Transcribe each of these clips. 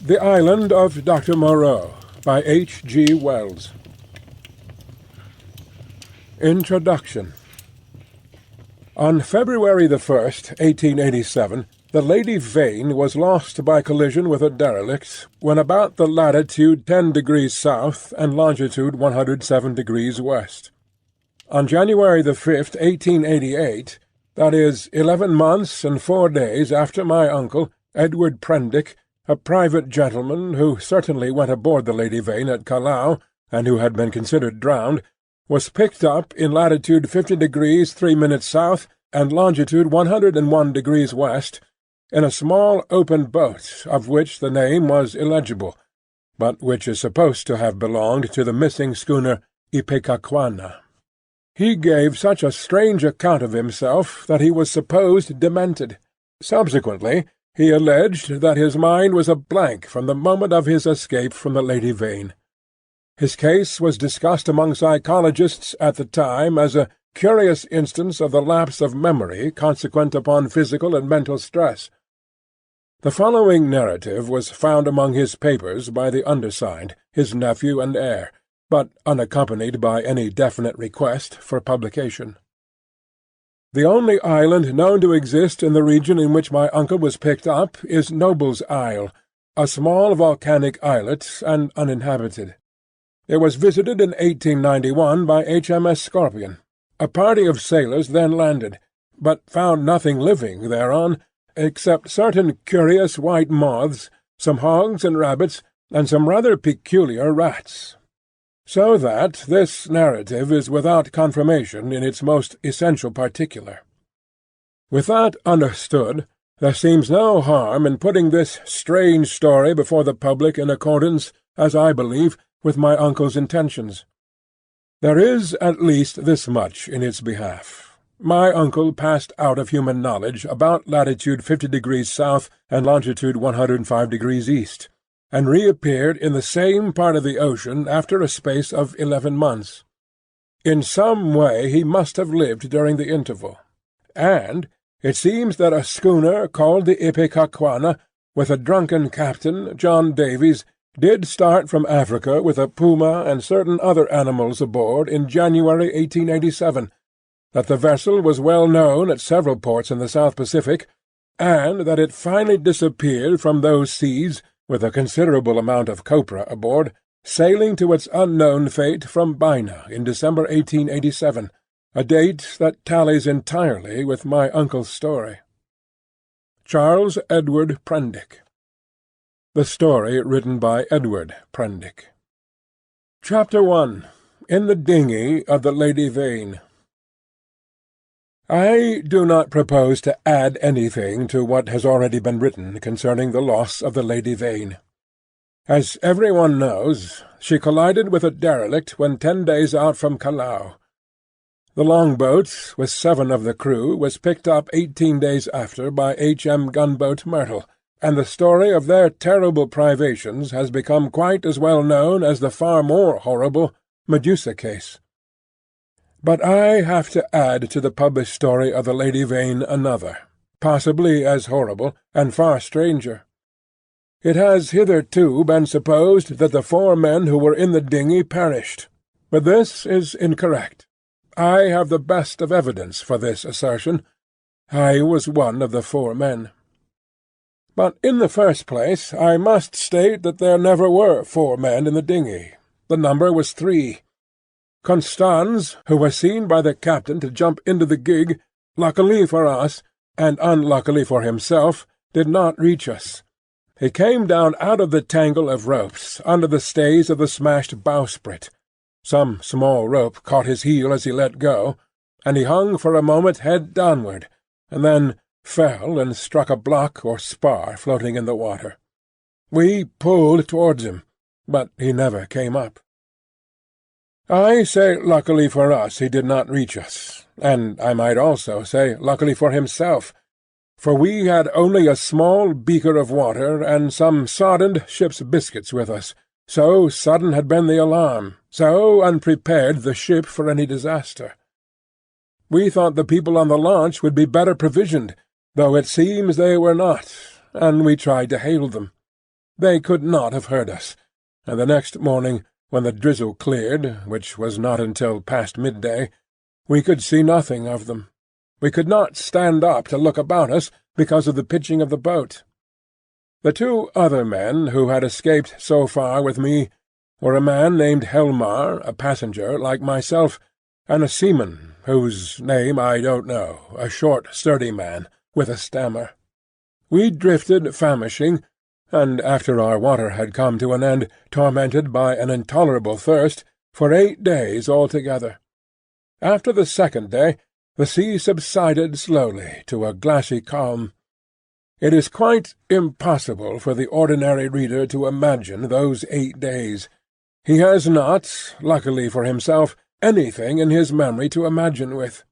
The Island of Doctor Moreau, by H. G. Wells. Introduction. On February the 1st, 1887, the Lady Vane was lost by collision with a derelict when about the latitude 10 degrees south and longitude 107 degrees west. On January the 5th, 1888, that is, 11 months and 4 days after my uncle, Edward Prendick, a private gentleman who certainly went aboard the Lady Vane at Callao, and who had been considered drowned, was picked up in latitude 50 degrees 3 minutes south and longitude 101 degrees west, in a small open boat of which the name was illegible, but which is supposed to have belonged to the missing schooner Ipecacuanha. He gave such a strange account of himself that he was supposed demented. Subsequently, he alleged that his mind was a blank from the moment of his escape from the Lady Vane. His case was discussed among psychologists at the time as a curious instance of the lapse of memory consequent upon physical and mental stress. The following narrative was found among his papers by the undersigned, his nephew and heir, but unaccompanied by any definite request for publication. The only island known to exist in the region in which my uncle was picked up is Noble's Isle, a small volcanic islet and uninhabited. It was visited in 1891 by HMS Scorpion. A party of sailors then landed, but found nothing living thereon, except certain curious white moths, some hogs and rabbits, and some rather peculiar rats. So that this narrative is without confirmation in its most essential particular. With that understood, there seems no harm in putting this strange story before the public in accordance, as I believe, with my uncle's intentions. There is at least this much in its behalf. My uncle passed out of human knowledge about latitude 50 degrees south and longitude 105 degrees east, and reappeared in the same part of the ocean after a space of 11 months. In some way he must have lived during the interval, and it seems that a schooner called the Ipecacuanha, with a drunken captain, John Davies, did start from Africa with a puma and certain other animals aboard in January 1887, that the vessel was well known at several ports in the South Pacific, and that it finally disappeared from those seas with a considerable amount of copra aboard, sailing to its unknown fate from Bina in December 1887, a date that tallies entirely with my uncle's story. Charles Edward Prendick. The story written by Edward Prendick. Chapter 1. In the Dingey of the Lady Vane. I do not propose to add anything to what has already been written concerning the loss of the Lady Vane. As everyone knows, she collided with a derelict when 10 days out from Callao. The longboat, with 7 of the crew, was picked up 18 days after by H.M. gunboat Myrtle, and the story of their terrible privations has become quite as well known as the far more horrible Medusa case. But I have to add to the published story of the Lady Vane another, possibly as horrible, and far stranger. It has hitherto been supposed that the 4 men who were in the dingey perished, but this is incorrect. I have the best of evidence for this assertion. I was one of the 4 men. But in the first place I must state that there never were 4 men in the dingey. The number was 3. Constans, who was seen by the captain to jump into the gig, luckily for us, and unluckily for himself, did not reach us. He came down out of the tangle of ropes, under the stays of the smashed bowsprit. Some small rope caught his heel as he let go, and he hung for a moment head downward, and then fell and struck a block or spar floating in the water. We pulled towards him, but he never came up. I say luckily for us he did not reach us, and I might also say luckily for himself, for we had only a small beaker of water and some soddened ship's biscuits with us, so sudden had been the alarm, so unprepared the ship for any disaster. We thought the people on the launch would be better provisioned, though it seems they were not, and we tried to hail them. They could not have heard us, and the next morning, when the drizzle cleared, which was not until past midday, we could see nothing of them. We could not stand up to look about us because of the pitching of the boat. The two other men who had escaped so far with me were a man named Helmar, a passenger like myself, and a seaman, whose name I don't know, a short, sturdy man, with a stammer. We drifted famishing, and after our water had come to an end, tormented by an intolerable thirst, for 8 days altogether. After the second day, the sea subsided slowly to a glassy calm. It is quite impossible for the ordinary reader to imagine those 8 days. He has not, luckily for himself, anything in his memory to imagine with.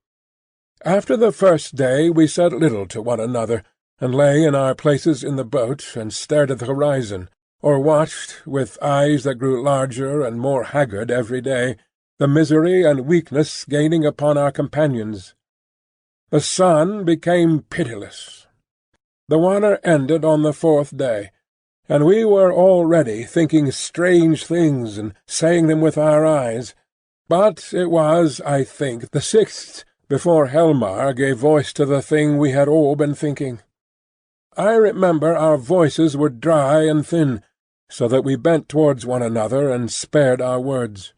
After the first day we said little to one another, and lay in our places in the boat and stared at the horizon, or watched, with eyes that grew larger and more haggard every day, the misery and weakness gaining upon our companions. The sun became pitiless. The water ended on the 4th day, and we were already thinking strange things and saying them with our eyes. But it was, I think, the 6th before Helmar gave voice to the thing we had all been thinking. I remember our voices were dry and thin, so that we bent towards one another and spared our words.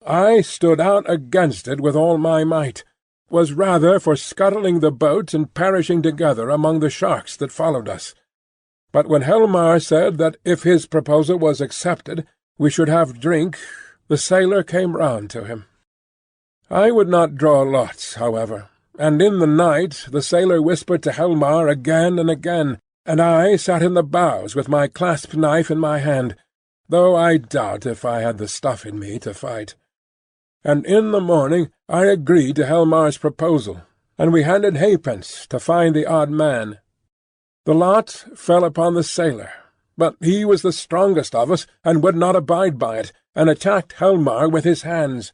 I stood out against it with all my might, was rather for scuttling the boat and perishing together among the sharks that followed us. But when Helmar said that if his proposal was accepted we should have drink, the sailor came round to him. I would not draw lots, however, and in the night the sailor whispered to Helmar again and again, and I sat in the bows with my clasp knife in my hand, though I doubt if I had the stuff in me to fight. And in the morning I agreed to Helmar's proposal, and we handed halfpence to find the odd man. The lot fell upon the sailor, but he was the strongest of us, and would not abide by it, and attacked Helmar with his hands.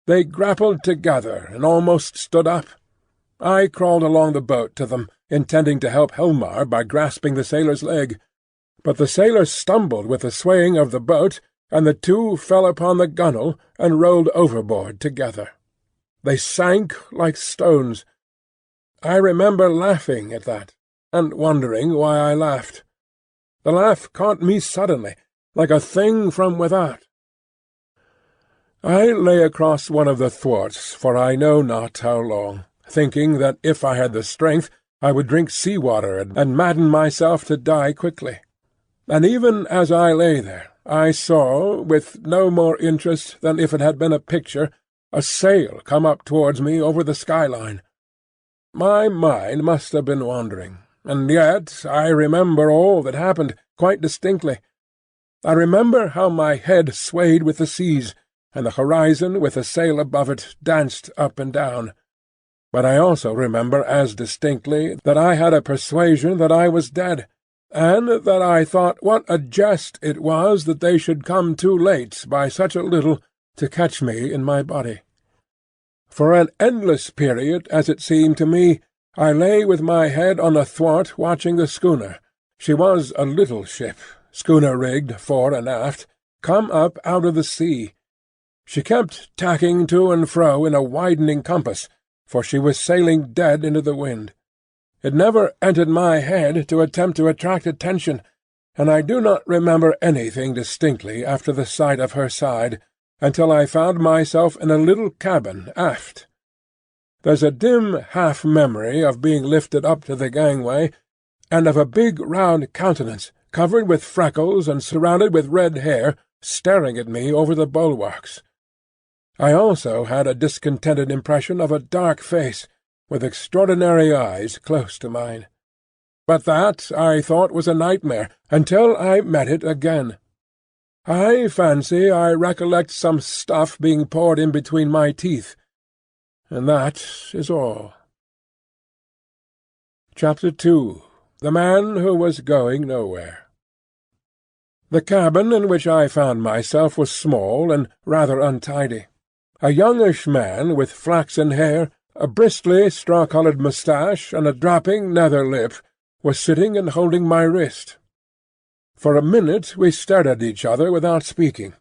They grappled together, and almost stood up. I crawled along the boat to them, intending to help Helmar by grasping the sailor's leg, but the sailor stumbled with the swaying of the boat, and the two fell upon the gunwale and rolled overboard together. They sank like stones. I remember laughing at that, and wondering why I laughed. The laugh caught me suddenly, like a thing from without. I lay across one of the thwarts for I know not how long, thinking that if I had the strength I would drink sea-water and madden myself to die quickly. And even as I lay there, I saw, with no more interest than if it had been a picture, a sail come up towards me over the skyline. My mind must have been wandering, and yet I remember all that happened quite distinctly. I remember how my head swayed with the seas, and the horizon with the sail above it danced up and down. But I also remember as distinctly that I had a persuasion that I was dead, and that I thought what a jest it was that they should come too late by such a little to catch me in my body. For an endless period, as it seemed to me, I lay with my head on a thwart watching the schooner. She was a little ship, schooner-rigged fore and aft, come up out of the sea. She kept tacking to and fro in a widening compass, for she was sailing dead into the wind. It never entered my head to attempt to attract attention, and I do not remember anything distinctly after the sight of her side, until I found myself in a little cabin aft. There's a dim half-memory of being lifted up to the gangway, and of a big round countenance, covered with freckles and surrounded with red hair, staring at me over the bulwarks. I also had a discontented impression of a dark face, with extraordinary eyes close to mine. But that, I thought, was a nightmare, until I met it again. I fancy I recollect some stuff being poured in between my teeth, and that is all. Chapter 2. The Man Who Was Going Nowhere. The cabin in which I found myself was small and rather untidy. A youngish man with flaxen hair, a bristly straw-coloured moustache, and a dropping nether lip, was sitting and holding my wrist. For a minute we stared at each other without speaking.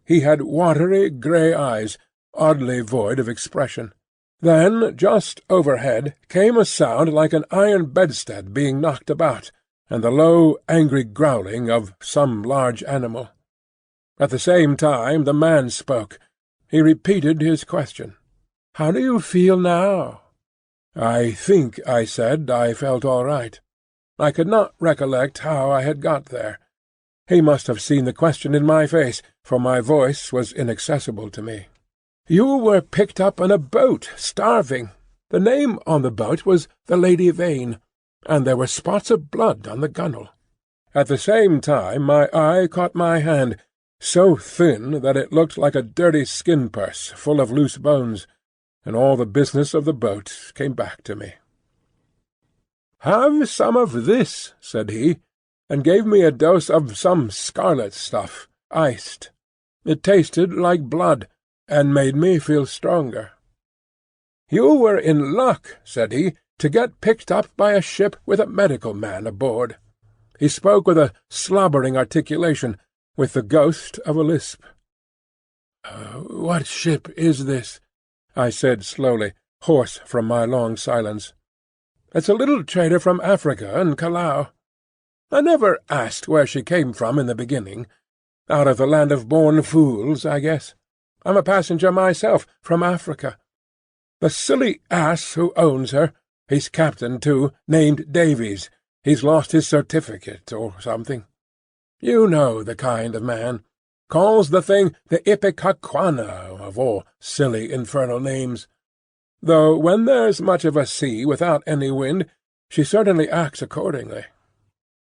He had watery grey eyes, oddly void of expression. Then, just overhead, came a sound like an iron bedstead being knocked about, and the low, angry growling of some large animal. At the same time the man spoke. He repeated his question. "How do you feel now?" I think I said I felt all right. I could not recollect how I had got there. He must have seen the question in my face, for my voice was inaccessible to me. "You were picked up in a boat, starving. The name on the boat was the Lady Vane, and there were spots of blood on the gunwale." At the same time my eye caught my hand, so thin that it looked like a dirty skin-purse full of loose bones, and all the business of the boat came back to me. "Have some of this," said he, and gave me a dose of some scarlet stuff, iced. It tasted like blood, and made me feel stronger. "You were in luck," said he, "to get picked up by a ship with a medical man aboard." He spoke with a slobbering articulation, with the ghost of a lisp. "What ship is this?" I said slowly, hoarse from my long silence. "It's a little trader from Africa and Callao. I never asked where she came from in the beginning. Out of the land of born fools, I guess. I'm a passenger myself, from Africa. The silly ass who owns her, he's captain too, named Davies. He's lost his certificate or something. You know the kind of man. Calls the thing the Ipecacuanha, of all silly infernal names. Though when there's much of a sea without any wind, she certainly acts accordingly."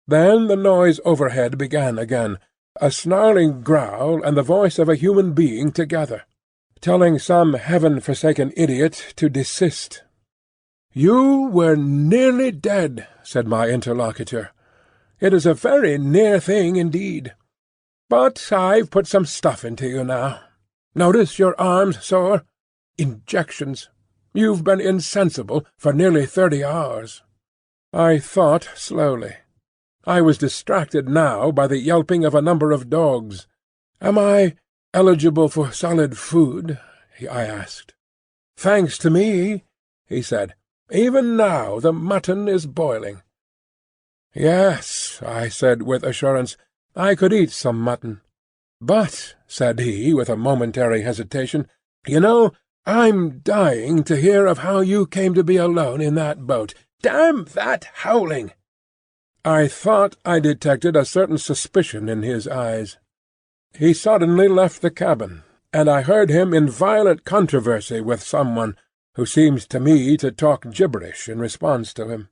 Then the noise overhead began again, a snarling growl and the voice of a human being together, telling some heaven-forsaken idiot to desist. "You were nearly dead," said my interlocutor. "It is a very near thing indeed. But I've put some stuff into you now. Notice your arms sore? Injections. You've been insensible for nearly 30 hours." I thought slowly. I was distracted now by the yelping of a number of dogs. "Am I eligible for solid food?" I asked. "Thanks to me," he said. "Even now the mutton is boiling." "Yes," I said with assurance, "I could eat some mutton. But," said he with a momentary hesitation, "you know, I'm dying to hear of how you came to be alone in that boat. Damn that howling!" I thought I detected a certain suspicion in his eyes. He suddenly left the cabin, and I heard him in violent controversy with someone, who seemed to me to talk gibberish in response to him.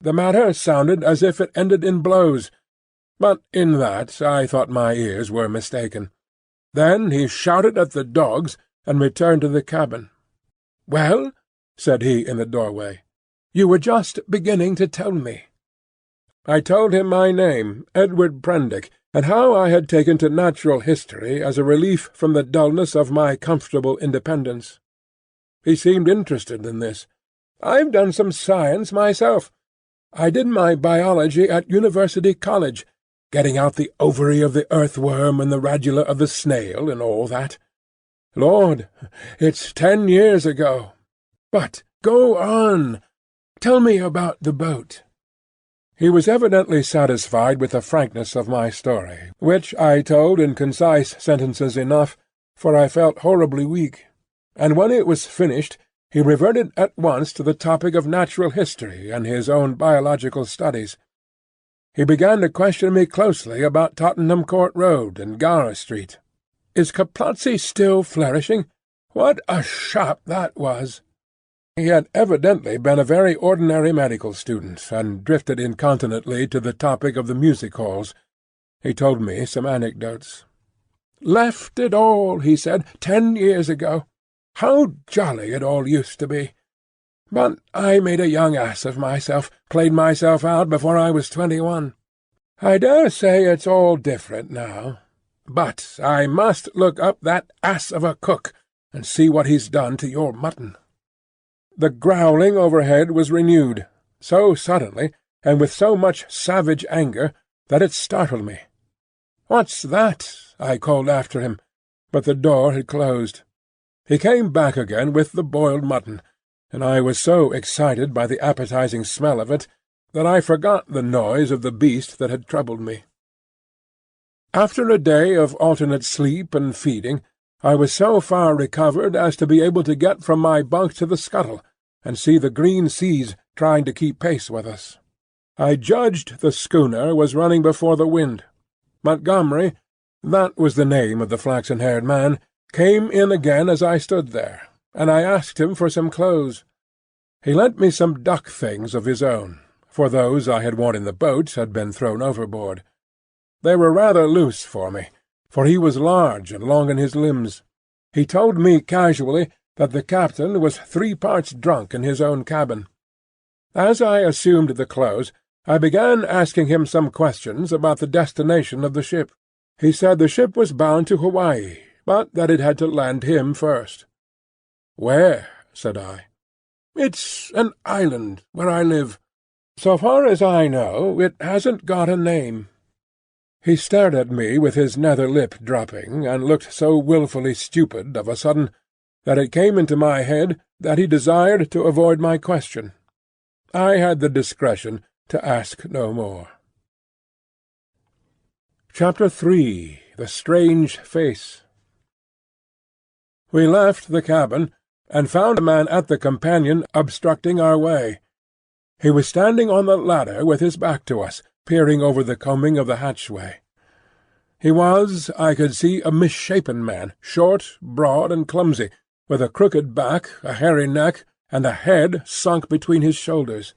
The matter sounded as if it ended in blows, but in that I thought my ears were mistaken. Then he shouted at the dogs, and returned to the cabin. "Well," said he in the doorway, "you were just beginning to tell me." I told him my name, Edward Prendick, and how I had taken to natural history as a relief from the dullness of my comfortable independence. He seemed interested in this. "I've done some science myself. I did my biology at University College, getting out the ovary of the earthworm and the radula of the snail and all that. Lord, it's 10 years ago. But go on. Tell me about the boat." He was evidently satisfied with the frankness of my story, which I told in concise sentences enough, for I felt horribly weak, and when it was finished he reverted at once to the topic of natural history and his own biological studies. He began to question me closely about Tottenham Court Road and Gower Street. "Is Caplatzi still flourishing? What a shop that was!" He had evidently been a very ordinary medical student, and drifted incontinently to the topic of the music-halls. He told me some anecdotes. "Left it all," he said, 10 years ago. How jolly it all used to be! But I made a young ass of myself, played myself out before I was 21. I dare say it's all different now. But I must look up that ass of a cook, and see what he's done to your mutton." The growling overhead was renewed, so suddenly, and with so much savage anger, that it startled me, "What's that?" I called after him, but the door had closed. He came back again with the boiled mutton, and I was so excited by the appetizing smell of it that I forgot the noise of the beast that had troubled me. After a day of alternate sleep and feeding, I was so far recovered as to be able to get from my bunk to the scuttle, and see the green seas trying to keep pace with us. I judged the schooner was running before the wind. Montgomery, that was the name of the flaxen-haired man, came in again as I stood there, and I asked him for some clothes. He lent me some duck things of his own, for those I had worn in the boat had been thrown overboard. They were rather loose for me, for he was large and long in his limbs. He told me casually that the captain was 3 parts drunk in his own cabin. As I assumed the clothes, I began asking him some questions about the destination of the ship. He said the ship was bound to Hawaii, but that it had to land him first. "Where?" said I. "It's an island where I live. So far as I know, it hasn't got a name." He stared at me with his nether lip dropping, and looked so wilfully stupid of a sudden that it came into my head that he desired to avoid my question. I had the discretion to ask no more. Chapter 3. The Strange Face. We left the cabin, and found a man at the companion obstructing our way. He was standing on the ladder with his back to us, peering over the combing of the hatchway. He was, I could see, a misshapen man, short, broad, and clumsy, with a crooked back, a hairy neck, and a head sunk between his shoulders.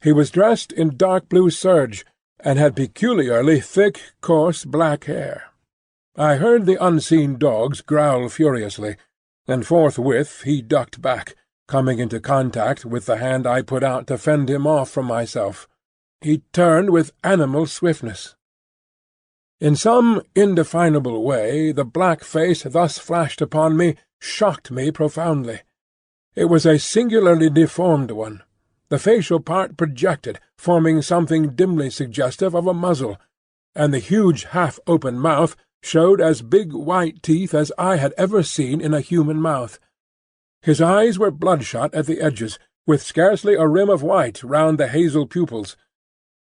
He was dressed in dark blue serge, and had peculiarly thick, coarse black hair. I heard the unseen dogs growl furiously, and forthwith he ducked back, coming into contact with the hand I put out to fend him off from myself. He turned with animal swiftness. In some indefinable way the black face thus flashed upon me shocked me profoundly. It was a singularly deformed one. The facial part projected, forming something dimly suggestive of a muzzle, and the huge half-open mouth showed as big white teeth as I had ever seen in a human mouth. His eyes were bloodshot at the edges, with scarcely a rim of white round the hazel pupils.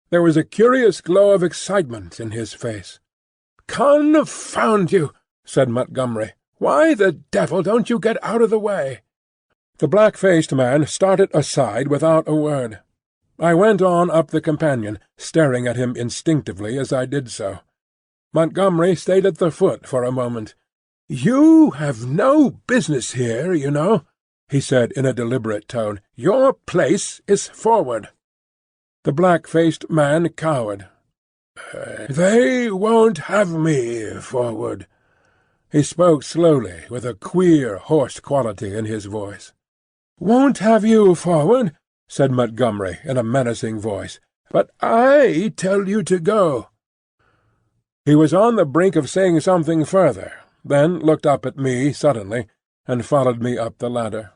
There was a curious glow of excitement in his face. "Confound you!" said Montgomery. "Why the devil don't you get out of the way?" The black-faced man started aside without a word. I went on up the companion, staring at him instinctively as I did so. Montgomery stayed at the foot for a moment. "You have no business here, you know," he said in a deliberate tone. "Your place is forward." The black-faced man cowered. "They won't have me forward." He spoke slowly, with a queer, hoarse quality in his voice. "Won't have you forward?" said Montgomery in a menacing voice. "But I tell you to go." He was on the brink of saying something further, then looked up at me suddenly, and followed me up the ladder.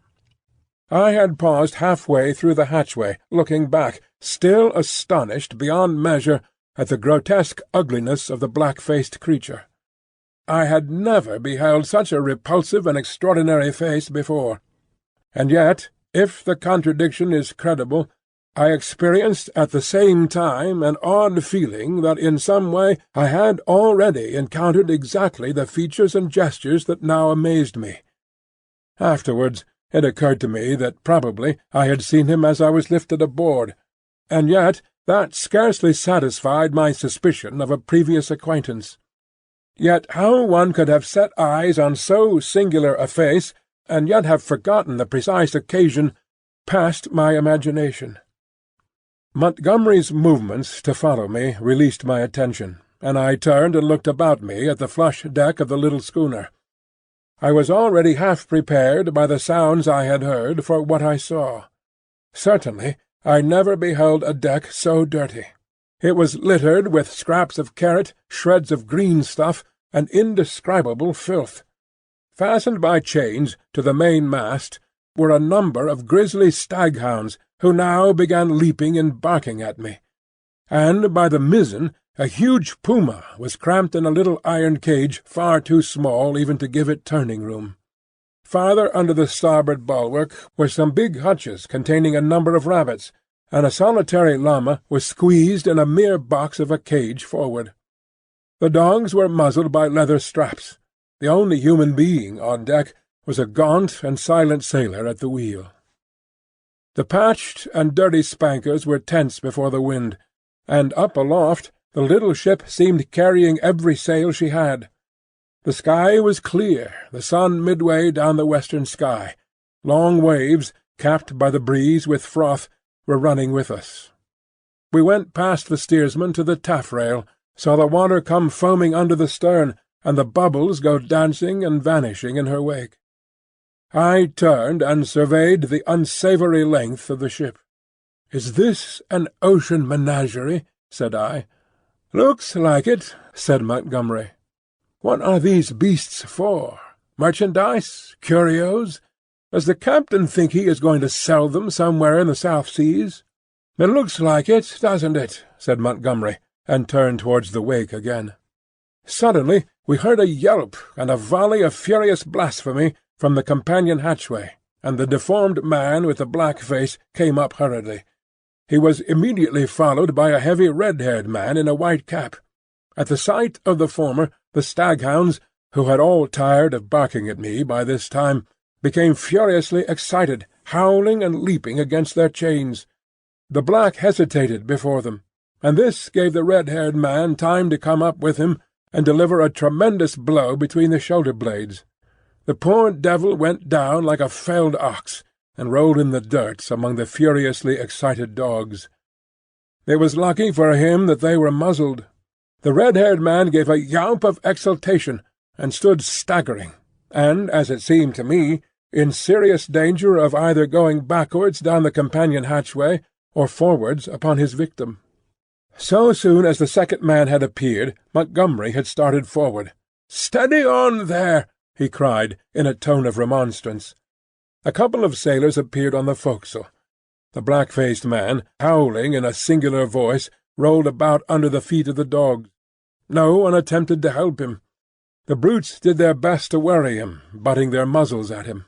I had paused half-way through the hatchway, looking back, still astonished beyond measure at the grotesque ugliness of the black-faced creature. I had never beheld such a repulsive and extraordinary face before. And yet, if the contradiction is credible, I experienced at the same time an odd feeling that in some way I had already encountered exactly the features and gestures that now amazed me. Afterwards it occurred to me that probably I had seen him as I was lifted aboard, and yet that scarcely satisfied my suspicion of a previous acquaintance. Yet how one could have set eyes on so singular a face, and yet have forgotten the precise occasion, passed my imagination. Montgomery's movements to follow me released my attention, and I turned and looked about me at the flush deck of the little schooner. I was already half prepared by the sounds I had heard for what I saw. Certainly I never beheld a deck so dirty. It was littered with scraps of carrot, shreds of green stuff, and indescribable filth. Fastened by chains to the main mast were a number of grisly staghounds, who now began leaping and barking at me, and by the mizzen A huge puma was cramped in a little iron cage far too small even to give it turning room. Farther under the starboard bulwark were some big hutches containing a number of rabbits, and a solitary llama was squeezed in a mere box of a cage forward. The dogs were muzzled by leather straps. The only human being on deck was a gaunt and silent sailor at the wheel. The patched and dirty spankers were tense before the wind, and up aloft the little ship seemed carrying every sail she had. The sky was clear, the sun midway down the western sky. Long waves, capped by the breeze with froth, were running with us. We went past the steersman to the taffrail, saw the water come foaming under the stern, and the bubbles go dancing and vanishing in her wake. I turned and surveyed the unsavoury length of the ship. "Is this an ocean menagerie?" said I. "Looks like it," said Montgomery. "What are these beasts for? Merchandise? Curios? Does the captain think he is going to sell them somewhere in the South Seas?" "It looks like it, doesn't it?" said Montgomery, and turned towards the wake again. Suddenly we heard a yelp and a volley of furious blasphemy from the companion hatchway, and the deformed man with the black face came up hurriedly. He was immediately followed by a heavy red-haired man in a white cap. At the sight of the former, the staghounds, who had all tired of barking at me by this time, became furiously excited, howling and leaping against their chains. The black hesitated before them, and this gave the red-haired man time to come up with him and deliver a tremendous blow between the shoulder-blades. The poor devil went down like a felled ox, and rolled in the dirt among the furiously excited dogs. It was lucky for him that they were muzzled. The red-haired man gave a yelp of exultation, and stood staggering, and, as it seemed to me, in serious danger of either going backwards down the companion hatchway or forwards upon his victim. So soon as the second man had appeared, Montgomery had started forward. "Steady on there!" he cried, in a tone of remonstrance. A couple of sailors appeared on the forecastle. The black-faced man, howling in a singular voice, rolled about under the feet of the dogs. No one attempted to help him. The brutes did their best to worry him, butting their muzzles at him.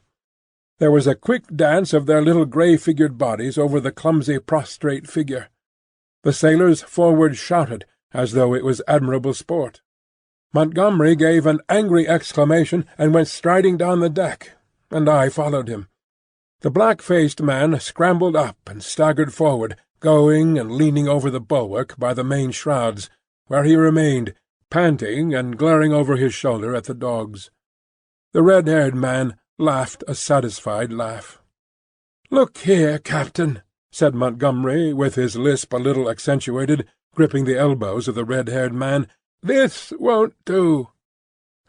There was a quick dance of their little grey-figured bodies over the clumsy prostrate figure. The sailors forward shouted, as though it was admirable sport. Montgomery gave an angry exclamation and went striding down the deck, and I followed him. The black-faced man scrambled up and staggered forward, going and leaning over the bulwark by the main shrouds, where he remained, panting and glaring over his shoulder at the dogs. The red-haired man laughed a satisfied laugh. "Look here, Captain," said Montgomery, with his lisp a little accentuated, gripping the elbows of the red-haired man, "this won't do."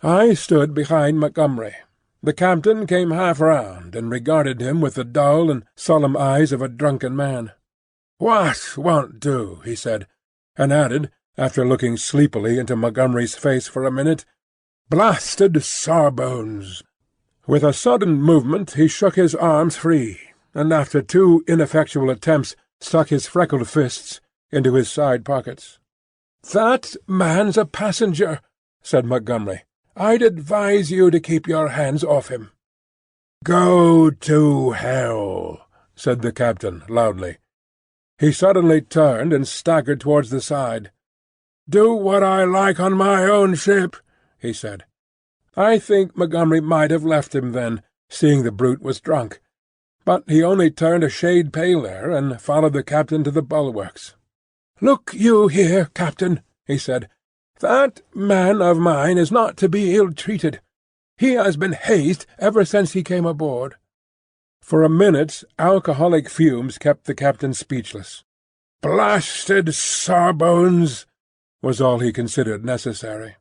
I stood behind Montgomery. The captain came half round and regarded him with the dull and solemn eyes of a drunken man. "What won't do?" he said, and added, after looking sleepily into Montgomery's face for a minute, "Blasted sawbones!" With a sudden movement he shook his arms free, and after two ineffectual attempts stuck his freckled fists into his side pockets. "That man's a passenger," said Montgomery. "I'd advise you to keep your hands off him." "Go to hell," said the captain loudly. He suddenly turned and staggered towards the side. "Do what I like on my own ship," he said. I think Montgomery might have left him then, seeing the brute was drunk, but he only turned a shade paler and followed the captain to the bulwarks. "Look you here, Captain," he said. "That man of mine is not to be ill-treated. He has been hazed ever since he came aboard." For a minute alcoholic fumes kept the captain speechless. "Blasted sawbones!" was all he considered necessary.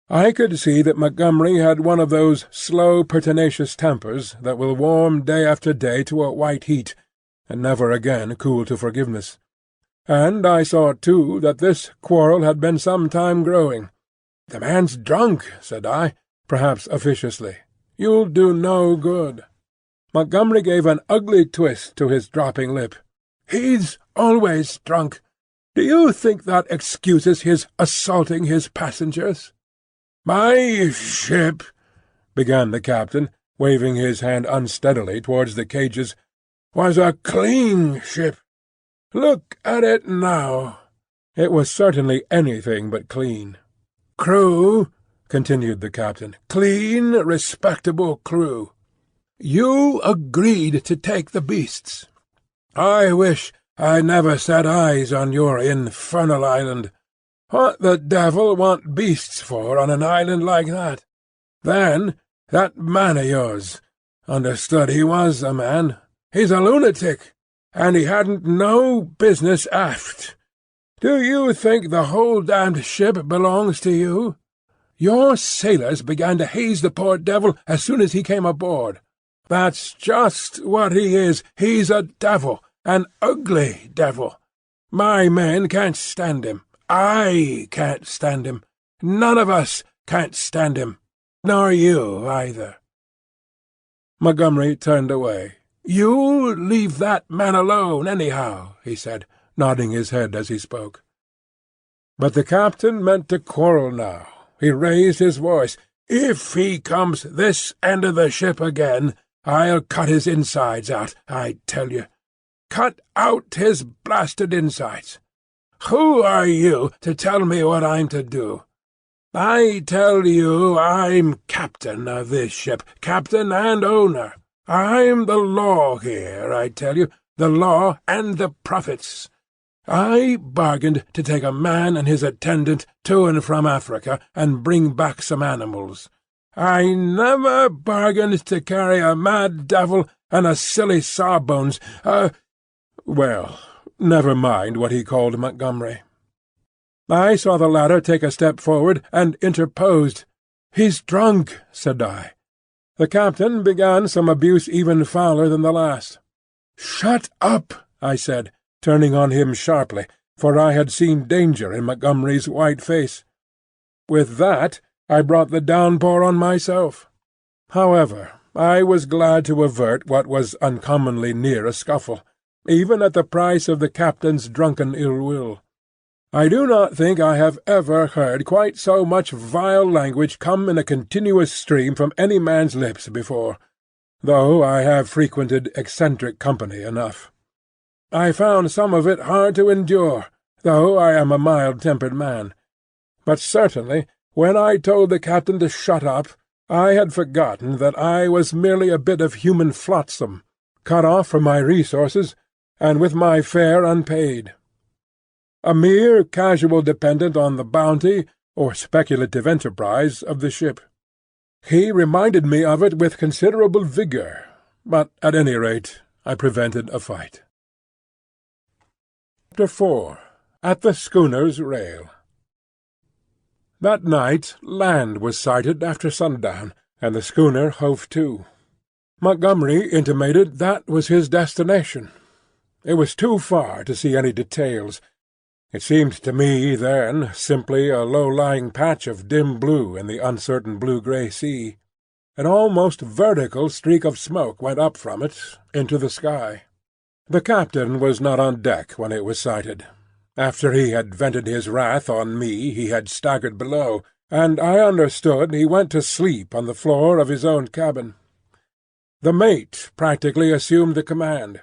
I could see that Montgomery had one of those slow, pertinacious tempers that will warm day after day to a white heat, and never again cool to forgiveness. And I saw, too, that this quarrel had been some time growing. "The man's drunk," said I, perhaps officiously. "You'll do no good." Montgomery gave an ugly twist to his dropping lip. "He's always drunk. Do you think that excuses his assaulting his passengers?" "My ship," began the captain, waving his hand unsteadily towards the cages, "was a clean ship. Look at it now." It was certainly anything but clean. "Crew," continued the captain, "clean, respectable crew. You agreed to take the beasts. I wish I never set eyes on your infernal island. What the devil want beasts for on an island like that? Then, that man of yours, understood he was a man. He's a lunatic, and he hadn't no business aft. Do you think the whole damned ship belongs to you? Your sailors began to haze the poor devil as soon as he came aboard. That's just what he is. He's a devil, an ugly devil. My men can't stand him. I can't stand him. None of us can't stand him. Nor you, either." Montgomery turned away. "You leave that man alone, anyhow," he said, nodding his head as he spoke. But the captain meant to quarrel now. He raised his voice. "If he comes this end of the ship again, I'll cut his insides out, I tell you. Cut out his blasted insides. Who are you to tell me what I'm to do? I tell you I'm captain of this ship, captain and owner. I'm the law here, I tell you, the law and the prophets. I bargained to take a man and his attendant to and from Africa and bring back some animals. I never bargained to carry a mad devil and a silly sawbones, well, never mind what he called Montgomery. I saw the latter take a step forward and interposed. "He's drunk," said I. The captain began some abuse even fouler than the last. "Shut up," I said, turning on him sharply, for I had seen danger in Montgomery's white face. With that I brought the downpour on myself. However, I was glad to avert what was uncommonly near a scuffle, even at the price of the captain's drunken ill-will. I do not think I have ever heard quite so much vile language come in a continuous stream from any man's lips before, though I have frequented eccentric company enough. I found some of it hard to endure, though I am a mild-tempered man. But certainly, when I told the captain to shut up, I had forgotten that I was merely a bit of human flotsam, cut off from my resources, and with my fare unpaid. A mere casual dependent on the bounty, or speculative enterprise, of the ship. He reminded me of it with considerable vigour, but at any rate I prevented a fight. Chapter 4. At the Schooner's Rail. That night land was sighted after sundown, and the schooner hove to. Montgomery intimated that was his destination. It was too far to see any details. It seemed to me then simply a low-lying patch of dim blue in the uncertain blue-grey sea. An almost vertical streak of smoke went up from it into the sky. The captain was not on deck when it was sighted. After he had vented his wrath on me he had staggered below, and I understood he went to sleep on the floor of his own cabin. The mate practically assumed the command.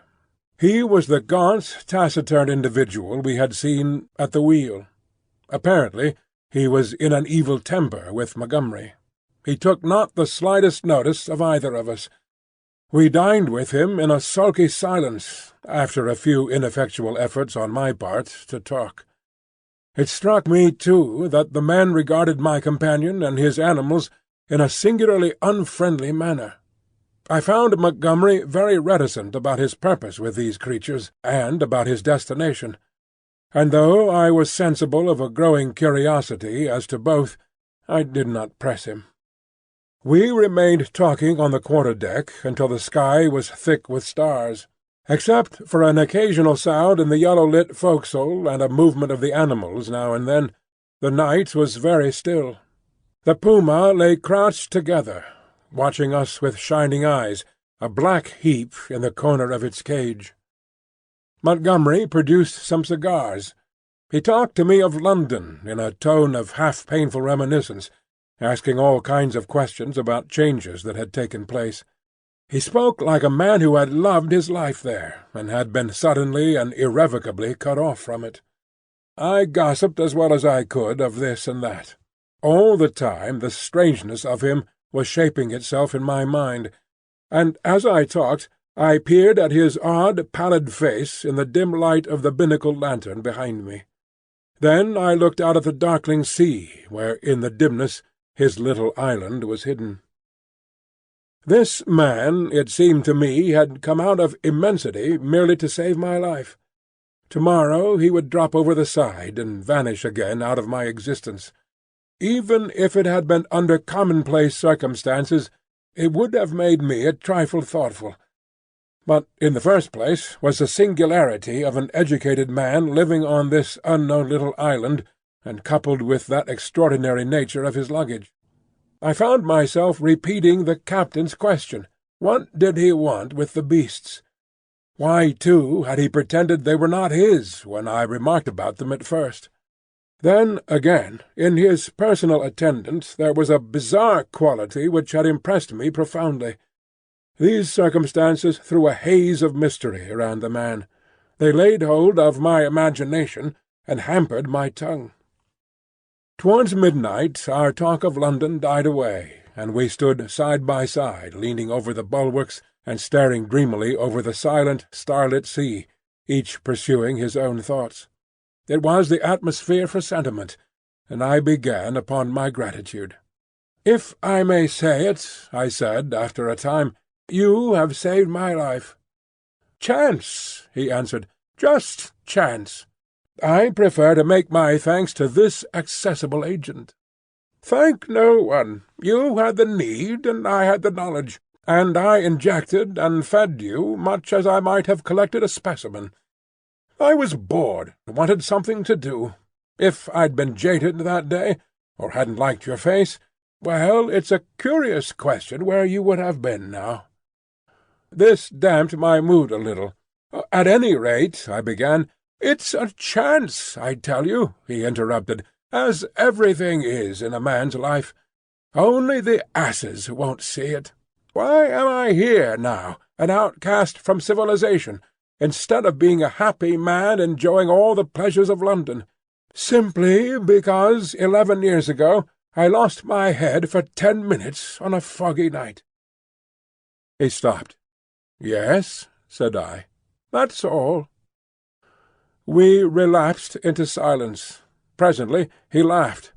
He was the gaunt, taciturn individual we had seen at the wheel. Apparently he was in an evil temper with Montgomery. He took not the slightest notice of either of us. We dined with him in a sulky silence, after a few ineffectual efforts on my part to talk. It struck me, too, that the men regarded my companion and his animals in a singularly unfriendly manner. I found Montgomery very reticent about his purpose with these creatures, and about his destination, and though I was sensible of a growing curiosity as to both, I did not press him. We remained talking on the quarter-deck until the sky was thick with stars. Except for an occasional sound in the yellow-lit forecastle and a movement of the animals now and then, the night was very still. The puma lay crouched together, watching us with shining eyes, a black heap in the corner of its cage. Montgomery produced some cigars. He talked to me of London in a tone of half-painful reminiscence, asking all kinds of questions about changes that had taken place. He spoke like a man who had loved his life there, and had been suddenly and irrevocably cut off from it. I gossiped as well as I could of this and that. All the time the strangeness of him was shaping itself in my mind, and as I talked I peered at his odd, pallid face in the dim light of the binnacle lantern behind me. Then I looked out at the darkling sea, where in the dimness his little island was hidden. This man, it seemed to me, had come out of immensity merely to save my life. To-morrow he would drop over the side and vanish again out of my existence. Even if it had been under commonplace circumstances, it would have made me a trifle thoughtful. But in the first place was the singularity of an educated man living on this unknown little island, and coupled with that extraordinary nature of his luggage. I found myself repeating the captain's question. What did he want with the beasts? Why, too, had he pretended they were not his when I remarked about them at first? Then, again, in his personal attendant there was a bizarre quality which had impressed me profoundly. These circumstances threw a haze of mystery around the man. They laid hold of my imagination and hampered my tongue. Towards midnight our talk of London died away, and we stood side by side leaning over the bulwarks and staring dreamily over the silent, starlit sea, each pursuing his own thoughts. It was the atmosphere for sentiment, and I began upon my gratitude. "If I may say it," I said after a time, "you have saved my life." "Chance," he answered, "just chance. I prefer to make my thanks to this accessible agent." "Thank no one. You had the need, and I had the knowledge, and I injected and fed you much as I might have collected a specimen. I was bored, and wanted something to do. If I'd been jaded that day, or hadn't liked your face, well, it's a curious question where you would have been now." This damped my mood a little. "At any rate," I began. "It's a chance, I tell you," he interrupted, "as everything is in a man's life. Only the asses won't see it. Why am I here now, an outcast from civilization, instead of being a happy man enjoying all the pleasures of London? Simply because 11 years ago I lost my head for 10 minutes on a foggy night." He stopped. "Yes," said I. "That's all." We relapsed into silence. Presently he laughed.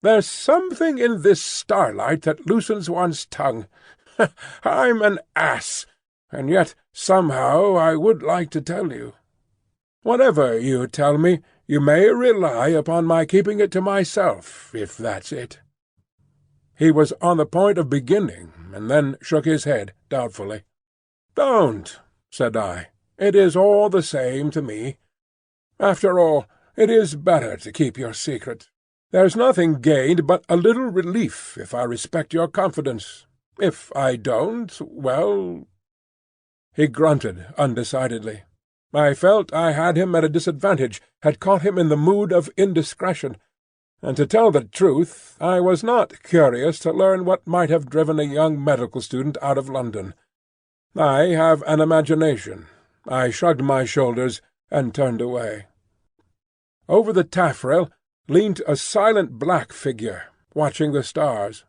"There's something in this starlight that loosens one's tongue. I'm an ass, and yet somehow I would like to tell you. Whatever you tell me, you may rely upon my keeping it to myself, if that's it." He was on the point of beginning, and then shook his head doubtfully. "Don't," said I. "It is all the same to me. After all, it is better to keep your secret. There's nothing gained but a little relief if I respect your confidence. If I don't, well—" He grunted undecidedly. I felt I had him at a disadvantage, had caught him in the mood of indiscretion, and to tell the truth, I was not curious to learn what might have driven a young medical student out of London. I have an imagination. I shrugged my shoulders and turned away. Over the taffrail leant a silent black figure, watching the stars.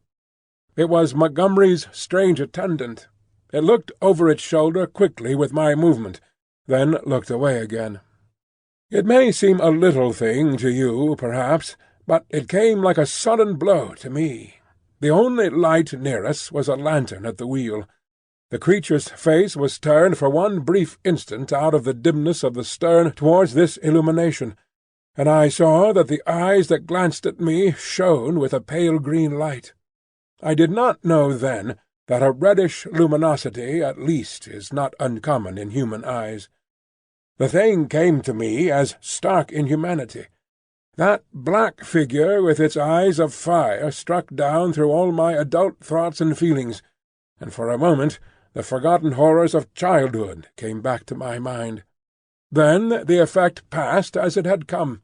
It was Montgomery's strange attendant. It looked over its shoulder quickly with my movement, then looked away again. It may seem a little thing to you, perhaps, but it came like a sudden blow to me. The only light near us was a lantern at the wheel. The creature's face was turned for one brief instant out of the dimness of the stern towards this illumination, and I saw that the eyes that glanced at me shone with a pale green light. I did not know then that a reddish luminosity at least is not uncommon in human eyes. The thing came to me as stark inhumanity. That black figure with its eyes of fire struck down through all my adult thoughts and feelings, and for a moment the forgotten horrors of childhood came back to my mind. Then the effect passed as it had come.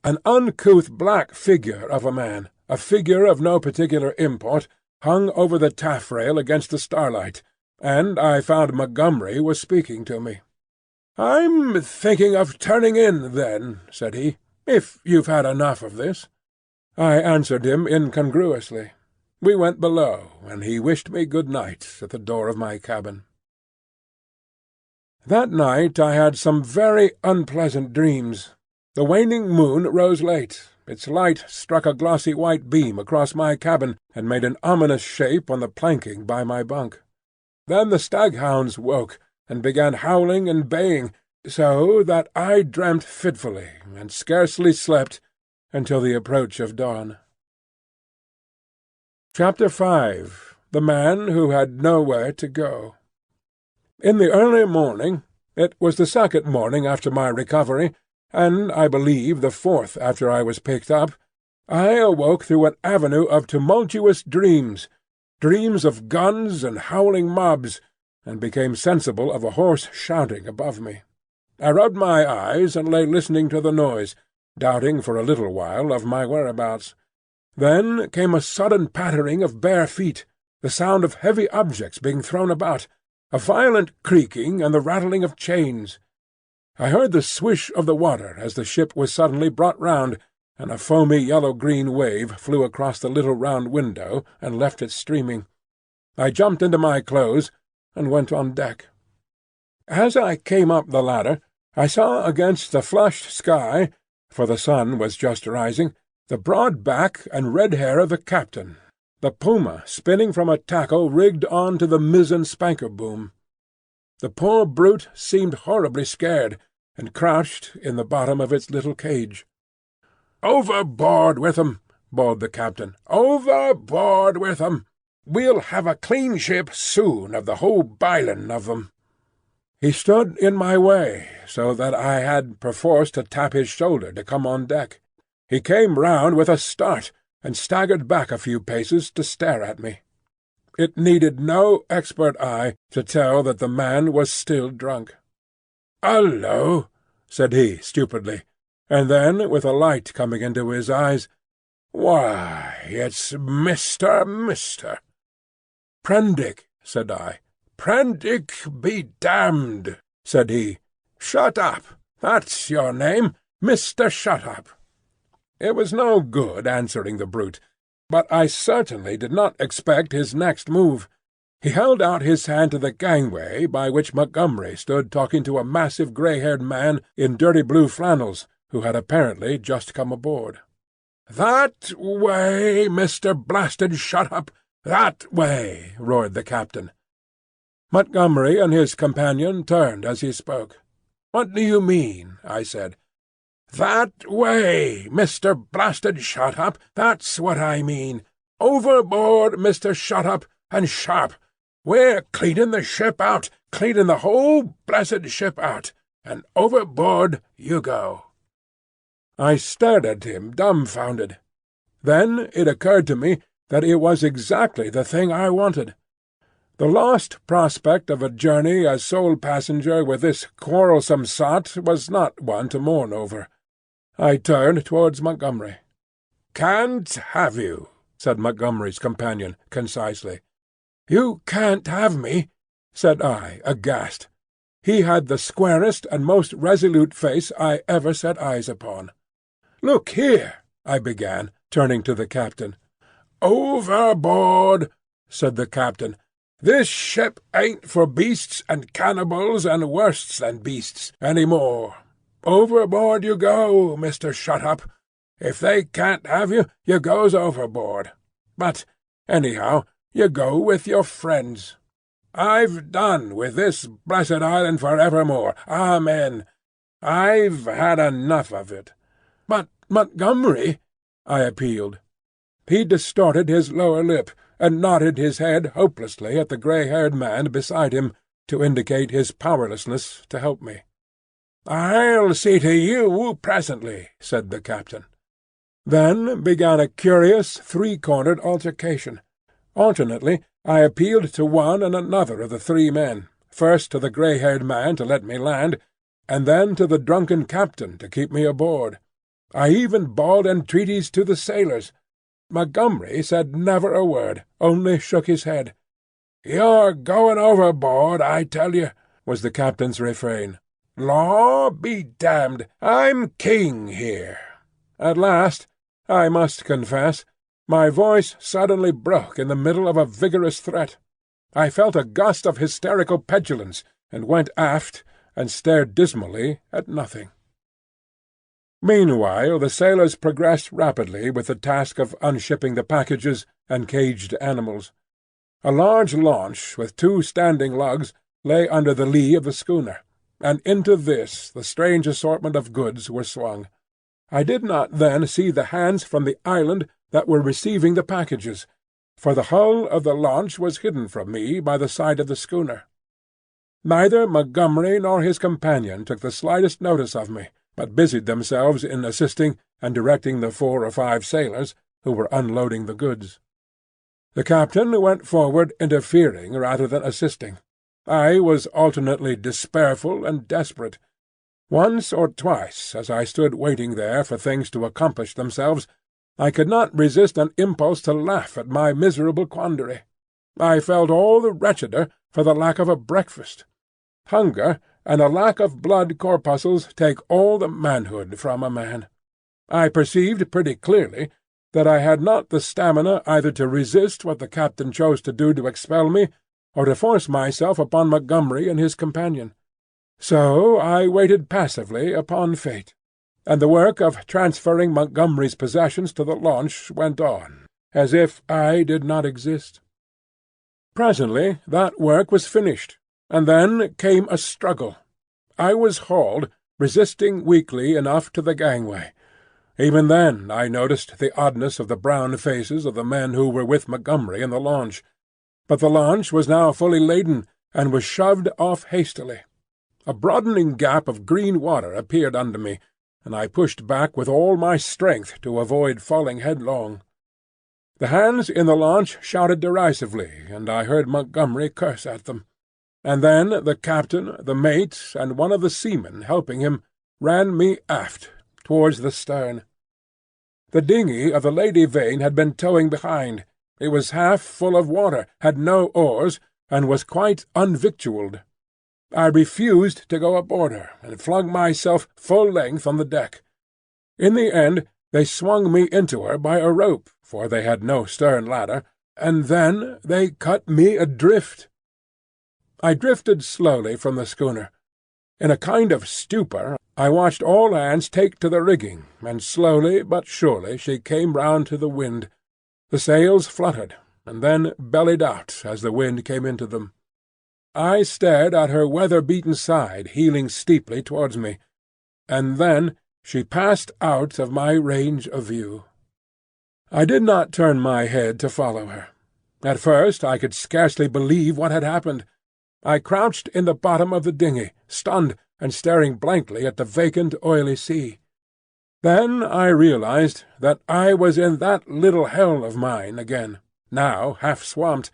An uncouth black figure of a man, a figure of no particular import, hung over the taffrail against the starlight, and I found Montgomery was speaking to me. "I'm thinking of turning in, then," said he, "if you've had enough of this." I answered him incongruously. We went below, and he wished me good night at the door of my cabin. That night I had some very unpleasant dreams. The waning moon rose late. Its light struck a glossy white beam across my cabin, and made an ominous shape on the planking by my bunk. Then the staghounds woke, and began howling and baying, so that I dreamt fitfully, and scarcely slept until the approach of dawn. Chapter 5. The Man Who Had Nowhere to Go. In the early morning, it was the second morning after my recovery, and I believe the fourth after I was picked up, I awoke through an avenue of tumultuous dreams of guns and howling mobs, and became sensible of a hoarse shouting above me. I rubbed my eyes and lay listening to the noise, doubting for a little while of my whereabouts. Then came a sudden pattering of bare feet, the sound of heavy objects being thrown about, a violent creaking and the rattling of chains. I heard the swish of the water as the ship was suddenly brought round, and a foamy yellow-green wave flew across the little round window and left it streaming. I jumped into my clothes and went on deck. As I came up the ladder, I saw against the flushed sky, for the sun was just rising, the broad back and red hair of the captain, the PUMA spinning from a tackle rigged on to the mizzen spanker-boom. The poor brute seemed horribly scared, and crouched in the bottom of its little cage. "Overboard with 'em!" bawled the captain. "Overboard with 'em! We'll have a clean ship soon of the whole bilin' of 'em." He stood in my way, so that I had perforce to tap his shoulder to come on deck. He came round with a start, and staggered back a few paces to stare at me. It needed no expert eye to tell that the man was still drunk. "Hullo!" said he stupidly, and then, with a light coming into his eyes, "Why, it's Mr. "Prendick," said I. "Prendick be damned," said he. "Shut up! That's your name, Mr. Shut up." It was no good answering the brute, but I certainly did not expect his next move. He held out his hand to the gangway by which Montgomery stood talking to a massive grey-haired man in dirty blue flannels, who had apparently just come aboard. "That way, Mr. Blasted Shut up! That way!" roared the captain. Montgomery and his companion turned as he spoke. "What do you mean?" I said. "That way, Mr. Blasted Shut up! That's what I mean! Overboard, Mr. Shut up, and sharp! We're cleaning the ship out, cleaning the whole blessed ship out, and overboard you go." I stared at him dumbfounded. Then it occurred to me that it was exactly the thing I wanted. The lost prospect of a journey as sole passenger with this quarrelsome sot was not one to mourn over. I turned towards Montgomery. "Can't have you," said Montgomery's companion concisely. "You can't have me," said I, aghast. He had the squarest and most resolute face I ever set eyes upon. "Look here," I began, turning to the captain. "Overboard," said the captain. "This ship ain't for beasts and cannibals and worse than beasts any more. Overboard you go, Mr. Shut up. If they can't have you, you goes overboard. But, anyhow, you go with your friends. I've done with this blessed island for evermore. Amen. I've had enough of it." "But, Montgomery," I appealed. He distorted his lower lip, and nodded his head hopelessly at the grey-haired man beside him to indicate his powerlessness to help me. "I'll see to you presently," said the captain. Then began a curious three-cornered altercation. Alternately I appealed to one and another of the three men, first to the grey-haired man to let me land, and then to the drunken captain to keep me aboard. I even bawled entreaties to the sailors. Montgomery said never a word, only shook his head. "You're going overboard, I tell you," was the captain's refrain. "Law be damned, I'm king here." At last, I must confess, my voice suddenly broke in the middle of a vigorous threat. I felt a gust of hysterical petulance, and went aft and stared dismally at nothing. Meanwhile the sailors progressed rapidly with the task of unshipping the packages and caged animals. A large launch with 2 standing lugs lay under the lee of the schooner, and into this the strange assortment of goods were swung. I did not then see the hands from the island that were receiving the packages, for the hull of the launch was hidden from me by the side of the schooner. Neither Montgomery nor his companion took the slightest notice of me, but busied themselves in assisting and directing the 4 or 5 sailors who were unloading the goods. The captain went forward interfering rather than assisting. I was alternately despairful and desperate. Once or twice, as I stood waiting there for things to accomplish themselves, I could not resist an impulse to laugh at my miserable quandary. I felt all the wretcheder for the lack of a breakfast. Hunger and a lack of blood corpuscles take all the manhood from a man. I perceived pretty clearly that I had not the stamina either to resist what the captain chose to do to expel me, or to force myself upon Montgomery and his companion. So I waited passively upon fate, and the work of transferring Montgomery's possessions to the launch went on, as if I did not exist. Presently that work was finished, and then came a struggle. I was hauled, resisting weakly enough, to the gangway. Even then I noticed the oddness of the brown faces of the men who were with Montgomery in the launch. But the launch was now fully laden, and was shoved off hastily. A broadening gap of green water appeared under me, and I pushed back with all my strength to avoid falling headlong. The hands in the launch shouted derisively, and I heard Montgomery curse at them. And then the captain, the mate, and one of the seamen helping him, ran me aft, towards the stern. The dingey of the Lady Vain had been towing behind. It was half full of water, had no oars, and was quite unvictualled. I refused to go aboard her, and flung myself full length on the deck. In the end they swung me into her by a rope, for they had no stern ladder, and then they cut me adrift. I drifted slowly from the schooner. In a kind of stupor I watched all hands take to the rigging, and slowly but surely she came round to the wind. The sails fluttered, and then bellied out as the wind came into them. I stared at her weather-beaten side heeling steeply towards me, and then she passed out of my range of view. I did not turn my head to follow her. At first I could scarcely believe what had happened. I crouched in the bottom of the dinghy, stunned, and staring blankly at the vacant, oily sea. Then I realized that I was in that little hell of mine again, now half swamped,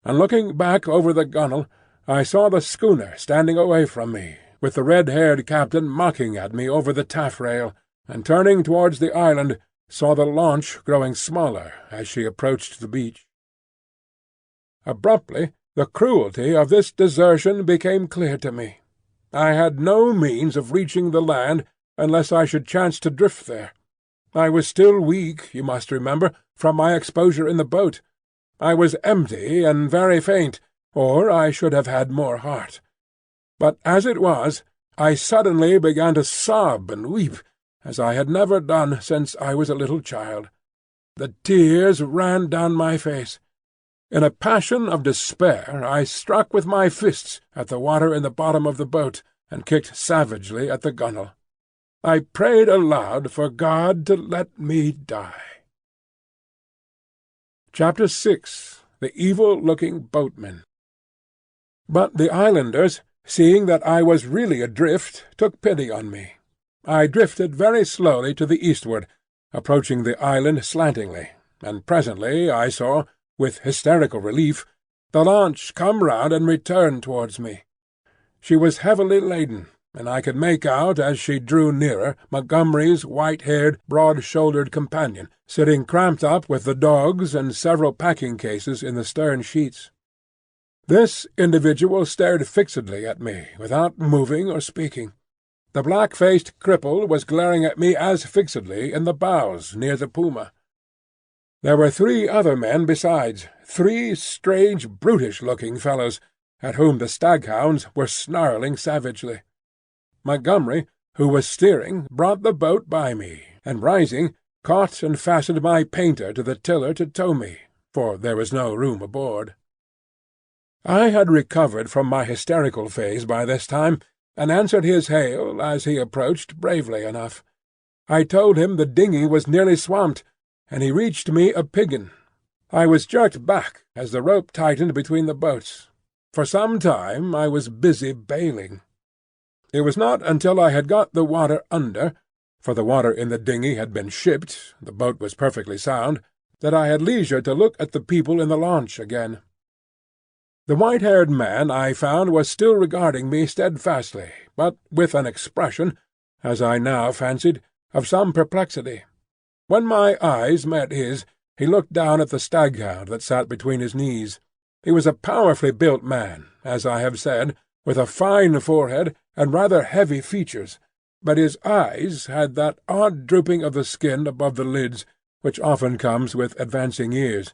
and looking back over the gunwale, I saw the schooner standing away from me, with the red-haired captain mocking at me over the taffrail, and turning towards the island, saw the launch growing smaller as she approached the beach. Abruptly the cruelty of this desertion became clear to me. I had no means of reaching the land unless I should chance to drift there. I was still weak, you must remember, from my exposure in the boat. I was empty and very faint, or I should have had more heart. But as it was, I suddenly began to sob and weep, as I had never done since I was a little child. The tears ran down my face. In a passion of despair I struck with my fists at the water in the bottom of the boat, and kicked savagely at the gunwale. I prayed aloud for God to let me die. Chapter 6. The Evil-Looking Boatmen. But the islanders, seeing that I was really adrift, took pity on me. I drifted very slowly to the eastward, approaching the island slantingly, and presently I saw, with hysterical relief, the launch come round and return towards me. She was heavily laden, and I could make out, as she drew nearer, Montgomery's white-haired, broad-shouldered companion, sitting cramped up with the dogs and several packing-cases in the stern sheets. This individual stared fixedly at me, without moving or speaking. The black-faced cripple was glaring at me as fixedly in the bows near the PUMA. There were 3 other men besides, 3 strange, brutish-looking fellows, at whom the staghounds were snarling savagely. Montgomery, who was steering, brought the boat by me, and rising, caught and fastened my painter to the tiller to tow me, for there was no room aboard. I had recovered from my hysterical phase by this time, and answered his hail, as he approached, bravely enough. I told him the dinghy was nearly swamped, and he reached me a piggin. I was jerked back as the rope tightened between the boats. For some time I was busy bailing. It was not until I had got the water under, for the water in the dinghy had been shipped, the boat was perfectly sound, that I had leisure to look at the people in the launch again. The white-haired man, I found, was still regarding me steadfastly, but with an expression, as I now fancied, of some perplexity. When my eyes met his, he looked down at the staghound that sat between his knees. He was a powerfully built man, as I have said, with a fine forehead and rather heavy features, but his eyes had that odd drooping of the skin above the lids which often comes with advancing years,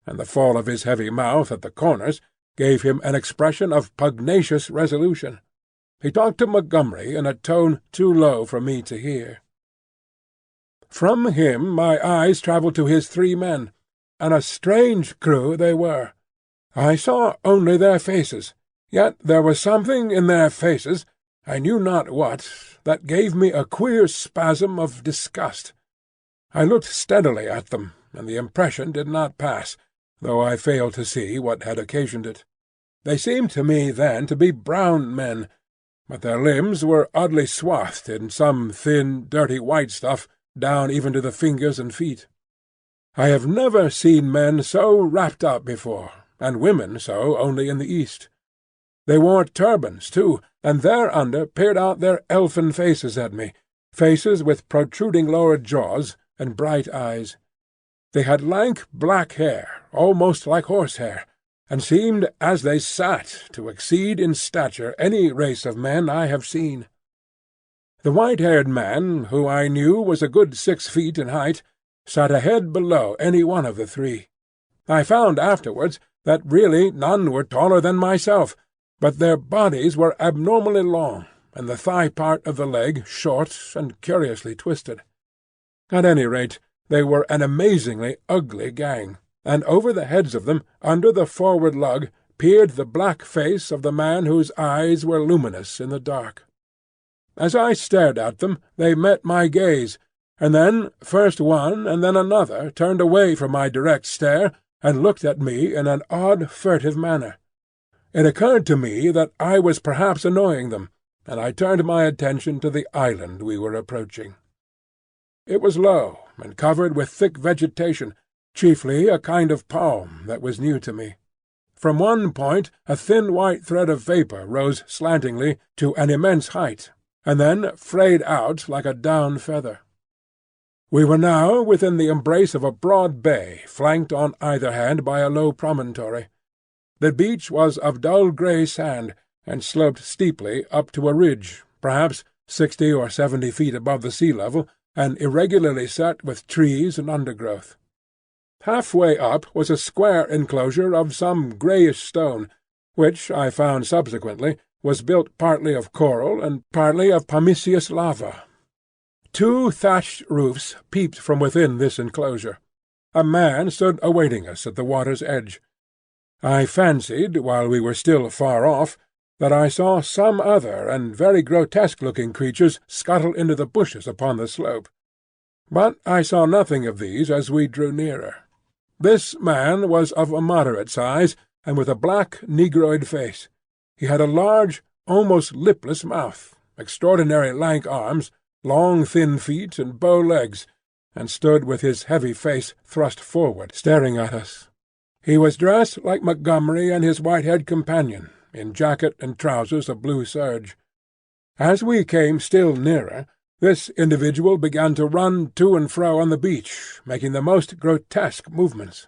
and the fall of his heavy mouth at the corners gave him an expression of pugnacious resolution. He talked to Montgomery in a tone too low for me to hear. From him my eyes travelled to his 3 men, and a strange crew they were. I saw only their faces, yet there was something in their faces, I knew not what, that gave me a queer spasm of disgust. I looked steadily at them, and the impression did not pass, though I failed to see what had occasioned it. They seemed to me then to be brown men, but their limbs were oddly swathed in some thin, dirty white stuff, down even to the fingers and feet. I have never seen men so wrapped up before, and women so only in the East. They wore turbans, too, and thereunder peered out their elfin faces at me, faces with protruding lower jaws and bright eyes. They had lank black hair, almost like horsehair, and seemed, as they sat, to exceed in stature any race of men I have seen. The white-haired man, who I knew was a good 6 feet in height, sat a head below any one of the 3. I found afterwards that really none were taller than myself, but their bodies were abnormally long, and the thigh part of the leg short and curiously twisted. At any rate, they were an amazingly ugly gang, and over the heads of them, under the forward lug, peered the black face of the man whose eyes were luminous in the dark. As I stared at them, they met my gaze, and then first one and then another turned away from my direct stare and looked at me in an odd, furtive manner. It occurred to me that I was perhaps annoying them, and I turned my attention to the island we were approaching. It was low, and covered with thick vegetation, chiefly a kind of palm that was new to me. From one point a thin white thread of vapour rose slantingly to an immense height, and then frayed out like a down feather. We were now within the embrace of a broad bay, flanked on either hand by a low promontory. The beach was of dull grey sand, and sloped steeply up to a ridge, perhaps 60 or 70 feet above the sea level, and irregularly set with trees and undergrowth. Half-way up was a square enclosure of some greyish stone, which I found subsequently was built partly of coral and partly of pumiceous lava. 2 thatched roofs peeped from within this enclosure. A man stood awaiting us at the water's edge. I fancied, while we were still far off, that I saw some other and very grotesque-looking creatures scuttle into the bushes upon the slope. But I saw nothing of these as we drew nearer. This man was of a moderate size, and with a black negroid face. He had a large, almost lipless mouth, extraordinary lank arms, long thin feet, and bow legs, and stood with his heavy face thrust forward, staring at us. He was dressed like Montgomery and his white-haired companion, in jacket and trousers of blue serge. As we came still nearer, this individual began to run to and fro on the beach, making the most grotesque movements.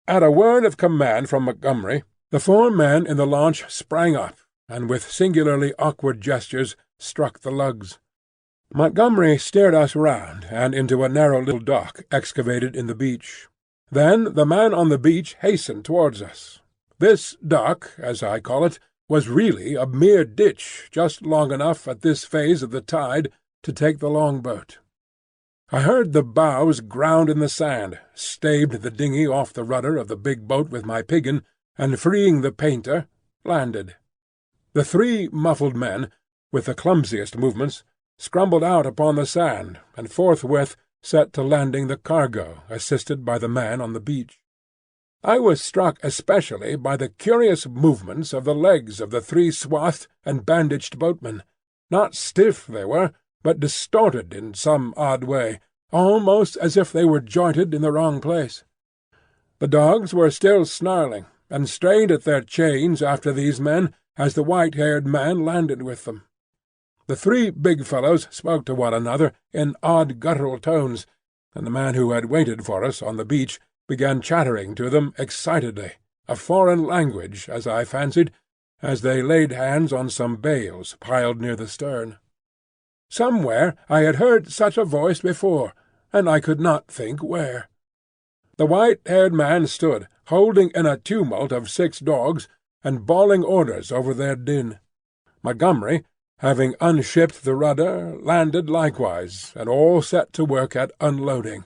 At a word of command from Montgomery, the 4 men in the launch sprang up, and with singularly awkward gestures struck the lugs. Montgomery steered us round and into a narrow little dock excavated in the beach. Then the man on the beach hastened towards us. This dock, as I call it, was really a mere ditch just long enough at this phase of the tide to take the long-boat. I heard the bows ground in the sand, staved the dinghy off the rudder of the big boat with my piggin, and freeing the painter, landed. The 3 muffled men, with the clumsiest movements, scrambled out upon the sand, and forthwith set to landing the cargo, assisted by the man on the beach. I was struck especially by the curious movements of the legs of the 3 swathed and bandaged boatmen. Not stiff they were, but distorted in some odd way, almost as if they were jointed in the wrong place. The dogs were still snarling, and strained at their chains after these men as the white-haired man landed with them. The 3 big fellows spoke to one another in odd guttural tones, and the man who had waited for us on the beach began chattering to them excitedly, a foreign language, as I fancied, as they laid hands on some bales piled near the stern. Somewhere I had heard such a voice before, and I could not think where. The white-haired man stood, holding in a tumult of 6 dogs, and bawling orders over their din. Montgomery, having unshipped the rudder, landed likewise, and all set to work at unloading.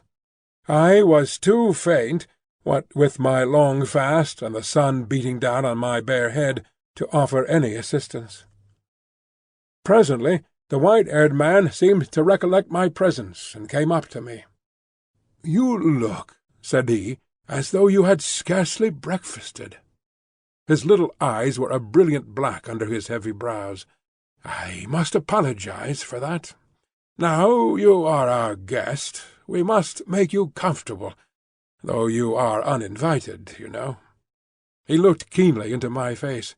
I was too faint, what with my long fast and the sun beating down on my bare head, to offer any assistance. Presently the white-haired man seemed to recollect my presence, and came up to me. "You look," said he, "as though you had scarcely breakfasted." His little eyes were a brilliant black under his heavy brows. "I must apologize for that. Now you are our guest, we must make you comfortable, though you are uninvited, you know." He looked keenly into my face.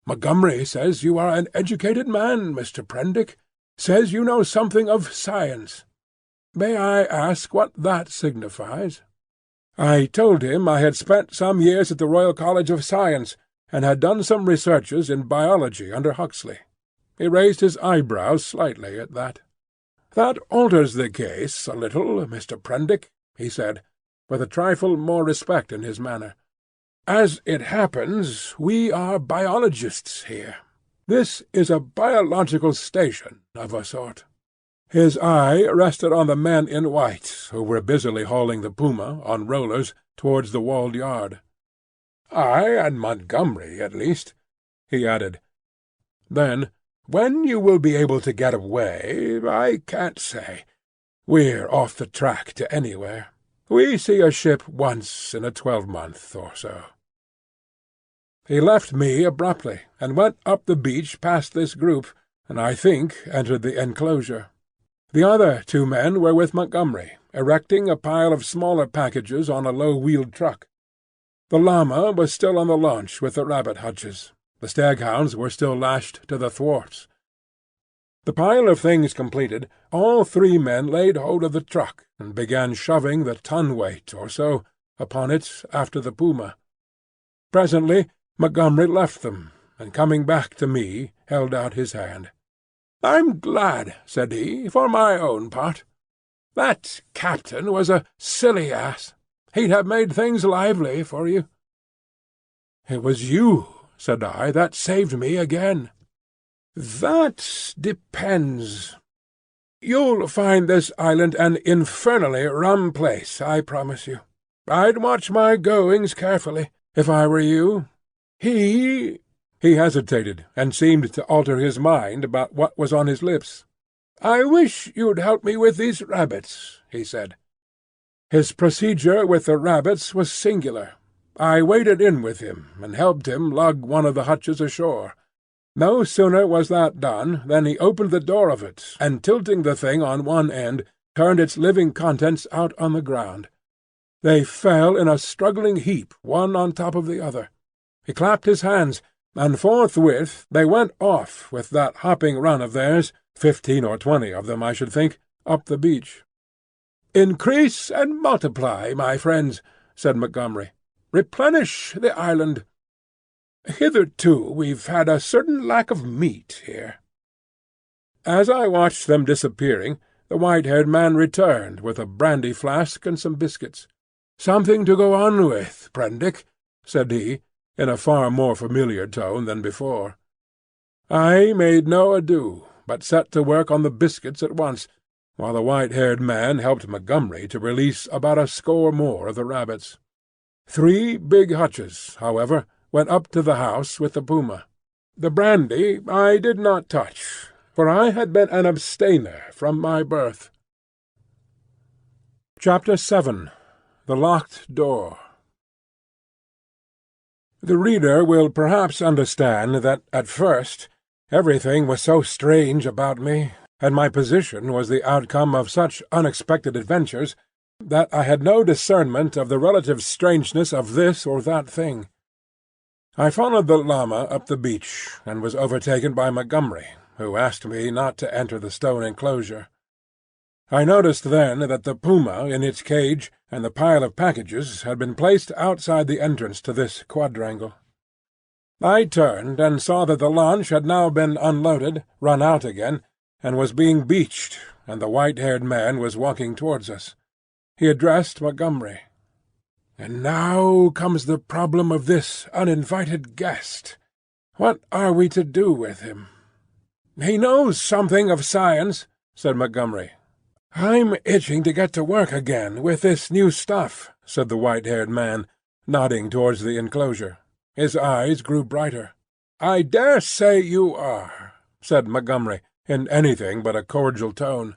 "Montgomery says you are an educated man, Mr. Prendick. Says you know something of science. May I ask what that signifies?" I told him I had spent some years at the Royal College of Science, and had done some researches in biology under Huxley. He raised his eyebrows slightly at that. "That alters the case a little, Mr. Prendick," he said, with a trifle more respect in his manner. "As it happens, we are biologists here. This is a biological station of a sort." His eye rested on the men in white, who were busily hauling the PUMA, on rollers, towards the walled yard. "I and Montgomery, at least," he added. Then, "When you will be able to get away, I can't say. We're off the track to anywhere. We see a ship once in a 12-month or so." He left me abruptly, and went up the beach past this group, and I think entered the enclosure. The other 2 men were with Montgomery, erecting a pile of smaller packages on a low-wheeled truck. The llama was still on the launch with the rabbit hutches. The staghounds were still lashed to the thwarts. The pile of things completed, all 3 men laid hold of the truck, and began shoving the ton-weight or so upon it after the PUMA. Presently Montgomery left them, and coming back to me, held out his hand. "I'm glad," said he, "for my own part. That captain was a silly ass. He'd have made things lively for you." "It was you," said I, "that saved me again." "That depends. You'll find this island an infernally rum place, I promise you. I'd watch my goings carefully, if I were you. He hesitated, and seemed to alter his mind about what was on his lips. "I wish you'd help me with these rabbits," he said. His procedure with the rabbits was singular. I waded in with him, and helped him lug one of the hutches ashore. No sooner was that done than he opened the door of it, and tilting the thing on one end, turned its living contents out on the ground. They fell in a struggling heap, one on top of the other. He clapped his hands, and forthwith they went off with that hopping run of theirs, 15 or 20 of them, I should think, up the beach. "Increase and multiply, my friends," said Montgomery. "Replenish the island. Hitherto we've had a certain lack of meat here." As I watched them disappearing, the white-haired man returned with a brandy flask and some biscuits. "Something to go on with, Prendick," said he, in a far more familiar tone than before. I made no ado, but set to work on the biscuits at once, while the white-haired man helped Montgomery to release about a score more of the rabbits. 3 big hutches, however, went up to the house with the puma. The brandy I did not touch, for I had been an abstainer from my birth. Chapter 7. The Locked Door. The reader will perhaps understand that, at first, everything was so strange about me, and my position was the outcome of such unexpected adventures, that I had no discernment of the relative strangeness of this or that thing. I followed the llama up the beach, and was overtaken by Montgomery, who asked me not to enter the stone enclosure. I noticed then that the puma in its cage and the pile of packages had been placed outside the entrance to this quadrangle. I turned and saw that the launch had now been unloaded, run out again, and was being beached, and the white-haired man was walking towards us. He addressed Montgomery. "And now comes the problem of this uninvited guest. What are we to do with him?" "He knows something of science," said Montgomery. "I'm itching to get to work again with this new stuff," said the white-haired man, nodding towards the enclosure. His eyes grew brighter. "I dare say you are," said Montgomery, in anything but a cordial tone.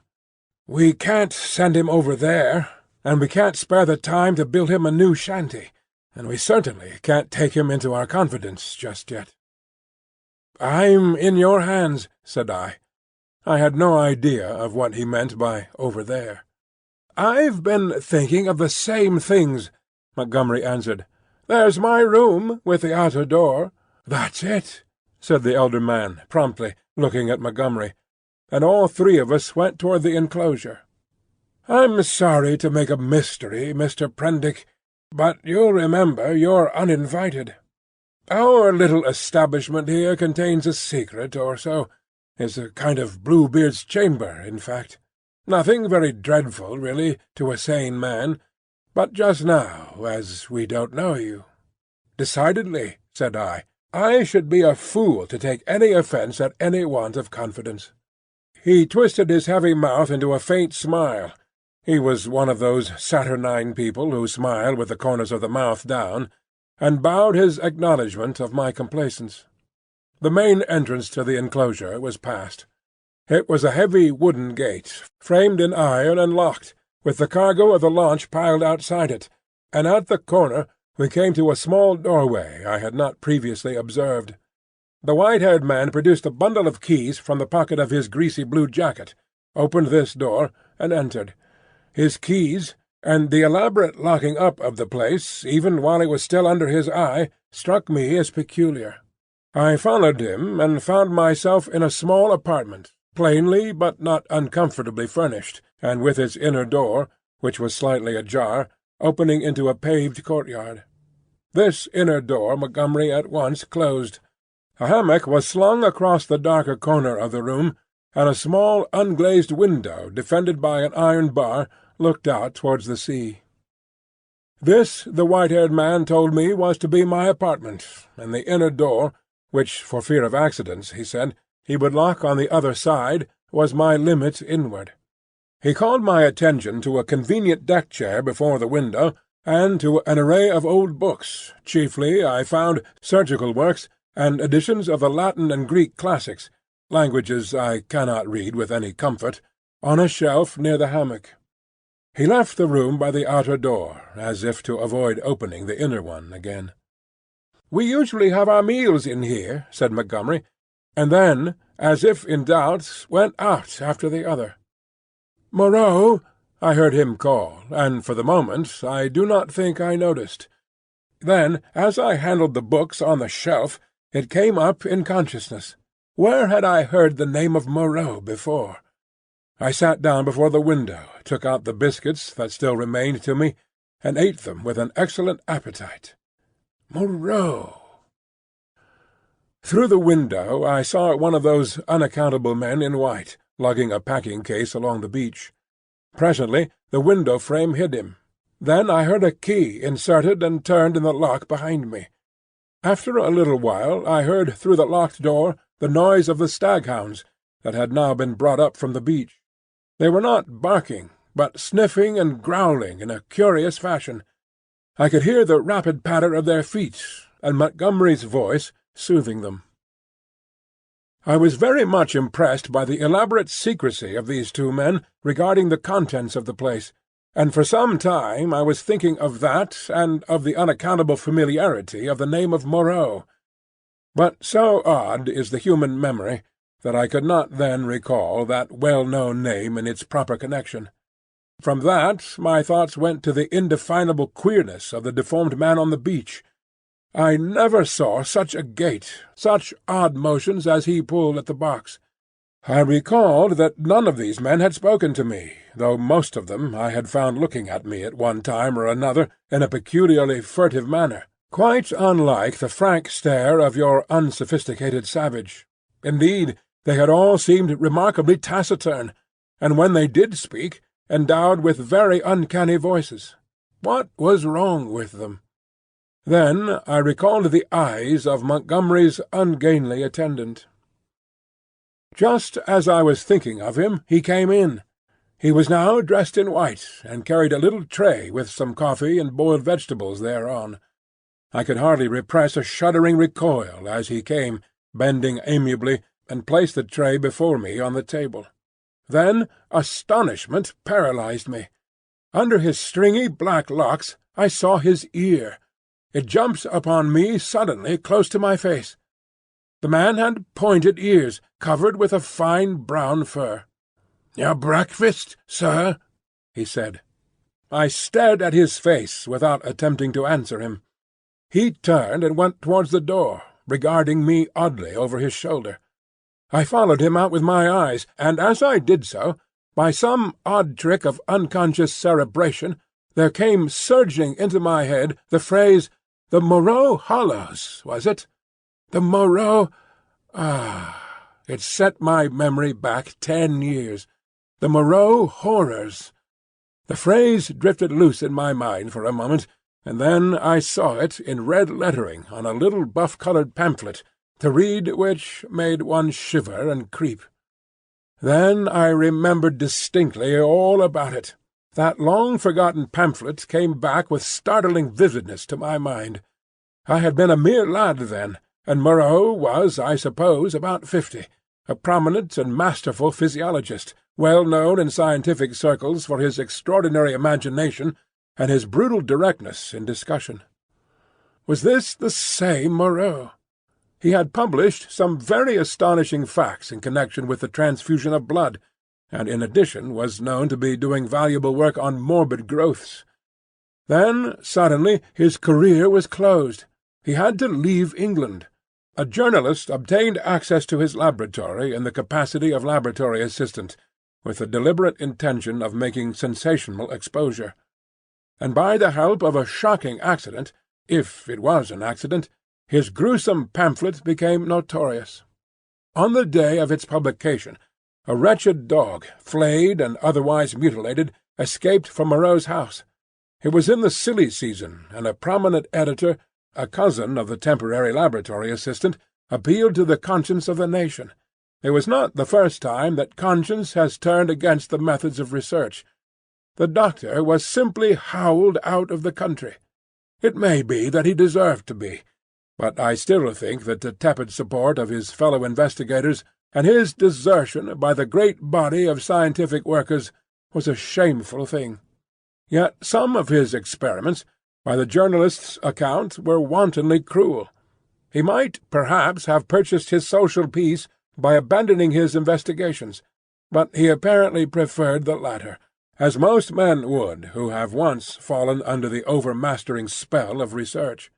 "We can't send him over there, and we can't spare the time to build him a new shanty, and we certainly can't take him into our confidence just yet." "I'm in your hands," said I. I had no idea of what he meant by "over there." "I've been thinking of the same things," Montgomery answered. "There's my room with the outer door." "That's it," said the elder man promptly, looking at Montgomery, and all 3 of us went toward the enclosure. "I'm sorry to make a mystery, Mr. Prendick, but you'll remember you're uninvited. Our little establishment here contains a secret or so. It's a kind of Bluebeard's chamber, in fact. Nothing very dreadful, really, to a sane man, but just now, as we don't know you—" "Decidedly," said I should be a fool to take any offence at any want of confidence." He twisted his heavy mouth into a faint smile. He was one of those saturnine people who smile with the corners of the mouth down, and bowed his acknowledgment of my complaisance. The main entrance to the enclosure was passed. It was a heavy wooden gate, framed in iron and locked, with the cargo of the launch piled outside it, and at the corner we came to a small doorway I had not previously observed. The white-haired man produced a bundle of keys from the pocket of his greasy blue jacket, opened this door, and entered. His keys, and the elaborate locking up of the place, even while it was still under his eye, struck me as peculiar. I followed him, and found myself in a small apartment, plainly but not uncomfortably furnished, and with its inner door, which was slightly ajar, opening into a paved courtyard. This inner door Montgomery at once closed. A hammock was slung across the darker corner of the room, and a small unglazed window defended by an iron bar looked out towards the sea. This the white-haired man told me was to be my apartment, and the inner door, which, for fear of accidents, he said, he would lock on the other side, was my limit inward. He called my attention to a convenient deck-chair before the window, and to an array of old books, chiefly, I found, surgical works, and editions of the Latin and Greek classics, languages I cannot read with any comfort, on a shelf near the hammock. He left the room by the outer door, as if to avoid opening the inner one again. "We usually have our meals in here," said Montgomery, and then, as if in doubt, went out after the other. "Moreau," I heard him call, and for the moment I do not think I noticed. Then, as I handled the books on the shelf, It came up in consciousness. Where had I heard the name of Moreau before? I sat down before the window, took out the biscuits that still remained to me, and ate them with an excellent appetite. Moreau! Through the window I saw one of those unaccountable men in white, lugging a packing-case along the beach. Presently the window-frame hid him. Then I heard a key inserted and turned in the lock behind me. After a little while I heard through the locked door the noise of the staghounds that had now been brought up from the beach. They were not barking, but sniffing and growling in a curious fashion. I could hear the rapid patter of their feet, and Montgomery's voice soothing them. I was very much impressed by the elaborate secrecy of these two men regarding the contents of the place, and for some time I was thinking of that and of the unaccountable familiarity of the name of Moreau. But so odd is the human memory that I could not then recall that well-known name in its proper connection. From that my thoughts went to the indefinable queerness of the deformed man on the beach. I never saw such a gait, such odd motions as he pulled at the box. I recalled that none of these men had spoken to me, though most of them I had found looking at me at one time or another in a peculiarly furtive manner, quite unlike the frank stare of your unsophisticated savage. Indeed, they had all seemed remarkably taciturn, and when they did speak, endowed with very uncanny voices. What was wrong with them? Then I recalled the eyes of Montgomery's ungainly attendant. Just as I was thinking of him, he came in. He was now dressed in white, and carried a little tray with some coffee and boiled vegetables thereon. I could hardly repress a shuddering recoil as he came, bending amiably, and placed the tray before me on the table. Then astonishment paralyzed me. Under his stringy black locks I saw his ear. It jumped upon me suddenly close to my face. The man had pointed ears, covered with a fine brown fur. "Your breakfast, sir?" he said. I stared at his face without attempting to answer him. He turned and went towards the door, regarding me oddly over his shoulder. I followed him out with my eyes, and as I did so, by some odd trick of unconscious cerebration, there came surging into my head the phrase, "The Moreau Hollows, was it? The Moreau—" It set my memory back 10 years. The Moreau horrors. The phrase drifted loose in my mind for a moment, and then I saw it in red lettering on a little buff-coloured pamphlet, to read which made one shiver and creep. Then I remembered distinctly all about it. That long-forgotten pamphlet came back with startling vividness to my mind. I had been a mere lad then, and Moreau was, I suppose, about 50, a prominent and masterful physiologist, well known in scientific circles for his extraordinary imagination and his brutal directness in discussion. Was this the same Moreau? He had published some very astonishing facts in connection with the transfusion of blood, and in addition was known to be doing valuable work on morbid growths. Then suddenly his career was closed. He had to leave England. A journalist obtained access to his laboratory in the capacity of laboratory assistant, with the deliberate intention of making sensational exposure. And by the help of a shocking accident, if it was an accident, his gruesome pamphlet became notorious. On the day of its publication, a wretched dog, flayed and otherwise mutilated, escaped from Moreau's house. It was in the silly season, and a prominent editor, a cousin of the temporary laboratory assistant, appealed to the conscience of the nation. It was not the first time that conscience has turned against the methods of research. The doctor was simply howled out of the country. It may be that he deserved to be, but I still think that the tepid support of his fellow investigators and his desertion by the great body of scientific workers was a shameful thing. Yet some of his experiments, by the journalist's account, were wantonly cruel. He might perhaps have purchased his social peace by abandoning his investigations, but he apparently preferred the latter, as most men would who have once fallen under the overmastering spell of research.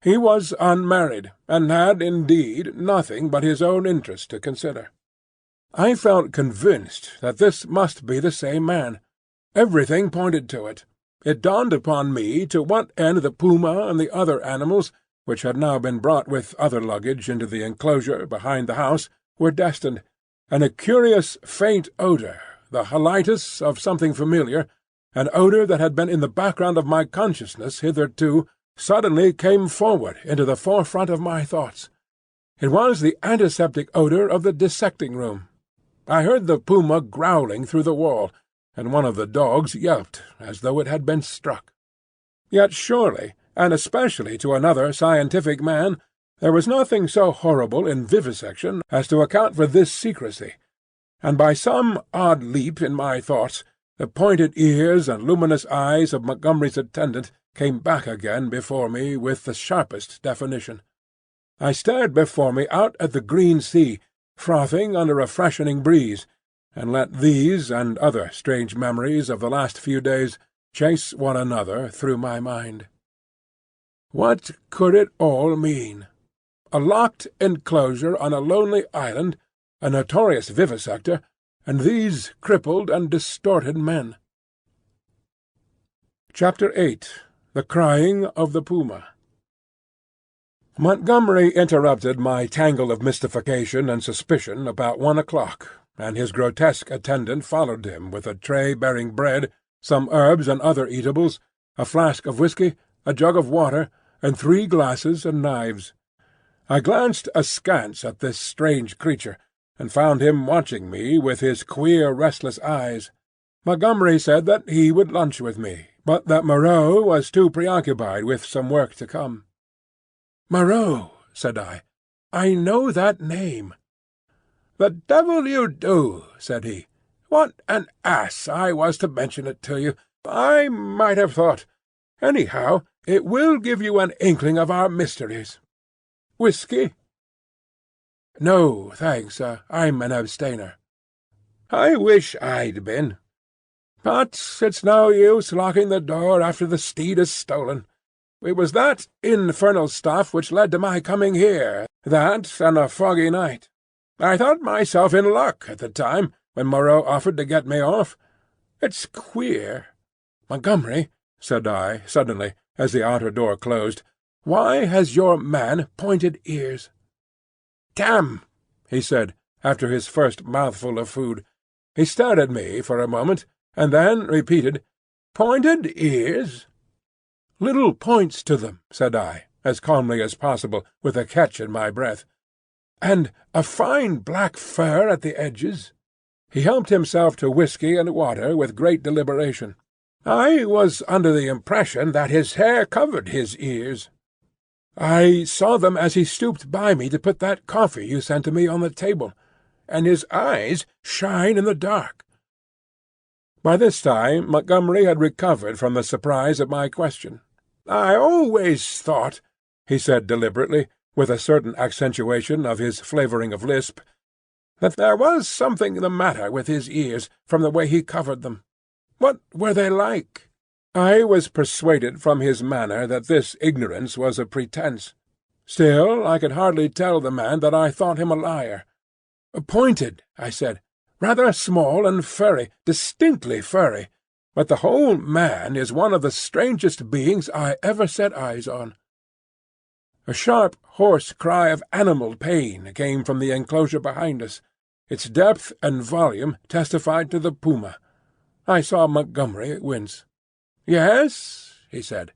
He was unmarried, and had, indeed, nothing but his own interest to consider. I felt convinced that this must be the same man. Everything pointed to it. It dawned upon me to what end the puma and the other animals, which had now been brought with other luggage into the enclosure behind the house, were destined, and a curious faint odour, the halitus of something familiar, an odour that had been in the background of my consciousness hitherto, suddenly came forward into the forefront of my thoughts. It was the antiseptic odour of the dissecting-room. I heard the puma growling through the wall, and one of the dogs yelped as though it had been struck. Yet surely, and especially to another scientific man, there was nothing so horrible in vivisection as to account for this secrecy, and by some odd leap in my thoughts the pointed ears and luminous eyes of Montgomery's attendant came back again before me with the sharpest definition. I stared before me out at the green sea, frothing under a freshening breeze, and let these and other strange memories of the last few days chase one another through my mind. What could it all mean? A locked enclosure on a lonely island, a notorious vivisector, and these crippled and distorted men. Chapter 8. The Crying of the Puma. Montgomery interrupted my tangle of mystification and suspicion about 1 o'clock, and his grotesque attendant followed him with a tray bearing bread, some herbs and other eatables, a flask of whiskey, a jug of water, and 3 glasses and knives. I glanced askance at this strange creature, and found him watching me with his queer restless eyes. Montgomery said that he would lunch with me, but that Moreau was too preoccupied with some work to come. "Moreau," said I. "I know that name." "The devil you do," said he. "What an ass I was to mention it to you! I might have thought. Anyhow, it will give you an inkling of our mysteries. Whiskey?" "No, thanks. I'm an abstainer." "I wish I'd been. But it's no use locking the door after the steed is stolen. It was that infernal stuff which led to my coming here, that and a foggy night. I thought myself in luck at the time, when Moreau offered to get me off. It's queer." "Montgomery," said I suddenly, as the outer door closed, "why has your man pointed ears?" "Damn!" he said, after his first mouthful of food. He stared at me for a moment, and then repeated, "Pointed ears?" "Little points to them," said I, as calmly as possible, with a catch in my breath. "And a fine black fur at the edges." He helped himself to whiskey and water with great deliberation. "I was under the impression that his hair covered his ears." "I saw them as he stooped by me to put that coffee you sent to me on the table. And his eyes shine in the dark." By this time Montgomery had recovered from the surprise of my question. "I always thought," he said deliberately, with a certain accentuation of his flavouring of lisp, "that there was something the matter with his ears, from the way he covered them. What were they like?" I was persuaded from his manner that this ignorance was a pretence. Still, I could hardly tell the man that I thought him a liar. "Pointed," I said. "Rather small and furry, distinctly furry. But the whole man is one of the strangest beings I ever set eyes on." A sharp, hoarse cry of animal pain came from the enclosure behind us. Its depth and volume testified to the puma. I saw Montgomery wince. "Yes?" he said.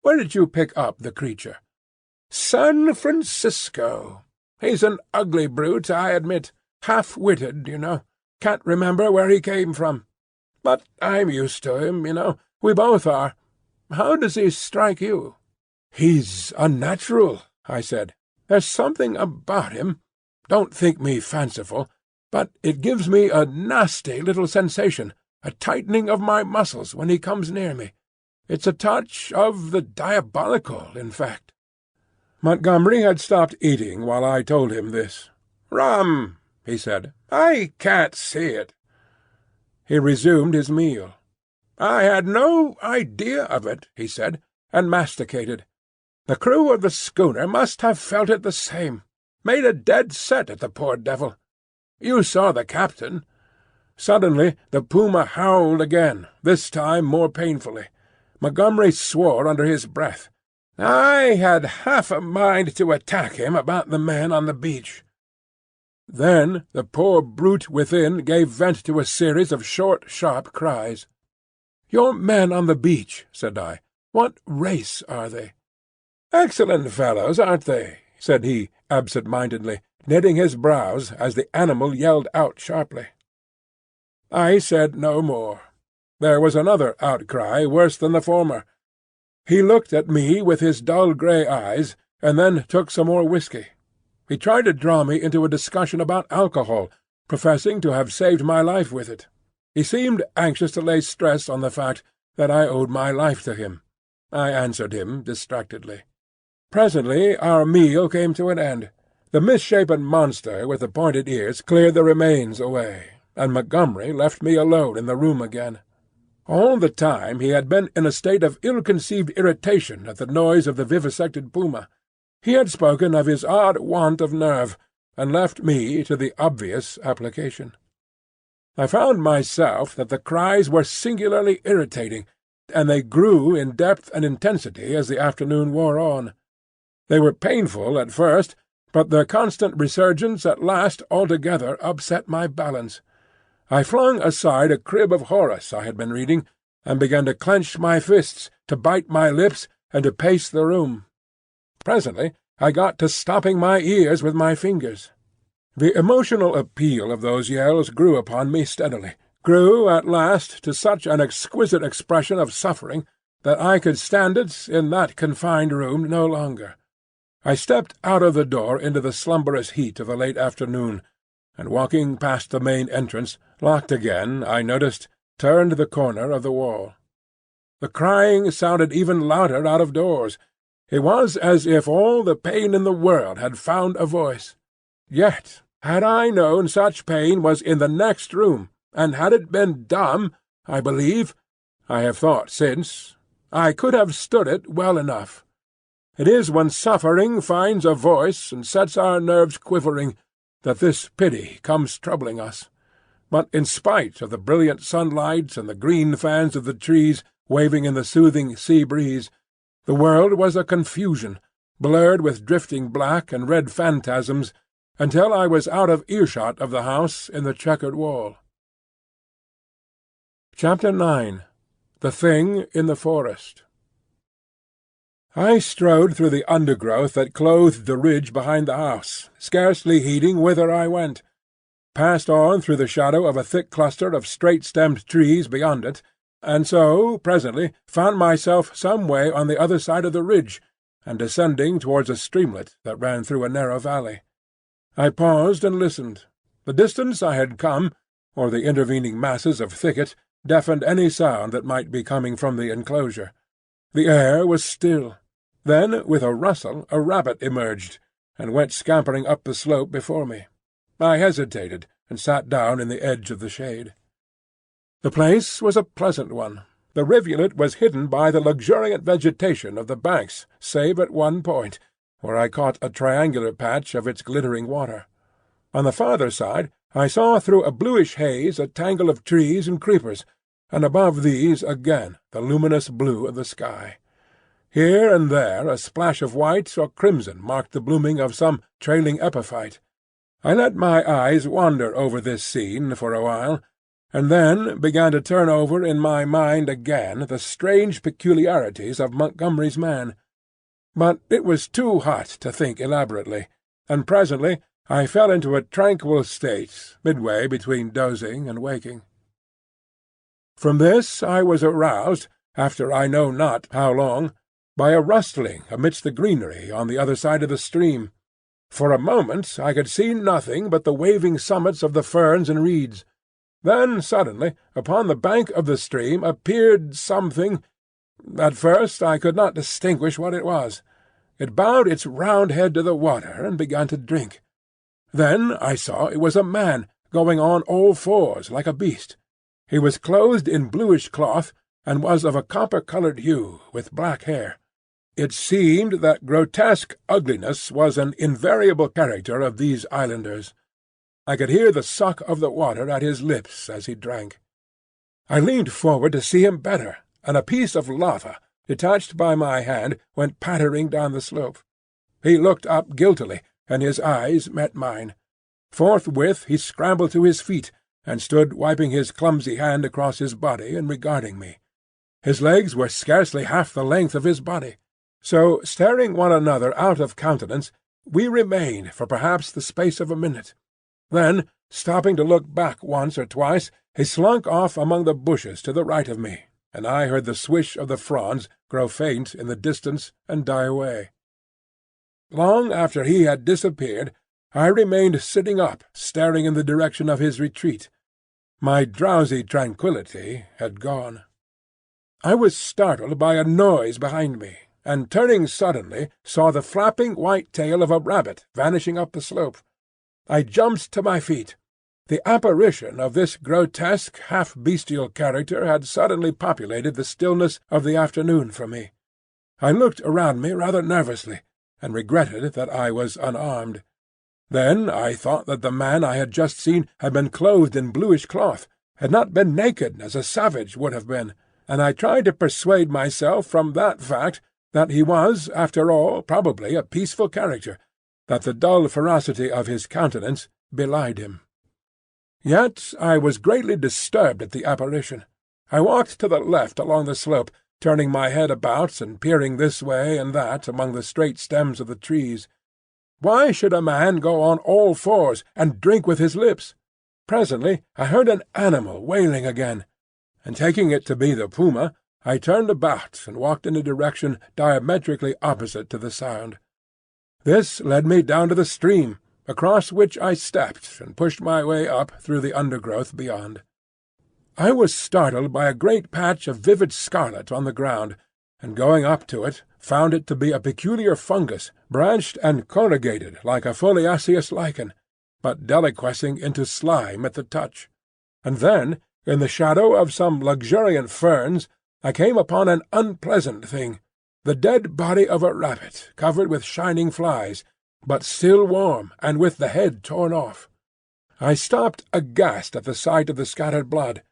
"Where did you pick up the creature?" "San Francisco. He's an ugly brute, I admit. Half-witted, you know. Can't remember where he came from. But I'm used to him, you know. We both are. How does he strike you?" "He's unnatural," I said. "There's something about him. Don't think me fanciful, but it gives me a nasty little sensation, a tightening of my muscles when he comes near me. It's a touch of the diabolical, in fact." Montgomery had stopped eating while I told him this. "Rum," he said. "I can't see it." He resumed his meal. "I had no idea of it," he said, and masticated. The crew of the schooner must have felt it the same. Made a dead set at the poor devil. You saw the captain. Suddenly the puma howled again, this time more painfully. Montgomery swore under his breath. I had half a mind to attack him about the men on the beach. Then the poor brute within gave vent to a series of short, sharp cries. "Your men on the beach," said I. "What race are they?" "Excellent fellows, aren't they?" said he, absent-mindedly, knitting his brows as the animal yelled out sharply. I said no more. There was another outcry worse than the former. He looked at me with his dull grey eyes, and then took some more whiskey. He tried to draw me into a discussion about alcohol, professing to have saved my life with it. He seemed anxious to lay stress on the fact that I owed my life to him. I answered him distractedly. Presently our meal came to an end. The misshapen monster with the pointed ears cleared the remains away, and Montgomery left me alone in the room again. All the time he had been in a state of ill-conceived irritation at the noise of the vivisected puma. He had spoken of his odd want of nerve, and left me to the obvious application. I found myself that the cries were singularly irritating, and they grew in depth and intensity as the afternoon wore on. They were painful at first, but their constant resurgence at last altogether upset my balance. I flung aside a crib of Horace I had been reading, and began to clench my fists, to bite my lips, and to pace the room. Presently I got to stopping my ears with my fingers. The emotional appeal of those yells grew upon me steadily, grew at last to such an exquisite expression of suffering that I could stand it in that confined room no longer. I stepped out of the door into the slumberous heat of the late afternoon, and walking past the main entrance, locked again, I noticed, turned the corner of the wall. The crying sounded even louder out of doors. It was as if all the pain in the world had found a voice. Yet, had I known such pain was in the next room, and had it been dumb, I believe, I have thought since, I could have stood it well enough. It is when suffering finds a voice and sets our nerves quivering that this pity comes troubling us. But in spite of the brilliant sunlight and the green fans of the trees waving in the soothing sea breeze, the world was a confusion, blurred with drifting black and red phantasms, until I was out of earshot of the house in the checkered wall. Chapter 9. The Thing in the Forest. I strode through the undergrowth that clothed the ridge behind the house, scarcely heeding whither I went, passed on through the shadow of a thick cluster of straight-stemmed trees beyond it, and so presently found myself some way on the other side of the ridge, and descending towards a streamlet that ran through a narrow valley. I paused and listened. The distance I had come, or the intervening masses of thicket, deafened any sound that might be coming from the enclosure. The air was still. Then, with a rustle, a rabbit emerged, and went scampering up the slope before me. I hesitated, and sat down in the edge of the shade. The place was a pleasant one. The rivulet was hidden by the luxuriant vegetation of the banks, save at one point, where I caught a triangular patch of its glittering water. On the farther side I saw through a bluish haze a tangle of trees and creepers, and above these again the luminous blue of the sky. Here and there a splash of white or crimson marked the blooming of some trailing epiphyte. I let my eyes wander over this scene for a while, and then began to turn over in my mind again the strange peculiarities of Montgomery's man. But it was too hot to think elaborately, and presently I fell into a tranquil state midway between dozing and waking. From this I was aroused, after I know not how long, by a rustling amidst the greenery on the other side of the stream. For a moment I could see nothing but the waving summits of the ferns and reeds. Then suddenly upon the bank of the stream appeared something. At first I could not distinguish what it was. It bowed its round head to the water and began to drink. Then I saw it was a man, going on all fours like a beast. He was clothed in bluish cloth, and was of a copper-coloured hue, with black hair. It seemed that grotesque ugliness was an invariable character of these islanders. I could hear the suck of the water at his lips as he drank. I leaned forward to see him better, and a piece of lava, detached by my hand, went pattering down the slope. He looked up guiltily, and his eyes met mine. Forthwith he scrambled to his feet, and stood wiping his clumsy hand across his body and regarding me. His legs were scarcely half the length of his body. So, staring one another out of countenance, we remained for perhaps the space of a minute. Then, stopping to look back once or twice, he slunk off among the bushes to the right of me, and I heard the swish of the fronds grow faint in the distance and die away. Long after he had disappeared, I remained sitting up, staring in the direction of his retreat. My drowsy tranquillity had gone. I was startled by a noise behind me, and turning suddenly saw the flapping white tail of a rabbit vanishing up the slope. I jumped to my feet. The apparition of this grotesque, half-bestial character had suddenly populated the stillness of the afternoon for me. I looked around me rather nervously, and regretted that I was unarmed. Then I thought that the man I had just seen had been clothed in bluish cloth, had not been naked as a savage would have been, and I tried to persuade myself from that fact that he was, after all, probably a peaceful character, that the dull ferocity of his countenance belied him. Yet I was greatly disturbed at the apparition. I walked to the left along the slope, turning my head about and peering this way and that among the straight stems of the trees. Why should a man go on all fours and drink with his lips? Presently I heard an animal wailing again, and taking it to be the puma, I turned about and walked in a direction diametrically opposite to the sound. This led me down to the stream, across which I stepped and pushed my way up through the undergrowth beyond. I was startled by a great patch of vivid scarlet on the ground, and going up to it, found it to be a peculiar fungus, branched and corrugated like a foliaceous lichen, but deliquescing into slime at the touch. And then, in the shadow of some luxuriant ferns, I came upon an unpleasant thing, the dead body of a rabbit covered with shining flies, but still warm and with the head torn off. I stopped aghast at the sight of the scattered blood.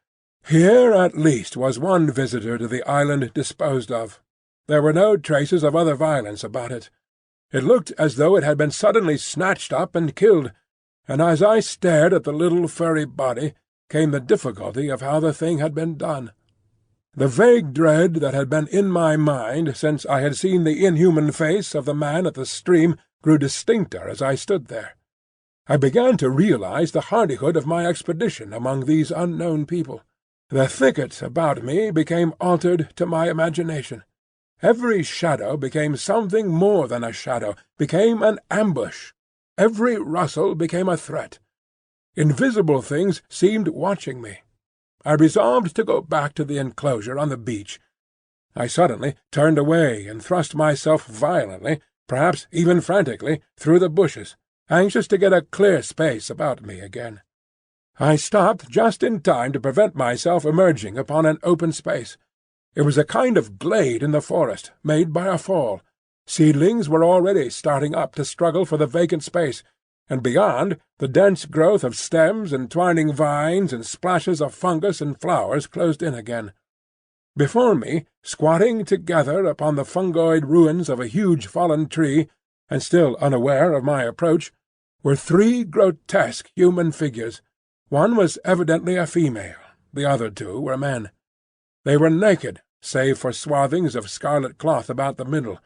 Here at least was one visitor to the island disposed of. There were no traces of other violence about it. It looked as though it had been suddenly snatched up and killed, and as I stared at the little furry body, came the difficulty of how the thing had been done. The vague dread that had been in my mind since I had seen the inhuman face of the man at the stream grew distincter as I stood there. I began to realize the hardihood of my expedition among these unknown people. The thicket about me became altered to my imagination. Every shadow became something more than a shadow, became an ambush. Every rustle became a threat. Invisible things seemed watching me. I resolved to go back to the enclosure on the beach. I suddenly turned away and thrust myself violently, perhaps even frantically, through the bushes, anxious to get a clear space about me again. I stopped just in time to prevent myself emerging upon an open space. It was a kind of glade in the forest, made by a fall. Seedlings were already starting up to struggle for the vacant space, and beyond, the dense growth of stems and twining vines and splashes of fungus and flowers closed in again. Before me, squatting together upon the fungoid ruins of a huge fallen tree, and still unaware of my approach, were three grotesque human figures. One was evidently a female, the other two were men. They were naked, save for swathings of scarlet cloth about the middle,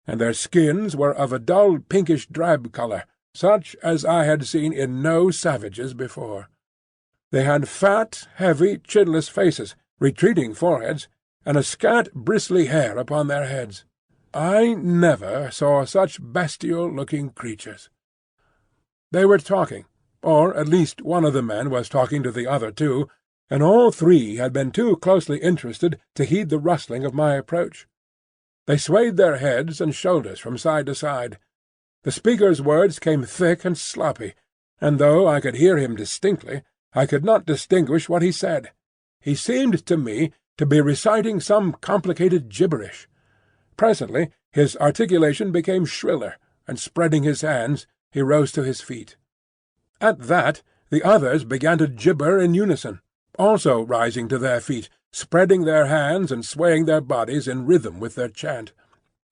and their skins were of a dull pinkish drab colour, such as I had seen in no savages before. They had fat, heavy, chinless faces, retreating foreheads, and a scant bristly hair upon their heads. I never saw such bestial-looking creatures. They were talking, or at least one of the men was talking to the other two, and all three had been too closely interested to heed the rustling of my approach. They swayed their heads and shoulders from side to side. The speaker's words came thick and sloppy, and though I could hear him distinctly, I could not distinguish what he said. He seemed to me to be reciting some complicated gibberish. Presently His articulation became shriller, and spreading his hands, he rose to his feet. At that the others began to gibber in unison, also rising to their feet, spreading their hands and swaying their bodies in rhythm with their chant.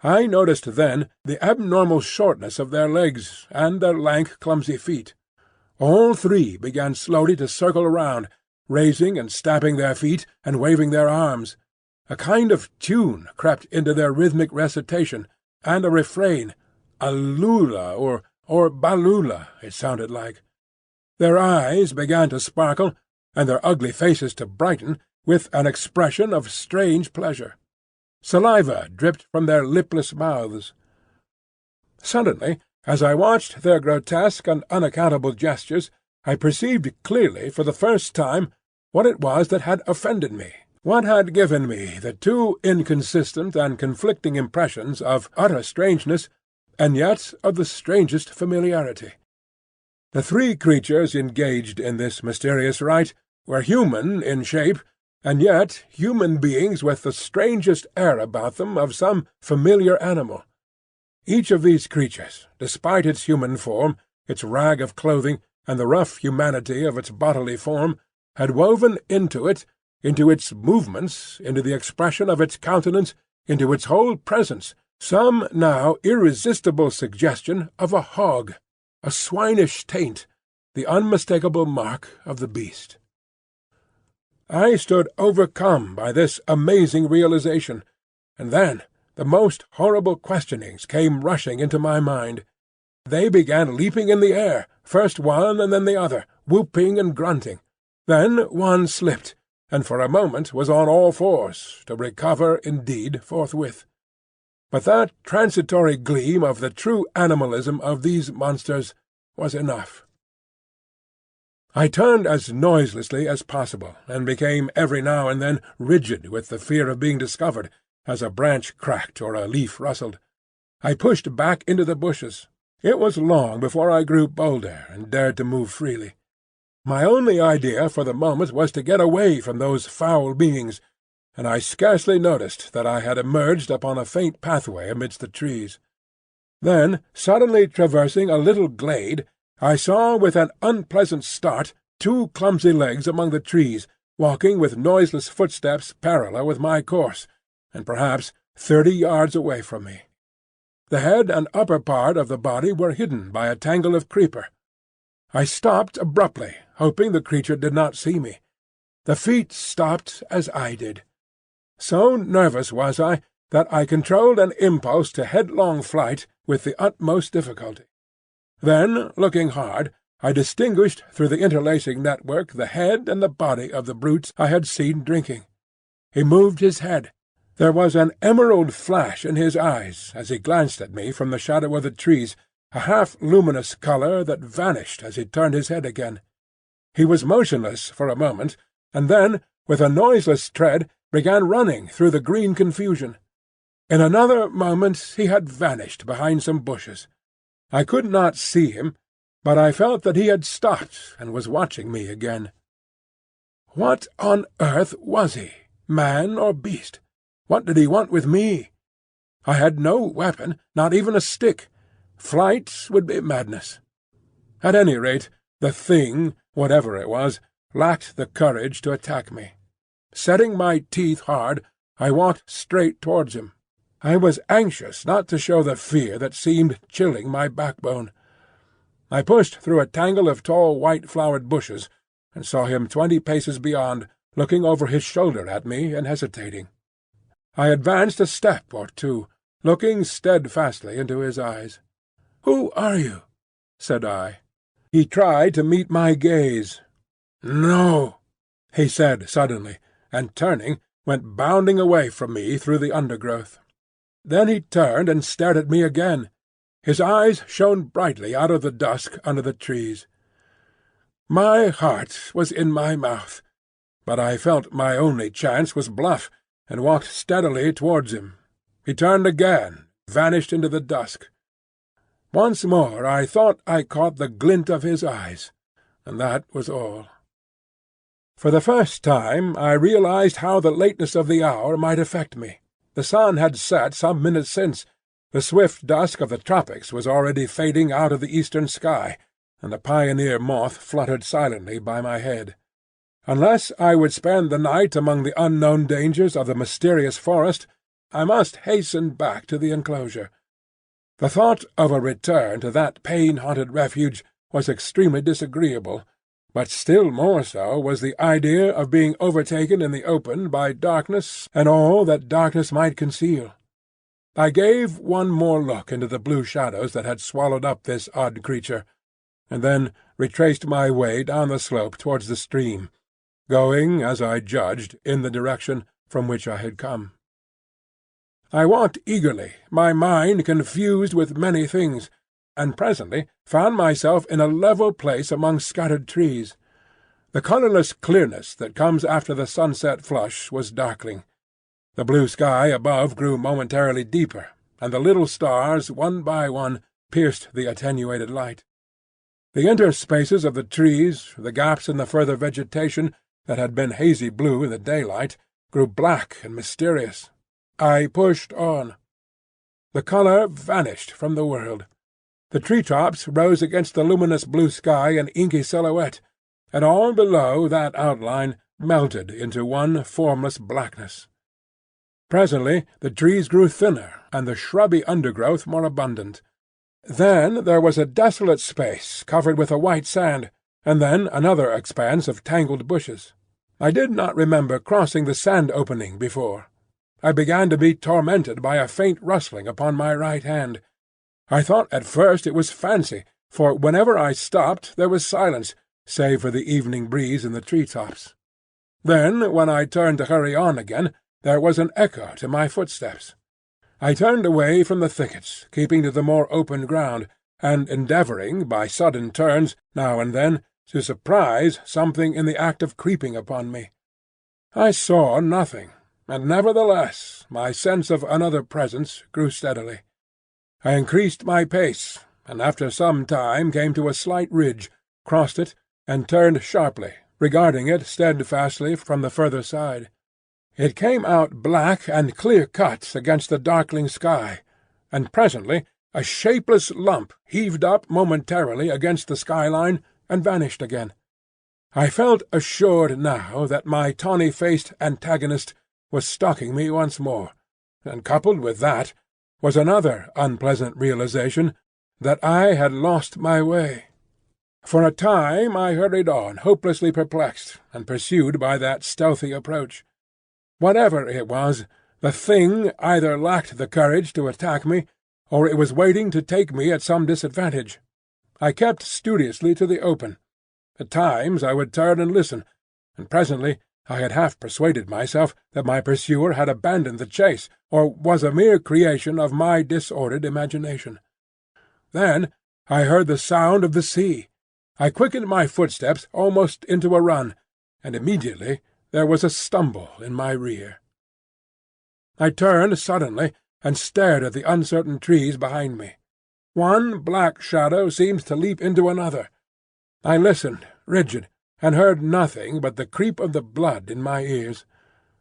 I noticed then the abnormal shortness of their legs and their lank, clumsy feet. All three began slowly to circle around, raising and stamping their feet and waving their arms. A kind of tune crept into their rhythmic recitation, and a refrain, "Alula" or "Balula" it sounded like. Their eyes began to sparkle, and their ugly faces to brighten, with an expression of strange pleasure. Saliva dripped from their lipless mouths. Suddenly, as I watched their grotesque and unaccountable gestures, I perceived clearly for the first time what it was that had offended me, what had given me the two inconsistent and conflicting impressions of utter strangeness, and yet of the strangest familiarity. The three creatures engaged in this mysterious rite were human in shape, and yet human beings with the strangest air about them of some familiar animal. Each of these creatures, despite its human form, its rag of clothing, and the rough humanity of its bodily form, had woven into it, into its movements, into the expression of its countenance, into its whole presence, some now irresistible suggestion of a hog, a swinish taint, the unmistakable mark of the beast. I stood overcome by this amazing realization, and then the most horrible questionings came rushing into my mind. They began leaping in the air, first one and then the other, whooping and grunting. Then one slipped, and for a moment was on all fours, to recover, indeed, forthwith. But that transitory gleam of the true animalism of these monsters was enough. I turned as noiselessly as possible, and became every now and then rigid with the fear of being discovered, as a branch cracked or a leaf rustled. I pushed back into the bushes. It was long before I grew bolder and dared to move freely. My only idea for the moment was to get away from those foul beings, and I scarcely noticed that I had emerged upon a faint pathway amidst the trees. Then, suddenly traversing a little glade, I saw with an unpleasant start two clumsy legs among the trees, walking with noiseless footsteps parallel with my course, and perhaps 30 yards away from me. The head and upper part of the body were hidden by a tangle of creeper. I stopped abruptly, hoping the creature did not see me. The feet stopped as I did. So nervous was I that I controlled an impulse to headlong flight with the utmost difficulty. Then, looking hard, I distinguished through the interlacing network the head and the body of the brute I had seen drinking. He moved his head. There was an emerald flash in his eyes as he glanced at me from the shadow of the trees, a half-luminous colour that vanished as he turned his head again. He was motionless for a moment, and then, with a noiseless tread, began running through the green confusion. In another moment he had vanished behind some bushes. I could not see him, but I felt that he had stopped and was watching me again. What on earth was he, man or beast? What did he want with me? I had no weapon, not even a stick. Flight would be madness. At any rate, the thing, whatever it was, lacked the courage to attack me. Setting my teeth hard, I walked straight towards him. I was anxious not to show the fear that seemed chilling my backbone. I pushed through a tangle of tall white-flowered bushes, and saw him 20 paces beyond, looking over his shoulder at me and hesitating. I advanced a step or two, looking steadfastly into his eyes. "Who are you?" said I. He tried to meet my gaze. "No," he said suddenly, and turning, went bounding away from me through the undergrowth. Then he turned and stared at me again. His eyes shone brightly out of the dusk under the trees. My heart was in my mouth, but I felt my only chance was bluff, and walked steadily towards him. He turned again, vanished into the dusk. Once more I thought I caught the glint of his eyes, and that was all. For the first time I realized how the lateness of the hour might affect me. The sun had set some minutes since, The swift dusk of the tropics was already fading out of the eastern sky, and a pioneer moth fluttered silently by my head. Unless I would spend the night among the unknown dangers of the mysterious forest, I must hasten back to the enclosure. The thought of a return to that pain-haunted refuge was extremely disagreeable, but still more so was the idea of being overtaken in the open by darkness and all that darkness might conceal. I gave one more look into the blue shadows that had swallowed up this odd creature, and then retraced my way down the slope towards the stream, going, as I judged, in the direction from which I had come. I walked eagerly, my mind confused with many things, and presently found myself in a level place among scattered trees. The colourless clearness that comes after the sunset flush was darkling. The blue sky above grew momentarily deeper, and the little stars, one by one, pierced the attenuated light. The interspaces of the trees, the gaps in the further vegetation that had been hazy blue in the daylight, grew black and mysterious. I pushed on. The colour vanished from the world. The tree-tops rose against the luminous blue sky in inky silhouette, and all below that outline melted into one formless blackness. Presently the trees grew thinner, and the shrubby undergrowth more abundant. Then there was a desolate space covered with a white sand, and then another expanse of tangled bushes. I did not remember crossing the sand opening before. I began to be tormented by a faint rustling upon my right hand. I thought at first it was fancy, for whenever I stopped there was silence, save for the evening breeze in the tree-tops. Then, when I turned to hurry on again, there was an echo to my footsteps. I turned away from the thickets, keeping to the more open ground, and endeavouring, by sudden turns, now and then, to surprise something in the act of creeping upon me. I saw nothing, and nevertheless my sense of another presence grew steadily. I increased my pace, and after some time came to a slight ridge, crossed it, and turned sharply, regarding it steadfastly from the further side. It came out black and clear-cut against the darkling sky, and presently a shapeless lump heaved up momentarily against the skyline and vanished again. I felt assured now that my tawny-faced antagonist was stalking me once more, and coupled with that was another unpleasant realization that I had lost my way. For a time I hurried on, hopelessly perplexed, and pursued by that stealthy approach. Whatever it was, the thing either lacked the courage to attack me, or it was waiting to take me at some disadvantage. I kept studiously to the open. At times I would turn and listen, and presently I had half persuaded myself that my pursuer had abandoned the chase, or was a mere creation of my disordered imagination. Then I heard the sound of the sea. I quickened my footsteps almost into a run, and immediately there was a stumble in my rear. I turned suddenly and stared at the uncertain trees behind me. One black shadow seemed to leap into another. I listened, rigid, and heard nothing but the creep of the blood in my ears.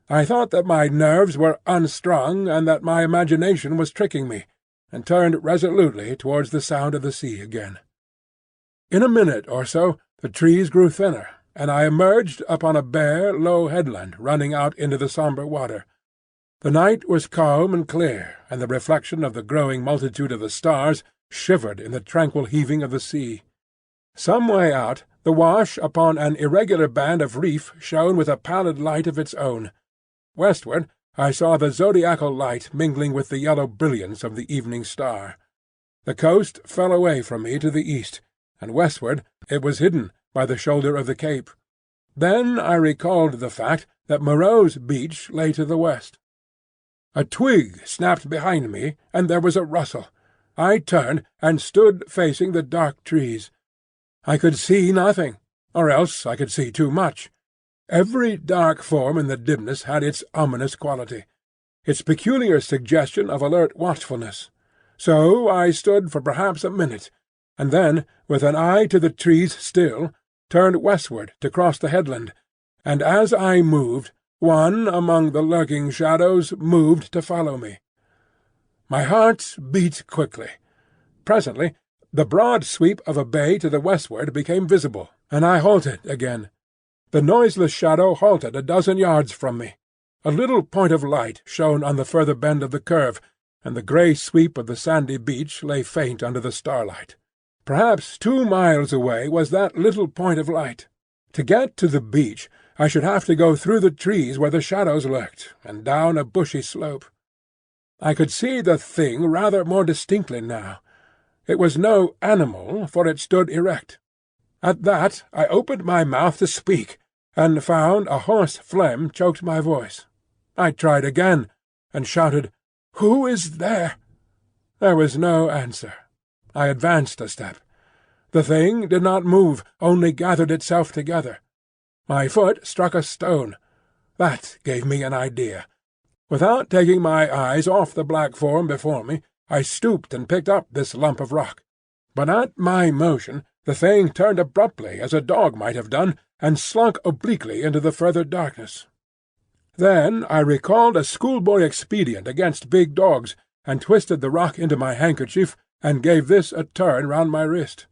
I thought that my nerves were unstrung and that my imagination was tricking me, and turned resolutely towards the sound of the sea again. In a minute or so the trees grew thinner, and I emerged upon a bare, low headland running out into the sombre water. The night was calm and clear, and the reflection of the growing multitude of the stars shivered in the tranquil heaving of the sea. Some way out, the wash upon an irregular band of reef shone with a pallid light of its own. Westward I saw the zodiacal light mingling with the yellow brilliance of the evening star. The coast fell away from me to the east, and westward it was hidden by the shoulder of the cape. Then I recalled the fact that Moreau's beach lay to the west. A twig snapped behind me, and there was a rustle. I turned and stood facing the dark trees. I could see nothing, or else I could see too much. Every dark form in the dimness had its ominous quality, its peculiar suggestion of alert watchfulness. So I stood for perhaps a minute, and then, with an eye to the trees still, turned westward to cross the headland, and as I moved, one among the lurking shadows moved to follow me. My heart beat quickly. Presently the broad sweep of a bay to the westward became visible, and I halted again. The noiseless shadow halted a dozen yards from me. A little point of light shone on the further bend of the curve, and the grey sweep of the sandy beach lay faint under the starlight. Perhaps 2 miles away was that little point of light. To get to the beach I should have to go through the trees where the shadows lurked, and down a bushy slope. I could see the thing rather more distinctly now. It was no animal, for it stood erect. At that I opened my mouth to speak, and found a hoarse phlegm choked my voice. I tried again, and shouted, "Who is there?" There was no answer. I advanced a step. The thing did not move, only gathered itself together. My foot struck a stone. That gave me an idea. Without taking my eyes off the black form before me, I stooped and picked up this lump of rock. But at my motion the thing turned abruptly, as a dog might have done, and slunk obliquely into the further darkness. Then I recalled a schoolboy expedient against big dogs, and twisted the rock into my handkerchief, and gave this a turn round my wrist.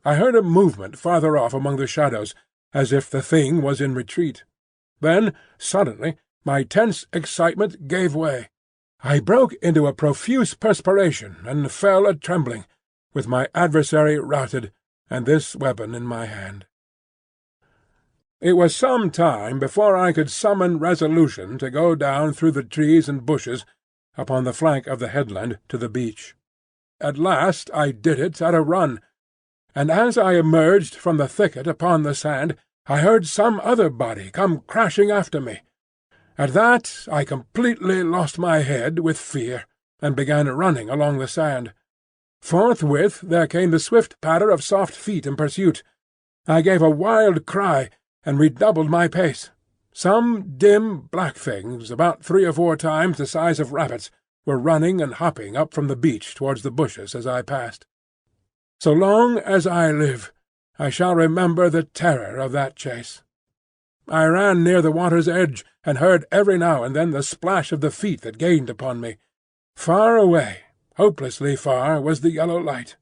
I heard a movement farther off among the shadows, as if the thing was in retreat. Then, suddenly, my tense excitement gave way. I broke into a profuse perspiration, and fell a-trembling, with my adversary routed, and this weapon in my hand. It was some time before I could summon resolution to go down through the trees and bushes upon the flank of the headland to the beach. At last I did it at a run, and as I emerged from the thicket upon the sand, I heard some other body come crashing after me. At that I completely lost my head with fear, and began running along the sand. Forthwith there came the swift patter of soft feet in pursuit. I gave a wild cry, and redoubled my pace. Some dim black things, about 3 or 4 times the size of rabbits, were running and hopping up from the beach towards the bushes as I passed. So long as I live, I shall remember the terror of that chase. I ran near the water's edge, and heard every now and then the splash of the feet that gained upon me. Far away, hopelessly far, was the yellow light.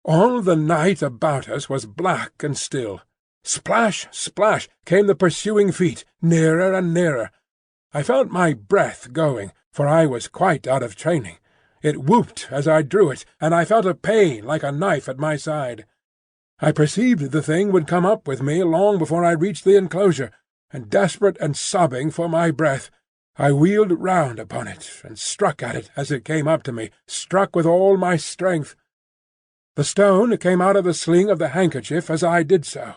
All the night about us was black and still. Splash, splash, came the pursuing feet, nearer and nearer. I felt my breath going, for I was quite out of training. It whooped as I drew it, and I felt a pain like a knife at my side. I perceived the thing would come up with me long before I reached the enclosure, and desperate and sobbing for my breath, I wheeled round upon it, and struck at it as it came up to me, struck with all my strength. The stone came out of the sling of the handkerchief as I did so.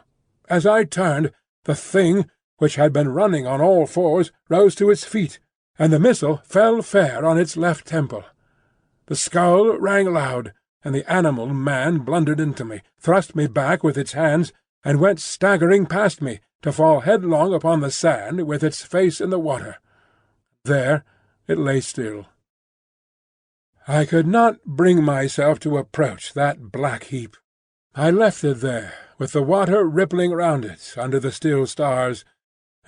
As I turned, the thing, which had been running on all fours, rose to its feet, and the missile fell fair on its left temple. The skull rang loud, and the animal man blundered into me, thrust me back with its hands, and went staggering past me, to fall headlong upon the sand with its face in the water. There it lay still. I could not bring myself to approach that black heap. I left it there, with the water rippling round it under the still stars,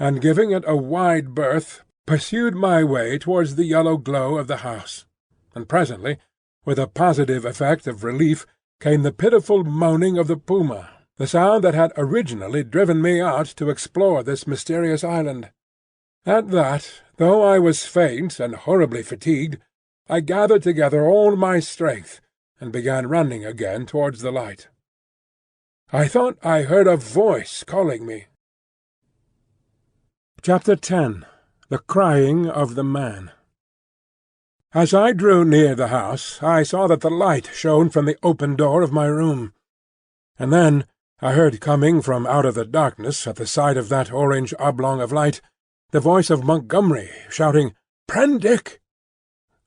and giving it a wide berth, pursued my way towards the yellow glow of the house. And presently, with a positive effect of relief, came the pitiful moaning of the puma, the sound that had originally driven me out to explore this mysterious island. At that, though I was faint and horribly fatigued, I gathered together all my strength, and began running again towards the light. I thought I heard a voice calling me. Chapter 10. The Crying of the Man. As I drew near the house, I saw that the light shone from the open door of my room. And then I heard coming from out of the darkness at the side of that orange oblong of light the voice of Montgomery shouting, "Prendick!"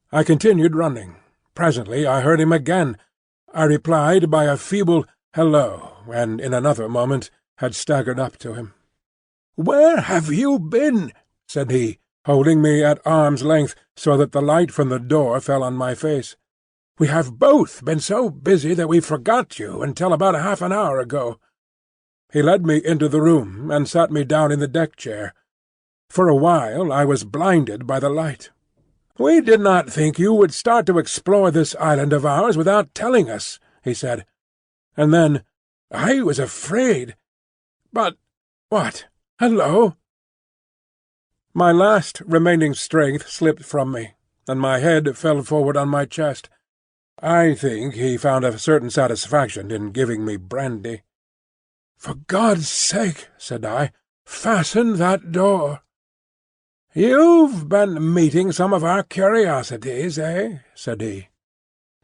I continued running. Presently I heard him again. I replied by a feeble "hello," and in another moment had staggered up to him. "Where have you been?" said he, holding me at arm's length so that the light from the door fell on my face. "We have both been so busy that we forgot you until about half an hour ago." He led me into the room and sat me down in the deck-chair. For a while I was blinded by the light. "We did not think you would start to explore this island of ours without telling us," he said. And then, "I was afraid. But what? Hello!" My last remaining strength slipped from me, and my head fell forward on my chest. I think he found a certain satisfaction in giving me brandy. "For God's sake," said I, "fasten that door." "You've been meeting some of our curiosities, eh?" said he.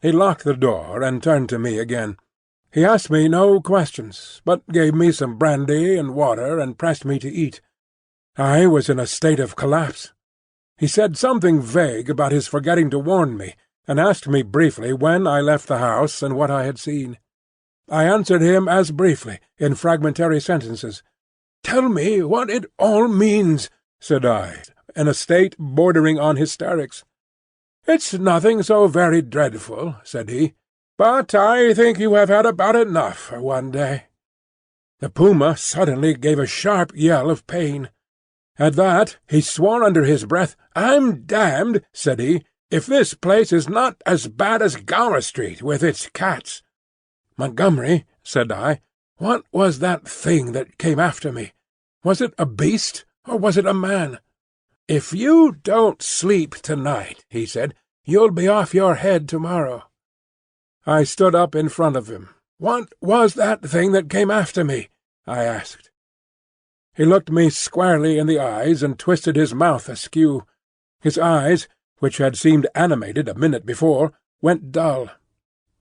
He locked the door and turned to me again. He asked me no questions, but gave me some brandy and water and pressed me to eat. I was in a state of collapse. He said something vague about his forgetting to warn me, and asked me briefly when I left the house and what I had seen. I answered him as briefly, in fragmentary sentences. "Tell me what it all means," said I, in a state bordering on hysterics. "It's nothing so very dreadful," said he, "but I think you have had about enough for one day." The puma suddenly gave a sharp yell of pain. At that he swore under his breath. "I'm damned," said he, "if this place is not as bad as Gower Street with its cats." "Montgomery," said I, "what was that thing that came after me? Was it a beast, or was it a man?" "If you don't sleep tonight," he said, "you'll be off your head tomorrow." I stood up in front of him. "What was that thing that came after me?" I asked. He looked me squarely in the eyes and twisted his mouth askew. His eyes, which had seemed animated a minute before, went dull.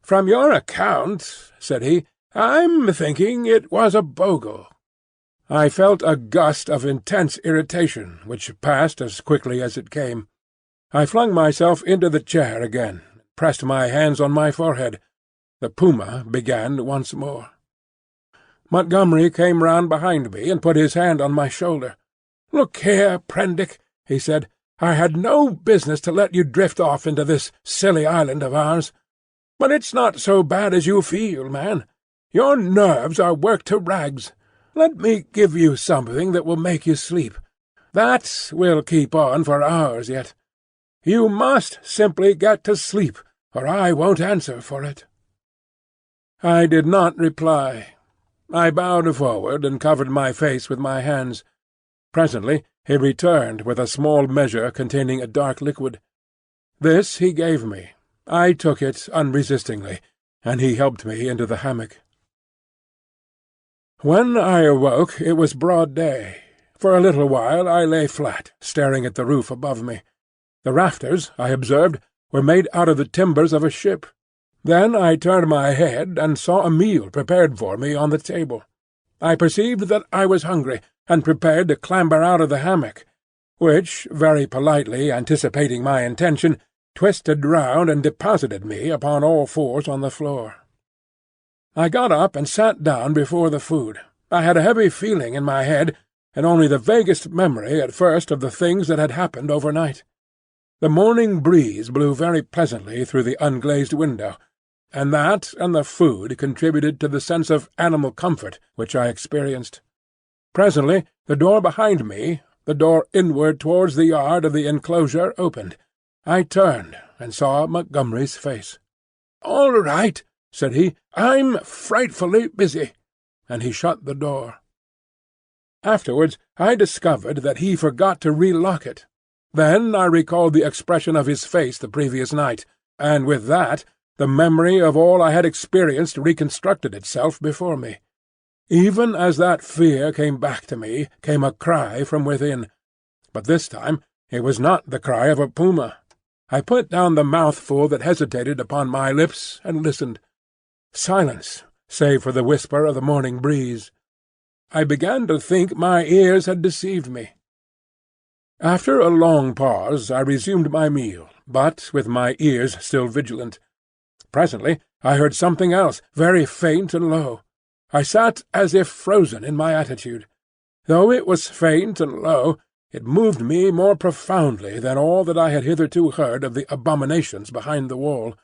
"From your account," said he, "I'm thinking it was a bogle." I felt a gust of intense irritation, which passed as quickly as it came. I flung myself into the chair again, pressed my hands on my forehead. The puma began once more. Montgomery came round behind me and put his hand on my shoulder. "Look here, Prendick," he said, "I had no business to let you drift off into this silly island of ours. But it's not so bad as you feel, man. Your nerves are worked to rags. Let me give you something that will make you sleep. That will keep on for hours yet. You must simply get to sleep, or I won't answer for it." I did not reply. I bowed forward and covered my face with my hands. Presently he returned with a small measure containing a dark liquid. This he gave me. I took it unresistingly, and he helped me into the hammock. When I awoke it was broad day. For a little while I lay flat, staring at the roof above me. The rafters, I observed, were made out of the timbers of a ship. Then I turned my head and saw a meal prepared for me on the table. I perceived that I was hungry, and prepared to clamber out of the hammock, which, very politely anticipating my intention, twisted round and deposited me upon all fours on the floor. I got up and sat down before the food. I had a heavy feeling in my head, and only the vaguest memory at first of the things that had happened overnight. The morning breeze blew very pleasantly through the unglazed window, and that and the food contributed to the sense of animal comfort which I experienced. Presently the door behind me, the door inward towards the yard of the enclosure, opened. I turned and saw Montgomery's face. "All right," said he, "I'm frightfully busy," and he shut the door. Afterwards I discovered that he forgot to relock it. Then I recalled the expression of his face the previous night, and with that the memory of all I had experienced reconstructed itself before me. Even as that fear came back to me, came a cry from within. But this time it was not the cry of a puma. I put down the mouthful that hesitated upon my lips and listened. Silence, save for the whisper of the morning breeze. I began to think my ears had deceived me. After a long pause I resumed my meal, but with my ears still vigilant. Presently I heard something else, very faint and low. I sat as if frozen in my attitude. Though it was faint and low, it moved me more profoundly than all that I had hitherto heard of the abominations behind the wall.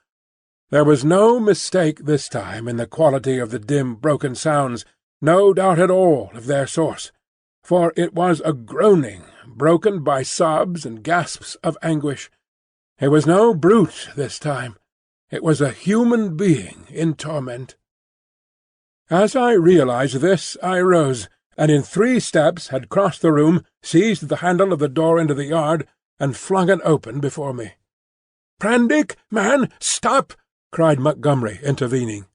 There was no mistake this time in the quality of the dim broken sounds, no doubt at all of their source, for it was a groaning, broken by sobs and gasps of anguish. It was no brute this time. It was a human being in torment. As I realized this, I rose, and in 3 steps had crossed the room, seized the handle of the door into the yard, and flung it open before me. "Prendick, man, stop!" cried Montgomery, intervening.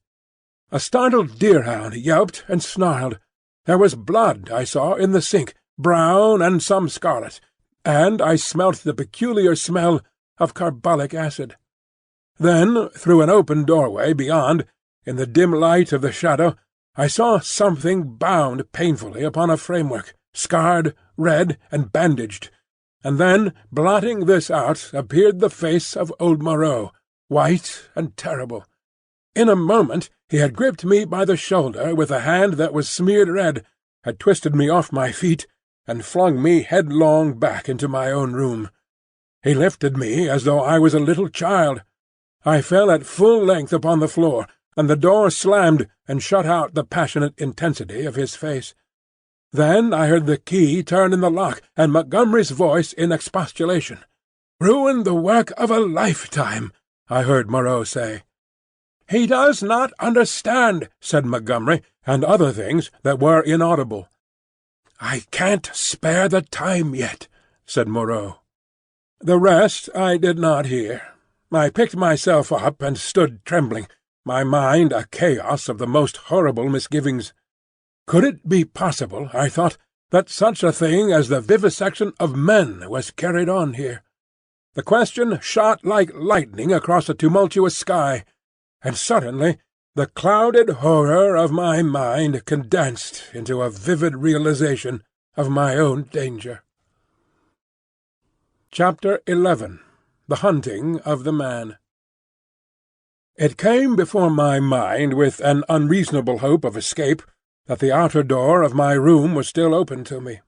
A startled deerhound yelped and snarled. There was blood, I saw, in the sink, brown and some scarlet, and I smelt the peculiar smell of carbolic acid. Then, through an open doorway beyond, in the dim light of the shadow, I saw something bound painfully upon a framework, scarred, red, and bandaged, and then, blotting this out, appeared the face of old Moreau, white and terrible. In a moment he had gripped me by the shoulder with a hand that was smeared red, had twisted me off my feet, and flung me headlong back into my own room. He lifted me as though I was a little child. I fell at full length upon the floor, and the door slammed and shut out the passionate intensity of his face. Then I heard the key turn in the lock, and Montgomery's voice in expostulation. "Ruined the work of a lifetime," I heard Moreau say. "He does not understand," said Montgomery, and other things that were inaudible. "I can't spare the time yet," said Moreau. The rest I did not hear. I picked myself up and stood trembling, my mind a chaos of the most horrible misgivings. Could it be possible, I thought, that such a thing as the vivisection of men was carried on here? The question shot like lightning across a tumultuous sky, and suddenly the clouded horror of my mind condensed into a vivid realization of my own danger. Chapter 11. The Hunting of the Man. It came before my mind with an unreasonable hope of escape that the outer door of my room was still open to me.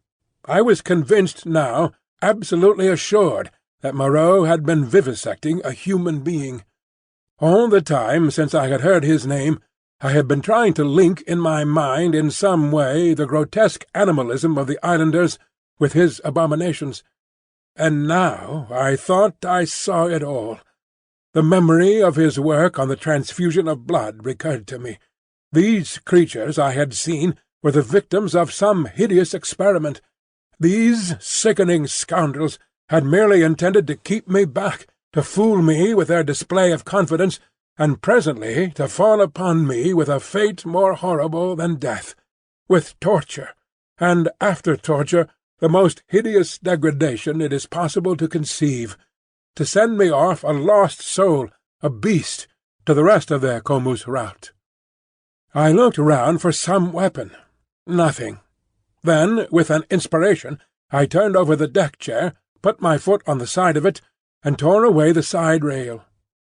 I was convinced now, absolutely assured, that Moreau had been vivisecting a human being. All the time since I had heard his name, I had been trying to link in my mind in some way the grotesque animalism of the islanders with his abominations. And now I thought I saw it all. The memory of his work on the transfusion of blood recurred to me. These creatures I had seen were the victims of some hideous experiment. These sickening scoundrels had merely intended to keep me back, to fool me with their display of confidence, and presently to fall upon me with a fate more horrible than death, with torture, and after torture the most hideous degradation it is possible to conceive, to send me off a lost soul, a beast, to the rest of their comus route. I looked round for some weapon. Nothing. Then, with an inspiration, I turned over the deck-chair, put my foot on the side of it, and tore away the side rail.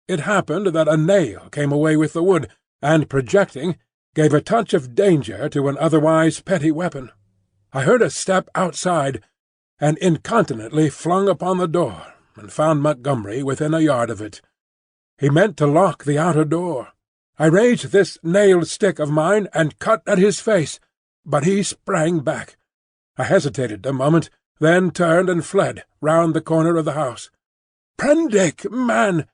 It happened that a nail came away with the wood, and, projecting, gave a touch of danger to an otherwise petty weapon. I heard a step outside, and incontinently flung upon the door, and found Montgomery within a yard of it. He meant to lock the outer door. I raised this nailed stick of mine and cut at his face, but he sprang back. I hesitated a moment, then turned and fled round the corner of the house. "Prendick, man!"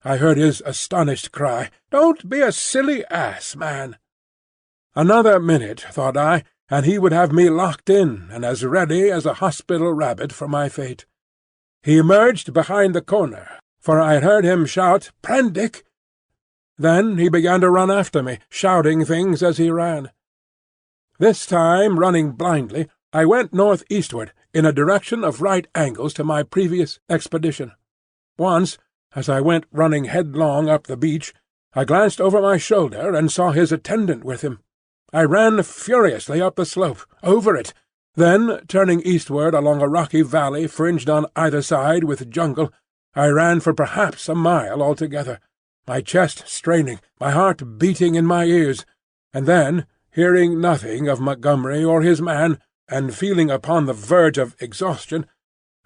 I heard his astonished cry. "Don't be a silly ass, man!" Another minute, thought I, and he would have me locked in and as ready as a hospital rabbit for my fate. He emerged behind the corner, for I had heard him shout, "Prendick!" Then he began to run after me, shouting things as he ran. This time, running blindly, I went north-eastward, in a direction of right angles to my previous expedition. Once, as I went running headlong up the beach, I glanced over my shoulder and saw his attendant with him. I ran furiously up the slope, over it, then, turning eastward along a rocky valley fringed on either side with jungle, I ran for perhaps a mile altogether, my chest straining, my heart beating in my ears, and then, hearing nothing of Montgomery or his man, and feeling upon the verge of exhaustion,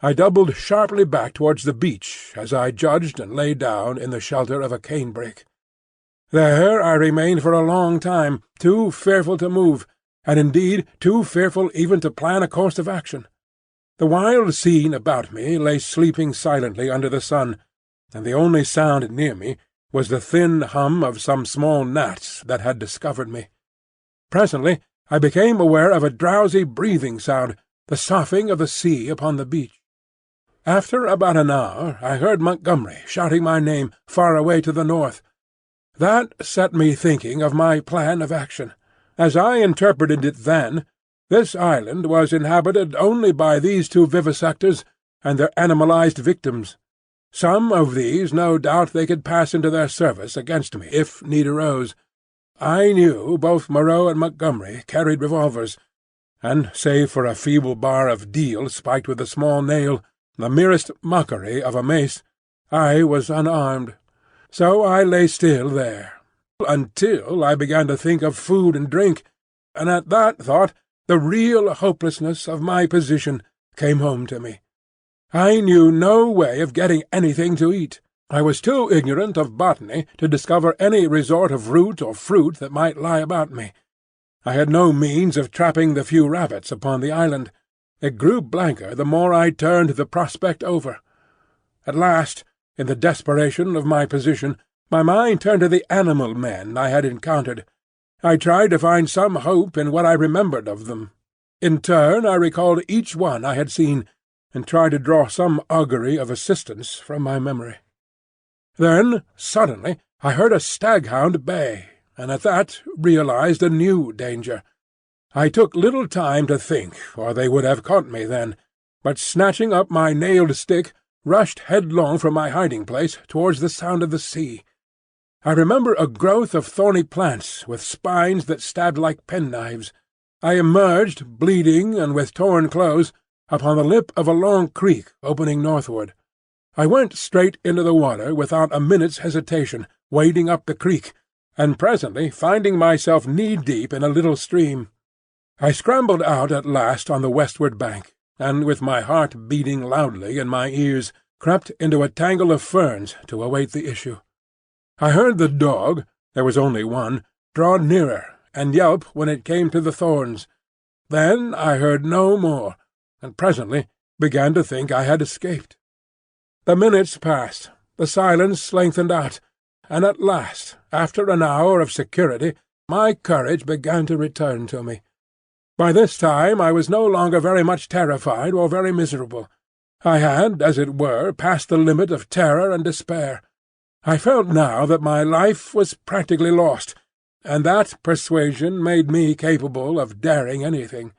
I doubled sharply back towards the beach as I judged and lay down in the shelter of a canebrake. There I remained for a long time, too fearful to move, and indeed too fearful even to plan a course of action. The wild scene about me lay sleeping silently under the sun, and the only sound near me was the thin hum of some small gnats that had discovered me. Presently I became aware of a drowsy breathing sound, the soughing of the sea upon the beach. After about an hour I heard Montgomery shouting my name far away to the north. That set me thinking of my plan of action. As I interpreted it then, this island was inhabited only by these two vivisectors and their animalized victims. Some of these no doubt they could pass into their service against me if need arose. I knew both Moreau and Montgomery carried revolvers, and save for a feeble bar of deal spiked with a small nail, the merest mockery of a mace, I was unarmed. So I lay still there, until I began to think of food and drink, and at that thought the real hopelessness of my position came home to me. I knew no way of getting anything to eat. I was too ignorant of botany to discover any resort of root or fruit that might lie about me. I had no means of trapping the few rabbits upon the island. It grew blanker the more I turned the prospect over. At last, in the desperation of my position, my mind turned to the animal men I had encountered. I tried to find some hope in what I remembered of them. In turn I recalled each one I had seen, and tried to draw some augury of assistance from my memory. Then, suddenly, I heard a staghound bay, and at that realized a new danger. I took little time to think, or they would have caught me then, but snatching up my nailed stick, rushed headlong from my hiding-place towards the sound of the sea. I remember a growth of thorny plants with spines that stabbed like penknives. I emerged, bleeding and with torn clothes, upon the lip of a long creek opening northward. I went straight into the water without a minute's hesitation, wading up the creek, and presently finding myself knee-deep in a little stream. I scrambled out at last on the westward bank, and with my heart beating loudly in my ears, crept into a tangle of ferns to await the issue. I heard the dog, there was only one, draw nearer, and yelp when it came to the thorns. Then I heard no more, and presently began to think I had escaped. The minutes passed, the silence lengthened out, and at last, after an hour of security, my courage began to return to me. By this time I was no longer very much terrified or very miserable. I had, as it were, passed the limit of terror and despair. I felt now that my life was practically lost, and that persuasion made me capable of daring anything.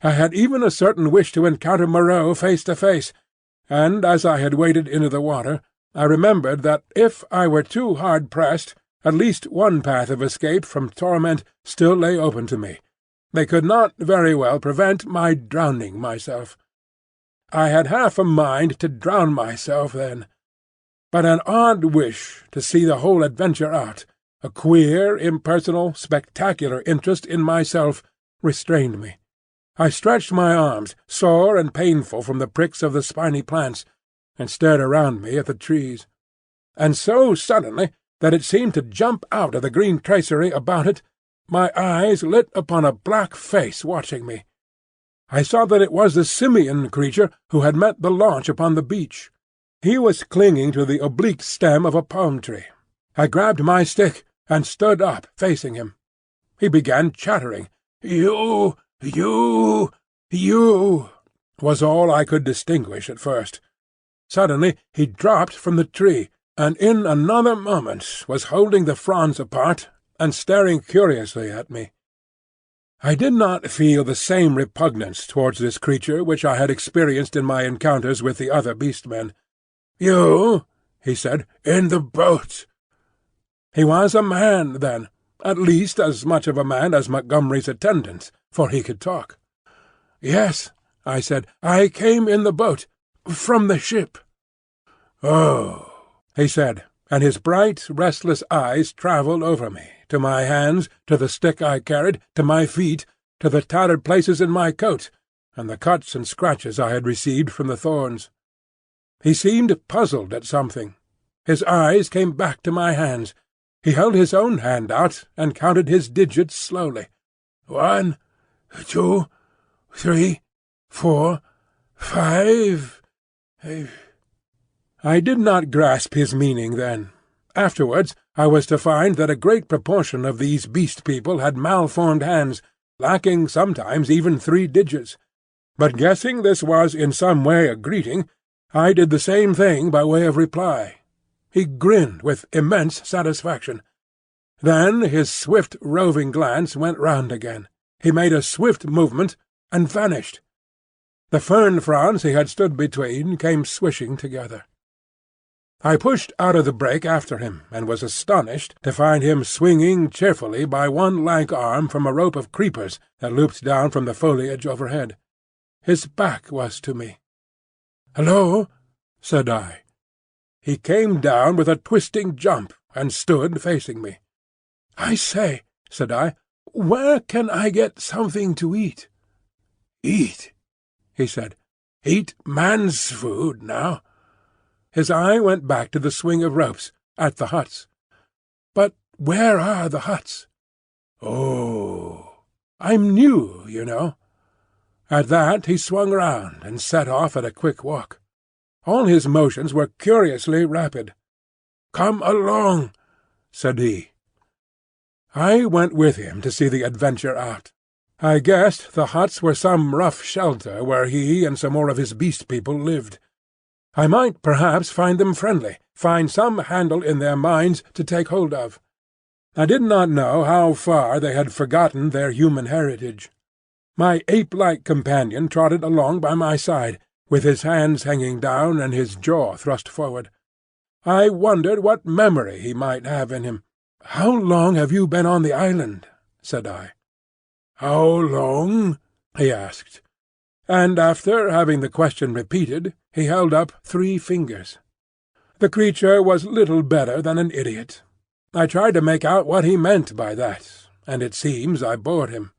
I had even a certain wish to encounter Moreau face to face, and as I had waded into the water, I remembered that if I were too hard pressed, at least one path of escape from torment still lay open to me. They could not very well prevent my drowning myself. I had half a mind to drown myself then, but an odd wish to see the whole adventure out, a queer, impersonal, spectacular interest in myself, restrained me. I stretched my arms, sore and painful from the pricks of the spiny plants, and stared around me at the trees. And so suddenly that it seemed to jump out of the green tracery about it, my eyes lit upon a black face watching me. I saw that it was the simian creature who had met the launch upon the beach. He was clinging to the oblique stem of a palm tree. I grabbed my stick and stood up, facing him. He began chattering. "You, was all I could distinguish at first. Suddenly he dropped from the tree, and in another moment was holding the fronds apart and staring curiously at me. I did not feel the same repugnance towards this creature which I had experienced in my encounters with the other beast-men. "You," he said, "in the boat." He was a man, then, at least as much of a man as Montgomery's attendant, for he could talk. "Yes," I said, "I came in the boat, from the ship." "Oh," he said, and his bright, restless eyes travelled over me, to my hands, to the stick I carried, to my feet, to the tattered places in my coat, and the cuts and scratches I had received from the thorns. He seemed puzzled at something. His eyes came back to my hands. He held his own hand out and counted his digits slowly. 1, 2, 3, 4, 5. I did not grasp his meaning then. Afterwards I was to find that a great proportion of these beast people had malformed hands, lacking sometimes even 3 digits. But guessing this was in some way a greeting, I did the same thing by way of reply. He grinned with immense satisfaction. Then his swift roving glance went round again. He made a swift movement and vanished. The fern fronds he had stood between came swishing together. I pushed out of the brake after him, and was astonished to find him swinging cheerfully by one lank arm from a rope of creepers that looped down from the foliage overhead. His back was to me. "Hello," said I. He came down with a twisting jump, and stood facing me. "I say," said I, "where can I get something to eat?" "Eat?" he said. "Eat man's food, now." His eye went back to the swing of ropes, at the huts. "But where are the huts?" "Oh, I'm new, you know." At that he swung round and set off at a quick walk. All his motions were curiously rapid. "Come along," said he. I went with him to see the adventure out. I guessed the huts were some rough shelter where he and some more of his beast people lived. I might perhaps find them friendly, find some handle in their minds to take hold of. I did not know how far they had forgotten their human heritage. My ape-like companion trotted along by my side, with his hands hanging down and his jaw thrust forward. I wondered what memory he might have in him. "How long have you been on the island?" said I. "How long?" he asked. And after having the question repeated, he held up 3 fingers. The creature was little better than an idiot. I tried to make out what he meant by that, and it seems I bored him.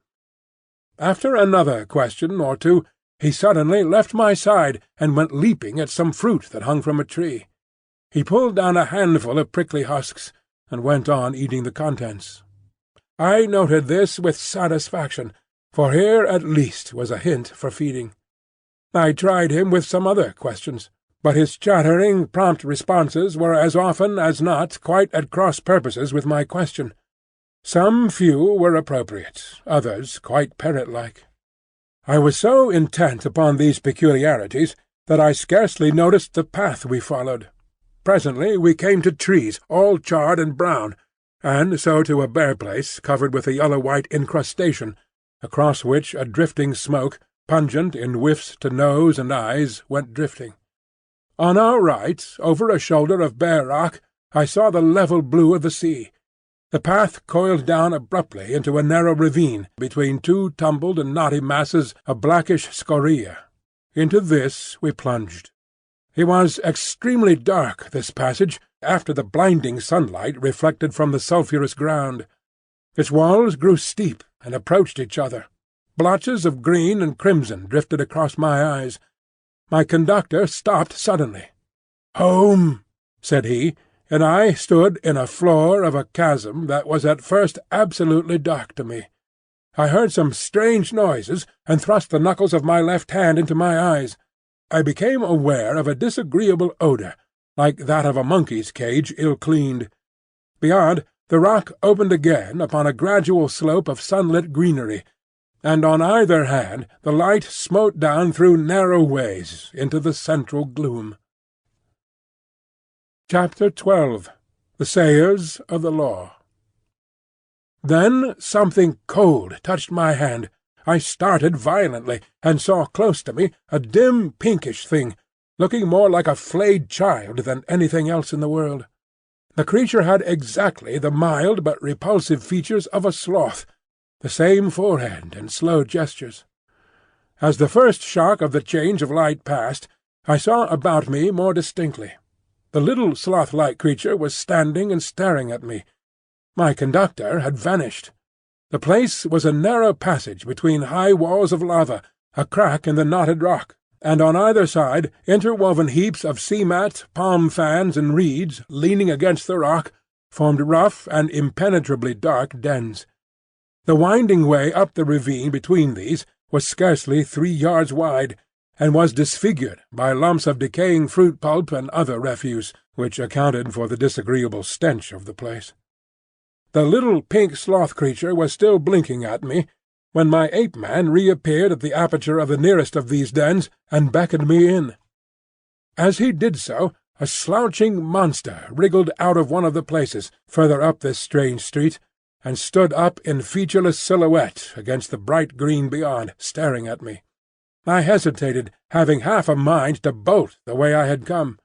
After another question or two, he suddenly left my side and went leaping at some fruit that hung from a tree. He pulled down a handful of prickly husks, and went on eating the contents. I noted this with satisfaction, for here at least was a hint for feeding. I tried him with some other questions, but his chattering, prompt responses were as often as not quite at cross purposes with my question. Some few were appropriate, others quite parrot-like. I was so intent upon these peculiarities that I scarcely noticed the path we followed. Presently we came to trees, all charred and brown, and so to a bare place covered with a yellow-white incrustation, across which a drifting smoke, pungent in whiffs to nose and eyes, went drifting. On our right, over a shoulder of bare rock, I saw the level blue of the sea. The path coiled down abruptly into a narrow ravine between 2 tumbled and knotty masses of blackish scoria. Into this we plunged. It was extremely dark, this passage, after the blinding sunlight reflected from the sulphurous ground. Its walls grew steep and approached each other. Blotches of green and crimson drifted across my eyes. My conductor stopped suddenly. "Home," said he, and I stood in a floor of a chasm that was at first absolutely dark to me. I heard some strange noises, and thrust the knuckles of my left hand into my eyes. I became aware of a disagreeable odour, like that of a monkey's cage ill-cleaned. Beyond, the rock opened again upon a gradual slope of sunlit greenery, and on either hand the light smote down through narrow ways into the central gloom. Chapter 12. The Sayers of the Law. Then something cold touched my hand. I started violently, and saw close to me a dim pinkish thing, looking more like a flayed child than anything else in the world. The creature had exactly the mild but repulsive features of a sloth, the same forehead and slow gestures. As the first shock of the change of light passed, I saw about me more distinctly. The little sloth-like creature was standing and staring at me. My conductor had vanished. The place was a narrow passage between high walls of lava, a crack in the knotted rock, and on either side interwoven heaps of sea-mat, palm fans, and reeds leaning against the rock formed rough and impenetrably dark dens. The winding way up the ravine between these was scarcely 3 yards wide, and was disfigured by lumps of decaying fruit pulp and other refuse, which accounted for the disagreeable stench of the place. The little pink sloth creature was still blinking at me when my ape-man reappeared at the aperture of the nearest of these dens and beckoned me in. As he did so, a slouching monster wriggled out of one of the places further up this strange street, and stood up in featureless silhouette against the bright green beyond, staring at me. I hesitated, having half a mind to bolt the way I had come.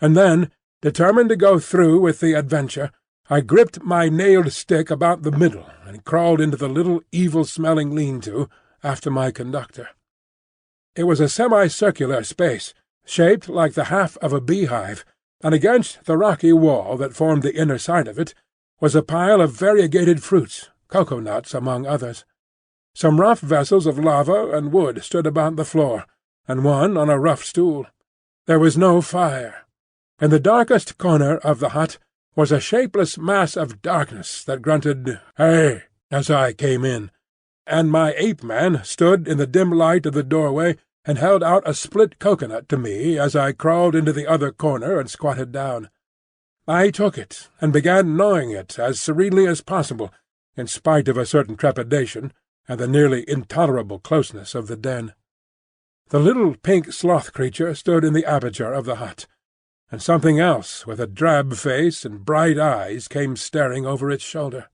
And then, determined to go through with the adventure, I gripped my nailed stick about the middle and crawled into the little evil-smelling lean-to after my conductor. It was a semicircular space, shaped like the half of a beehive, and against the rocky wall that formed the inner side of it was a pile of variegated fruits, cocoa-nuts among others. Some rough vessels of lava and wood stood about the floor, and one on a rough stool. There was no fire. In the darkest corner of the hut was a shapeless mass of darkness that grunted, "Hey!" as I came in, and my ape-man stood in the dim light of the doorway and held out a split cocoa-nut to me as I crawled into the other corner and squatted down. I took it and began gnawing it as serenely as possible, in spite of a certain trepidation and the nearly intolerable closeness of the den. The little pink sloth creature stood in the aperture of the hut, and something else with a drab face and bright eyes came staring over its shoulder.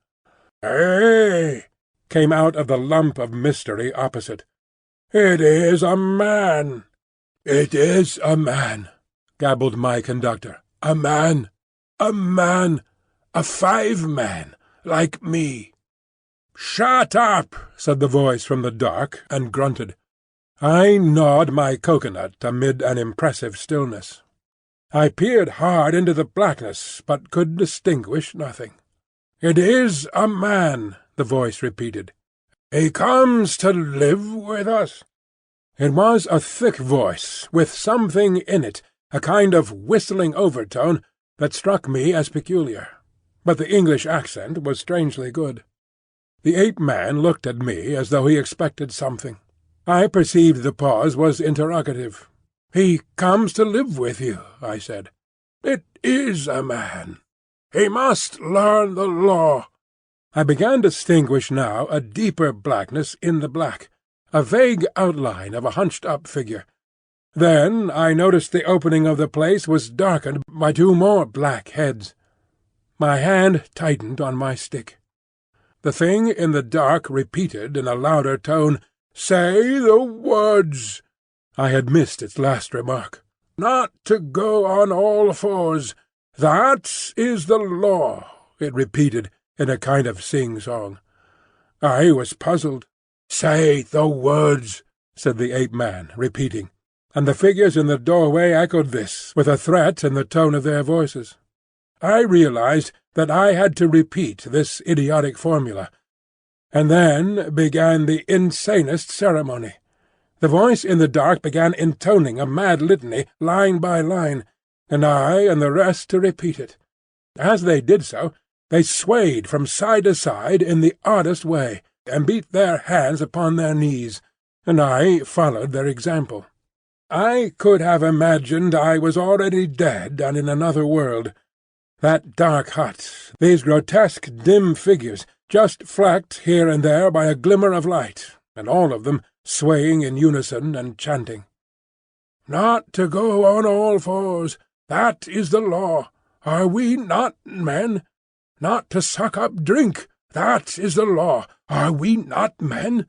"Hey!" came out of the lump of mystery opposite. "It is a man!" "It is a man," gabbled my conductor. "A man! A man! A 5-man, like me!" "Shut up!" said the voice from the dark, and grunted. I gnawed my cocoa-nut amid an impressive stillness. I peered hard into the blackness, but could distinguish nothing. "It is a man," the voice repeated. "He comes to live with us." It was a thick voice, with something in it, a kind of whistling overtone, that struck me as peculiar. But the English accent was strangely good. The ape-man looked at me as though he expected something. I perceived the pause was interrogative. "He comes to live with you," I said. "It is a man. He must learn the law." I began to distinguish now a deeper blackness in the black, a vague outline of a hunched-up figure. Then I noticed the opening of the place was darkened by 2 more black heads. My hand tightened on my stick. The thing in the dark repeated in a louder tone, "Say the words." I had missed its last remark. "Not to go on all fours. That is the law," it repeated in a kind of sing-song. I was puzzled. "Say the words," said the ape-man, repeating, and the figures in the doorway echoed this, with a threat in the tone of their voices. I realized that I had to repeat this idiotic formula, and then began the insanest ceremony. The voice in the dark began intoning a mad litany, line by line, and I and the rest to repeat it. As they did so, they swayed from side to side in the oddest way, and beat their hands upon their knees, and I followed their example. I could have imagined I was already dead and in another world. That dark hut, these grotesque dim figures, just flecked here and there by a glimmer of light, and all of them swaying in unison and chanting. "Not to go on all fours. That is the law. Are we not men? Not to suck up drink. That is the law. Are we not men?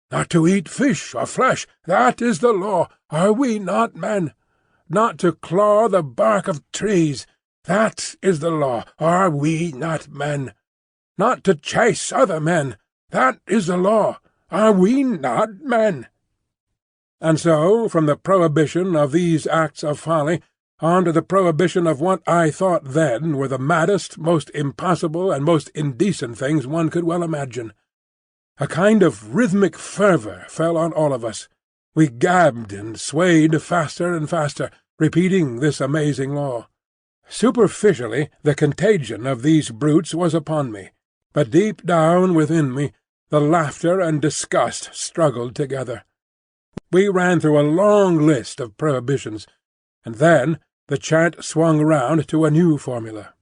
Not to eat fish or flesh. That is the law. Are we not men? Not to claw the bark of trees. That is the law. Are we not men? Not to chase other men. That is the law. Are we not men?" And so, from the prohibition of these acts of folly, on to the prohibition of what I thought then were the maddest, most impossible, and most indecent things one could well imagine. A kind of rhythmic fervour fell on all of us. We gabbed and swayed faster and faster, repeating this amazing law. Superficially, the contagion of these brutes was upon me, but deep down within me the laughter and disgust struggled together. We ran through a long list of prohibitions, and then the chant swung round to a new formula.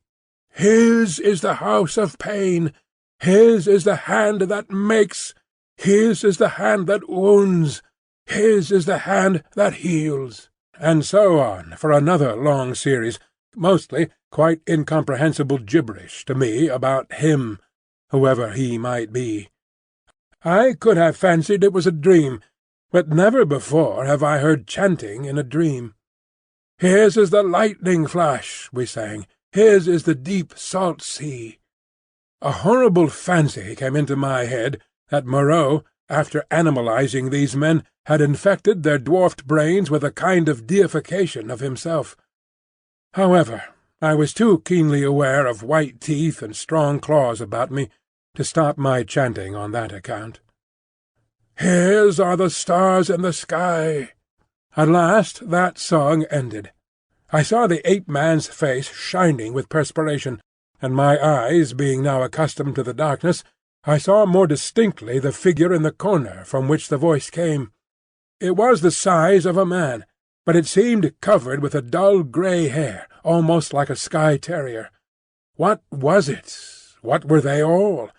"His is the house of pain. His is the hand that makes. His is the hand that wounds. His is the hand that heals." And so on for another long series, mostly quite incomprehensible gibberish to me about him, whoever he might be. I could have fancied it was a dream, but never before have I heard chanting in a dream. "His is the lightning flash," we sang. "His is the deep salt sea." A horrible fancy came into my head that Moreau, after animalizing these men, had infected their dwarfed brains with a kind of deification of himself. However, I was too keenly aware of white teeth and strong claws about me to stop my chanting on that account. "His are the stars in the sky." At last that song ended. I saw the ape-man's face shining with perspiration, and my eyes being now accustomed to the darkness, I saw more distinctly the figure in the corner from which the voice came. It was the size of a man, but it seemed covered with a dull grey hair, almost like a Skye terrier. What was it? What were they all?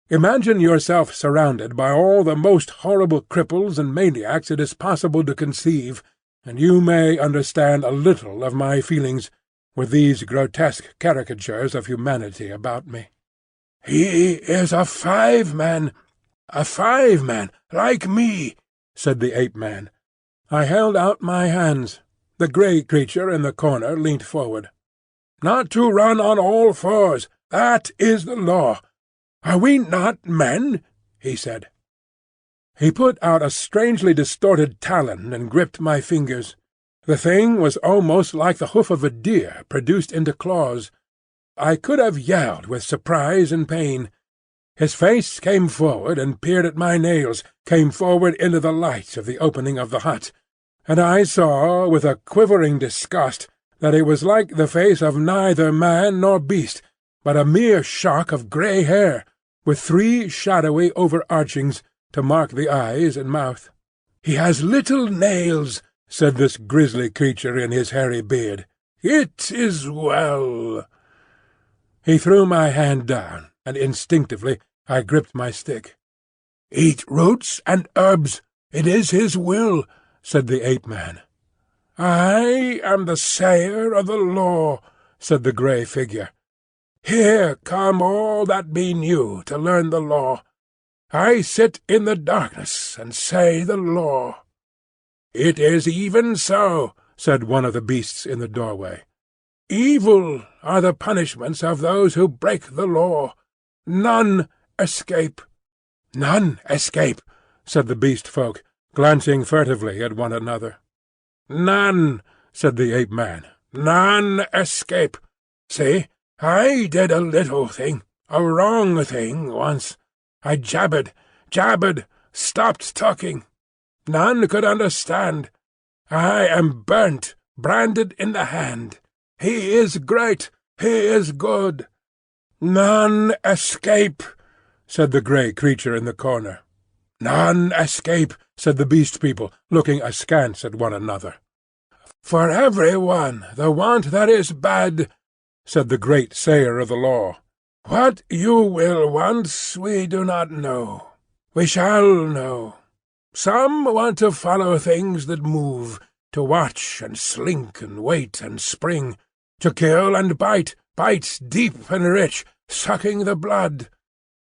Imagine yourself surrounded by all the most horrible cripples and maniacs it is possible to conceive, and you may understand a little of my feelings with these grotesque caricatures of humanity about me. "He is a 5-man, a 5-man, like me," said the ape-man. I held out my hands. The grey creature in the corner leant forward. "Not to run on all fours, that is the law. Are we not men?" he said. He put out a strangely distorted talon and gripped my fingers. The thing was almost like the hoof of a deer produced into claws. I could have yelled with surprise and pain. His face came forward and peered at my nails, came forward into the light of the opening of the hut, and I saw with a quivering disgust that it was like the face of neither man nor beast, but a mere shock of grey hair, with 3 shadowy overarchings to mark the eyes and mouth. "He has little nails," said this grisly creature in his hairy beard. "It is well." He threw my hand down, and instinctively I gripped my stick. "Eat roots and herbs. It is his will," said the ape-man. "I am the sayer of the law," said the grey figure. "Here come all that be new to learn the law. I sit in the darkness and say the law." "It is even so," said one of the beasts in the doorway. "Evil are the punishments of those who break the law. None escape." "None escape," said the beast-folk, glancing furtively at one another. "None," said the ape-man. "None escape. See, I did a little thing, a wrong thing, once. I jabbered, stopped talking. None could understand. I am burnt, branded in the hand. He is great, he is good." "None escape," said the grey creature in the corner. "None escape," said the beast people, looking askance at one another. "For every one the want that is bad," said the great sayer of the law. "What you will want we do not know. We shall know. Some want to follow things that move, to watch and slink and wait and spring, to kill and bite, bite deep and rich, sucking the blood.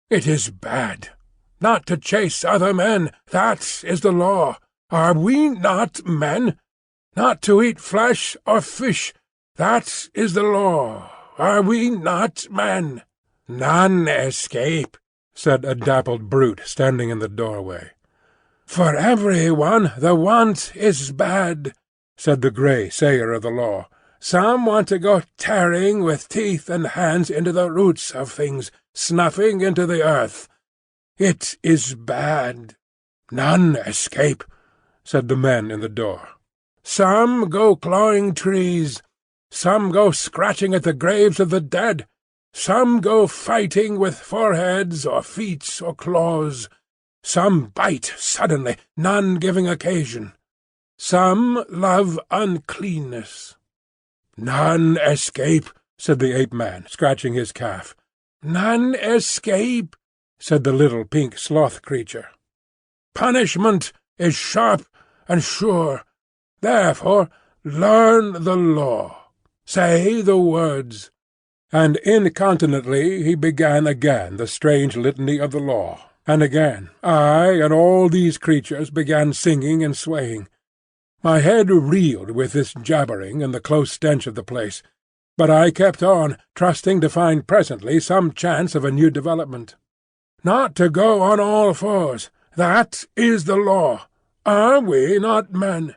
It is bad. Not to chase other men, that is the law. Are we not men? Not to eat flesh or fish, that is the law. Are we not men?" "None escape," said a dappled brute standing in the doorway. "For every one the want is bad," said the grey sayer of the law. "Some want to go tearing with teeth and hands into the roots of things, snuffing into the earth. It is bad." "None escape," said the men in the door. "Some go clawing trees. Some go scratching at the graves of the dead. Some go fighting with foreheads or feet or claws. Some bite suddenly, none giving occasion. Some love uncleanness. "None escape," said the ape-man, scratching his calf. "None escape," said the little pink sloth creature. "Punishment is sharp and sure. Therefore learn the law. Say the words." And incontinently he began again the strange litany of the law, and again I and all these creatures began singing and swaying. My head reeled with this jabbering and the close stench of the place, but I kept on, trusting to find presently some chance of a new development. "Not to go on all fours. That is the law. Are we not men?"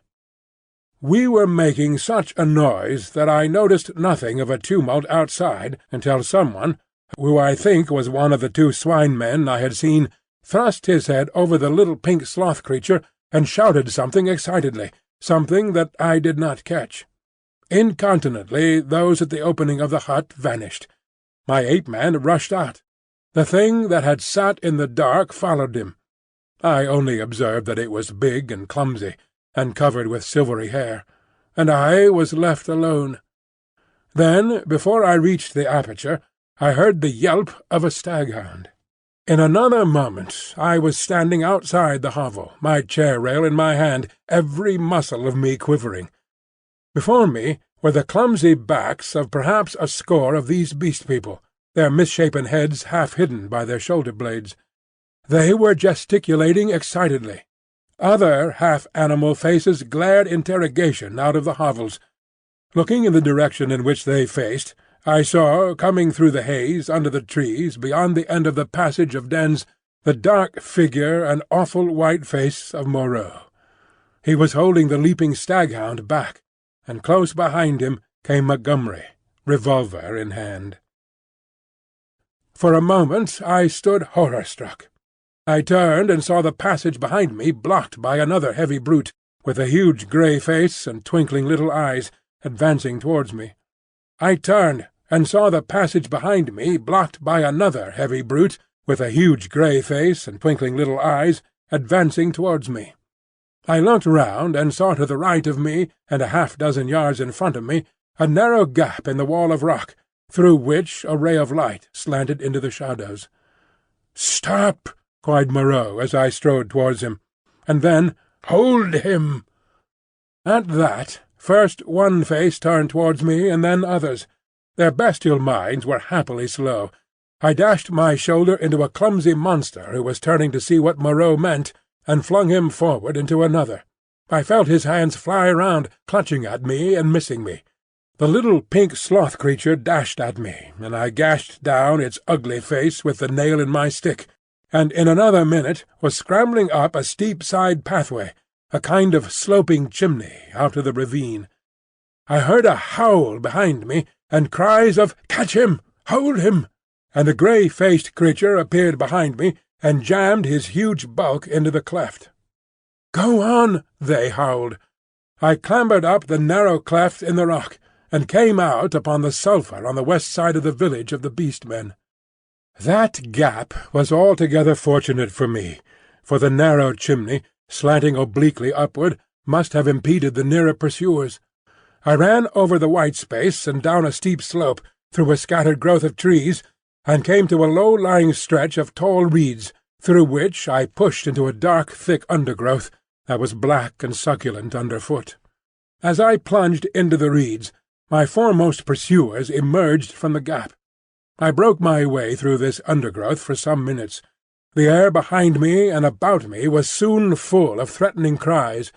We were making such a noise that I noticed nothing of a tumult outside until someone, who I think was one of the two swine-men I had seen, thrust his head over the little pink sloth creature and shouted something excitedly, something that I did not catch. Incontinently those at the opening of the hut vanished. My ape-man rushed out. The thing that had sat in the dark followed him. I only observed that it was big and clumsy, and covered with silvery hair, and I was left alone. Then, before I reached the aperture, I heard the yelp of a staghound. In another moment I was standing outside the hovel, my chair-rail in my hand, every muscle of me quivering. Before me were the clumsy backs of perhaps a score of these beast-people, their misshapen heads half hidden by their shoulder-blades. They were gesticulating excitedly. Other half-animal faces glared interrogation out of the hovels. Looking in the direction in which they faced, I saw, coming through the haze under the trees beyond the end of the passage of dens, the dark figure and awful white face of Moreau. He was holding the leaping staghound back, and close behind him came Montgomery, revolver in hand. For a moment I stood horror-struck. I turned and saw the passage behind me blocked by another heavy brute, with a huge grey face and twinkling little eyes, advancing towards me. I turned and saw the passage behind me blocked by another heavy brute, with a huge grey face and twinkling little eyes, advancing towards me. I looked round and saw to the right of me, and a half-dozen yards in front of me, a narrow gap in the wall of rock, through which a ray of light slanted into the shadows. "Stop!" cried Moreau as I strode towards him, and then, "Hold him!" At that, first one face turned towards me, and then others. Their bestial minds were happily slow. I dashed my shoulder into a clumsy monster who was turning to see what Moreau meant, and flung him forward into another. I felt his hands fly round, clutching at me and missing me. The little pink sloth creature dashed at me, and I gashed down its ugly face with the nail in my stick, and in another minute was scrambling up a steep side pathway, a kind of sloping chimney, out of the ravine. I heard a howl behind me, and cries of "Catch him! Hold him!" and the grey-faced creature appeared behind me, and jammed his huge bulk into the cleft. "Go on!" they howled. I clambered up the narrow cleft in the rock, and came out upon the sulphur on the west side of the village of the Beast-Men. That gap was altogether fortunate for me, for the narrow chimney, slanting obliquely upward, must have impeded the nearer pursuers. I ran over the white space and down a steep slope, through a scattered growth of trees, and came to a low-lying stretch of tall reeds, through which I pushed into a dark, thick undergrowth that was black and succulent underfoot. As I plunged into the reeds, my foremost pursuers emerged from the gap. I broke my way through this undergrowth for some minutes. The air behind me and about me was soon full of threatening cries.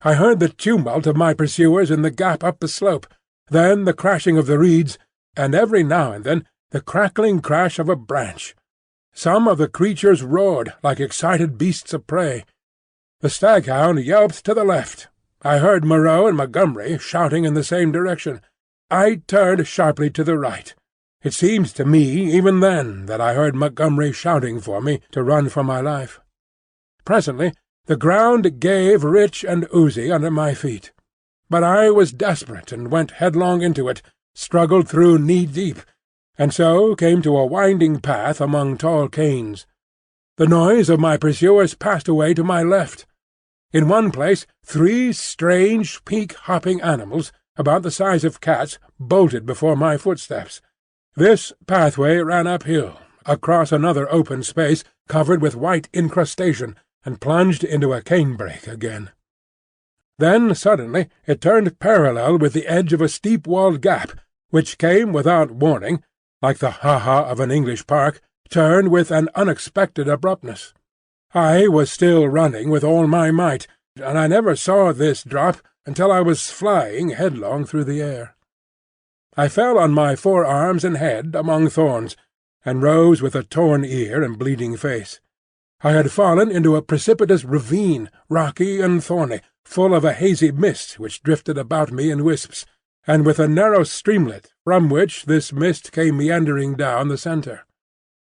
I heard the tumult of my pursuers in the gap up the slope, then the crashing of the reeds, and every now and then the crackling crash of a branch. Some of the creatures roared like excited beasts of prey. The staghound yelped to the left. I heard Moreau and Montgomery shouting in the same direction. I turned sharply to the right. It seemed to me even then that I heard Montgomery shouting for me to run for my life. Presently the ground gave rich and oozy under my feet. But I was desperate and went headlong into it, struggled through knee-deep, and so came to a winding path among tall canes. The noise of my pursuers passed away to my left. In one place 3 strange, peak-hopping animals, about the size of cats, bolted before my footsteps. This pathway ran uphill, across another open space covered with white incrustation, and plunged into a canebrake again. Then suddenly it turned parallel with the edge of a steep-walled gap, which came without warning, like the ha-ha of an English park, turned with an unexpected abruptness. I was still running with all my might, and I never saw this drop until I was flying headlong through the air. I fell on my forearms and head among thorns, and rose with a torn ear and bleeding face. I had fallen into a precipitous ravine, rocky and thorny, full of a hazy mist which drifted about me in wisps, and with a narrow streamlet from which this mist came meandering down the centre.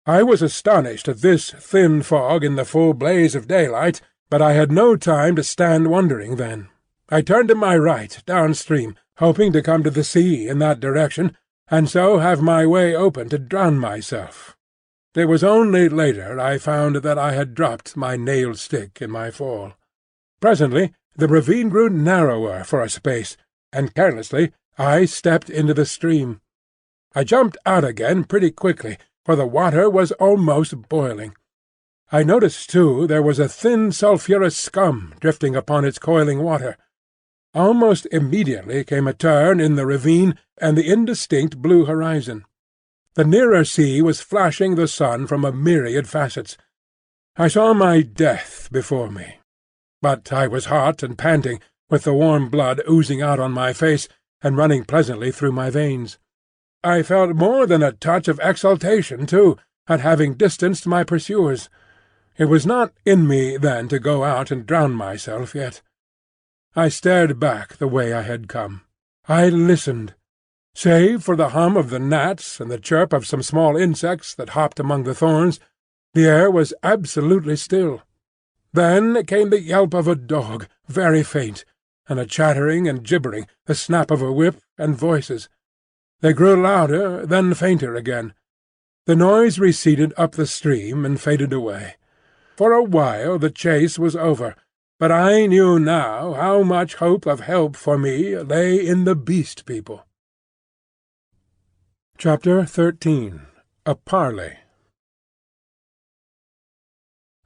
I was astonished at this thin fog in the full blaze of daylight, but I had no time to stand wondering then. I turned to my right, downstream, hoping to come to the sea in that direction, and so have my way open to drown myself. It was only later I found that I had dropped my nailed stick in my fall. Presently the ravine grew narrower for a space, and carelessly I stepped into the stream. I jumped out again pretty quickly, for the water was almost boiling. I noticed, too, there was a thin sulphurous scum drifting upon its coiling water. Almost immediately came a turn in the ravine and the indistinct blue horizon. The nearer sea was flashing the sun from a myriad facets. I saw my death before me. But I was hot and panting, with the warm blood oozing out on my face and running pleasantly through my veins. I felt more than a touch of exultation, too, at having distanced my pursuers. It was not in me then to go out and drown myself yet. I stared back the way I had come. I listened. Save for the hum of the gnats and the chirp of some small insects that hopped among the thorns, the air was absolutely still. Then came the yelp of a dog, very faint, and a chattering and gibbering, the snap of a whip, and voices. They grew louder, then fainter again. The noise receded up the stream and faded away. For a while the chase was over, but I knew now how much hope of help for me lay in the Beast People. Chapter 13. A Parley.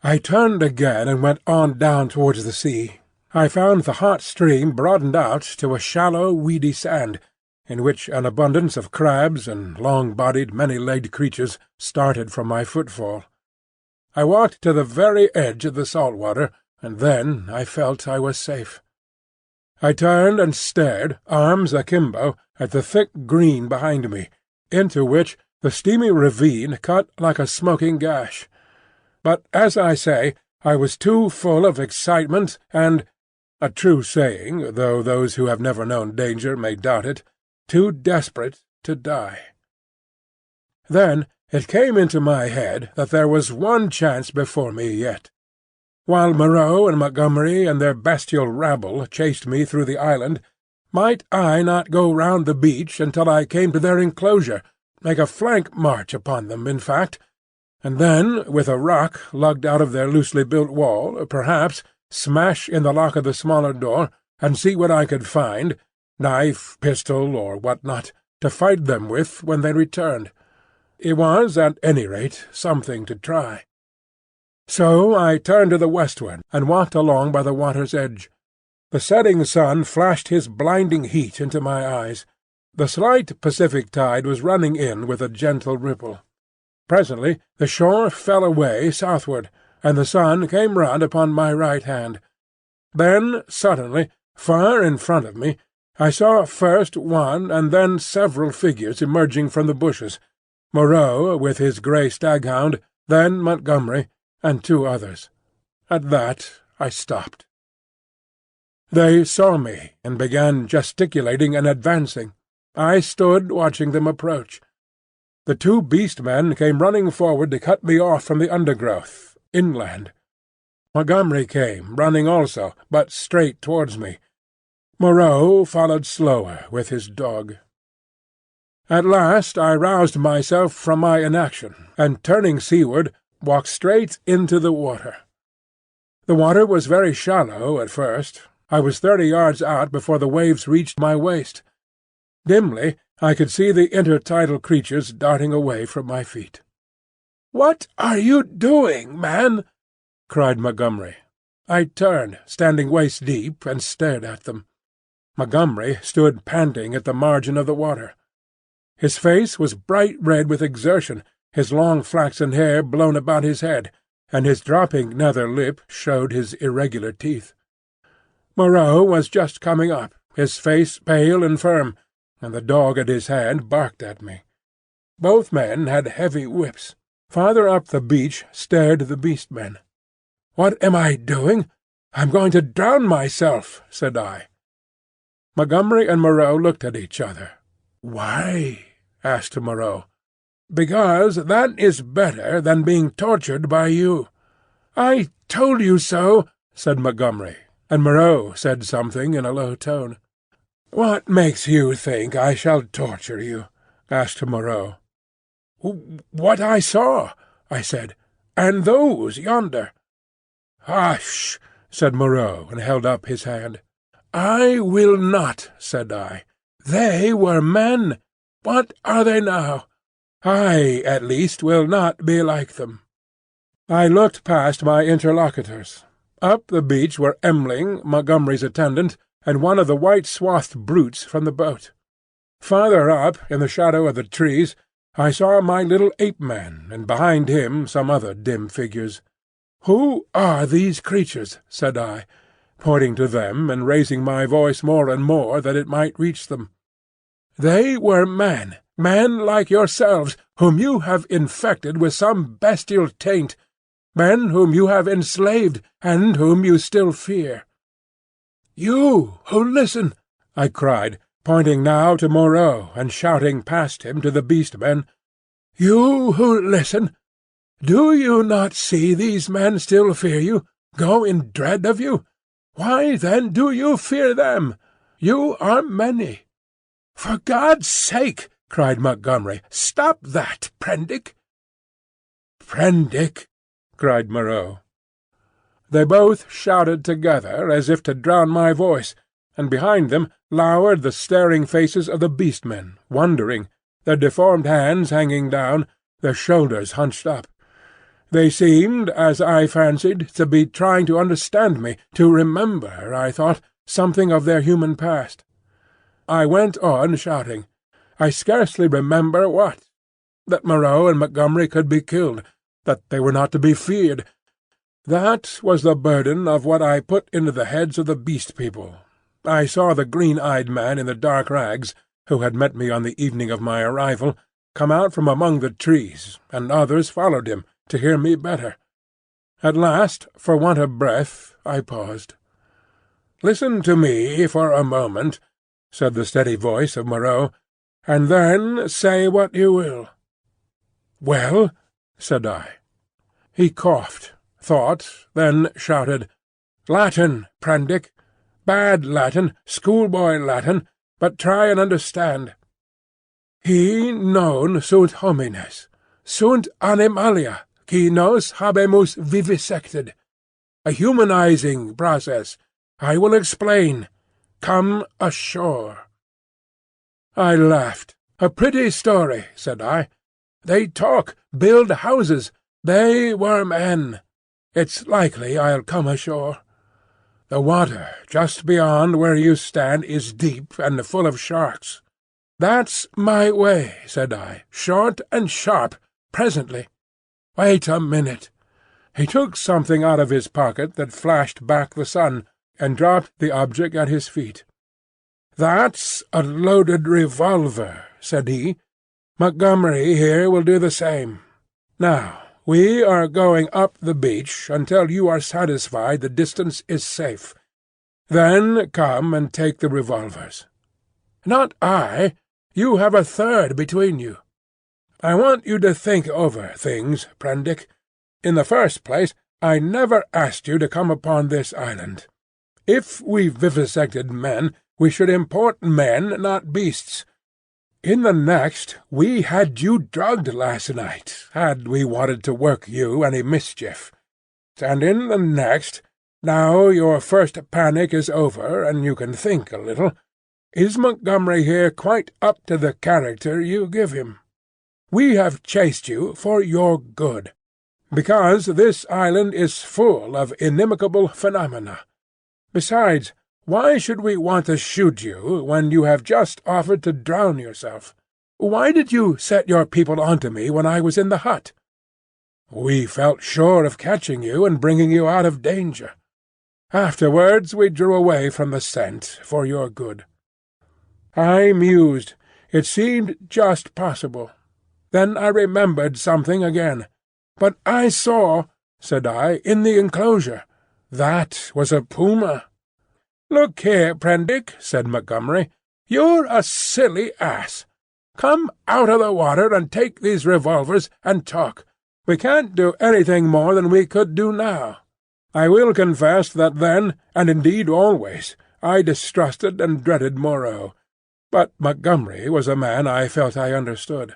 I turned again and went on down towards the sea. I found the hot stream broadened out to a shallow, weedy sand, in which an abundance of crabs and long-bodied, many-legged creatures started from my footfall. I walked to the very edge of the salt water, and then I felt I was safe. I turned and stared, arms akimbo, at the thick green behind me, into which the steamy ravine cut like a smoking gash. But, as I say, I was too full of excitement and, a true saying, though those who have never known danger may doubt it, too desperate to die. Then it came into my head that there was one chance before me yet. While Moreau and Montgomery and their bestial rabble chased me through the island, might I not go round the beach until I came to their enclosure, make a flank march upon them, in fact, and then, with a rock lugged out of their loosely built wall, perhaps smash in the lock of the smaller door, and see what I could find, knife, pistol, or what not, to fight them with when they returned. It was, at any rate, something to try. So I turned to the westward, and walked along by the water's edge. The setting sun flashed his blinding heat into my eyes. The slight Pacific tide was running in with a gentle ripple. Presently the shore fell away southward, and the sun came round upon my right hand. Then, suddenly, far in front of me, I saw first one and then several figures emerging from the bushes, Moreau with his grey staghound, then Montgomery, and 2 others. At that I stopped. They saw me, and began gesticulating and advancing. I stood watching them approach. The 2 beast-men came running forward to cut me off from the undergrowth, inland. Montgomery came, running also, but straight towards me. Moreau followed slower with his dog. At last I roused myself from my inaction, and turning seaward, walked straight into the water. The water was very shallow at first. I was 30 yards out before the waves reached my waist. Dimly I could see the intertidal creatures darting away from my feet. "What are you doing, man?" cried Montgomery. I turned, standing waist-deep, and stared at them. Montgomery stood panting at the margin of the water. His face was bright red with exertion, his long flaxen hair blown about his head, and his dropping nether lip showed his irregular teeth. Moreau was just coming up, his face pale and firm, and the dog at his hand barked at me. Both men had heavy whips. Farther up the beach stared the Beast Men. "What am I doing? I'm going to drown myself," said I. Montgomery and Moreau looked at each other. "Why?" asked Moreau. "Because that is better than being tortured by you." "I told you so," said Montgomery, and Moreau said something in a low tone. "What makes you think I shall torture you?" asked Moreau. "What I saw," I said, "and those yonder." "Hush!" said Moreau, and held up his hand. "I will not," said I. "They were men. What are they now? I, at least, will not be like them." I looked past my interlocutors. Up the beach were M'ling, Montgomery's attendant, and one of the white-swathed brutes from the boat. Farther up, in the shadow of the trees, I saw my little ape-man, and behind him some other dim figures. "Who are these creatures?" said I, pointing to them and raising my voice more and more that it might reach them. "They were men like yourselves, whom you have infected with some bestial taint, men whom you have enslaved, and whom you still fear." "You who listen!" I cried, pointing now to Moreau and shouting past him to the Beast Men. "You who listen! Do you not see these men still fear you, go in dread of you? Why then do you fear them? You are many." "For God's sake!" cried Montgomery, "stop that, Prendick!" "Prendick!" cried Moreau. They both shouted together as if to drown my voice, and behind them lowered the staring faces of the Beast Men, wondering, their deformed hands hanging down, their shoulders hunched up. They seemed, as I fancied, to be trying to understand me, to remember, I thought, something of their human past. I went on shouting. I scarcely remember what. That Moreau and Montgomery could be killed, that they were not to be feared. That was the burden of what I put into the heads of the Beast People. I saw the green-eyed man in the dark rags, who had met me on the evening of my arrival, come out from among the trees, and others followed him, to hear me better. At last, for want of breath, I paused. "Listen to me for a moment," said the steady voice of Moreau, "and then say what you will." "Well?" said I. He coughed, thought, then shouted, "Latin, Prendick! Bad Latin, schoolboy Latin, but try and understand. He non sunt homines, sunt animalia, qui nos habemus vivisected. A humanizing process. I will explain. Come ashore." I laughed. "A pretty story," said I. "They talk, build houses. They were men. It's likely I'll come ashore. The water just beyond where you stand is deep and full of sharks." "That's my way," said I, "short and sharp, presently. Wait a minute." He took something out of his pocket that flashed back the sun, and dropped the object at his feet. "That's a loaded revolver," said he. "Montgomery here will do the same. Now, we are going up the beach until you are satisfied the distance is safe. Then come and take the revolvers." "Not I. You have a third between you. I want you to think over things, Prendick. In the first place, I never asked you to come upon this island. If we vivisected men, we should import men, not beasts. In the next, we had you drugged last night, had we wanted to work you any mischief. And in the next, now your first panic is over and you can think a little, is Montgomery here quite up to the character you give him? We have chased you for your good, because this island is full of inimical phenomena. Besides, why should we want to shoot you when you have just offered to drown yourself? Why did you set your people on to me when I was in the hut? We felt sure of catching you and bringing you out of danger. Afterwards we drew away from the scent for your good. I mused. It seemed just possible. Then I remembered something again. "But I saw," said I, "in the enclosure. That was a puma." "Look here, Prendick," said Montgomery, "you're a silly ass. Come out of the water and take these revolvers and talk. We can't do anything more than we could do now. I will confess that then, and indeed always, I distrusted and dreaded Moreau. But Montgomery was a man I felt I understood."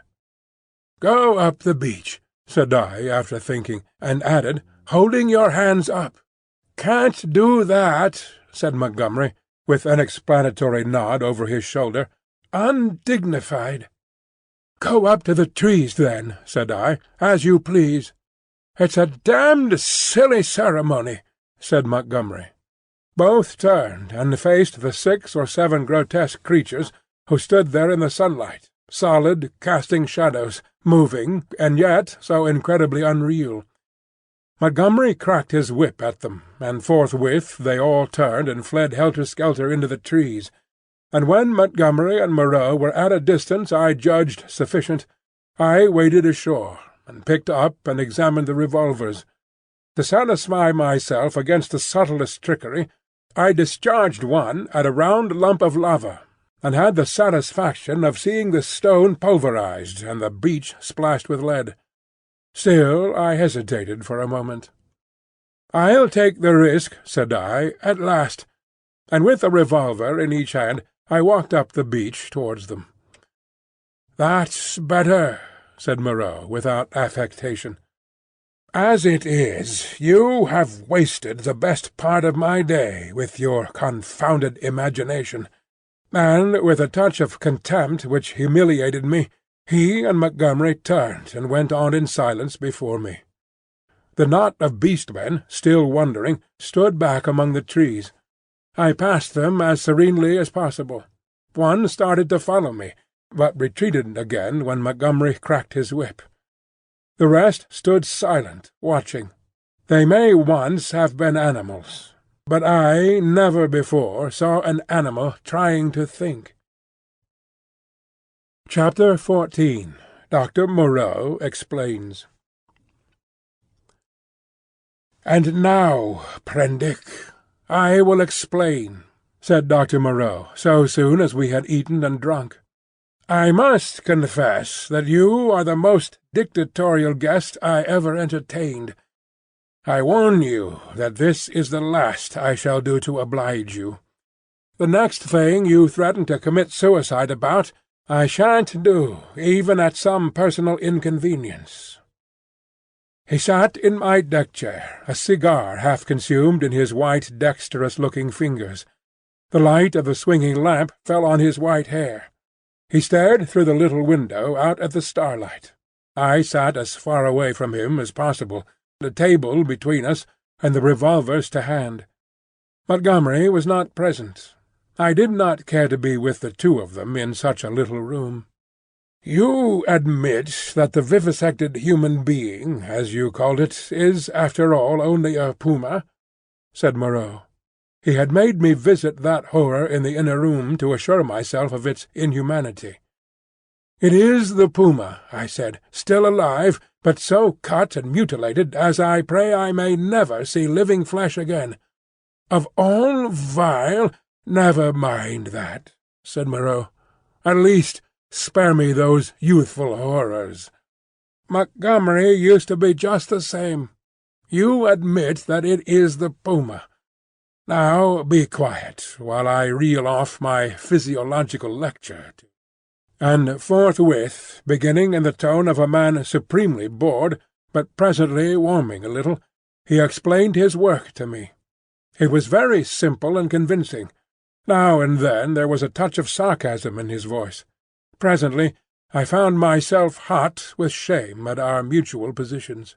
"Go up the beach," said I, after thinking, and added, "holding your hands up." "Can't do that," said Montgomery, with an explanatory nod over his shoulder. "Undignified." "Go up to the trees, then," said I, "as you please." "It's a damned silly ceremony," said Montgomery. Both turned and faced the 6 or 7 grotesque creatures who stood there in the sunlight, solid, casting shadows, moving, and yet so incredibly unreal. Montgomery cracked his whip at them, and forthwith they all turned and fled helter-skelter into the trees, and when Montgomery and Moreau were at a distance I judged sufficient, I waded ashore, and picked up and examined the revolvers. To satisfy myself against the subtlest trickery, I discharged one at a round lump of lava, and had the satisfaction of seeing the stone pulverized and the beach splashed with lead. Still I hesitated for a moment. "I'll take the risk," said I, "at last," and with a revolver in each hand I walked up the beach towards them. "That's better," said Moreau, without affectation. "As it is, you have wasted the best part of my day with your confounded imagination." And with a touch of contempt which humiliated me, he and Montgomery turned and went on in silence before me. The knot of beast-men, still wondering, stood back among the trees. I passed them as serenely as possible. One started to follow me, but retreated again when Montgomery cracked his whip. The rest stood silent, watching. They may once have been animals, but I never before saw an animal trying to think. Chapter 14. Dr. Moreau Explains. "And now, Prendick, I will explain," said Dr. Moreau, so soon as we had eaten and drunk. "I must confess that you are the most dictatorial guest I ever entertained. I warn you that this is the last I shall do to oblige you. The next thing you threaten to commit suicide about, I shan't do, even at some personal inconvenience." He sat in my deck-chair, a cigar half consumed in his white, dexterous-looking fingers. The light of the swinging lamp fell on his white hair. He stared through the little window out at the starlight. I sat as far away from him as possible, the table between us, and the revolvers to hand. Montgomery was not present. I did not care to be with the two of them in such a little room. "You admit that the vivisected human being, as you called it, is, after all, only a puma?" said Moreau. He had made me visit that horror in the inner room to assure myself of its inhumanity. "It is the puma," I said, "still alive, but so cut and mutilated as I pray I may never see living flesh again. Of all vile—" "Never mind that," said Moreau. "At least spare me those youthful horrors. Montgomery used to be just the same. You admit that it is the puma. Now be quiet while I reel off my physiological lecture. And forthwith, beginning in the tone of a man supremely bored, but presently warming a little, he explained his work to me. It was very simple and convincing. Now and then there was a touch of sarcasm in his voice. Presently I found myself hot with shame at our mutual positions.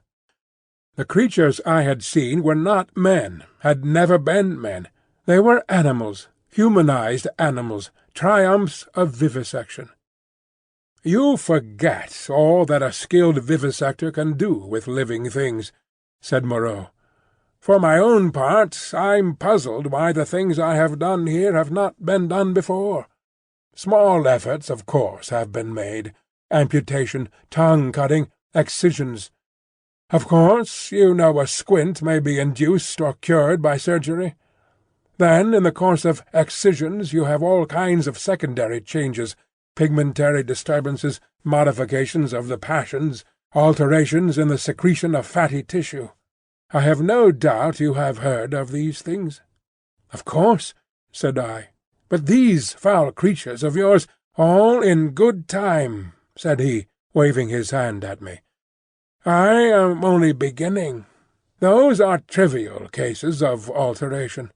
The creatures I had seen were not men, had never been men. They were animals, humanized animals, triumphs of vivisection. "You forget all that a skilled vivisector can do with living things," said Moreau. "For my own part, I'm puzzled why the things I have done here have not been done before. Small efforts, of course, have been made. Amputation, tongue-cutting, excisions. Of course, you know a squint may be induced or cured by surgery. Then, in the course of excisions, you have all kinds of secondary changes, pigmentary disturbances, modifications of the passions, alterations in the secretion of fatty tissue. I have no doubt you have heard of these things." "Of course," said I. "But these foul creatures of yours—" "All in good time," said he, waving his hand at me. "I am only beginning. Those are trivial cases of alteration.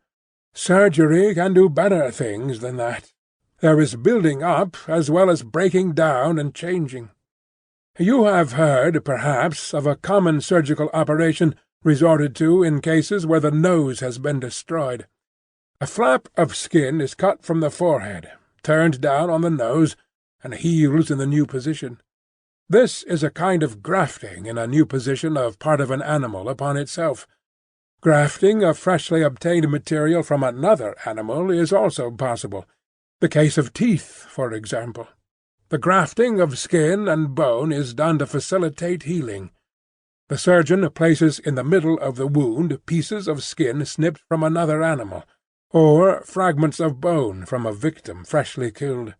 Surgery can do better things than that. There is building up as well as breaking down and changing. You have heard, perhaps, of a common surgical operation resorted to in cases where the nose has been destroyed. A flap of skin is cut from the forehead, turned down on the nose, and heals in the new position. This is a kind of grafting in a new position of part of an animal upon itself. Grafting of freshly obtained material from another animal is also possible. The case of teeth, for example. The grafting of skin and bone is done to facilitate healing. The surgeon places in the middle of the wound pieces of skin snipped from another animal, or fragments of bone from a victim freshly killed.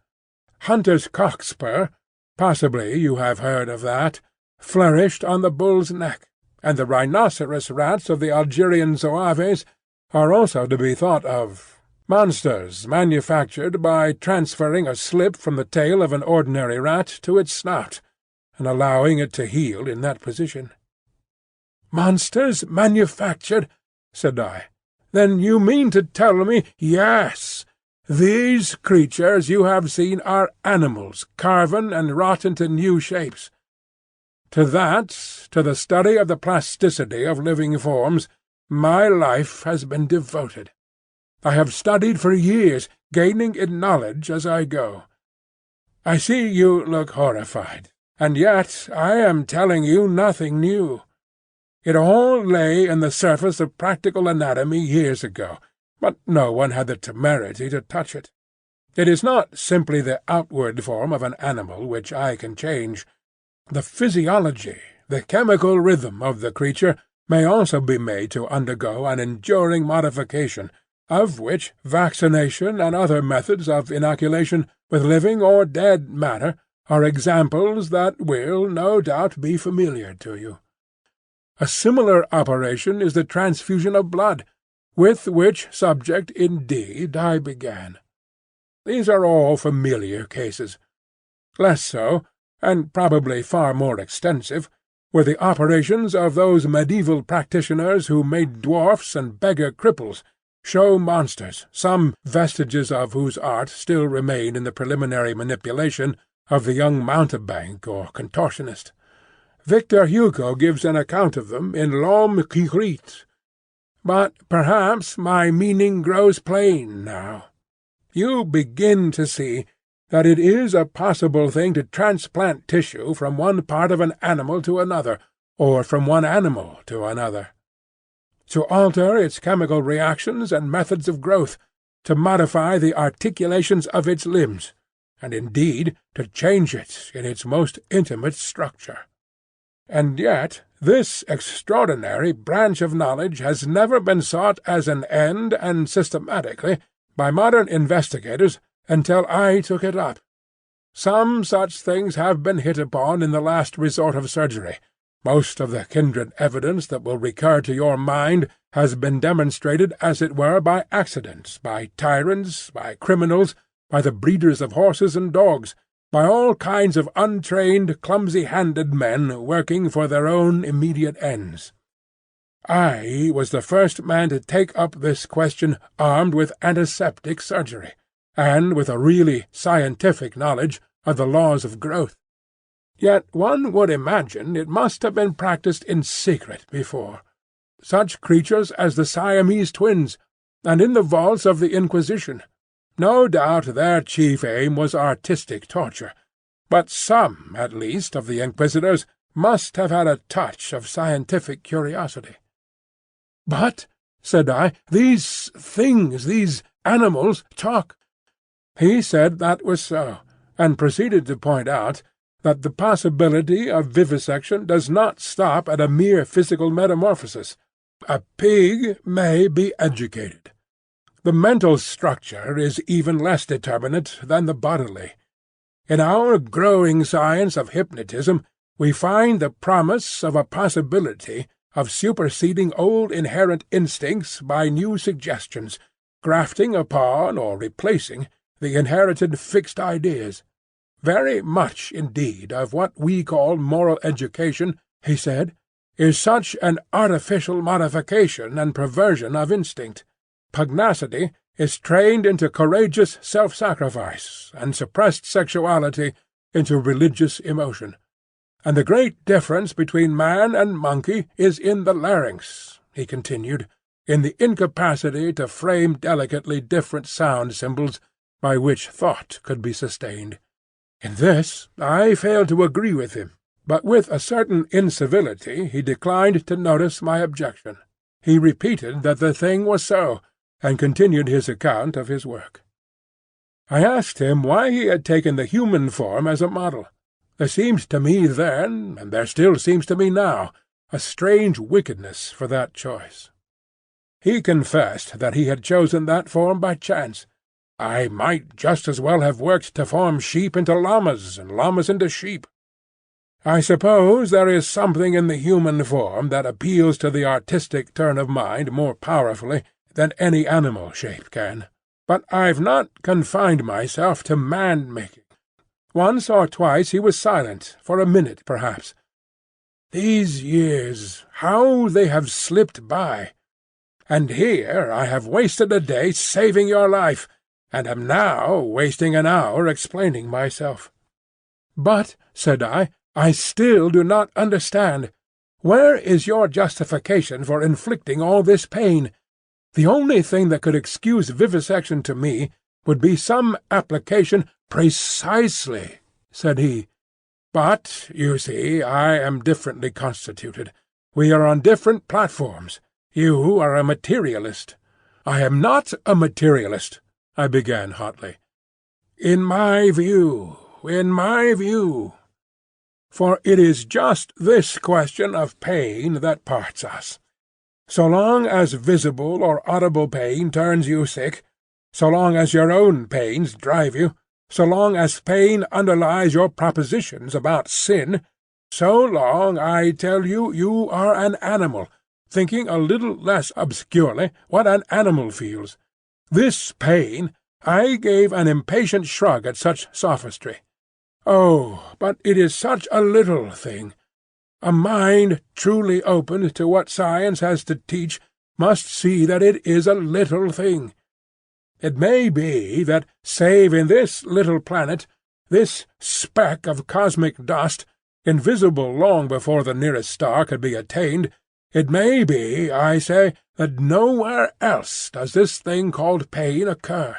Hunter's cockspur, possibly you have heard of that, flourished on the bull's neck, and the rhinoceros rats of the Algerian Zouaves are also to be thought of. Monsters manufactured by transferring a slip from the tail of an ordinary rat to its snout, and allowing it to heal in that position. "Monsters manufactured?" said I. "Then you mean to tell me—" "Yes. These creatures you have seen are animals, carven and wrought into new shapes. To that, to the study of the plasticity of living forms, my life has been devoted. I have studied for years, gaining in knowledge as I go. I see you look horrified, and yet I am telling you nothing new. It all lay in the surface of practical anatomy years ago, but no one had the temerity to touch it. It is not simply the outward form of an animal which I can change. The physiology, the chemical rhythm of the creature may also be made to undergo an enduring modification, of which vaccination and other methods of inoculation with living or dead matter are examples that will, no doubt, be familiar to you. A similar operation is the transfusion of blood, with which subject, indeed, I began. These are all familiar cases. Less so, and probably far more extensive, were the operations of those medieval practitioners who made dwarfs and beggar cripples, show monsters, some vestiges of whose art still remain in the preliminary manipulation of the young mountebank or contortionist. Victor Hugo gives an account of them in L'Homme qui rit. But perhaps my meaning grows plain now. You begin to see that it is a possible thing to transplant tissue from one part of an animal to another, or from one animal to another. To alter its chemical reactions and methods of growth, to modify the articulations of its limbs, and indeed to change it in its most intimate structure. And yet this extraordinary branch of knowledge has never been sought as an end and systematically by modern investigators until I took it up. Some such things have been hit upon in the last resort of surgery. Most of the kindred evidence that will recur to your mind has been demonstrated as it were by accident, by tyrants, by criminals, by the breeders of horses and dogs, by all kinds of untrained, clumsy-handed men working for their own immediate ends. I was the first man to take up this question armed with antiseptic surgery, and with a really scientific knowledge of the laws of growth. Yet one would imagine it must have been practised in secret before. Such creatures as the Siamese twins, and in the vaults of the Inquisition. No doubt their chief aim was artistic torture, but some, at least, of the Inquisitors must have had a touch of scientific curiosity. "But," said I, "these things, these animals, talk." He said that was so, and proceeded to point out that the possibility of vivisection does not stop at a mere physical metamorphosis. A pig may be educated. The mental structure is even less determinate than the bodily. In our growing science of hypnotism we find the promise of a possibility of superseding old inherent instincts by new suggestions, grafting upon or replacing the inherited fixed ideas. Very much indeed of what we call moral education, he said, is such an artificial modification and perversion of instinct. Pugnacity is trained into courageous self-sacrifice, and suppressed sexuality into religious emotion. And the great difference between man and monkey is in the larynx, he continued, in the incapacity to frame delicately different sound symbols by which thought could be sustained. In this I failed to agree with him, but with a certain incivility he declined to notice my objection. He repeated that the thing was so, and continued his account of his work. I asked him why he had taken the human form as a model. There seemed to me then, and there still seems to me now, a strange wickedness for that choice. He confessed that he had chosen that form by chance. I might just as well have worked to form sheep into llamas, and llamas into sheep. I suppose there is something in the human form that appeals to the artistic turn of mind more powerfully than any animal shape can. But I've not confined myself to man-making. Once or twice he was silent, for a minute perhaps. These years, how they have slipped by! And here I have wasted a day saving your life, and am now wasting an hour explaining myself. But, said I still do not understand. Where is your justification for inflicting all this pain? The only thing that could excuse vivisection to me would be some application— "Precisely," said he. "But, you see, I am differently constituted. We are on different platforms. You are a materialist." "I am not a materialist," I began hotly. In my view. For it is just this question of pain that parts us. So long as visible or audible pain turns you sick, so long as your own pains drive you, so long as pain underlies your propositions about sin, so long, I tell you, you are an animal, thinking a little less obscurely what an animal feels. This pain— I gave an impatient shrug at such sophistry. Oh, but it is such a little thing. A mind truly opened to what science has to teach must see that it is a little thing. It may be that, save in this little planet, this speck of cosmic dust, invisible long before the nearest star could be attained, it may be, I say, that nowhere else does this thing called pain occur.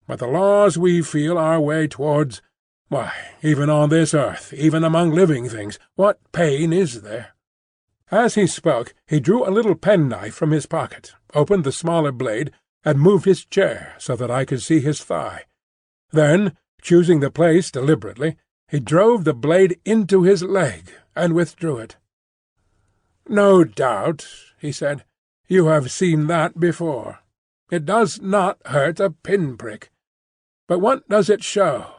But the laws we feel our way towards— why, even on this earth, even among living things, what pain is there? As he spoke, he drew a little penknife from his pocket, opened the smaller blade, and moved his chair so that I could see his thigh. Then, choosing the place deliberately, he drove the blade into his leg and withdrew it. "No doubt," he said, "you have seen that before. It does not hurt a pin-prick. But what does it show?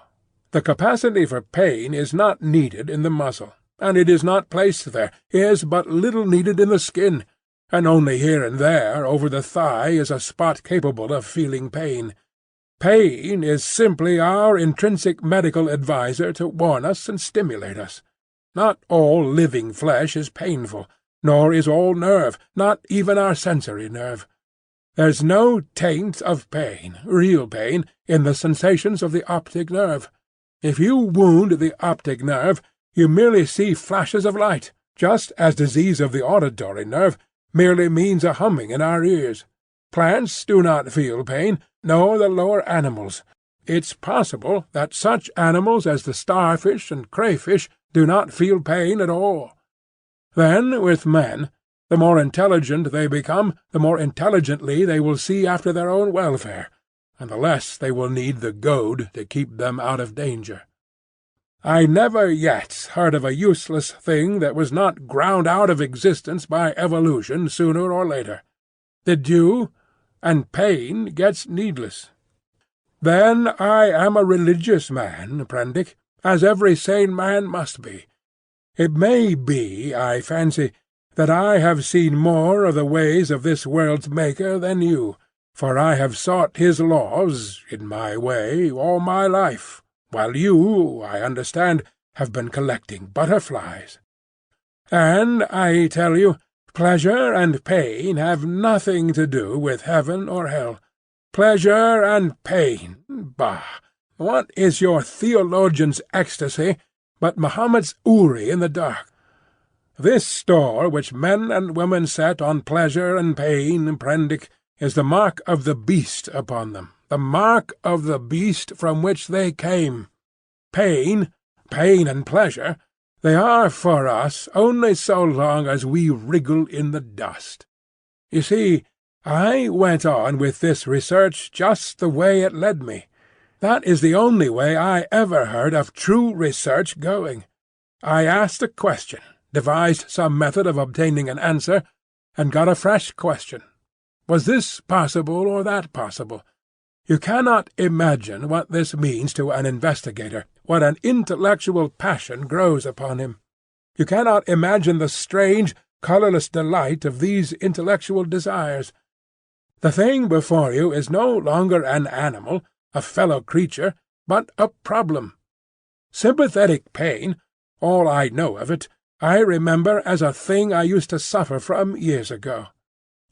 The capacity for pain is not needed in the muscle, and it is not placed there, is but little needed in the skin, and only here and there over the thigh is a spot capable of feeling pain. Pain is simply our intrinsic medical adviser to warn us and stimulate us. Not all living flesh is painful, nor is all nerve, not even our sensory nerve. There's no taint of pain, real pain, in the sensations of the optic nerve. If you wound the optic nerve, you merely see flashes of light, just as disease of the auditory nerve merely means a humming in our ears. Plants do not feel pain, nor the lower animals. It's possible that such animals as the starfish and crayfish do not feel pain at all. Then, with men, the more intelligent they become, the more intelligently they will see after their own welfare, and the less they will need the goad to keep them out of danger. I never yet heard of a useless thing that was not ground out of existence by evolution sooner or later. Did you? And pain gets needless. Then I am a religious man, Prendick, as every sane man must be. It may be, I fancy, that I have seen more of the ways of this world's Maker than you, for I have sought his laws, in my way, all my life, while you, I understand, have been collecting butterflies. And I tell you, pleasure and pain have nothing to do with heaven or hell. Pleasure and pain, bah! What is your theologian's ecstasy but Mahomet's Uri in the dark? This store which men and women set on pleasure and pain, Prendick, is the mark of the beast upon them, the mark of the beast from which they came. Pain and pleasure, they are for us only so long as we wriggle in the dust. You see, I went on with this research just the way it led me. That is the only way I ever heard of true research going. I asked a question, devised some method of obtaining an answer, and got a fresh question. Was this possible or that possible? You cannot imagine what this means to an investigator, what an intellectual passion grows upon him. You cannot imagine the strange, colourless delight of these intellectual desires. The thing before you is no longer an animal, a fellow creature, but a problem. Sympathetic pain, all I know of it, I remember as a thing I used to suffer from years ago.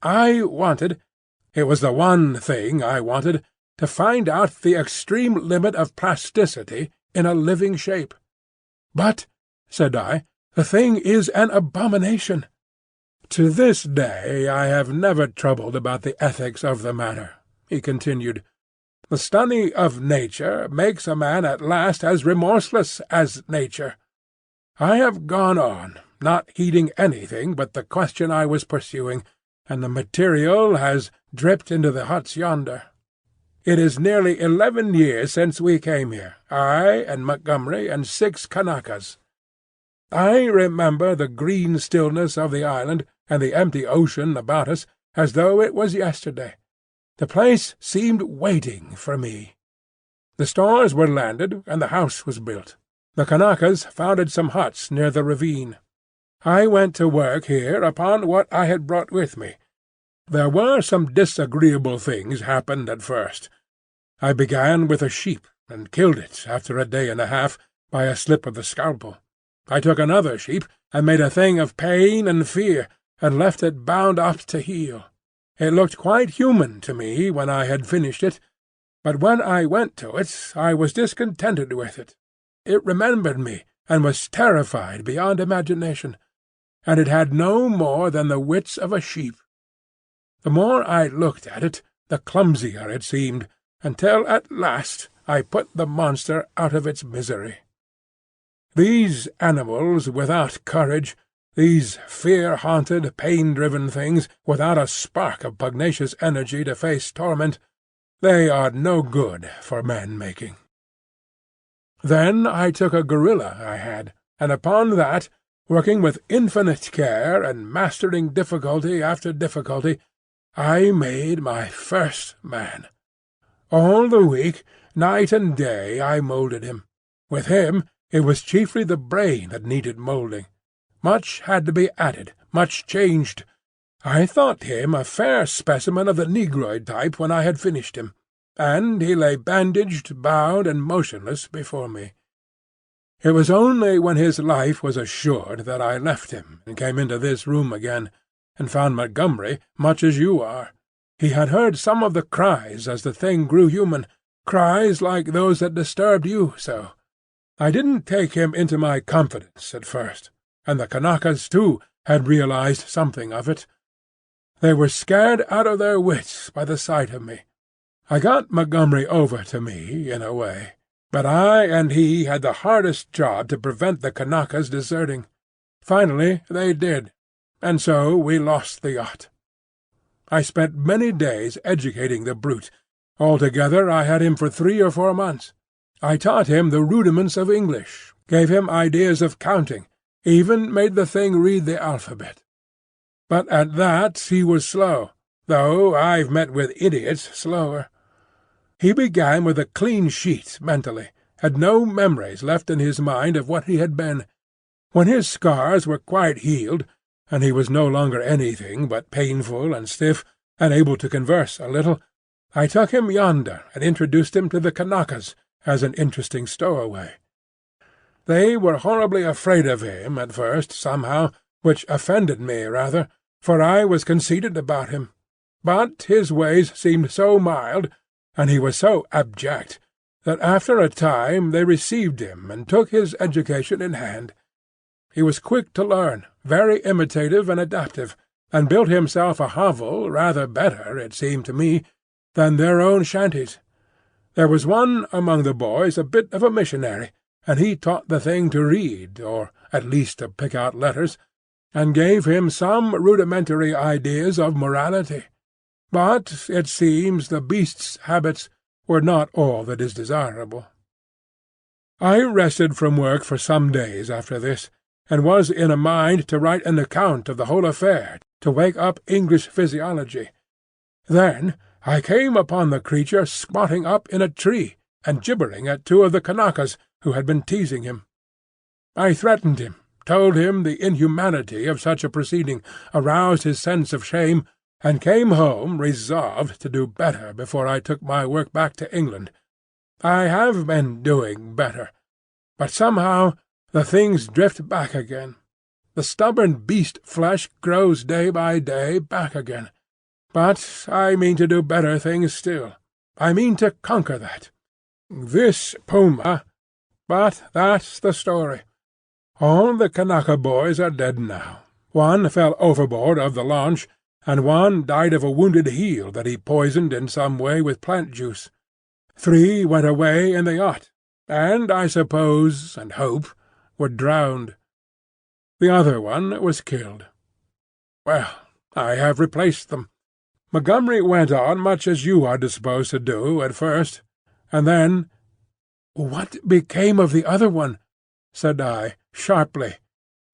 I wanted—it was the one thing I wanted—to find out the extreme limit of plasticity in a living shape. "But," said I, "the thing is an abomination." "To this day I have never troubled about the ethics of the matter," he continued. "The study of nature makes a man at last as remorseless as nature. I have gone on, not heeding anything but the question I was pursuing, and the material has dripped into the huts yonder. It is nearly 11 years since we came here, I and Montgomery and 6 Kanakas. I remember the green stillness of the island and the empty ocean about us as though it was yesterday. The place seemed waiting for me. The stores were landed and the house was built. The Kanakas founded some huts near the ravine. I went to work here upon what I had brought with me. There were some disagreeable things happened at first. I began with a sheep, and killed it after a day and a half by a slip of the scalpel. I took another sheep, and made a thing of pain and fear, and left it bound up to heal. It looked quite human to me when I had finished it, but when I went to it I was discontented with it. It remembered me, and was terrified beyond imagination, and it had no more than the wits of a sheep. The more I looked at it, the clumsier it seemed, until at last I put the monster out of its misery. These animals without courage, these fear-haunted, pain-driven things, without a spark of pugnacious energy to face torment, they are no good for man-making. Then I took a gorilla I had, and upon that, working with infinite care and mastering difficulty after difficulty, I made my first man. All the week, night and day, I moulded him. With him it was chiefly the brain that needed moulding. Much had to be added, much changed. I thought him a fair specimen of the negroid type when I had finished him. and he lay bandaged, bound, and motionless before me. It was only when his life was assured that I left him and came into this room again, and found Montgomery much as you are. He had heard some of the cries as the thing grew human, cries like those that disturbed you so. I didn't take him into my confidence at first, and the Kanakas, too, had realized something of it. They were scared out of their wits by the sight of me. I got Montgomery over to me, in a way, but I and he had the hardest job to prevent the Kanakas deserting. Finally they did, and so we lost the yacht. I spent many days educating the brute. Altogether I had him for 3 or 4 months. I taught him the rudiments of English, gave him ideas of counting, even made the thing read the alphabet. But at that he was slow, though I've met with idiots slower. He began with a clean sheet mentally, had no memories left in his mind of what he had been. When his scars were quite healed, and he was no longer anything but painful and stiff, and able to converse a little, I took him yonder and introduced him to the Kanakas as an interesting stowaway. They were horribly afraid of him at first, somehow, which offended me rather, for I was conceited about him. But his ways seemed so mild, and he was so abject, that after a time they received him and took his education in hand. He was quick to learn, very imitative and adaptive, and built himself a hovel rather better, it seemed to me, than their own shanties. There was one among the boys a bit of a missionary, and he taught the thing to read, or at least to pick out letters, and gave him some rudimentary ideas of morality. But it seems the beast's habits were not all that is desirable. I rested from work for some days after this, and was in a mind to write an account of the whole affair, to wake up English physiology. Then I came upon the creature squatting up in a tree, and gibbering at 2 of the Kanakas who had been teasing him. I threatened him, told him the inhumanity of such a proceeding, aroused his sense of shame, and came home resolved to do better before I took my work back to England. I have been doing better, but somehow the things drift back again. The stubborn beast flesh grows day by day back again. But I mean to do better things still. I mean to conquer that. This PUMA— But that's the story. All the Kanaka boys are dead now. One fell overboard of the launch, and one died of a wounded heel that he poisoned in some way with plant juice. 3 went away in the yacht, and I suppose, and hope, were drowned. The other one was killed. Well, I have replaced them. Montgomery went on much as you are disposed to do at first, and then— "What became of the other one?" said I, sharply.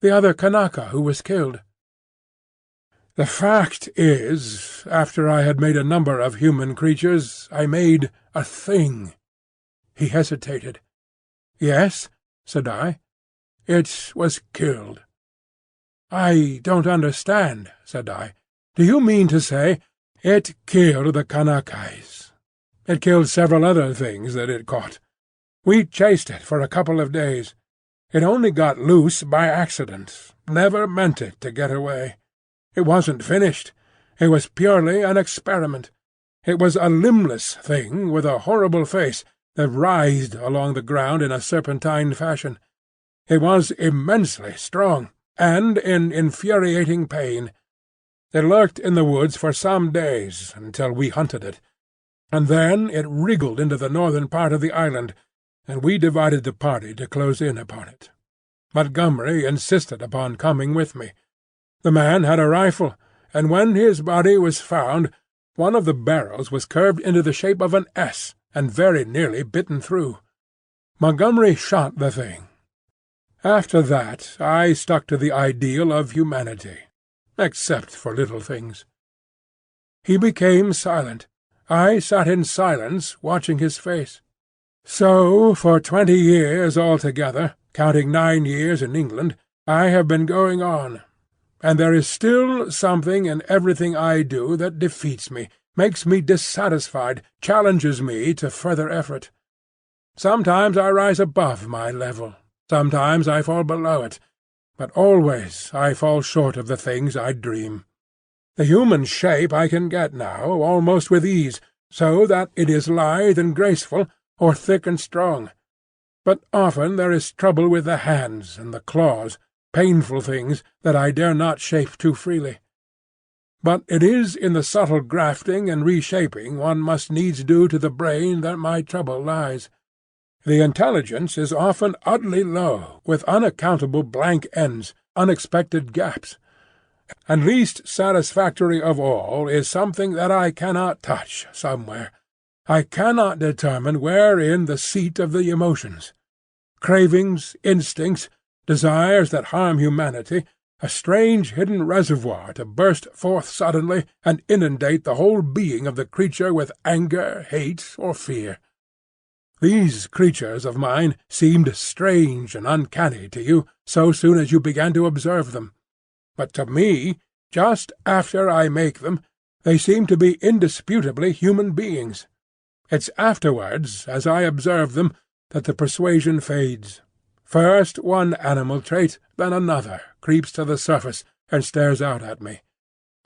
"The other Kanaka who was killed?" "The fact is, after I had made a number of human creatures, I made a thing." He hesitated. "Yes," said I. "It was killed." "I don't understand," said I. "Do you mean to say—" "It killed the Kanakais. It killed several other things that it caught. We chased it for a couple of days. It only got loose by accident, never meant it to get away. It wasn't finished. It was purely an experiment. It was a limbless thing with a horrible face that writhed along the ground in a serpentine fashion. It was immensely strong, and in infuriating pain. It lurked in the woods for some days until we hunted it, and then it wriggled into the northern part of the island, and we divided the party to close in upon it. Montgomery insisted upon coming with me. The man had a rifle, and when his body was found, one of the barrels was curved into the shape of an S, and very nearly bitten through. Montgomery shot the thing. After that I stuck to the ideal of humanity, except for little things. He became silent. I sat in silence, watching his face. So for 20 years altogether, counting 9 years in England, I have been going on, and there is still something in everything I do that defeats me, makes me dissatisfied, challenges me to further effort. Sometimes I rise above my level, sometimes I fall below it, but always I fall short of the things I dream. The human shape I can get now, almost with ease, so that it is lithe and graceful, or thick and strong. But often there is trouble with the hands and the claws, painful things that I dare not shape too freely. But it is in the subtle grafting and reshaping one must needs do to the brain that my trouble lies. The intelligence is often utterly low, with unaccountable blank ends, unexpected gaps. And least satisfactory of all is something that I cannot touch somewhere. I cannot determine wherein the seat of the emotions. Cravings, instincts, desires that harm humanity, a strange hidden reservoir to burst forth suddenly and inundate the whole being of the creature with anger, hate, or fear. These creatures of mine seemed strange and uncanny to you so soon as you began to observe them. But to me, just after I make them, they seem to be indisputably human beings. It's afterwards, as I observe them, that the persuasion fades. First one animal trait, then another, creeps to the surface and stares out at me.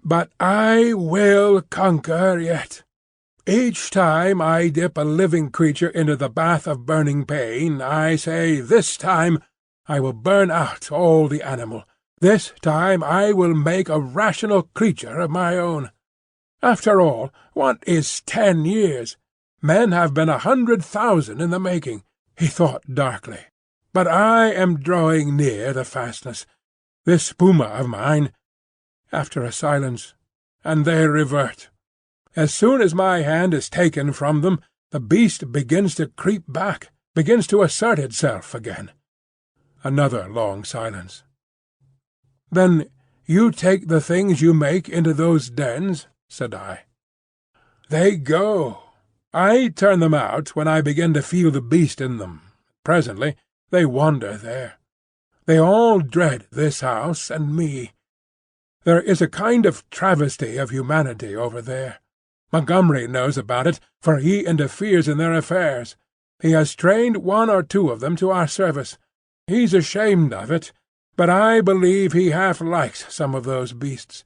But I will conquer yet. Each time I dip a living creature into the bath of burning pain, I say, this time I will burn out all the animal. This time I will make a rational creature of my own. After all, what is 10 years? Men have been 100,000 in the making, he thought darkly. But I am drawing near the fastness. This PUMA of mine— After a silence, and they revert. As soon as my hand is taken from them, the beast begins to creep back, begins to assert itself again. Another long silence. "Then you take the things you make into those dens?" said I. "They go. I turn them out when I begin to feel the beast in them. Presently they wander there. They all dread this house and me. There is a kind of travesty of humanity over there. Montgomery knows about it, for he interferes in their affairs. He has trained 1 or 2 of them to our service. He's ashamed of it, but I believe he half likes some of those beasts.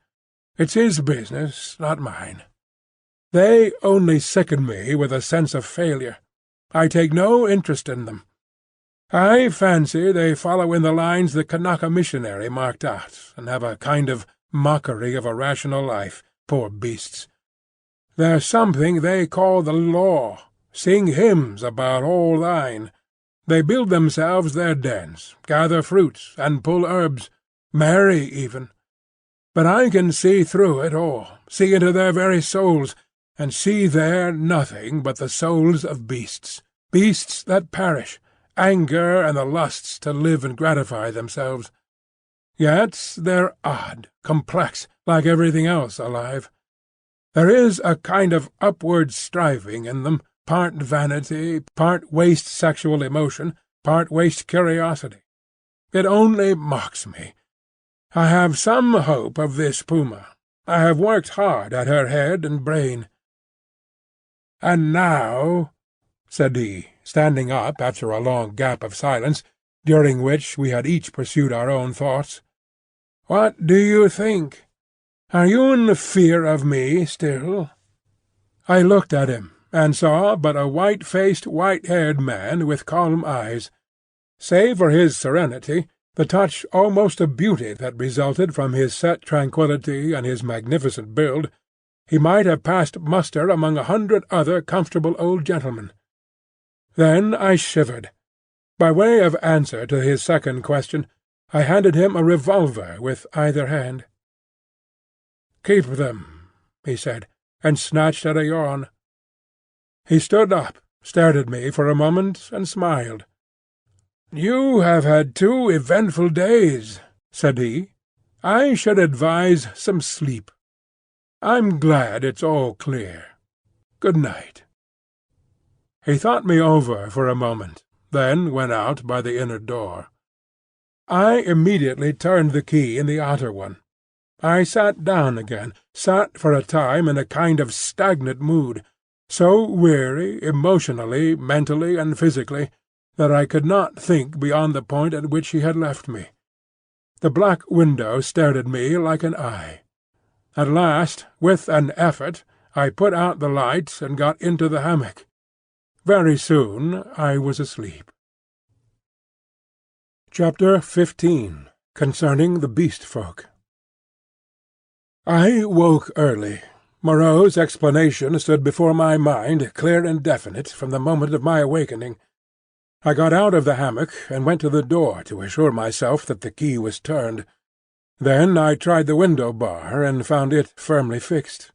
It's his business, not mine. They only sicken me with a sense of failure. I take no interest in them. I fancy they follow in the lines the Kanaka missionary marked out, and have a kind of mockery of a rational life, poor beasts. There's something they call the law, sing hymns about all thine. They build themselves their dens, gather fruits, and pull herbs, marry even. But I can see through it all, see into their very souls, and see there nothing but the souls of beasts, beasts that perish, anger and the lusts to live and gratify themselves. Yet they're odd, complex, like everything else alive. There is a kind of upward striving in them, part vanity, part waste sexual emotion, part waste curiosity. It only mocks me. I have some hope of this PUMA. I have worked hard at her head and brain. "And now," said he, standing up after a long gap of silence, during which we had each pursued our own thoughts, "what do you think? Are you in fear of me still?" I looked at him, and saw but a white-faced, white-haired man with calm eyes. Save for his serenity, the touch almost of beauty that resulted from his set tranquillity and his magnificent build, he might have passed muster among 100 other comfortable old gentlemen. Then I shivered. By way of answer to his second question, I handed him a revolver with either hand. "Keep them," he said, and snatched at a yawn. He stood up, stared at me for a moment, and smiled. "You have had 2 eventful days," said he. "I should advise some sleep. I'm glad it's all clear. Good night." He thought me over for a moment, then went out by the inner door. I immediately turned the key in the outer one. I sat down again, sat for a time in a kind of stagnant mood, so weary, emotionally, mentally, and physically, that I could not think beyond the point at which he had left me. The black window stared at me like an eye. At last, with an effort, I put out the light and got into the hammock. Very soon I was asleep. Chapter 15. Concerning the Beast Folk. I woke early. Moreau's explanation stood before my mind, clear and definite, from the moment of my awakening. I got out of the hammock and went to the door to assure myself that the key was turned. Then I tried the window bar and found it firmly fixed.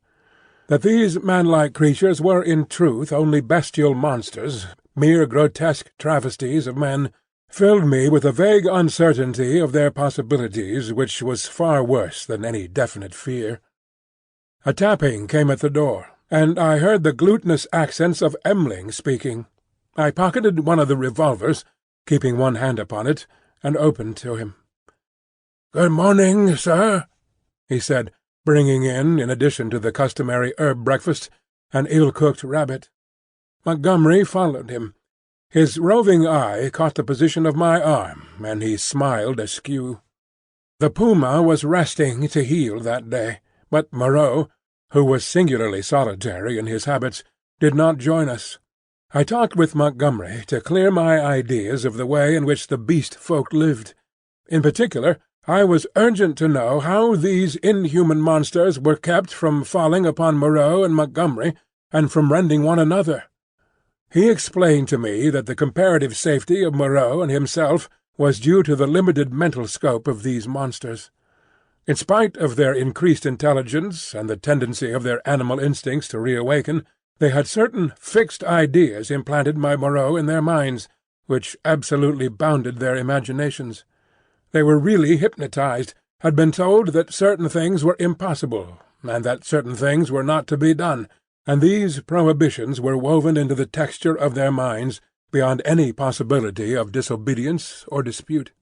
That these man-like creatures were in truth only bestial monsters, mere grotesque travesties of men, filled me with a vague uncertainty of their possibilities which was far worse than any definite fear. A tapping came at the door, and I heard the glutinous accents of M'ling speaking. I pocketed one of the revolvers, keeping one hand upon it, and opened to him. "Good morning, sir," he said, bringing in addition to the customary herb breakfast, an ill-cooked rabbit. Montgomery followed him. His roving eye caught the position of my arm, and he smiled askew. The puma was resting to heal that day, but Moreau, who was singularly solitary in his habits, did not join us. I talked with Montgomery to clear my ideas of the way in which the beast folk lived. In particular, I was urgent to know how these inhuman monsters were kept from falling upon Moreau and Montgomery, and from rending one another. He explained to me that the comparative safety of Moreau and himself was due to the limited mental scope of these monsters. In spite of their increased intelligence and the tendency of their animal instincts to reawaken, they had certain fixed ideas implanted by Moreau in their minds, which absolutely bounded their imaginations. They were really hypnotized, had been told that certain things were impossible, and that certain things were not to be done, and these prohibitions were woven into the texture of their minds beyond any possibility of disobedience or dispute.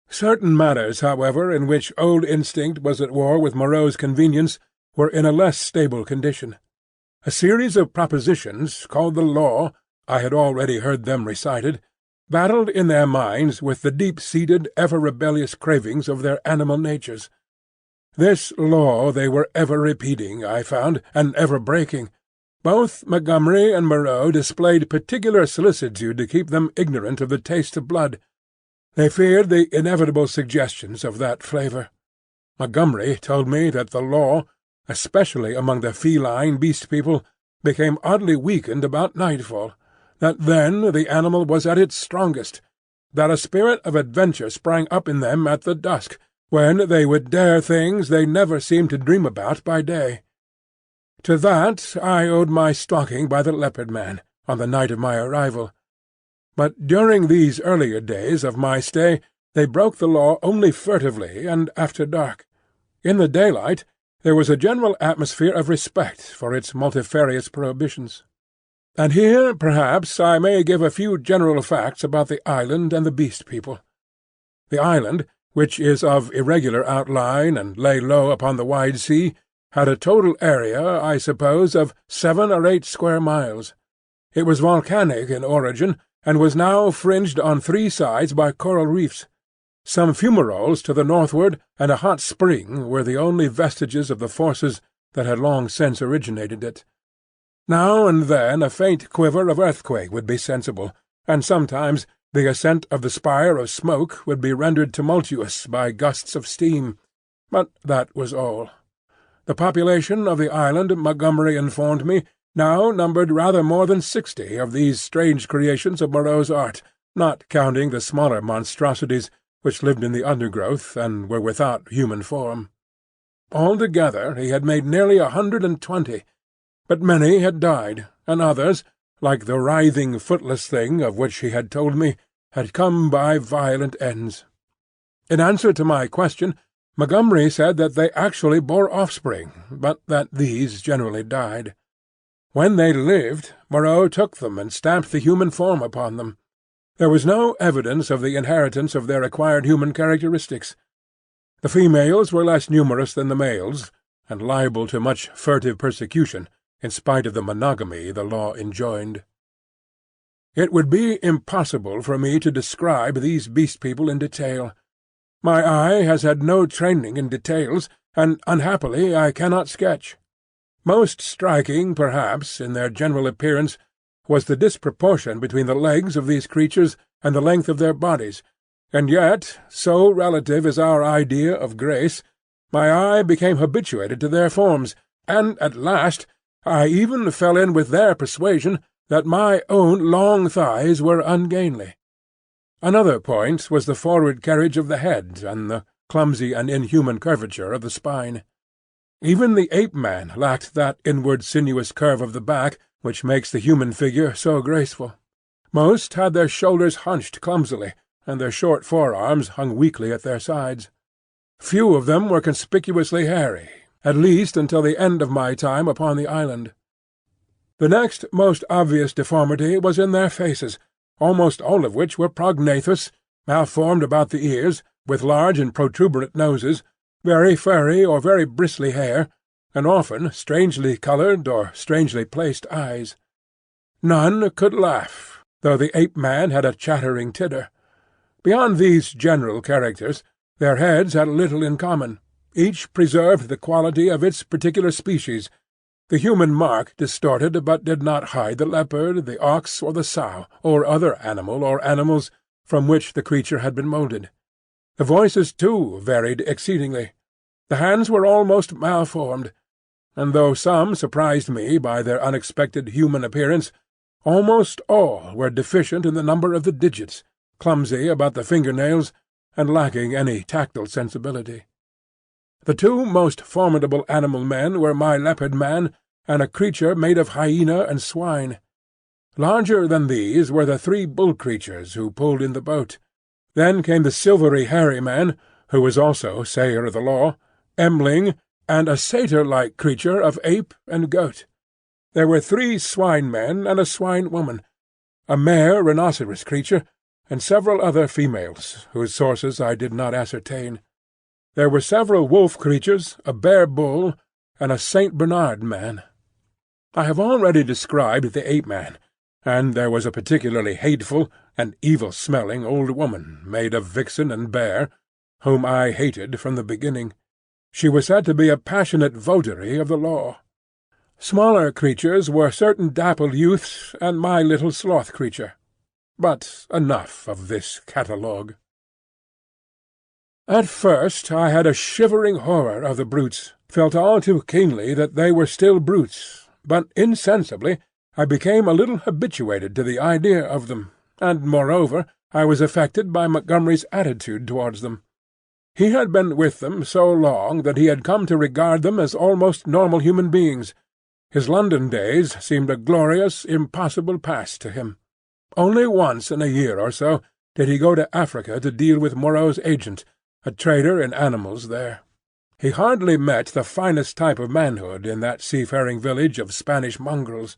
Certain matters, however, in which old instinct was at war with Moreau's convenience, were in a less stable condition. A series of propositions, called the law, I had already heard them recited, battled in their minds with the deep-seated, ever-rebellious cravings of their animal natures. This law they were ever repeating, I found, and ever breaking. Both Montgomery and Moreau displayed particular solicitude to keep them ignorant of the taste of blood. They feared the inevitable suggestions of that flavour. Montgomery told me that the law, especially among the feline beast people, became oddly weakened about nightfall, that then the animal was at its strongest, that a spirit of adventure sprang up in them at the dusk, when they would dare things they never seemed to dream about by day. To that I owed my stalking by the Leopard Man, on the night of my arrival. But during these earlier days of my stay they broke the law only furtively and after dark. In the daylight there was a general atmosphere of respect for its multifarious prohibitions. And here, perhaps, I may give a few general facts about the island and the beast people. The island, which is of irregular outline and lay low upon the wide sea, had a total area, I suppose, of 7 or 8 square miles. It was volcanic in origin, and was now fringed on 3 sides by coral reefs. Some fumaroles to the northward and a hot spring were the only vestiges of the forces that had long since originated it. Now and then a faint quiver of earthquake would be sensible, and sometimes the ascent of the spire of smoke would be rendered tumultuous by gusts of steam, but that was all. The population of the island, Montgomery informed me, now numbered rather more than 60 of these strange creations of Moreau's art, not counting the smaller monstrosities which lived in the undergrowth and were without human form. Altogether he had made nearly 120, but many had died, and others, like the writhing, footless thing of which he had told me, had come by violent ends. In answer to my question, Montgomery said that they actually bore offspring, but that these generally died. When they lived, Moreau took them and stamped the human form upon them. There was no evidence of the inheritance of their acquired human characteristics. The females were less numerous than the males, and liable to much furtive persecution, in spite of the monogamy the law enjoined. It would be impossible for me to describe these beast-people in detail. My eye has had no training in details, and unhappily I cannot sketch. Most striking, perhaps, in their general appearance, was the disproportion between the legs of these creatures and the length of their bodies, and yet, so relative is our idea of grace, my eye became habituated to their forms, and at last I even fell in with their persuasion that my own long thighs were ungainly. Another point was the forward carriage of the head and the clumsy and inhuman curvature of the spine. Even the ape-man lacked that inward sinuous curve of the back which makes the human figure so graceful. Most had their shoulders hunched clumsily, and their short forearms hung weakly at their sides. Few of them were conspicuously hairy, at least until the end of my time upon the island. The next most obvious deformity was in their faces, almost all of which were prognathous, malformed about the ears, with large and protuberant noses, very furry or very bristly hair, and often strangely coloured or strangely placed eyes. None could laugh, though the ape-man had a chattering titter. Beyond these general characters, their heads had little in common. Each preserved the quality of its particular species. The human mark distorted but did not hide the leopard, the ox, or the sow, or other animal or animals from which the creature had been moulded. The voices, too, varied exceedingly. The hands were almost malformed, and though some surprised me by their unexpected human appearance, almost all were deficient in the number of the digits, clumsy about the finger-nails, and lacking any tactile sensibility. The two most formidable animal-men were my leopard-man and a creature made of hyena and swine. Larger than these were the three bull-creatures who pulled in the boat. Then came the silvery hairy man, who was also sayer of the law, M'ling, and a satyr-like creature of ape and goat. There were 3 swine-men and a swine-woman, a mare rhinoceros creature, and several other females, whose sources I did not ascertain. There were several wolf creatures, a bear bull, and a St. Bernard man. I have already described the ape-man, and there was a particularly hateful and evil-smelling old woman, made of vixen and bear, whom I hated from the beginning. She was said to be a passionate votary of the law. Smaller creatures were certain dappled youths and my little sloth creature. But enough of this catalogue. At first I had a shivering horror of the brutes, felt all too keenly that they were still brutes, but insensibly I became a little habituated to the idea of them, and moreover I was affected by Montgomery's attitude towards them. He had been with them so long that he had come to regard them as almost normal human beings. His London days seemed a glorious, impossible past to him. Only once in a year or so did he go to Africa to deal with Moreau's agent, a trader in animals there. He hardly met the finest type of manhood in that seafaring village of Spanish mongrels.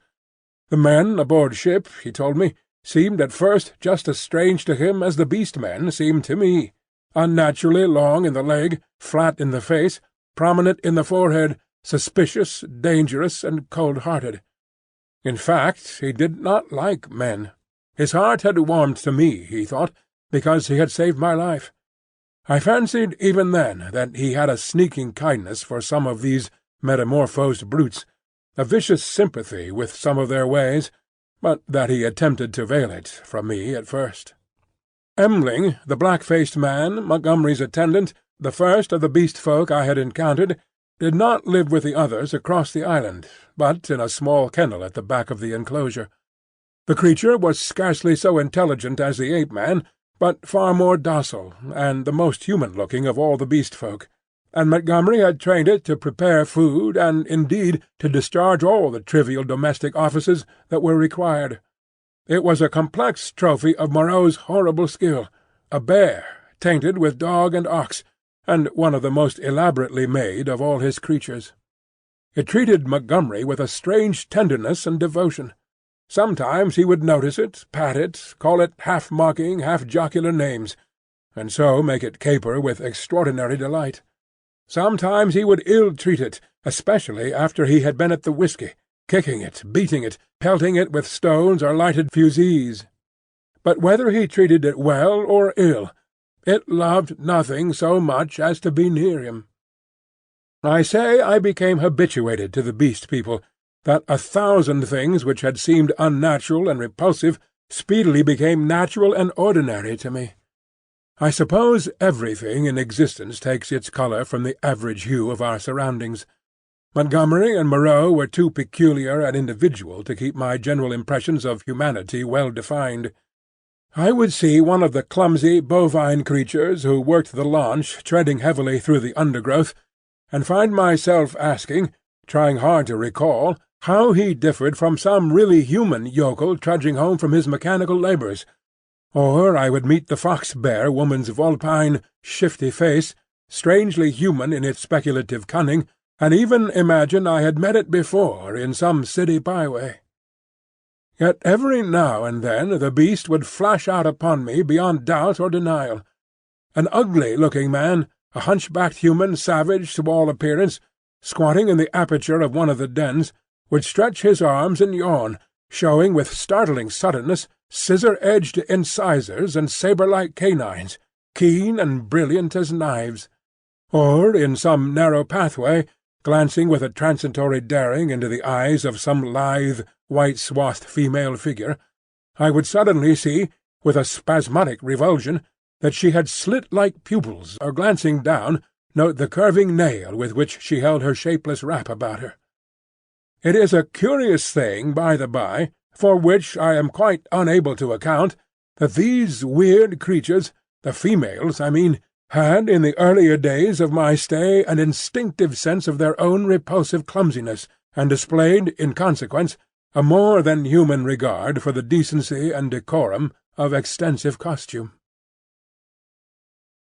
The men aboard ship, he told me, seemed at first just as strange to him as the beast-men seemed to me, unnaturally long in the leg, flat in the face, prominent in the forehead, suspicious, dangerous, and cold-hearted. In fact, he did not like men. His heart had warmed to me, he thought, because he had saved my life. I fancied even then that he had a sneaking kindness for some of these metamorphosed brutes, a vicious sympathy with some of their ways, but that he attempted to veil it from me at first. M'ling, the black-faced man, Montgomery's attendant, the first of the beast-folk I had encountered, did not live with the others across the island, but in a small kennel at the back of the enclosure. The creature was scarcely so intelligent as the ape-man, but far more docile, and the most human-looking of all the beast-folk, and Montgomery had trained it to prepare food and, indeed, to discharge all the trivial domestic offices that were required. It was a complex trophy of Moreau's horrible skill, a bear, tainted with dog and ox, and one of the most elaborately made of all his creatures. It treated Montgomery with a strange tenderness and devotion. Sometimes he would notice it, pat it, call it half-mocking, half-jocular names, and so make it caper with extraordinary delight. Sometimes he would ill-treat it, especially after he had been at the whiskey, kicking it, beating it, pelting it with stones or lighted fusees. But whether he treated it well or ill, it loved nothing so much as to be near him. I say I became habituated to the Beast People, that 1,000 things which had seemed unnatural and repulsive speedily became natural and ordinary to me. I suppose everything in existence takes its colour from the average hue of our surroundings. Montgomery and Moreau were too peculiar and individual to keep my general impressions of humanity well defined. I would see one of the clumsy bovine creatures who worked the launch treading heavily through the undergrowth, and find myself asking, trying hard to recall, how he differed from some really human yokel trudging home from his mechanical labours. Or I would meet the fox-bear woman's vulpine, shifty face, strangely human in its speculative cunning, and even imagine I had met it before in some city byway. Yet every now and then the beast would flash out upon me beyond doubt or denial. An ugly-looking man, a hunchbacked human savage to all appearance, squatting in the aperture of one of the dens, would stretch his arms and yawn, showing with startling suddenness scissor-edged incisors and sabre-like canines, keen and brilliant as knives. Or, in some narrow pathway, glancing with a transitory daring into the eyes of some lithe, white-swathed female figure, I would suddenly see, with a spasmodic revulsion, that she had slit-like pupils, or glancing down, note the curving nail with which she held her shapeless wrap about her. It is a curious thing, by the by, for which I am quite unable to account, that these weird creatures, the females, I mean, had in the earlier days of my stay an instinctive sense of their own repulsive clumsiness, and displayed, in consequence, a more than human regard for the decency and decorum of extensive costume.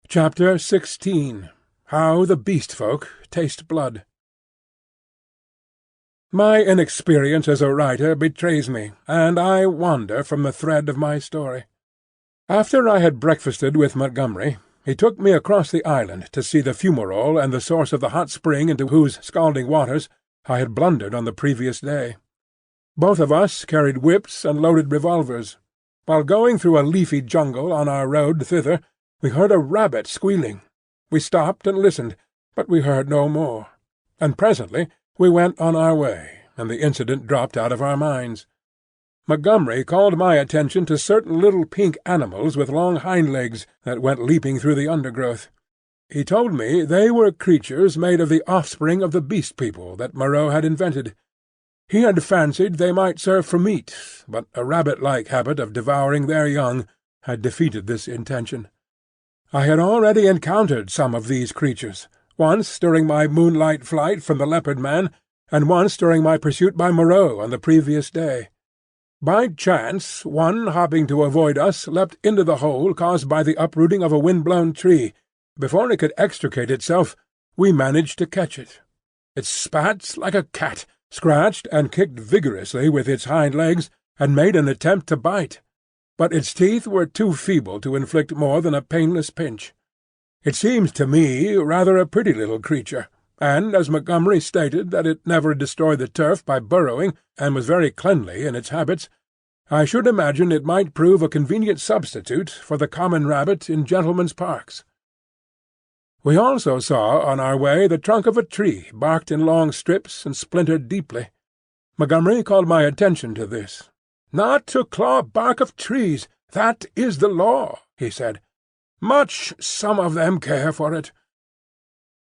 Chapter 16. How the Beast Folk Taste Blood. My inexperience as a writer betrays me, and I wander from the thread of my story. After I had breakfasted with Montgomery, he took me across the island to see the fumarole and the source of the hot spring into whose scalding waters I had blundered on the previous day. Both of us carried whips and loaded revolvers. While going through a leafy jungle on our road thither, we heard a rabbit squealing. We stopped and listened, but we heard no more, and presently we went on our way, and the incident dropped out of our minds. Montgomery called my attention to certain little pink animals with long hind legs that went leaping through the undergrowth. He told me they were creatures made of the offspring of the Beast People that Moreau had invented. He had fancied they might serve for meat, but a rabbit-like habit of devouring their young had defeated this intention. I had already encountered some of these creatures, once during my moonlight flight from the Leopard Man, and once during my pursuit by Moreau on the previous day. By chance, one hopping to avoid us leapt into the hole caused by the uprooting of a wind-blown tree. Before it could extricate itself, we managed to catch it. It spat like a cat, scratched and kicked vigorously with its hind legs, and made an attempt to bite. But its teeth were too feeble to inflict more than a painless pinch. It seemed to me rather a pretty little creature, and as Montgomery stated that it never destroyed the turf by burrowing, and was very cleanly in its habits, I should imagine it might prove a convenient substitute for the common rabbit in gentlemen's parks. We also saw on our way the trunk of a tree barked in long strips and splintered deeply. Montgomery called my attention to this. "Not to claw bark of trees, that is the law," he said. "Much some of them care for it."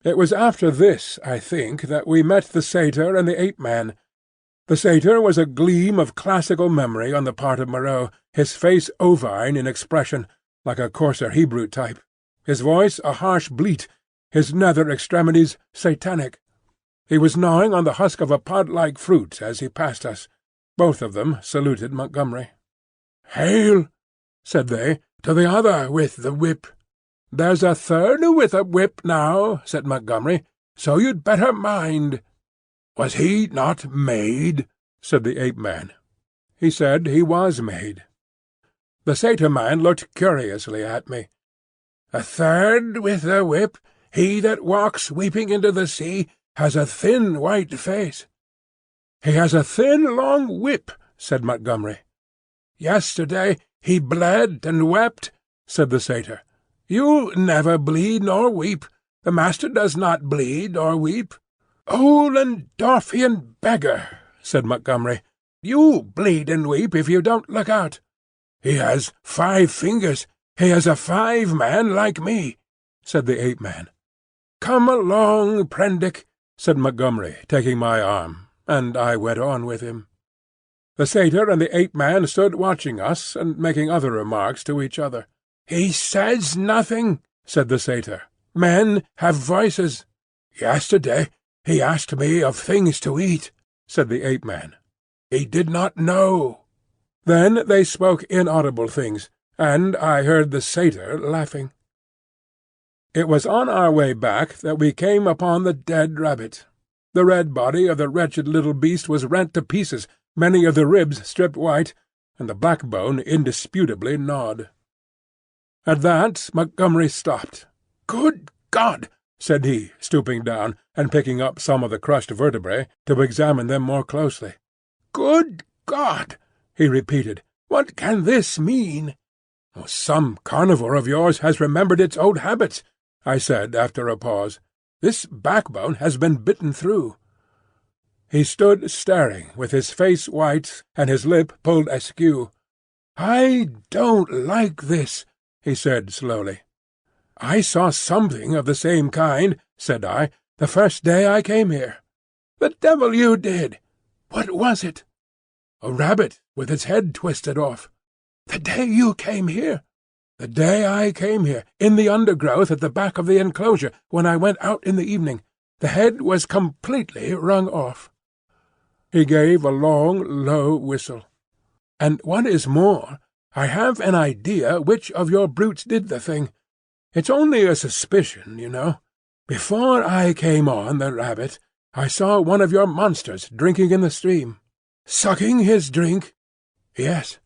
It was after this, I think, that we met the satyr and the ape-man. The satyr was a gleam of classical memory on the part of Moreau, his face ovine in expression, like a coarser Hebrew type, his voice a harsh bleat, his nether extremities satanic. He was gnawing on the husk of a pod-like fruit as he passed us. Both of them saluted Montgomery. "Hail," said they, "to the other with the whip." "There's a third with a whip now," said Montgomery, "so you'd better mind." "Was he not made?" said the ape-man. He said he was made. The satyr-man looked curiously at me. "A third with the whip, he that walks weeping into the sea, has a thin white face." "He has a thin long whip," said Montgomery. "Yesterday he bled and wept," said the satyr. "You never bleed nor weep. The master does not bleed or weep." "Ollendorfian beggar," said Montgomery. "You bleed and weep if you don't look out. He has 5 fingers. He is a 5-man like me," said the Ape-man. "Come along, Prendick," said Montgomery, taking my arm, and I went on with him. The satyr and the Ape-man stood watching us and making other remarks to each other. "He says nothing," said the satyr. "Men have voices." "Yesterday he asked me of things to eat," said the Ape-man. "He did not know." Then they spoke inaudible things, and I heard the satyr laughing. It was on our way back that we came upon the dead rabbit. The red body of the wretched little beast was rent to pieces, many of the ribs stripped white, and the backbone indisputably gnawed. At that Montgomery stopped. "Good God!" said he, stooping down, and picking up some of the crushed vertebrae to examine them more closely. "Good God!" he repeated. "What can this mean?" "Some carnivore of yours has remembered its old habits," I said after a pause. "This backbone has been bitten through." He stood staring, with his face white and his lip pulled askew. "I don't like this," he said slowly. "I saw something of the same kind," said I, "the first day I came here." "The devil you did! What was it?" "A rabbit with its head twisted off." "The day you came here?" "The day I came here, in the undergrowth at the back of the enclosure, when I went out in the evening. The head was completely wrung off." He gave a long, low whistle. "And what is more, I have an idea which of your brutes did the thing. It's only a suspicion, you know. Before I came on the rabbit, I saw one of your monsters drinking in the stream." "Sucking his drink?" "Yes."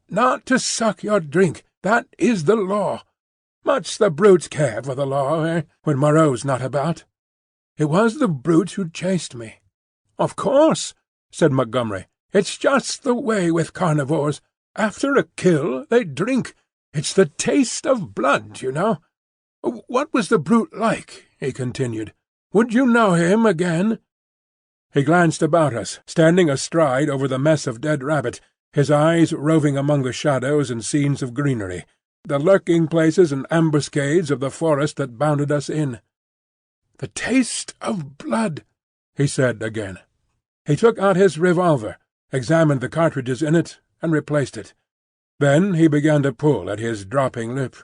"Not to suck your drink. That is the law. Much the brutes care for the law, when Moreau's not about. It was the brute who chased me." "Of course," said Montgomery. "It's just the way with carnivores. After a kill they drink. It's the taste of blood, you know. What was the brute like?" he continued. "Would you know him again?" He glanced about us, standing astride over the mess of dead rabbit, his eyes roving among the shadows and scenes of greenery, the lurking places and ambuscades of the forest that bounded us in. "The taste of blood," he said again. He took out his revolver, examined the cartridges in it, and replaced it. Then he began to pull at his dropping lip.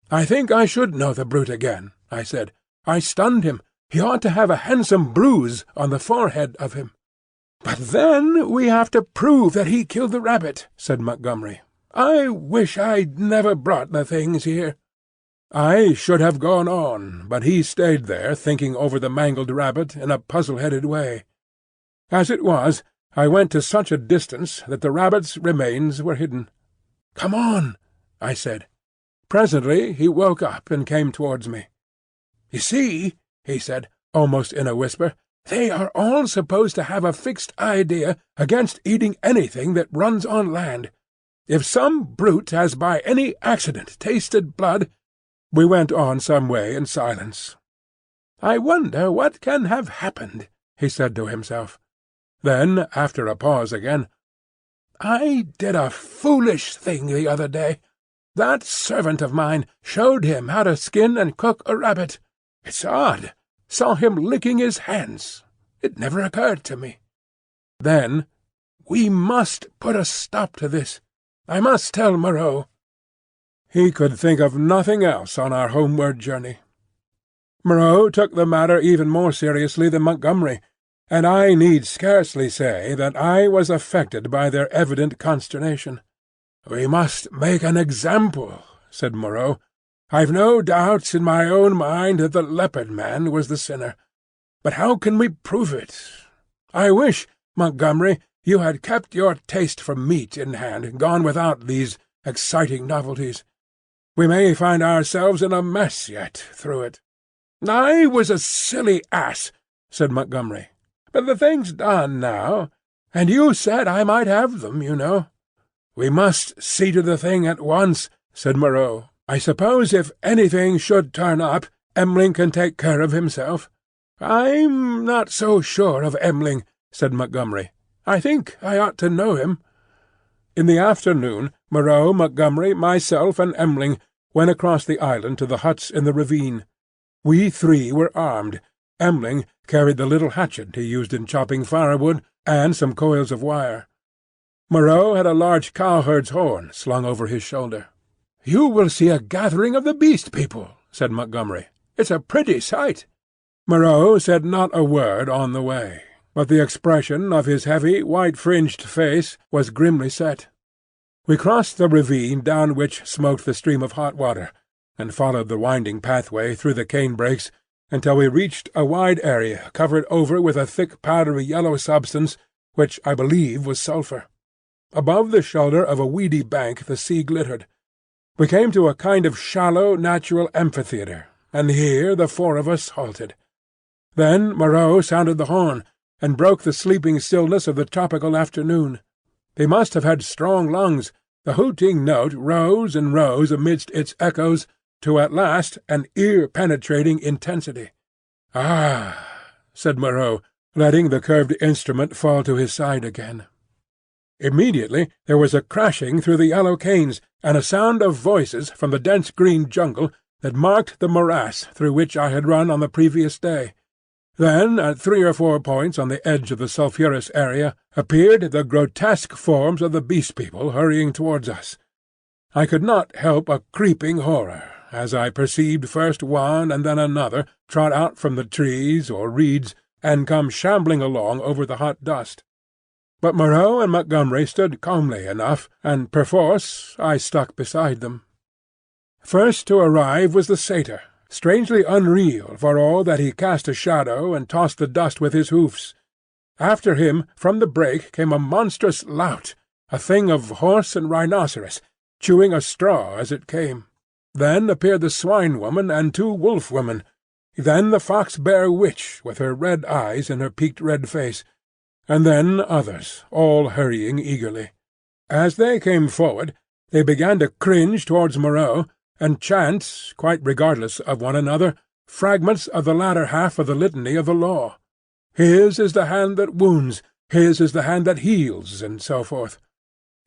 "I think I should know the brute again," I said. "I stunned him. He ought to have a handsome bruise on the forehead of him." "But then we have to prove that he killed the rabbit," said Montgomery. "I wish I'd never brought the things here." I should have gone on, but he stayed there thinking over the mangled rabbit in a puzzle-headed way. As it was, I went to such a distance that the rabbit's remains were hidden. "Come on," I said. Presently he woke up and came towards me. "You see," he said, almost in a whisper, "they are all supposed to have a fixed idea against eating anything that runs on land. If some brute has by any accident tasted blood—" We went on some way in silence. "I wonder what can have happened," he said to himself. Then, after a pause again, "I did a foolish thing the other day. That servant of mine showed him how to skin and cook a rabbit. It's odd. Saw him licking his hands. It never occurred to me. Then, we must put a stop to this. I must tell Moreau." He could think of nothing else on our homeward journey. Moreau took the matter even more seriously than Montgomery, and I need scarcely say that I was affected by their evident consternation. "We must make an example," said Moreau. "I've no doubts in my own mind that the Leopard Man was the sinner. But how can we prove it? I wish, Montgomery, you had kept your taste for meat in hand, and gone without these exciting novelties. We may find ourselves in a mess yet through it." "I was a silly ass," said Montgomery. "But the thing's done now, and you said I might have them, you know." "We must see to the thing at once," said Moreau. "I suppose if anything should turn up, M'ling can take care of himself." "I'm not so sure of M'ling," said Montgomery. "I think I ought to know him." In the afternoon, Moreau, Montgomery, myself, and M'ling went across the island to the huts in the ravine. We three were armed. M'ling carried the little hatchet he used in chopping firewood, and some coils of wire. Moreau had a large cowherd's horn slung over his shoulder. "You will see a gathering of the Beast People," said Montgomery. "It's a pretty sight." Moreau said not a word on the way, but the expression of his heavy, white-fringed face was grimly set. We crossed the ravine down which smoked the stream of hot water, and followed the winding pathway through the cane-brakes until we reached a wide area covered over with a thick powdery yellow substance which I believe was sulphur. Above the shoulder of a weedy bank the sea glittered. We came to a kind of shallow natural amphitheatre, and here the four of us halted. Then Moreau sounded the horn, and broke the sleeping stillness of the tropical afternoon. He must have had strong lungs. The hooting note rose and rose amidst its echoes to at last an ear-penetrating intensity. "Ah!" said Moreau, letting the curved instrument fall to his side again. Immediately there was a crashing through the yellow canes, and a sound of voices from the dense green jungle that marked the morass through which I had run on the previous day. Then, at 3 or 4 points on the edge of the sulphurous area, appeared the grotesque forms of the Beast People hurrying towards us. I could not help a creeping horror as I perceived first one and then another trot out from the trees or reeds and come shambling along over the hot dust. But Moreau and Montgomery stood calmly enough, and perforce I stuck beside them. First to arrive was the satyr, strangely unreal for all that he cast a shadow and tossed the dust with his hoofs. After him from the brake came a monstrous lout, a thing of horse and rhinoceros, chewing a straw as it came. Then appeared the swine-woman and 2 wolf-women, then the fox-bear witch with her red eyes and her peaked red face, and then others, all hurrying eagerly. As they came forward, they began to cringe towards Moreau, and chant, quite regardless of one another, fragments of the latter half of the litany of the law. His is the hand that wounds, his is the hand that heals, and so forth.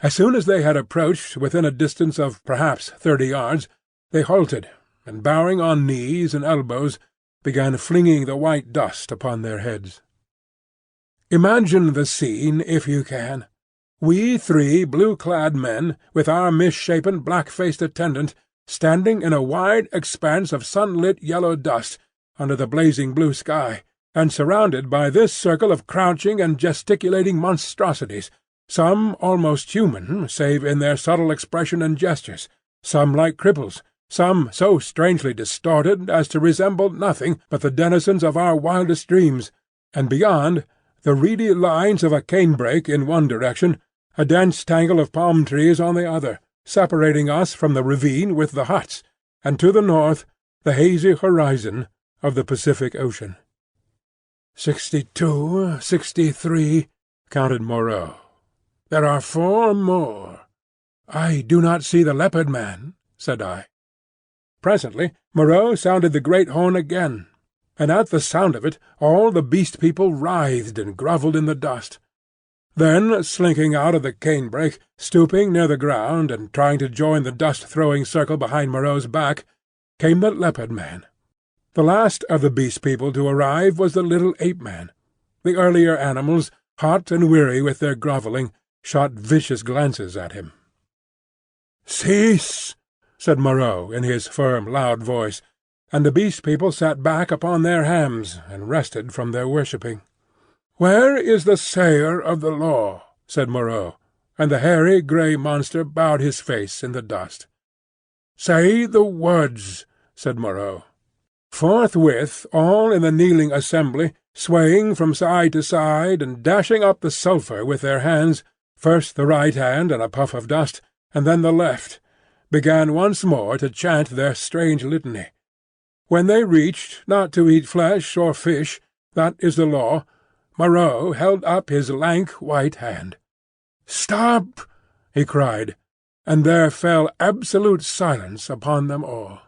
As soon as they had approached within a distance of perhaps 30 yards, they halted, and bowing on knees and elbows, began flinging the white dust upon their heads. Imagine the scene, if you can. We 3 blue-clad men, with our misshapen, black-faced attendant, standing in a wide expanse of sunlit yellow dust under the blazing blue sky, and surrounded by this circle of crouching and gesticulating monstrosities, some almost human save in their subtle expression and gestures, some like cripples, some so strangely distorted as to resemble nothing but the denizens of our wildest dreams, and beyond, the reedy lines of a canebrake in one direction, a dense tangle of palm-trees on the other, separating us from the ravine with the huts, and to the north the hazy horizon of the Pacific Ocean. 62, 63, counted Moreau. There are 4 more. I do not see the leopard man, said I. Presently Moreau sounded the great horn again, and at the sound of it all the Beast People writhed and grovelled in the dust. Then, slinking out of the canebrake, stooping near the ground and trying to join the dust-throwing circle behind Moreau's back, came the leopard man. The last of the Beast People to arrive was the little ape-man. The earlier animals, hot and weary with their grovelling, shot vicious glances at him. "Cease!" said Moreau in his firm, loud voice, and the Beast People sat back upon their hams and rested from their worshipping. "Where is the sayer of the law?" said Moreau, and the hairy grey monster bowed his face in the dust. "Say the words," said Moreau. Forthwith all in the kneeling assembly, swaying from side to side and dashing up the sulphur with their hands, first the right hand and a puff of dust, and then the left, began once more to chant their strange litany. When they reached not to eat flesh or fish, that is the law, Moreau held up his lank white hand. "Stop!" he cried, and there fell absolute silence upon them all.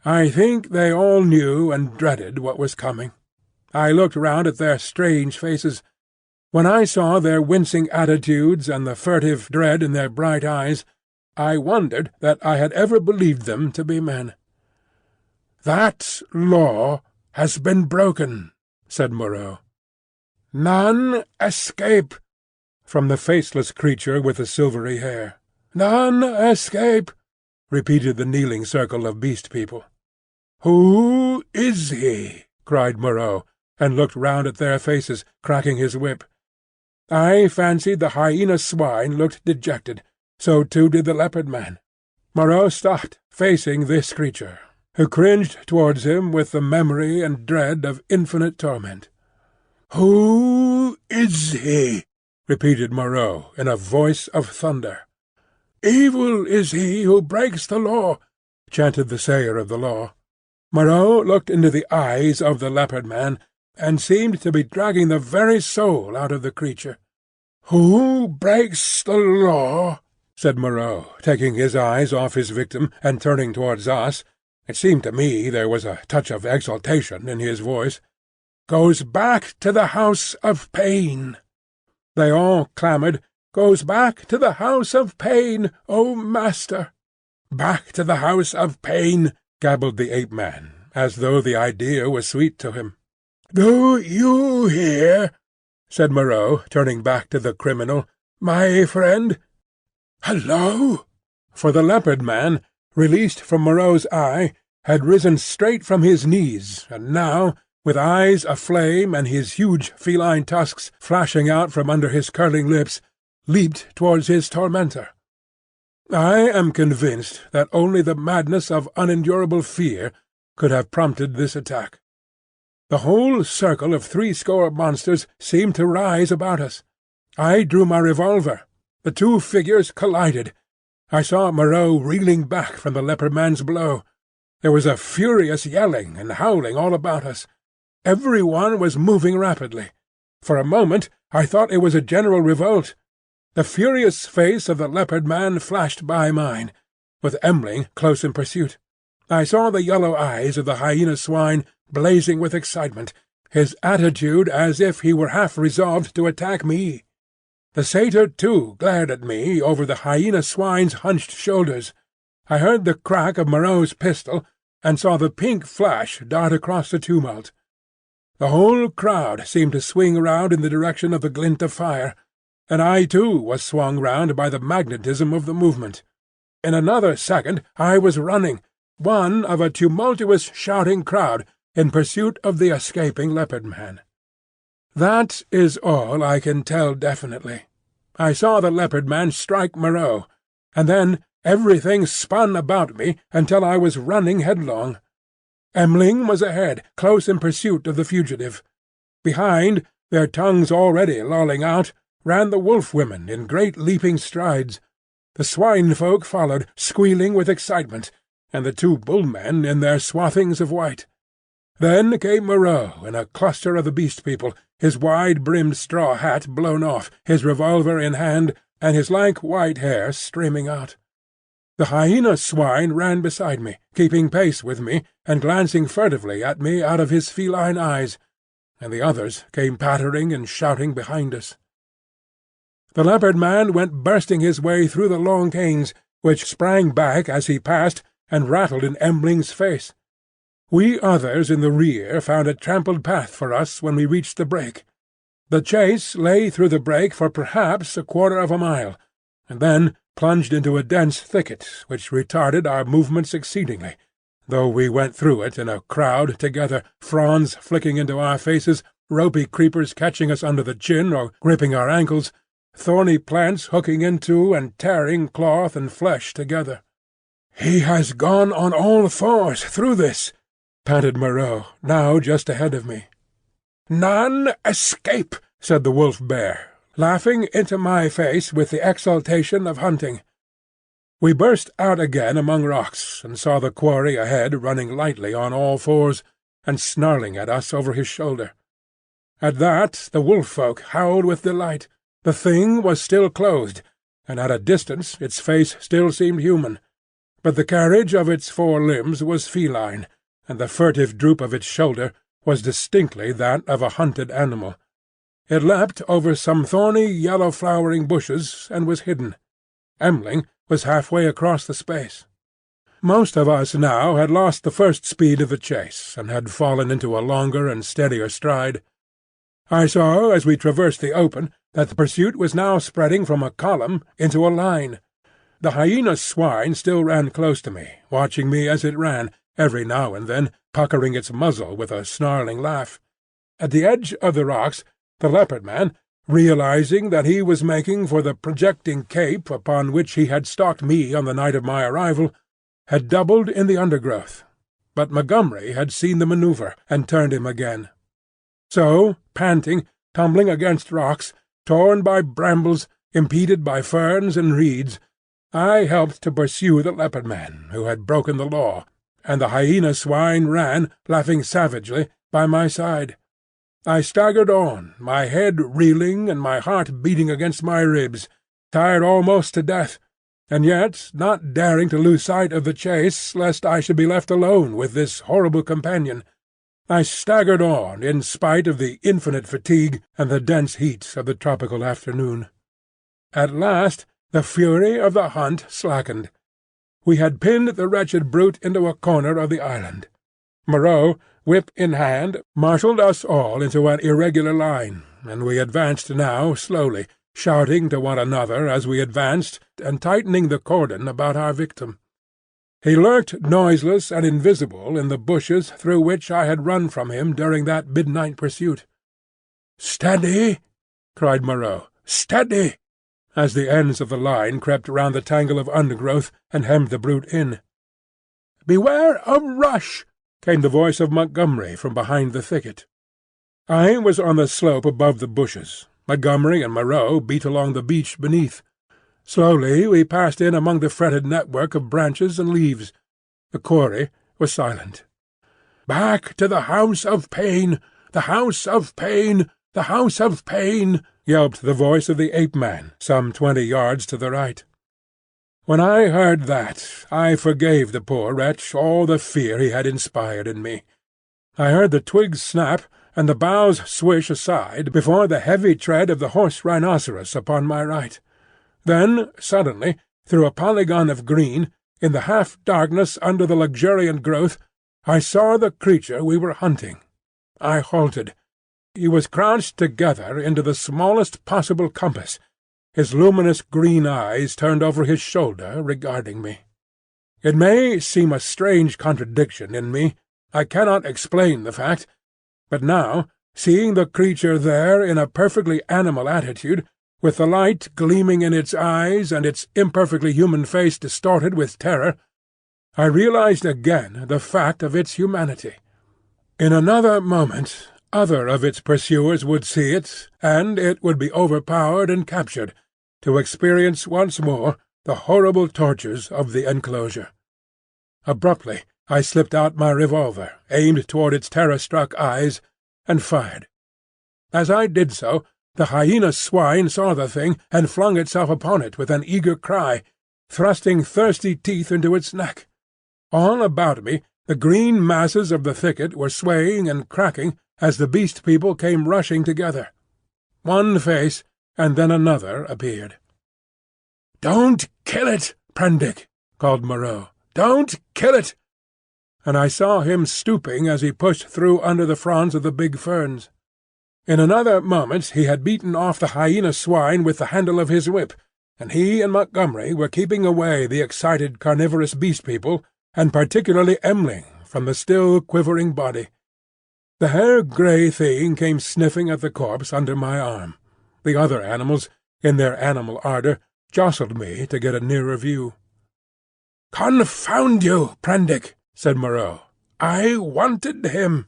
I think they all knew and dreaded what was coming. I looked round at their strange faces. When I saw their wincing attitudes and the furtive dread in their bright eyes, I wondered that I had ever believed them to be men. "That law has been broken," said Moreau. "None escape," from the faceless creature with the silvery hair. "None escape," repeated the kneeling circle of beast people. "Who is he?" cried Moreau, and looked round at their faces, cracking his whip. I fancied the hyena swine looked dejected. So too did the leopard man. Moreau stopped, facing this creature, who cringed towards him with the memory and dread of infinite torment. "Who is he?" repeated Moreau in a voice of thunder. "Evil is he who breaks the law," chanted the sayer of the law. Moreau looked into the eyes of the leopard man, and seemed to be dragging the very soul out of the creature. "Who breaks the law?" said Moreau, taking his eyes off his victim and turning towards us. It seemed to me there was a touch of exultation in his voice. "Goes back to the house of pain." They all clamoured, "Goes back to the house of pain, O master!" "Back to the house of pain," gabbled the ape-man, as though the idea was sweet to him. "Do you hear?" said Moreau, turning back to the criminal. "My friend? Hello?" For the leopard man, released from Moreau's eye, had risen straight from his knees, and now, with eyes aflame and his huge feline tusks flashing out from under his curling lips, leaped towards his tormentor. I am convinced that only the madness of unendurable fear could have prompted this attack. The whole circle of 80 monsters seemed to rise about us. I drew my revolver. The two figures collided. I saw Moreau reeling back from the leopard man's blow. There was a furious yelling and howling all about us. Every one was moving rapidly. For a moment I thought it was a general revolt. The furious face of the leopard man flashed by mine, with M'ling close in pursuit. I saw the yellow eyes of the hyena swine blazing with excitement, his attitude as if he were half resolved to attack me. The satyr, too, glared at me over the hyena swine's hunched shoulders. I heard the crack of Moreau's pistol, and saw the pink flash dart across the tumult. The whole crowd seemed to swing round in the direction of the glint of fire, and I too was swung round by the magnetism of the movement. In another second I was running, one of a tumultuous shouting crowd, in pursuit of the escaping leopard man. That is all I can tell definitely. I saw the leopard man strike Moreau, and then everything spun about me until I was running headlong. M'ling was ahead, close in pursuit of the fugitive. Behind, their tongues already lolling out, ran the wolf-women in great leaping strides. The swine-folk followed, squealing with excitement, and the two bull-men in their swathings of white. Then came Moreau in a cluster of the beast people, his wide-brimmed straw hat blown off, his revolver in hand, and his lank white hair streaming out. The hyena swine ran beside me, keeping pace with me, and glancing furtively at me out of his feline eyes, and the others came pattering and shouting behind us. The leopard man went bursting his way through the long canes, which sprang back as he passed and rattled in M'ling's face. We others in the rear found a trampled path for us when we reached the break. The chase lay through the break for perhaps 1/4 mile, and then plunged into a dense thicket which retarded our movements exceedingly, though we went through it in a crowd together, fronds flicking into our faces, ropey creepers catching us under the chin or gripping our ankles, thorny plants hooking into and tearing cloth and flesh together. "He has gone on all fours through this," panted Moreau, now just ahead of me. "None escape," said the wolf-bear, laughing into my face with the exultation of hunting. We burst out again among rocks, and saw the quarry ahead running lightly on all fours, and snarling at us over his shoulder. At that the wolf-folk howled with delight. The thing was still clothed, and at a distance its face still seemed human, but the carriage of its 4 limbs was feline, and the furtive droop of its shoulder was distinctly that of a hunted animal. It leapt over some thorny yellow-flowering bushes and was hidden. M'ling was half-way across the space. Most of us now had lost the first speed of the chase, and had fallen into a longer and steadier stride. I saw, as we traversed the open, that the pursuit was now spreading from a column into a line. The hyena swine still ran close to me, watching me as it ran, every now and then puckering its muzzle with a snarling laugh. At the edge of the rocks, the leopard-man, realizing that he was making for the projecting cape upon which he had stalked me on the night of my arrival, had doubled in the undergrowth. But Montgomery had seen the manoeuvre, and turned him again. So, panting, tumbling against rocks, torn by brambles, impeded by ferns and reeds, I helped to pursue the leopard-man, who had broken the law, and the hyena swine ran, laughing savagely, by my side. I staggered on, my head reeling and my heart beating against my ribs, tired almost to death, and yet not daring to lose sight of the chase lest I should be left alone with this horrible companion. I staggered on in spite of the infinite fatigue and the dense heat of the tropical afternoon. At last the fury of the hunt slackened. We had pinned the wretched brute into a corner of the island. Moreau, whip in hand, marshalled us all into an irregular line, and we advanced now slowly, shouting to one another as we advanced, and tightening the cordon about our victim. He lurked noiseless and invisible in the bushes through which I had run from him during that midnight pursuit. "Steady!" cried Moreau. "Steady!" as the ends of the line crept round the tangle of undergrowth and hemmed the brute in. "Beware of rush!" came the voice of Montgomery from behind the thicket. I was on the slope above the bushes. Montgomery and Moreau beat along the beach beneath. Slowly we passed in among the fretted network of branches and leaves. The quarry was silent. "Back to the House of Pain! The House of Pain! The House of Pain!" yelped the voice of the ape-man, some 20 yards to the right. When I heard that, I forgave the poor wretch all the fear he had inspired in me. I heard the twigs snap and the boughs swish aside before the heavy tread of the horse rhinoceros upon my right. Then, suddenly, through a polygon of green, in the half-darkness under the luxuriant growth, I saw the creature we were hunting. I halted. He was crouched together into the smallest possible compass, his luminous green eyes turned over his shoulder regarding me. It may seem a strange contradiction in me, I cannot explain the fact, but now, seeing the creature there in a perfectly animal attitude, with the light gleaming in its eyes and its imperfectly human face distorted with terror, I realized again the fact of its humanity. In another moment other of its pursuers would see it, and it would be overpowered and captured, to experience once more the horrible tortures of the enclosure. Abruptly I slipped out my revolver, aimed toward its terror-struck eyes, and fired. As I did so, the hyena swine saw the thing, and flung itself upon it with an eager cry, thrusting thirsty teeth into its neck. All about me the green masses of the thicket were swaying and cracking as the beast people came rushing together. One face, and then another, appeared. "Don't kill it, Prendick!" called Moreau. "Don't kill it!" And I saw him stooping as he pushed through under the fronds of the big ferns. In another moment he had beaten off the hyena swine with the handle of his whip, and he and Montgomery were keeping away the excited carnivorous beast people, and particularly M'ling, from the still quivering body. The hair-grey thing came sniffing at the corpse under my arm. The other animals, in their animal ardour, jostled me to get a nearer view. "Confound you, Prendick!" said Moreau. "I wanted him."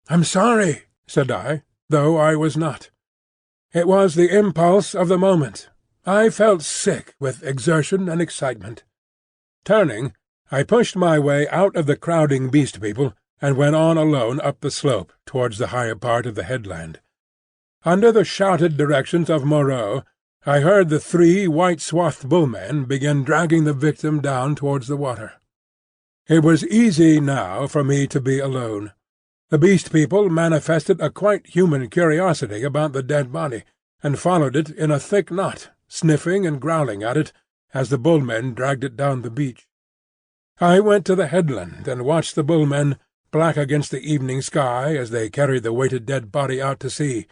"I'm sorry," said I, though I was not. It was the impulse of the moment. I felt sick with exertion and excitement. Turning, I pushed my way out of the crowding Beast People and went on alone up the slope towards the higher part of the headland. Under the shouted directions of Moreau, I heard the 3 white-swathed bullmen begin dragging the victim down towards the water. It was easy now for me to be alone. The Beast People manifested a quite human curiosity about the dead body, and followed it in a thick knot, sniffing and growling at it as the bullmen dragged it down the beach. I went to the headland and watched the bullmen, black against the evening sky as they carried the weighted dead body out to sea,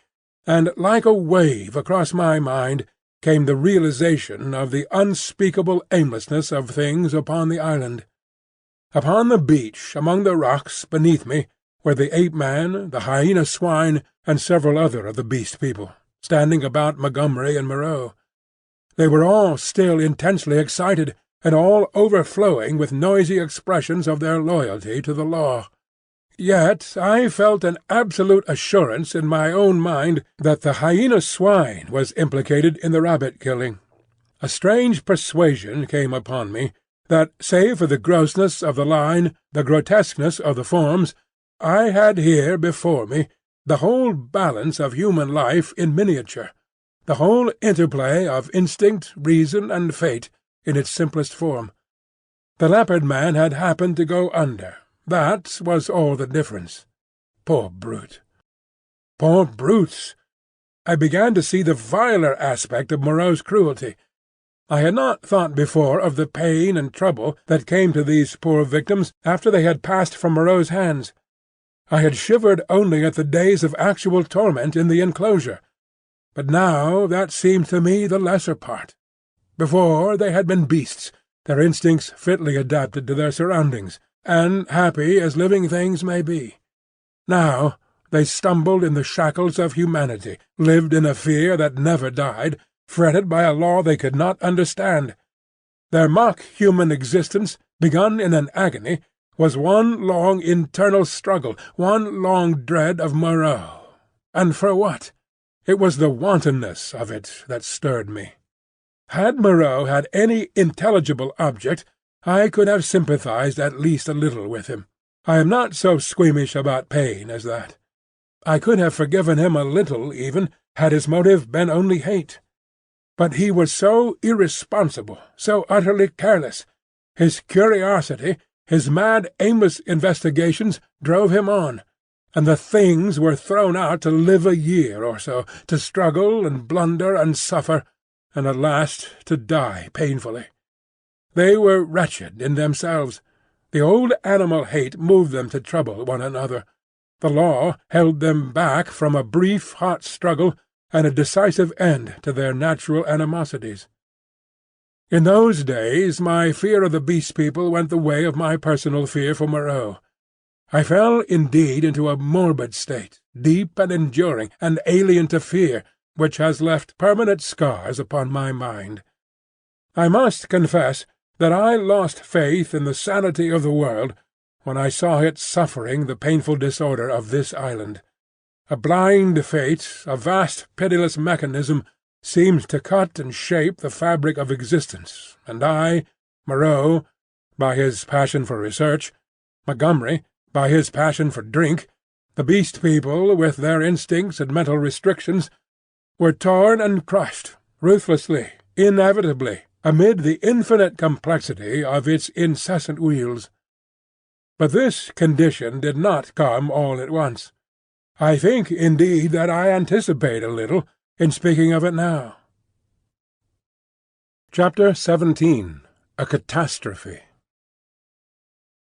and like a wave across my mind came the realization of the unspeakable aimlessness of things upon the island. Upon the beach, among the rocks beneath me, were the ape-man, the hyena-swine, and several other of the Beast People, standing about Montgomery and Moreau. They were all still intensely excited, and all overflowing with noisy expressions of their loyalty to the law. Yet I felt an absolute assurance in my own mind that the hyena-swine was implicated in the rabbit-killing. A strange persuasion came upon me that, save for the grossness of the line, the grotesqueness of the forms, I had here before me the whole balance of human life in miniature, the whole interplay of instinct, reason, and fate in its simplest form. The leopard-man had happened to go under. That was all the difference. Poor brute! Poor brutes! I began to see the viler aspect of Moreau's cruelty. I had not thought before of the pain and trouble that came to these poor victims after they had passed from Moreau's hands. I had shivered only at the days of actual torment in the enclosure, but now that seemed to me the lesser part. Before they had been beasts, their instincts fitly adapted to their surroundings, and happy as living things may be. Now they stumbled in the shackles of humanity, lived in a fear that never died, fretted by a law they could not understand. Their mock-human existence, begun in an agony, was one long internal struggle, one long dread of Moreau. And for what? It was the wantonness of it that stirred me. Had Moreau had any intelligible object, I could have sympathized at least a little with him. I am not so squeamish about pain as that. I could have forgiven him a little, even, had his motive been only hate. But he was so irresponsible, so utterly careless. His curiosity, his mad, aimless investigations drove him on, and the things were thrown out to live a year or so, to struggle and blunder and suffer, and at last to die painfully. They were wretched in themselves. The old animal hate moved them to trouble one another. The law held them back from a brief, hot struggle and a decisive end to their natural animosities. In those days my fear of the Beast People went the way of my personal fear for Moreau. I fell indeed into a morbid state, deep and enduring, and alien to fear, which has left permanent scars upon my mind. I must confess that I lost faith in the sanity of the world when I saw it suffering the painful disorder of this island. A blind fate, a vast pitiless mechanism, seemed to cut and shape the fabric of existence, and I, Moreau, by his passion for research, Montgomery, by his passion for drink, the Beast People, with their instincts and mental restrictions, were torn and crushed, ruthlessly, inevitably, amid the infinite complexity of its incessant wheels. But this condition did not come all at once. I think, indeed, that I anticipate a little in speaking of it now. Chapter 17. A Catastrophe.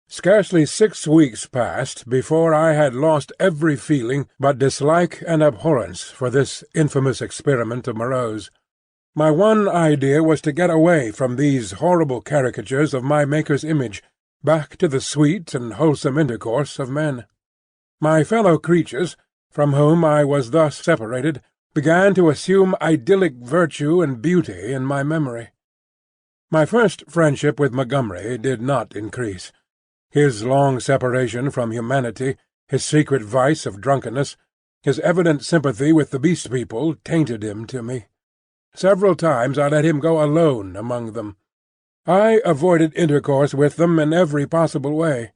Scarcely 6 weeks passed before I had lost every feeling but dislike and abhorrence for this infamous experiment of Moreau's. My one idea was to get away from these horrible caricatures of my Maker's image, back to the sweet and wholesome intercourse of men. My fellow creatures, from whom I was thus separated, began to assume idyllic virtue and beauty in my memory. My first friendship with Montgomery did not increase. His long separation from humanity, his secret vice of drunkenness, his evident sympathy with the Beast People tainted him to me. Several times I let him go alone among them. I avoided intercourse with them in every possible way.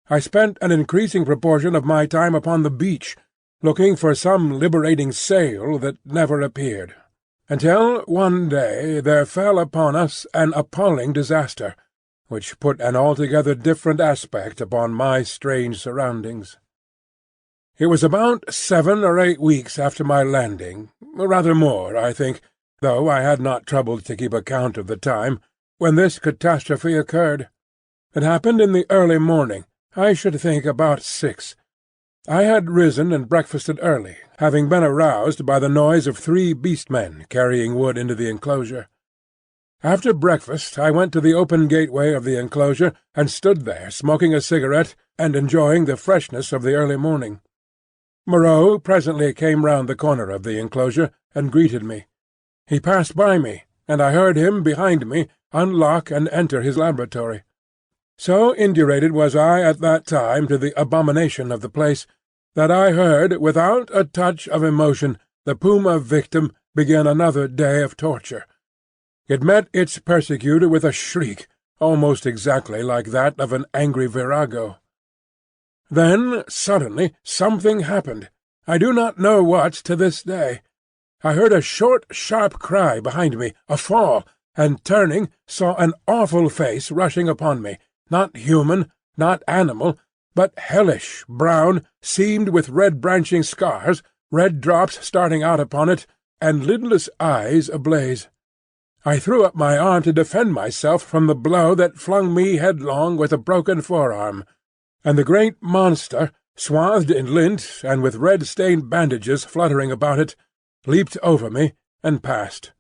I spent an increasing proportion of my time upon the beach, looking for some liberating sail that never appeared, until one day there fell upon us an appalling disaster, which put an altogether different aspect upon my strange surroundings. It was about 7 or 8 weeks after my landing, rather more, I think, though I had not troubled to keep account of the time, when this catastrophe occurred. It happened in the early morning, I should think about 6. I had risen and breakfasted early, having been aroused by the noise of 3 beastmen carrying wood into the enclosure. After breakfast I went to the open gateway of the enclosure and stood there smoking a cigarette and enjoying the freshness of the early morning. Moreau presently came round the corner of the enclosure and greeted me. He passed by me, and I heard him, behind me, unlock and enter his laboratory. So indurated was I at that time to the abomination of the place, that I heard, without a touch of emotion, the PUMA victim begin another day of torture. It met its persecutor with a shriek, almost exactly like that of an angry virago. Then, suddenly, something happened. I do not know what to this day. I heard a short, sharp cry behind me, a fall, and turning, saw an awful face rushing upon me, not human, not animal, but hellish, brown, seamed with red branching scars, red drops starting out upon it, and lidless eyes ablaze. I threw up my arm to defend myself from the blow that flung me headlong with a broken forearm, and the great monster, swathed in lint and with red-stained bandages fluttering about it, leaped over me and passed.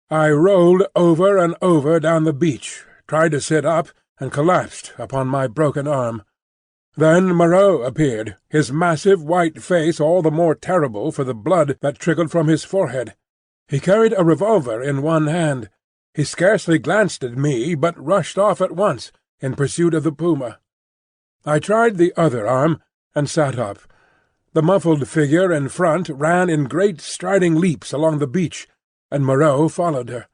I rolled over and over down the beach, tried to sit up, and collapsed upon my broken arm. Then Moreau appeared, his massive white face all the more terrible for the blood that trickled from his forehead. He carried a revolver in one hand. He scarcely glanced at me, but rushed off at once, in pursuit of the puma. I tried the other arm, and sat up. The muffled figure in front ran in great striding leaps along the beach, and Moreau followed her.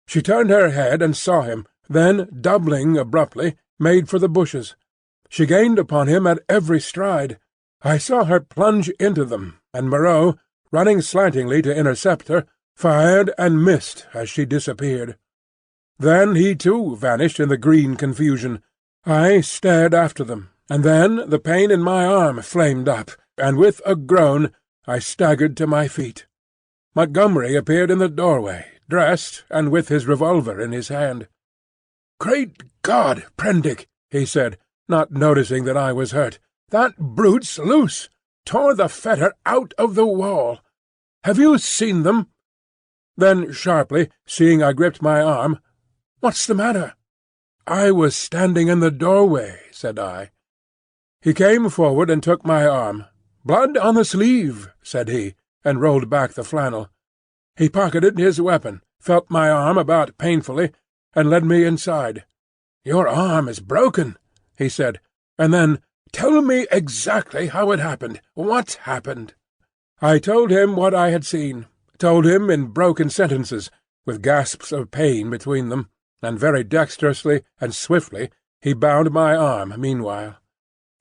She turned her head and saw him, then, doubling abruptly, made for the bushes. She gained upon him at every stride. I saw her plunge into them, and Moreau, running slantingly to intercept her, fired and missed as she disappeared. Then he too vanished in the green confusion. I stared after them, and then the pain in my arm flamed up, and with a groan I staggered to my feet. Montgomery appeared in the doorway, dressed, and with his revolver in his hand. "Great God, Prendick!" he said, not noticing that I was hurt. "That brute's loose! Tore the fetter out of the wall! Have you seen them?" Then sharply, seeing I gripped my arm, "What's the matter?" "I was standing in the doorway," said I. He came forward and took my arm. "Blood on the sleeve," said he, and rolled back the flannel. He pocketed his weapon, felt my arm about painfully, and led me inside. "Your arm is broken," he said, and then, "Tell me exactly how it happened. What happened?" I told him what I had seen, told him in broken sentences, with gasps of pain between them, and very dexterously and swiftly he bound my arm meanwhile.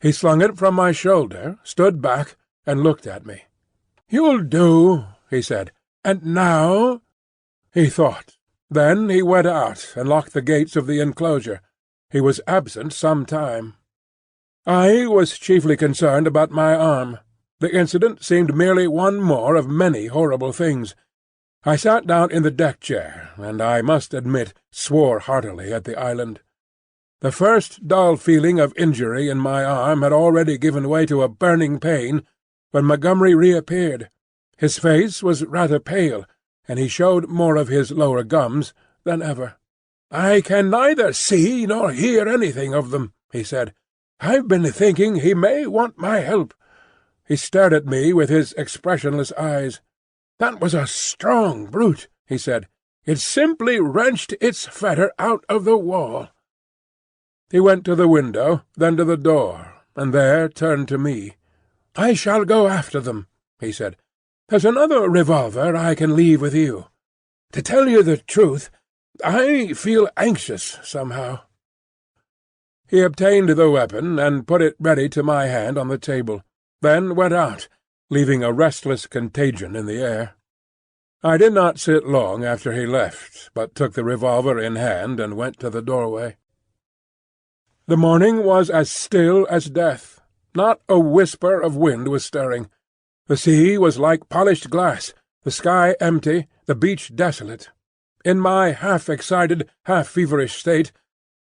He slung it from my shoulder, stood back, and looked at me. "You'll do," he said. "And now?" He thought. Then he went out and locked the gates of the enclosure. He was absent some time. I was chiefly concerned about my arm. The incident seemed merely one more of many horrible things. I sat down in the deck-chair, and I must admit swore heartily at the island. The first dull feeling of injury in my arm had already given way to a burning pain when Montgomery reappeared. His face was rather pale, and he showed more of his lower gums than ever. "I can neither see nor hear anything of them," he said. "I've been thinking he may want my help." He stared at me with his expressionless eyes. "That was a strong brute," he said. "It simply wrenched its fetter out of the wall." He went to the window, then to the door, and there turned to me. "I shall go after them," he said. "There's another revolver I can leave with you. To tell you the truth, I feel anxious, somehow." He obtained the weapon and put it ready to my hand on the table, then went out, leaving a restless contagion in the air. I did not sit long after he left, but took the revolver in hand and went to the doorway. The morning was as still as death. Not a whisper of wind was stirring. The sea was like polished glass, the sky empty, the beach desolate. In my half-excited, half-feverish state,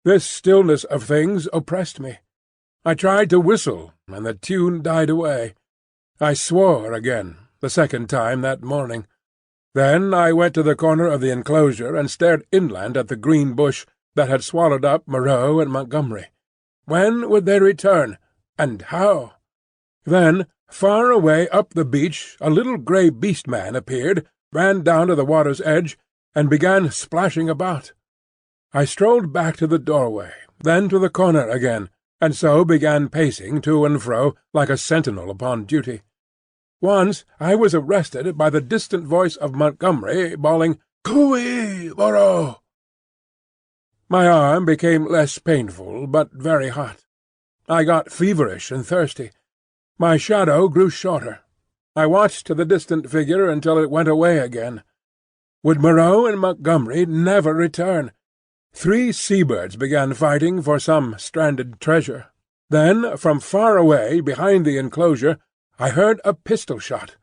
this stillness of things oppressed me. I tried to whistle, and the tune died away. I swore again, the second time that morning. Then I went to the corner of the enclosure and stared inland at the green bush that had swallowed up Moreau and Montgomery. When would they return, and how? Then, far away up the beach, a little grey beast-man appeared, ran down to the water's edge, and began splashing about. I strolled back to the doorway, then to the corner again, and so began pacing to and fro like a sentinel upon duty. Once I was arrested by the distant voice of Montgomery bawling, "Cooey, Moreau!" My arm became less painful, but very hot. I got feverish and thirsty. My shadow grew shorter. I watched the distant figure until it went away again. Would Moreau and Montgomery never return? 3 seabirds began fighting for some stranded treasure. Then, from far away behind the enclosure, I heard a pistol shot.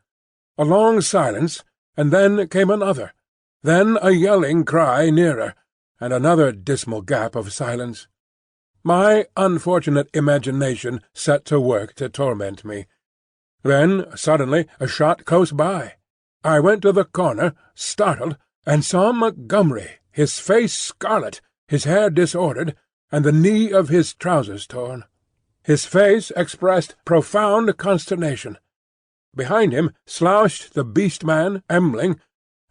A long silence, and then came another. Then a yelling cry nearer, and another dismal gap of silence. My unfortunate imagination set to work to torment me. Then, suddenly, a shot close by. I went to the corner, startled, and saw Montgomery, his face scarlet, his hair disordered, and the knee of his trousers torn. His face expressed profound consternation. Behind him slouched the beast-man, Emling,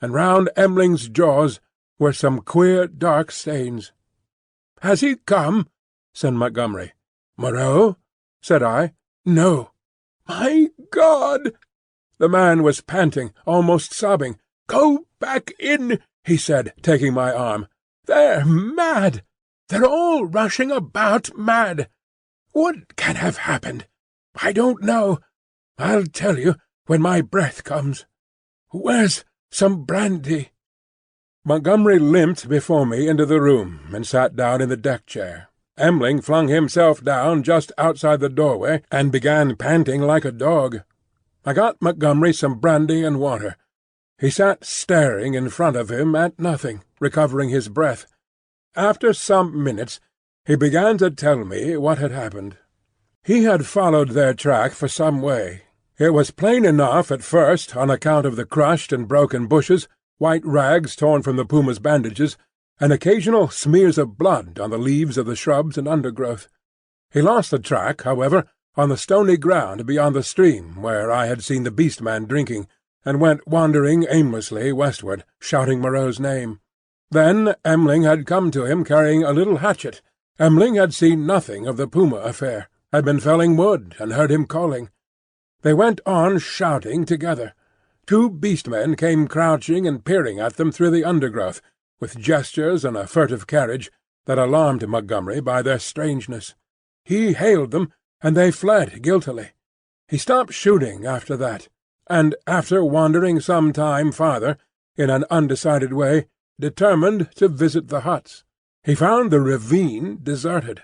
and round Emling's jaws were some queer dark stains. "Has he come?" said Montgomery. "Moreau?" said I. "No." "My God!" The man was panting, almost sobbing. "Go back in," he said, taking my arm. "They're mad. They're all rushing about mad. What can have happened? I don't know. I'll tell you when my breath comes. Where's some brandy?" Montgomery limped before me into the room and sat down in the deck-chair. Emling flung himself down just outside the doorway and began panting like a dog. I got Montgomery some brandy and water. He sat staring in front of him at nothing, recovering his breath. After some minutes he began to tell me what had happened. He had followed their track for some way. It was plain enough at first on account of the crushed and broken bushes, white rags torn from the puma's bandages, and occasional smears of blood on the leaves of the shrubs and undergrowth. He lost the track, however, on the stony ground beyond the stream where I had seen the beast-man drinking, and went wandering aimlessly westward, shouting Moreau's name. Then Emling had come to him carrying a little hatchet. Emling had seen nothing of the puma affair, had been felling wood, and heard him calling. They went on shouting together. 2 beast-men came crouching and peering at them through the undergrowth, with gestures and a furtive carriage that alarmed Montgomery by their strangeness. He hailed them, and they fled guiltily. He stopped shooting after that, and after wandering some time farther, in an undecided way, determined to visit the huts. He found the ravine deserted.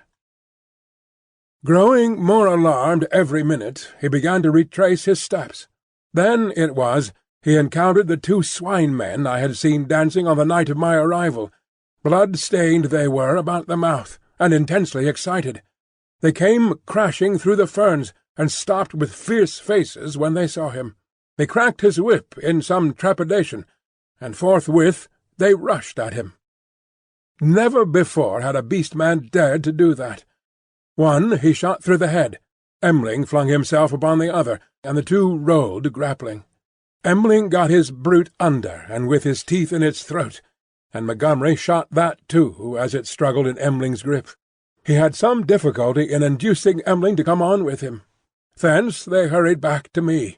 Growing more alarmed every minute, he began to retrace his steps. Then it was he encountered the 2 swine-men I had seen dancing on the night of my arrival. Blood-stained they were about the mouth, and intensely excited. They came crashing through the ferns, and stopped with fierce faces when they saw him. They cracked his whip in some trepidation, and forthwith they rushed at him. Never before had a beast-man dared to do that. One he shot through the head. Emling flung himself upon the other, and the 2 rolled grappling. Emling got his brute under and with his teeth in its throat, and Montgomery shot that too as it struggled in Emling's grip. He had some difficulty in inducing Emling to come on with him. Thence they hurried back to me.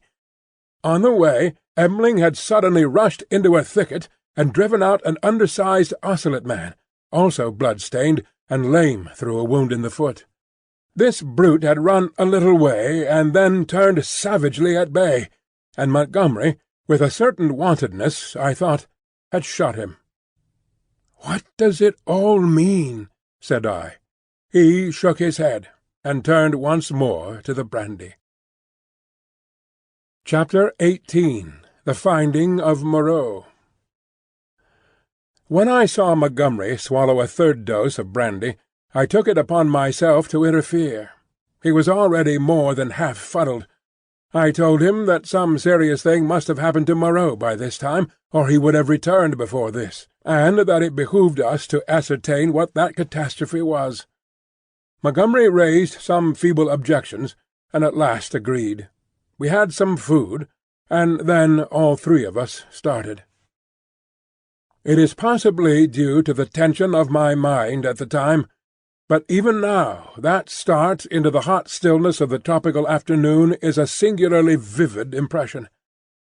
On the way, Emling had suddenly rushed into a thicket and driven out an undersized ocelot man, also blood-stained and lame through a wound in the foot. This brute had run a little way and then turned savagely at bay, and Montgomery, with a certain wantonness, I thought, had shot him. "What does it all mean?" said I. He shook his head, and turned once more to the brandy. Chapter 18. The Finding of Moreau. When I saw Montgomery swallow a third dose of brandy, I took it upon myself to interfere. He was already more than half fuddled. I told him that some serious thing must have happened to Moreau by this time, or he would have returned before this, and that it behoved us to ascertain what that catastrophe was. Montgomery raised some feeble objections, and at last agreed. We had some food, and then all three of us started. It is possibly due to the tension of my mind at the time, but even now that start into the hot stillness of the tropical afternoon is a singularly vivid impression.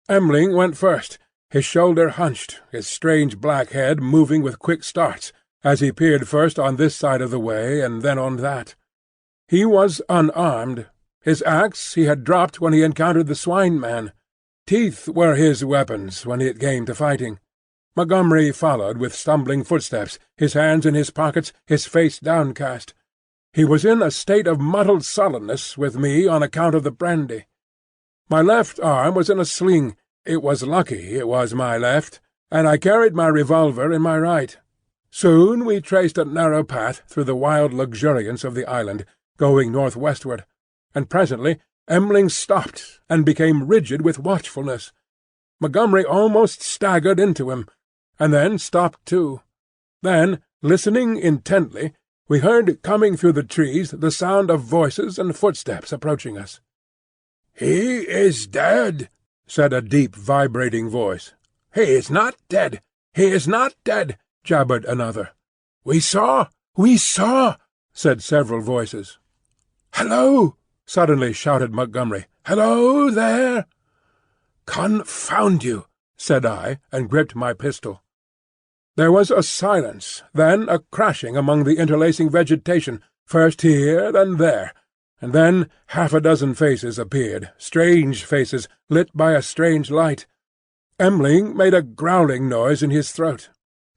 M'ling went first, his shoulder hunched, his strange black head moving with quick starts, as he peered first on this side of the way and then on that. He was unarmed. His axe he had dropped when he encountered the swine-man. Teeth were his weapons when it came to fighting. Montgomery followed with stumbling footsteps, his hands in his pockets, his face downcast. He was in a state of muddled sullenness with me on account of the brandy. My left arm was in a sling. It was lucky it was my left, and I carried my revolver in my right. Soon we traced a narrow path through the wild luxuriance of the island, going northwestward, and presently M'ling stopped and became rigid with watchfulness. Montgomery almost staggered into him, and then stopped too. Then, listening intently, we heard coming through the trees the sound of voices and footsteps approaching us. "He is dead," said a deep, vibrating voice. "He is not dead. He is not dead," jabbered another. "We saw, said several voices. "Hello!" suddenly shouted Montgomery. "Hello there!" "Confound you!" said I, and gripped my pistol. There was a silence, then a crashing among the interlacing vegetation, first here, then there, and then half a dozen faces appeared, strange faces, lit by a strange light. M'ling made a growling noise in his throat.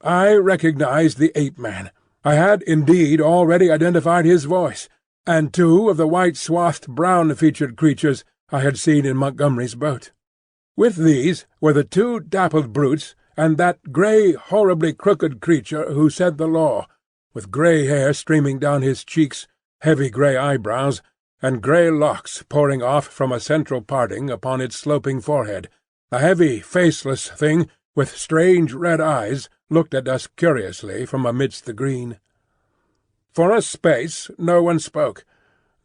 I recognized the ape-man. I had indeed already identified his voice, and two of the white-swathed, brown-featured creatures I had seen in Montgomery's boat. With these were the two dappled brutes and that grey, horribly crooked creature who said the law, with grey hair streaming down his cheeks, heavy grey eyebrows, and grey locks pouring off from a central parting upon its sloping forehead. A heavy, faceless thing, with strange red eyes, looked at us curiously from amidst the green. For a space no one spoke.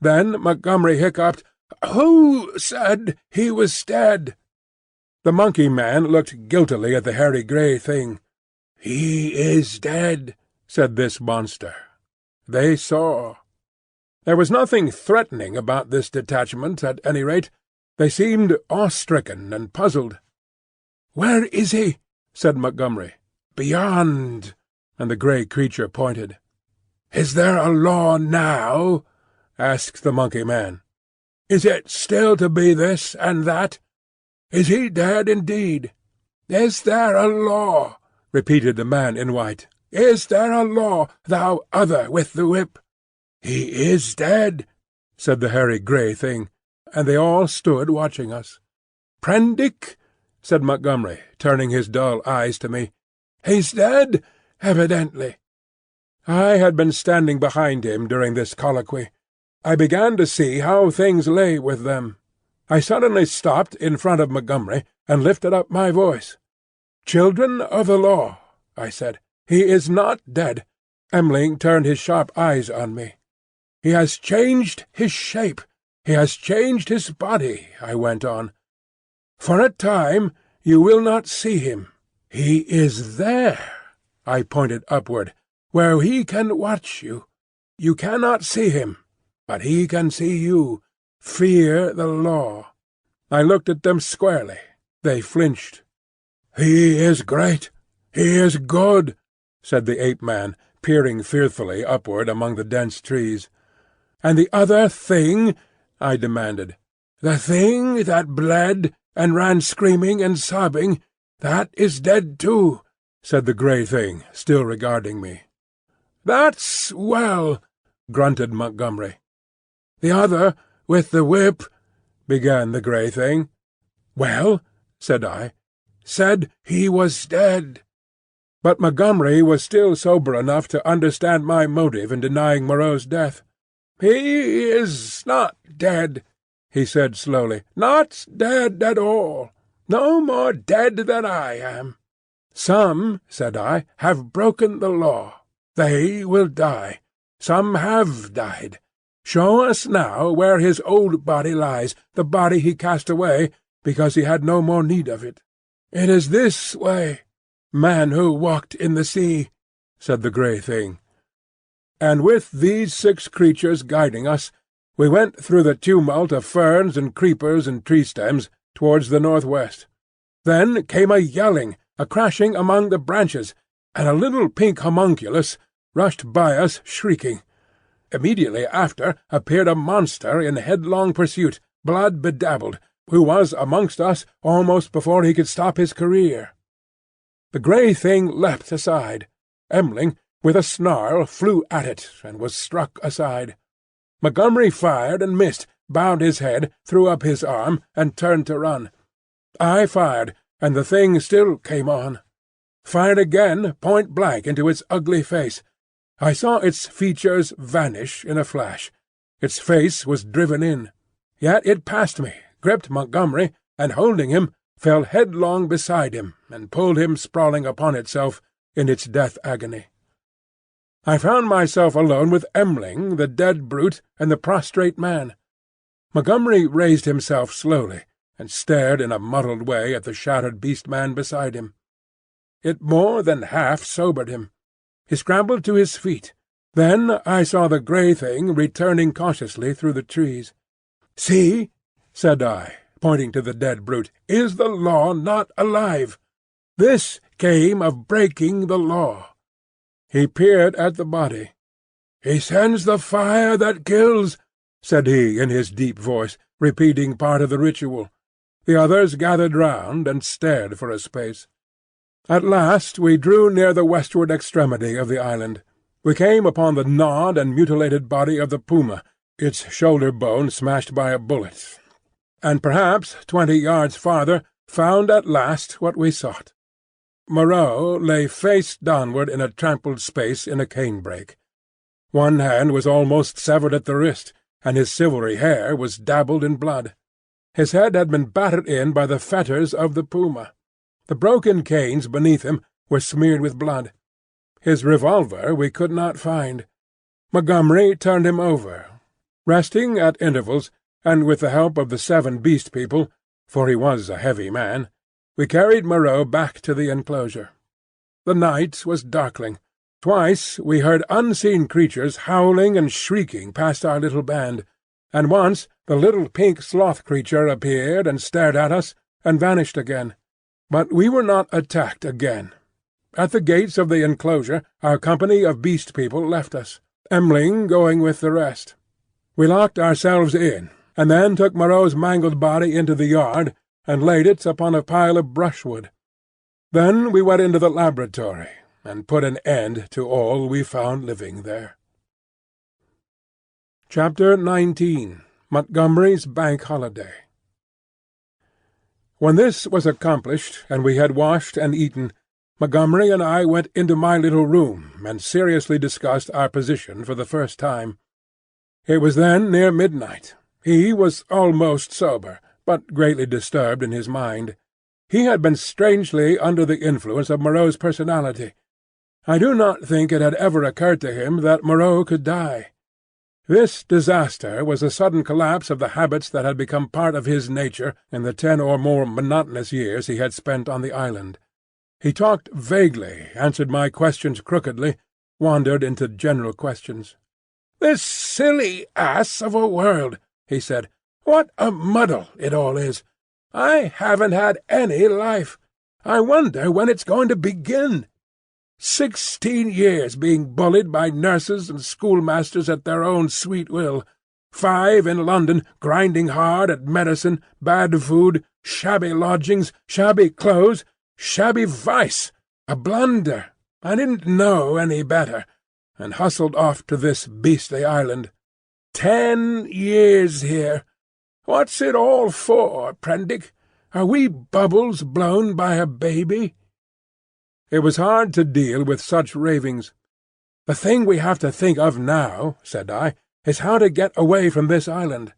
Then Montgomery hiccuped, "Who said he was dead?" The monkey-man looked guiltily at the hairy grey thing. "He is dead," said this monster. They saw. There was nothing threatening about this detachment, at any rate. They seemed awe-stricken and puzzled. "Where is he?" said Montgomery. "Beyond," and the grey creature pointed. "Is there a law now?" asked the monkey-man. "Is it still to be this and that? Is he dead indeed?" "Is there a law?" repeated the man in white. "Is there a law, thou other with the whip?" "He is dead," said the hairy grey thing, and they all stood watching us. "Prendick?" said Montgomery, turning his dull eyes to me. "He's dead, evidently." I had been standing behind him during this colloquy. I began to see how things lay with them. I suddenly stopped in front of Montgomery and lifted up my voice. "Children of the law," I said, "he is not dead." M'ling turned his sharp eyes on me. "He has changed his shape. He has changed his body," I went on. "For a time you will not see him. He is there," I pointed upward, "where he can watch you. You cannot see him, but he can see you. Fear the law." I looked at them squarely. They flinched. "He is great," "He is good," said the ape-man, peering fearfully upward among the dense trees. "And the other thing?" I demanded. "The thing that bled and ran screaming and sobbing, that is dead too," said the grey thing, still regarding me. "That's well," grunted Montgomery. "The other, with the whip," began the grey thing. "Well?" said I. "Said he was dead." But Montgomery was still sober enough to understand my motive in denying Moreau's death. "He is not dead," he said slowly. "Not dead at all. No more dead than I am. Some," said I, "have broken the law. They will die. Some have died. Show us now where his old body lies, the body he cast away because he had no more need of it." "It is this way, man who walked in the sea," said the grey thing. And with these 6 creatures guiding us, we went through the tumult of ferns and creepers and tree-stems towards the northwest. Then came a yelling, a crashing among the branches, and a little pink homunculus rushed by us shrieking. Immediately after appeared a monster in headlong pursuit, blood-bedabbled, who was amongst us almost before he could stop his career. The grey thing leapt aside. M'ling, with a snarl, flew at it, and was struck aside. Montgomery fired and missed, bowed his head, threw up his arm, and turned to run. I fired, and the thing still came on. Fired again, point-blank into its ugly face. I saw its features vanish in a flash. Its face was driven in. Yet it passed me, gripped Montgomery, and holding him, fell headlong beside him, and pulled him sprawling upon itself in its death agony. I found myself alone with M'ling, the dead brute, and the prostrate man. Montgomery raised himself slowly, and stared in a muddled way at the shattered beast-man beside him. It more than half sobered him. He scrambled to his feet. Then I saw the grey thing returning cautiously through the trees. "See," said I, pointing to the dead brute, "is the law not alive? This came of breaking the law." He peered at the body. "He sends the fire that kills," said he in his deep voice, repeating part of the ritual. The others gathered round and stared for a space. At last we drew near the westward extremity of the island. We came upon the gnawed and mutilated body of the puma, its shoulder-bone smashed by a bullet, and perhaps 20 yards farther found at last what we sought. Moreau lay face downward in a trampled space in a canebrake. One hand was almost severed at the wrist, and his silvery hair was dabbled in blood. His head had been battered in by the fetters of the puma. The broken canes beneath him were smeared with blood. His revolver we could not find. Montgomery turned him over. Resting at intervals, and with the help of the 7 Beast People, for he was a heavy man, we carried Moreau back to the enclosure. The night was darkling. Twice we heard unseen creatures howling and shrieking past our little band, and once the little pink sloth creature appeared and stared at us, and vanished again. But we were not attacked again. At the gates of the enclosure our company of Beast People left us, M'ling going with the rest. We locked ourselves in, and then took Moreau's mangled body into the yard and laid it upon a pile of brushwood. Then we went into the laboratory, and put an end to all we found living there. Chapter 19. Montgomery's Bank Holiday. When this was accomplished, and we had washed and eaten, Montgomery and I went into my little room and seriously discussed our position for the first time. It was then near midnight. He was almost sober, but greatly disturbed in his mind. He had been strangely under the influence of Moreau's personality. I do not think it had ever occurred to him that Moreau could die. This disaster was a sudden collapse of the habits that had become part of his nature in the 10 or more monotonous years he had spent on the island. He talked vaguely, answered my questions crookedly, wandered into general questions. "This silly ass of a world," he said. "What a muddle it all is! I haven't had any life. I wonder when it's going to begin. 16 years being bullied by nurses and schoolmasters at their own sweet will. 5 in London, grinding hard at medicine, bad food, shabby lodgings, shabby clothes, shabby vice. A blunder. I didn't know any better, and hustled off to this beastly island. 10 years here. What's it all for, Prendick? Are we bubbles blown by a baby?" It was hard to deal with such ravings. "The thing we have to think of now," said I, "is how to get away from this island.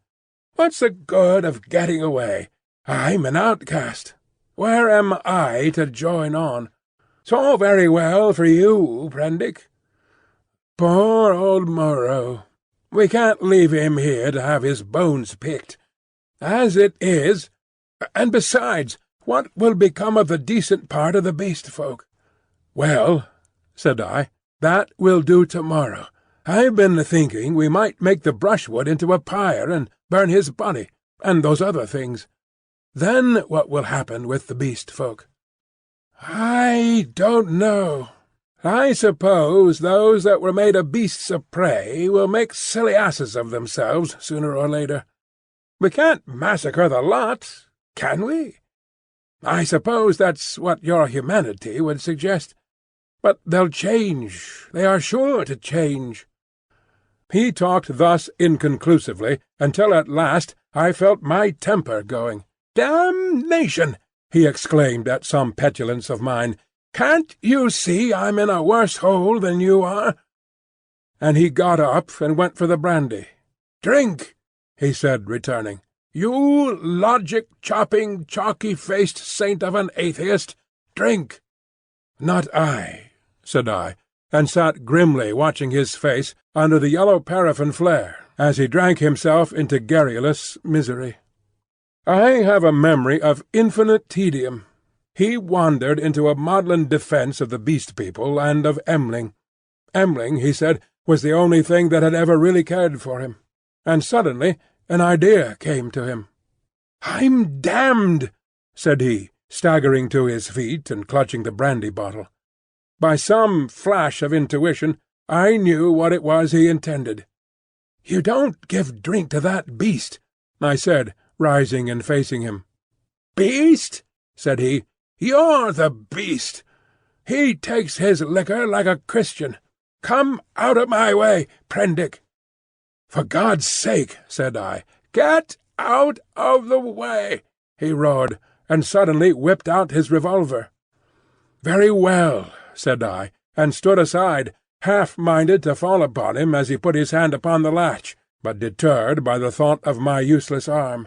What's the good of getting away? I'm an outcast. Where am I to join on? It's all very well for you, Prendick. Poor old Moreau. We can't leave him here to have his bones picked. As it is, and besides, what will become of the decent part of the beast folk?" "Well," said I, "that will do tomorrow. I've been thinking we might make the brushwood into a pyre and burn his body, and those other things. Then what will happen with the beast folk?" "I don't know. I suppose those that were made of beasts of prey will make silly asses of themselves sooner or later. We can't massacre the lot, can we? I suppose that's what your humanity would suggest. But they'll change. They are sure to change." He talked thus inconclusively until at last I felt my temper going. "Damnation!" he exclaimed at some petulance of mine. "Can't you see I'm in a worse hole than you are?" And he got up and went for the brandy. "Drink," he said, returning. "You logic-chopping, chalky-faced saint of an atheist, drink." "Not I," said I, and sat grimly watching his face under the yellow paraffin flare as he drank himself into garrulous misery. I have a memory of infinite tedium. He wandered into a maudlin defence of the Beast People and of M'ling. M'ling, he said, was the only thing that had ever really cared for him. And suddenly an idea came to him. "I'm damned," said he, staggering to his feet and clutching the brandy bottle. By some flash of intuition I knew what it was he intended. "You don't give drink to that beast," I said, rising and facing him. "Beast?" said he. "You're the beast. He takes his liquor like a Christian. Come out of my way, Prendick." "For God's sake," said I. "Get out of the way," he roared, and suddenly whipped out his revolver. "Very well," said I, and stood aside, half-minded to fall upon him as he put his hand upon the latch, but deterred by the thought of my useless arm.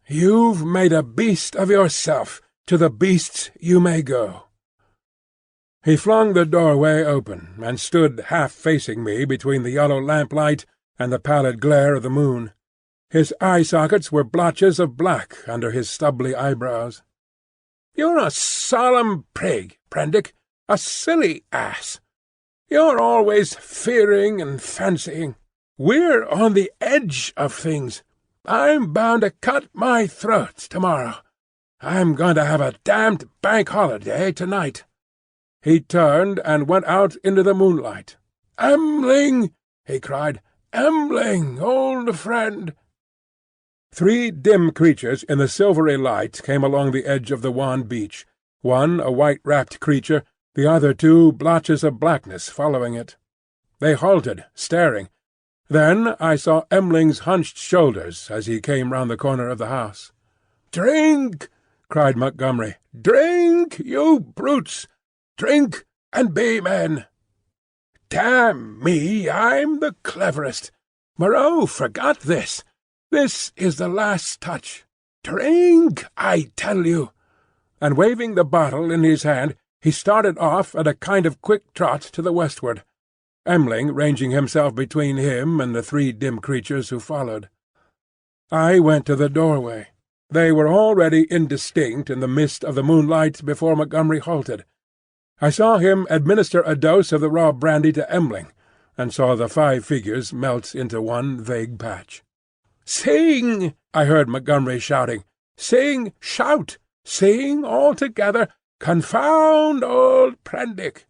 "You've made a beast of yourself. To the beasts you may go." He flung the doorway open, and stood half-facing me between the yellow lamplight and the pallid glare of the moon. His eye-sockets were blotches of black under his stubbly eyebrows. "You're a solemn prig, Prendick, a silly ass. You're always fearing and fancying. We're on the edge of things. I'm bound to cut my throat tomorrow. I'm going to have a damned bank holiday tonight." He turned and went out into the moonlight. "M'ling!" he cried. "M'ling, old friend!" 3 dim creatures in the silvery light came along the edge of the wan beach, one a white-wrapped creature, the other 2 blotches of blackness following it. They halted, staring. Then I saw M'ling's hunched shoulders as he came round the corner of the house. "Drink!" cried Montgomery. "Drink, you brutes! Drink and be men! Damn me, I'm the cleverest. Moreau forgot this. This is the last touch. Drink, I tell you!" And waving the bottle in his hand, he started off at a kind of quick trot to the westward, M'ling ranging himself between him and the 3 dim creatures who followed. I went to the doorway. They were already indistinct in the mist of the moonlight before Montgomery halted. I saw him administer a dose of the raw brandy to M'ling, and saw the 5 figures melt into one vague patch. "Sing!" I heard Montgomery shouting. "Sing! Shout! Sing all together! "Confound old Prendick!"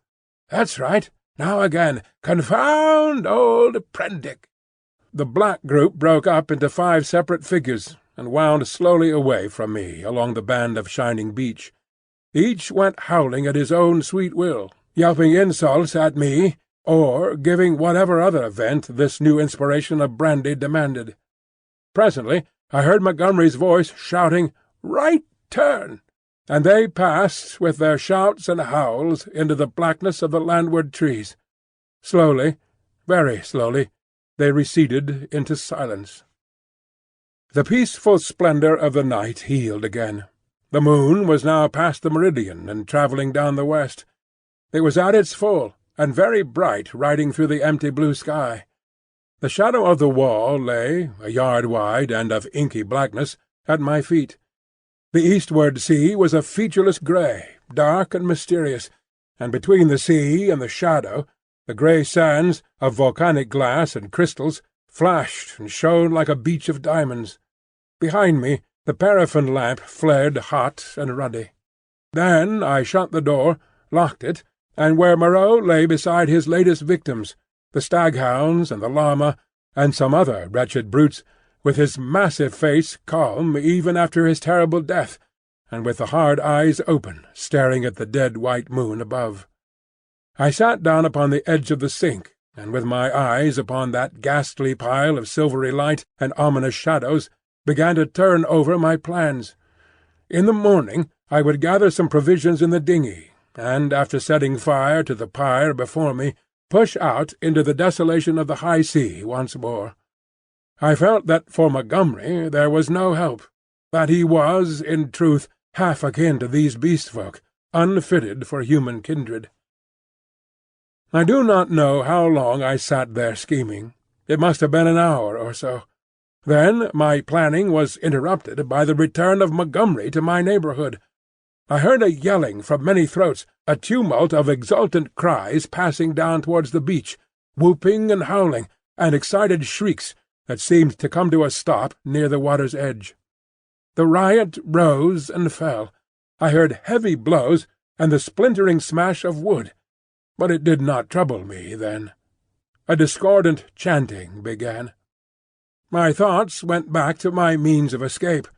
"That's right. Now again, 'Confound old Prendick!'" The black group broke up into 5 separate figures, and wound slowly away from me along the band of shining beach. Each went howling at his own sweet will, yelping insults at me, or giving whatever other vent this new inspiration of brandy demanded. Presently I heard Montgomery's voice shouting, "Right turn!" and they passed, with their shouts and howls, into the blackness of the landward trees. Slowly, very slowly, they receded into silence. The peaceful splendour of the night healed again. The moon was now past the meridian and travelling down the west. It was at its full, and very bright riding through the empty blue sky. The shadow of the wall lay, a yard wide and of inky blackness, at my feet. The eastward sea was a featureless grey, dark and mysterious, and between the sea and the shadow the grey sands, of volcanic glass and crystals, flashed and shone like a beach of diamonds. Behind me the paraffin lamp flared hot and ruddy. Then I shut the door, locked it, and where Moreau lay beside his latest victims, the staghounds and the llama, and some other wretched brutes, with his massive face calm even after his terrible death, and with the hard eyes open, staring at the dead white moon above. I sat down upon the edge of the sink, and with my eyes upon that ghastly pile of silvery light and ominous shadows, began to turn over my plans. In the morning I would gather some provisions in the dingey, and, after setting fire to the pyre before me, push out into the desolation of the high sea once more. I felt that for Montgomery there was no help, that he was, in truth, half akin to these beast-folk, unfitted for human kindred. I do not know how long I sat there scheming. It must have been an hour or so. Then my planning was interrupted by the return of Montgomery to my neighbourhood. I heard a yelling from many throats, a tumult of exultant cries passing down towards the beach, whooping and howling, and excited shrieks that seemed to come to a stop near the water's edge. The riot rose and fell. I heard heavy blows and the splintering smash of wood, but it did not trouble me then. A discordant chanting began. My thoughts went back to my means of escape.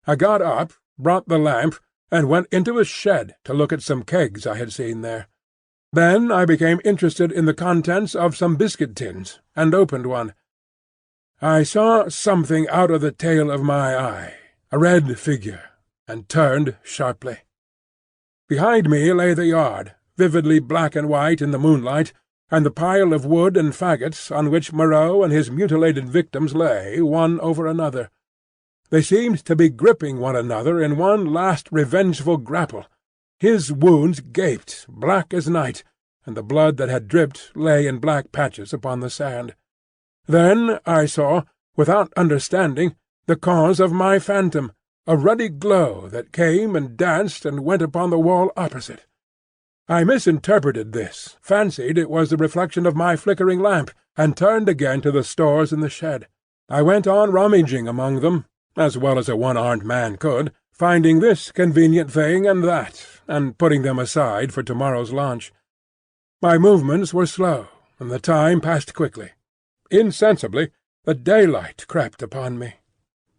I got up, brought the lamp, and went into a shed to look at some kegs I had seen there. Then I became interested in the contents of some biscuit tins, and opened one. I saw something out of the tail of my eye, a red figure, and turned sharply. Behind me lay the yard, vividly black and white in the moonlight, and the pile of wood and faggots on which Moreau and his mutilated victims lay, one over another. They seemed to be gripping one another in one last revengeful grapple. His wounds gaped, black as night, and the blood that had dripped lay in black patches upon the sand. Then I saw, without understanding, the cause of my phantom, a ruddy glow that came and danced and went upon the wall opposite. I misinterpreted this, fancied it was the reflection of my flickering lamp, and turned again to the stores in the shed. I went on rummaging among them, as well as a one-armed man could, finding this convenient thing and that, and putting them aside for tomorrow's lunch. My movements were slow, and the time passed quickly. Insensibly the daylight crept upon me.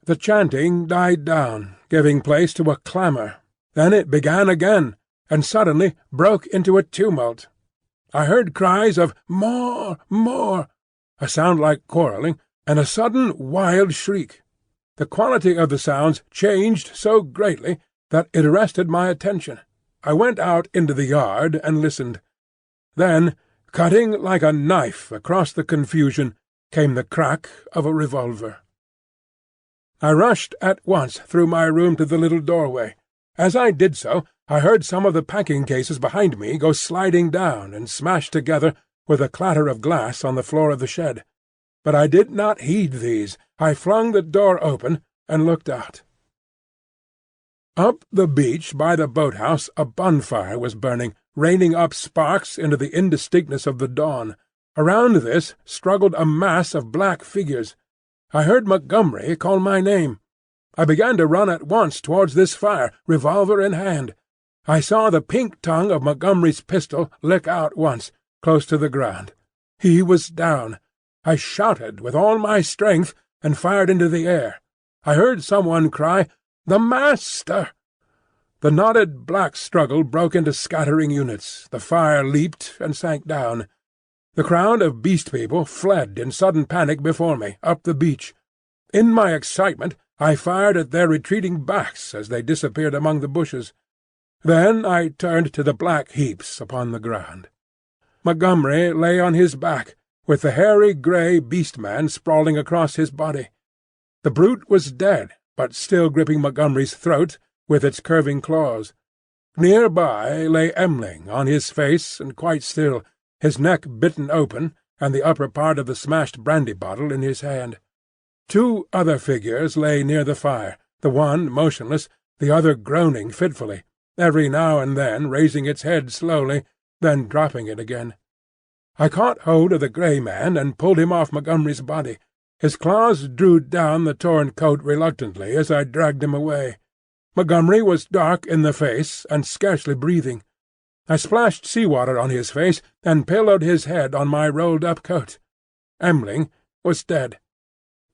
The chanting died down, giving place to a clamour. Then it began again, and suddenly broke into a tumult. I heard cries of "More! More!" a sound like quarrelling, and a sudden wild shriek. The quality of the sounds changed so greatly that it arrested my attention. I went out into the yard and listened. Then, cutting like a knife across the confusion, came the crack of a revolver. I rushed at once through my room to the little doorway. As I did so, I heard some of the packing-cases behind me go sliding down and smash together with a clatter of glass on the floor of the shed. But I did not heed these. I flung the door open and looked out. Up the beach by the boat-house a bonfire was burning, raining up sparks into the indistinctness of the dawn. Around this struggled a mass of black figures. I heard Montgomery call my name. I began to run at once towards this fire, revolver in hand. I saw the pink tongue of Montgomery's pistol lick out once, close to the ground. He was down. I shouted with all my strength and fired into the air. I heard someone cry, "The Master!" The knotted black struggle broke into scattering units. The fire leaped and sank down. The crowd of Beast People fled in sudden panic before me, up the beach. In my excitement I fired at their retreating backs as they disappeared among the bushes. Then I turned to the black heaps upon the ground. Montgomery lay on his back, with the hairy grey beast-man sprawling across his body. The brute was dead, but still gripping Montgomery's throat with its curving claws. Near by lay M'ling on his face and quite still, his neck bitten open, and the upper part of the smashed brandy bottle in his hand. Two other figures lay near the fire, the one motionless, the other groaning fitfully, every now and then raising its head slowly, then dropping it again. I caught hold of the grey man and pulled him off Montgomery's body. His claws drew down the torn coat reluctantly as I dragged him away. Montgomery was dark in the face and scarcely breathing. I splashed sea-water on his face and pillowed his head on my rolled-up coat. M'ling was dead.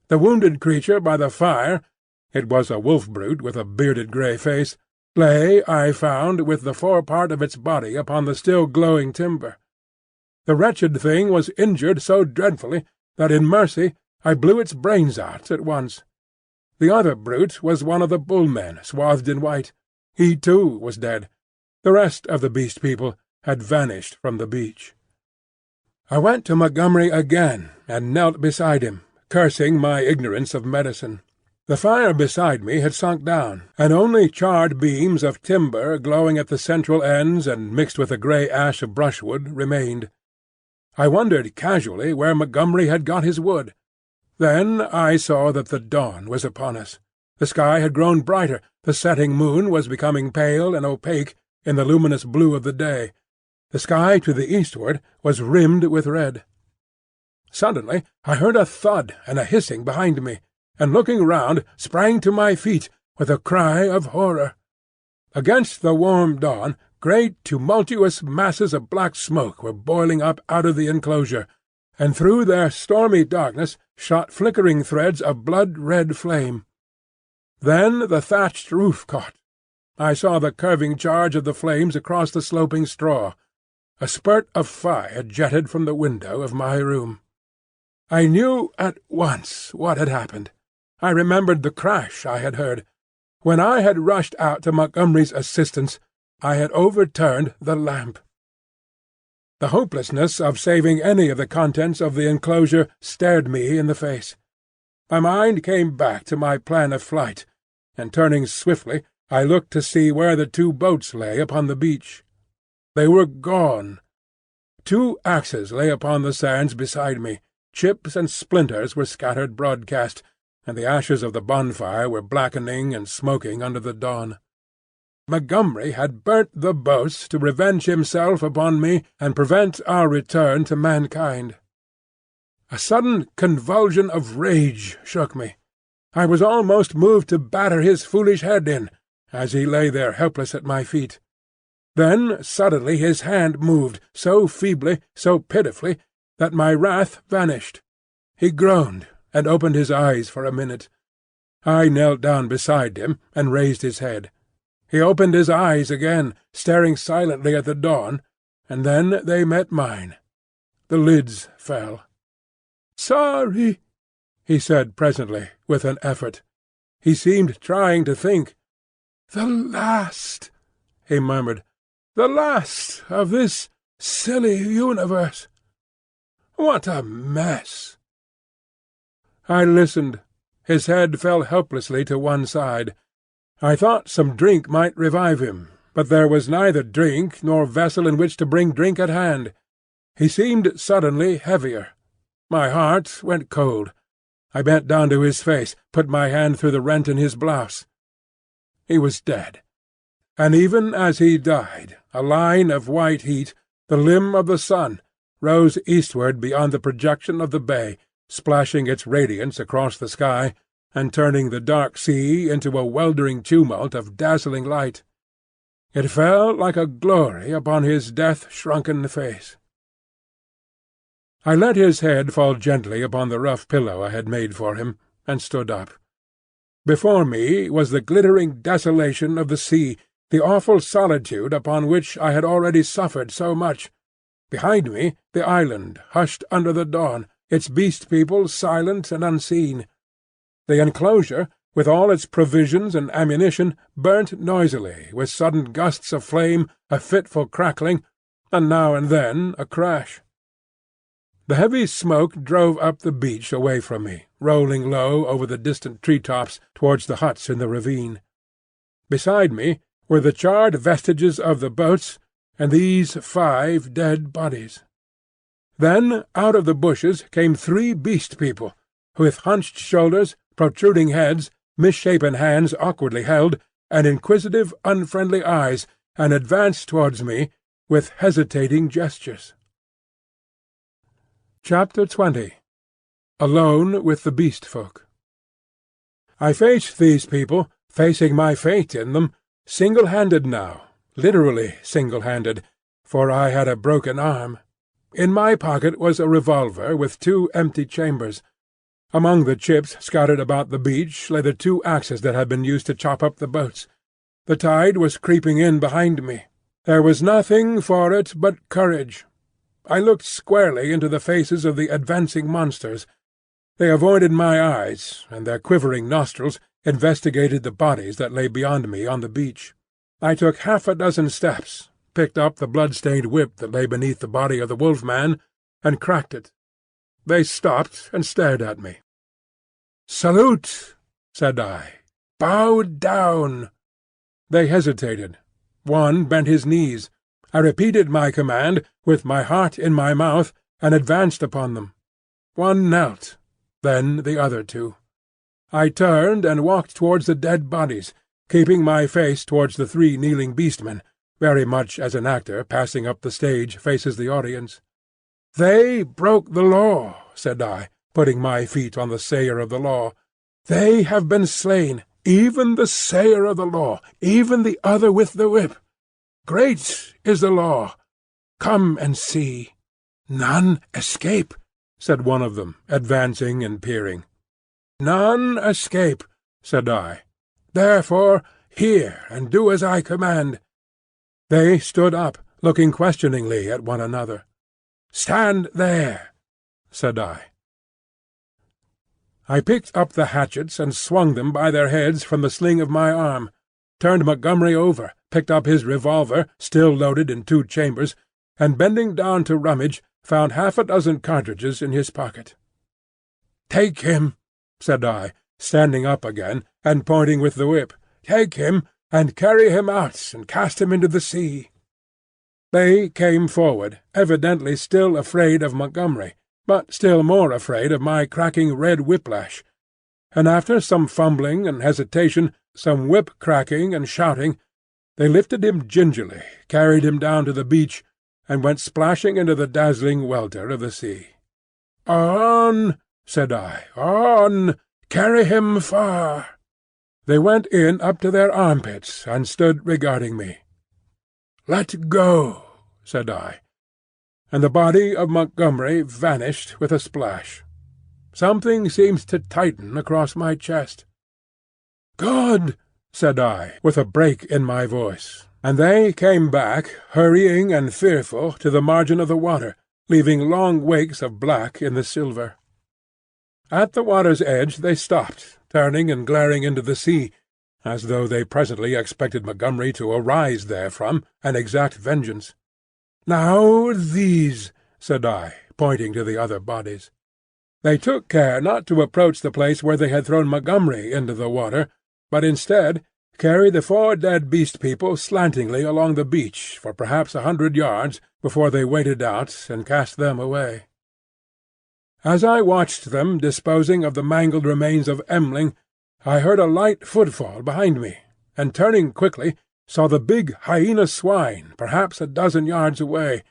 The wounded creature by the fire—it was a wolf-brute with a bearded grey face—lay, I found, with the forepart of its body upon the still glowing timber. The wretched thing was injured so dreadfully that in mercy I blew its brains out at once. The other brute was one of the bull-men swathed in white. He too was dead. The rest of the Beast People had vanished from the beach. I went to Montgomery again and knelt beside him, cursing my ignorance of medicine. The fire beside me had sunk down, and only charred beams of timber glowing at the central ends and mixed with the grey ash of brushwood remained. I wondered casually where Montgomery had got his wood. Then I saw that the dawn was upon us. The sky had grown brighter, the setting moon was becoming pale and opaque in the luminous blue of the day. The sky to the eastward was rimmed with red. Suddenly I heard a thud and a hissing behind me, and looking round sprang to my feet with a cry of horror. Against the warm dawn great tumultuous masses of black smoke were boiling up out of the enclosure, and through their stormy darkness shot flickering threads of blood-red flame. Then the thatched roof caught. I saw the curving charge of the flames across the sloping straw. A spurt of fire jetted from the window of my room. I knew at once what had happened. I remembered the crash I had heard. When I had rushed out to Montgomery's assistance, I had overturned the lamp. The hopelessness of saving any of the contents of the enclosure stared me in the face. My mind came back to my plan of flight, and turning swiftly, I looked to see where the two boats lay upon the beach. They were gone. 2 axes lay upon the sands beside me. Chips and splinters were scattered broadcast, and the ashes of the bonfire were blackening and smoking under the dawn. Montgomery had burnt the boats to revenge himself upon me and prevent our return to mankind. A sudden convulsion of rage shook me. I was almost moved to batter his foolish head in, as he lay there helpless at my feet. Then suddenly his hand moved, so feebly, so pitifully, that my wrath vanished. He groaned, and opened his eyes for a minute. I knelt down beside him and raised his head. He opened his eyes again, staring silently at the dawn, and then they met mine. The lids fell. "Sorry," he said presently, with an effort. He seemed trying to think. "The last," he murmured, "the last of this silly universe. What a mess!" I listened. His head fell helplessly to one side. I thought some drink might revive him, but there was neither drink nor vessel in which to bring drink at hand. He seemed suddenly heavier. My heart went cold. I bent down to his face, put my hand through the rent in his blouse. He was dead. And even as he died, a line of white heat, the limb of the sun, rose eastward beyond the projection of the bay, splashing its radiance across the sky, and turning the dark sea into a weltering tumult of dazzling light. It fell like a glory upon his death-shrunken face. I let his head fall gently upon the rough pillow I had made for him, and stood up. Before me was the glittering desolation of the sea, the awful solitude upon which I had already suffered so much. Behind me the island, hushed under the dawn, its beast-people silent and unseen. The enclosure, with all its provisions and ammunition, burnt noisily, with sudden gusts of flame, a fitful crackling, and now and then a crash. The heavy smoke drove up the beach away from me, rolling low over the distant tree-tops towards the huts in the ravine. Beside me were the charred vestiges of the boats, and these 5 dead bodies. Then out of the bushes came 3 beast-people, with hunched shoulders, protruding heads, misshapen hands awkwardly held, and inquisitive, unfriendly eyes, and advanced towards me with hesitating gestures. Chapter 20. Alone with the Beast Folk. I faced these people, facing my fate in them, single-handed now, literally single-handed, for I had a broken arm. In my pocket was a revolver with 2 empty chambers. Among the chips scattered about the beach lay the 2 axes that had been used to chop up the boats. The tide was creeping in behind me. There was nothing for it but courage. I looked squarely into the faces of the advancing monsters. They avoided my eyes, and their quivering nostrils investigated the bodies that lay beyond me on the beach. I took 6 steps, picked up the blood-stained whip that lay beneath the body of the wolf-man, and cracked it. They stopped and stared at me. "Salute," said I. "Bow down." They hesitated. One bent his knees. I repeated my command, with my heart in my mouth, and advanced upon them. One knelt, then the other 2. I turned and walked towards the dead bodies, keeping my face towards the 3 kneeling beastmen, very much as an actor passing up the stage faces the audience. "They broke the law," said I, putting my feet on the sayer of the law. "They have been slain, even the sayer of the law, even the other with the whip. Great is the law. Come and see." "None escape," said one of them, advancing and peering. "None escape," said I. "Therefore hear and do as I command." They stood up, looking questioningly at one another. "Stand there," said I. I picked up the hatchets and swung them by their heads from the sling of my arm, turned Montgomery over, picked up his revolver, still loaded in 2 chambers, and bending down to rummage, found 6 cartridges in his pocket. "Take him," said I, standing up again and pointing with the whip. "Take him, and carry him out and cast him into the sea." They came forward, evidently still afraid of Montgomery, but still more afraid of my cracking red whiplash, and after some fumbling and hesitation, some whip-cracking and shouting, they lifted him gingerly, carried him down to the beach, and went splashing into the dazzling welter of the sea. "On," said I, "on! Carry him far." They went in up to their armpits, and stood regarding me. "Let go," said I, and the body of Montgomery vanished with a splash. Something seemed to tighten across my chest. "Good," said I, with a break in my voice, and they came back, hurrying and fearful, to the margin of the water, leaving long wakes of black in the silver. At the water's edge they stopped, turning and glaring into the sea, as though they presently expected Montgomery to arise therefrom and exact vengeance. "Now these," said I, pointing to the other bodies. They took care not to approach the place where they had thrown Montgomery into the water, but instead carried the 4 dead beast-people slantingly along the beach for perhaps 100 yards before they waded out and cast them away. As I watched them disposing of the mangled remains of M'ling, I heard a light footfall behind me, and turning quickly, saw the big hyena swine perhaps 12 yards away.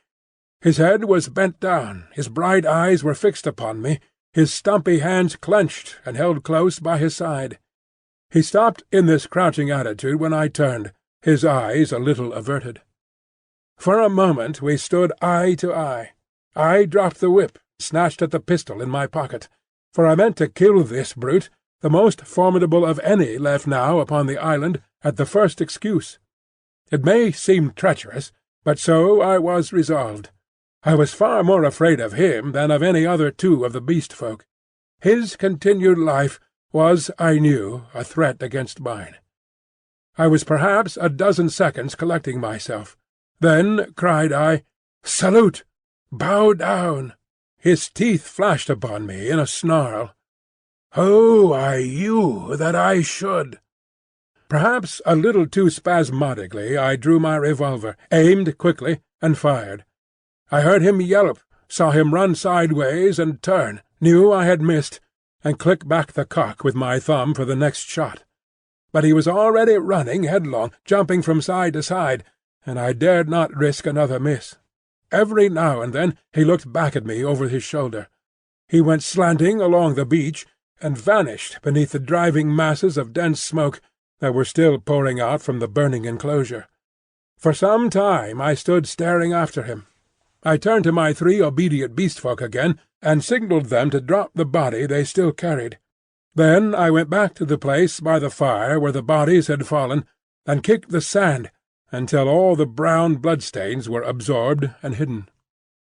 His head was bent down, his bright eyes were fixed upon me, his stumpy hands clenched and held close by his side. He stopped in this crouching attitude when I turned, his eyes a little averted. For a moment we stood eye to eye. I dropped the whip, snatched at the pistol in my pocket, for I meant to kill this brute, the most formidable of any left now upon the island, at the first excuse. It may seem treacherous, but so I was resolved. I was far more afraid of him than of any other two of the beast folk. His continued life was, I knew, a threat against mine. I was perhaps a dozen seconds collecting myself. Then cried I, "Salute! Bow down!" His teeth flashed upon me in a snarl. "Who are you that I should?" Perhaps a little too spasmodically I drew my revolver, aimed quickly, and fired. I heard him yelp, saw him run sideways and turn, knew I had missed, and click back the cock with my thumb for the next shot. But he was already running headlong, jumping from side to side, and I dared not risk another miss. Every now and then he looked back at me over his shoulder. He went slanting along the beach, and vanished beneath the driving masses of dense smoke that were still pouring out from the burning enclosure. For some time I stood staring after him. I turned to my three obedient beast-folk again, and signalled them to drop the body they still carried. Then I went back to the place by the fire where the bodies had fallen, and kicked the sand until all the brown bloodstains were absorbed and hidden.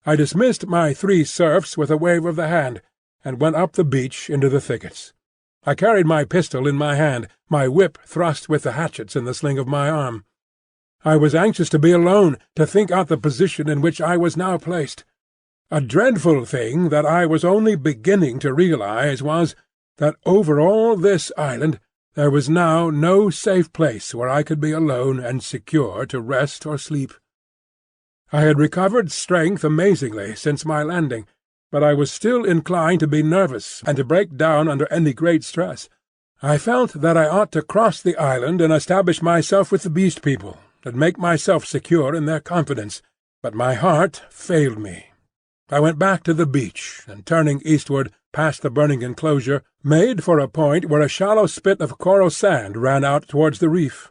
I dismissed my three serfs with a wave of the hand, and went up the beach into the thickets. I carried my pistol in my hand, my whip thrust with the hatchets in the sling of my arm. I was anxious to be alone, to think out the position in which I was now placed. A dreadful thing that I was only beginning to realize was that over all this island there was now no safe place where I could be alone and secure to rest or sleep. I had recovered strength amazingly since my landing, but I was still inclined to be nervous and to break down under any great stress. I felt that I ought to cross the island and establish myself with the Beast People, and make myself secure in their confidence, but my heart failed me. I went back to the beach, and turning eastward past the burning enclosure, made for a point where a shallow spit of coral sand ran out towards the reef.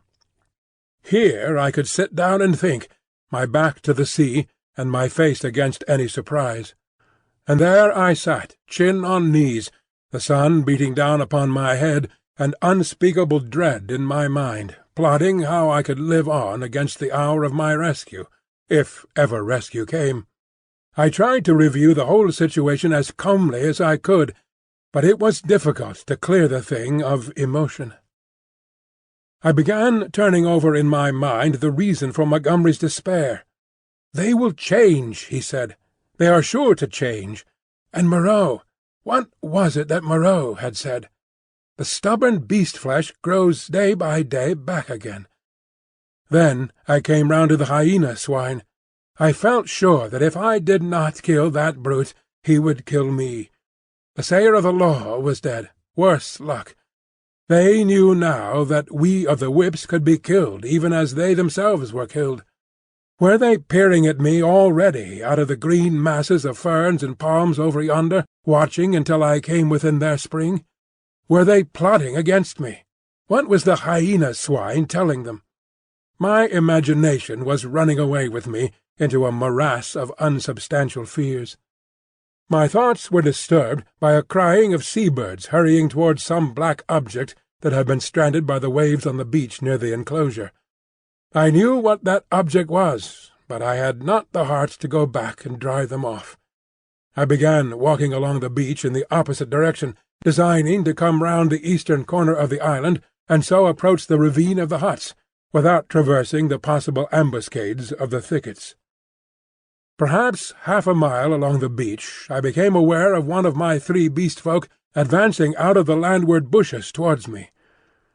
Here I could sit down and think, my back to the sea, and my face against any surprise. And there I sat, chin on knees, the sun beating down upon my head, and unspeakable dread in my mind, plotting how I could live on against the hour of my rescue, if ever rescue came. I tried to review the whole situation as calmly as I could, but it was difficult to clear the thing of emotion. I began turning over in my mind the reason for Montgomery's despair. "They will change," he said. "They are sure to change. And Moreau, what was it that Moreau had said? The stubborn beast-flesh grows day by day back again. Then I came round to the hyena swine. I felt sure that if I did not kill that brute, he would kill me. The sayer of the law was dead. Worse luck. They knew now that we of the whips could be killed even as they themselves were killed. Were they peering at me already out of the green masses of ferns and palms over yonder, watching until I came within their spring? Were they plotting against me? What was the hyena swine telling them? My imagination was running away with me into a morass of unsubstantial fears. My thoughts were disturbed by a crying of sea-birds hurrying towards some black object that had been stranded by the waves on the beach near the enclosure. I knew what that object was, but I had not the heart to go back and drive them off. I began walking along the beach in the opposite direction, designing to come round the eastern corner of the island, and so approach the ravine of the huts, without traversing the possible ambuscades of the thickets. Perhaps half a mile along the beach I became aware of one of my three beast-folk advancing out of the landward bushes towards me.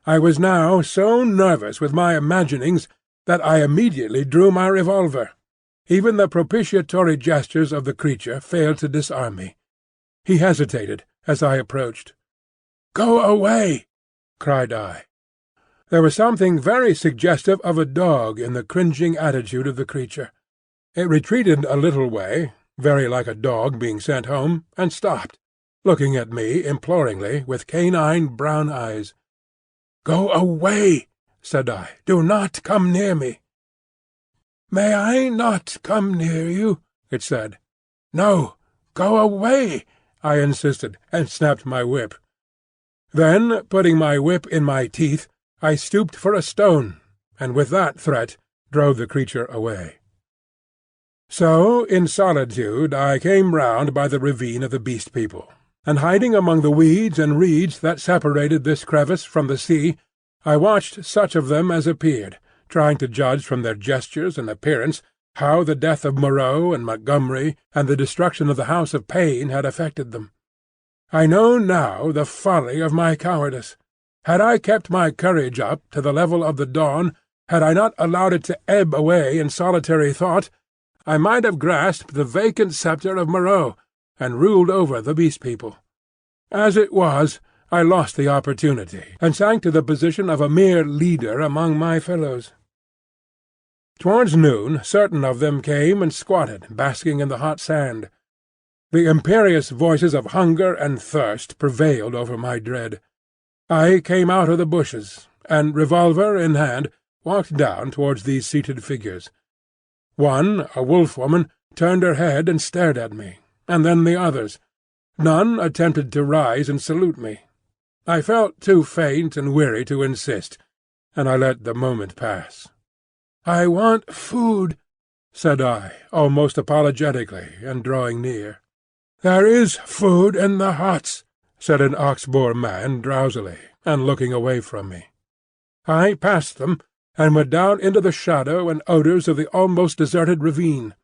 I was now so nervous with my imaginings that I immediately drew my revolver. Even the propitiatory gestures of the creature failed to disarm me. He hesitated as I approached. "Go away!" cried I. There was something very suggestive of a dog in the cringing attitude of the creature. It retreated a little way, very like a dog being sent home, and stopped, looking at me imploringly with canine brown eyes. "Go away!" said I. "Do not come near me." "May I not come near you?" it said. "No, go away," I insisted, and snapped my whip. Then, putting my whip in my teeth, I stooped for a stone, and with that threat drove the creature away. So, in solitude, I came round by the ravine of the Beast People, and hiding among the weeds and reeds that separated this crevice from the sea, I watched such of them as appeared, trying to judge from their gestures and appearance how the death of Moreau and Montgomery and the destruction of the House of Pain had affected them. I know now the folly of my cowardice. Had I kept my courage up to the level of the dawn, had I not allowed it to ebb away in solitary thought, I might have grasped the vacant sceptre of Moreau and ruled over the Beast People. As it was, I lost the opportunity, and sank to the position of a mere leader among my fellows. Towards noon certain of them came and squatted, basking in the hot sand. The imperious voices of hunger and thirst prevailed over my dread. I came out of the bushes, and, revolver in hand, walked down towards these seated figures. One, a wolf-woman, turned her head and stared at me, and then the others. None attempted to rise and salute me. I felt too faint and weary to insist, and I let the moment pass. "I want food," said I, almost apologetically, and drawing near. "There is food in the huts," said an ox-boar man drowsily, and looking away from me. I passed them, and went down into the shadow and odours of the almost deserted ravine.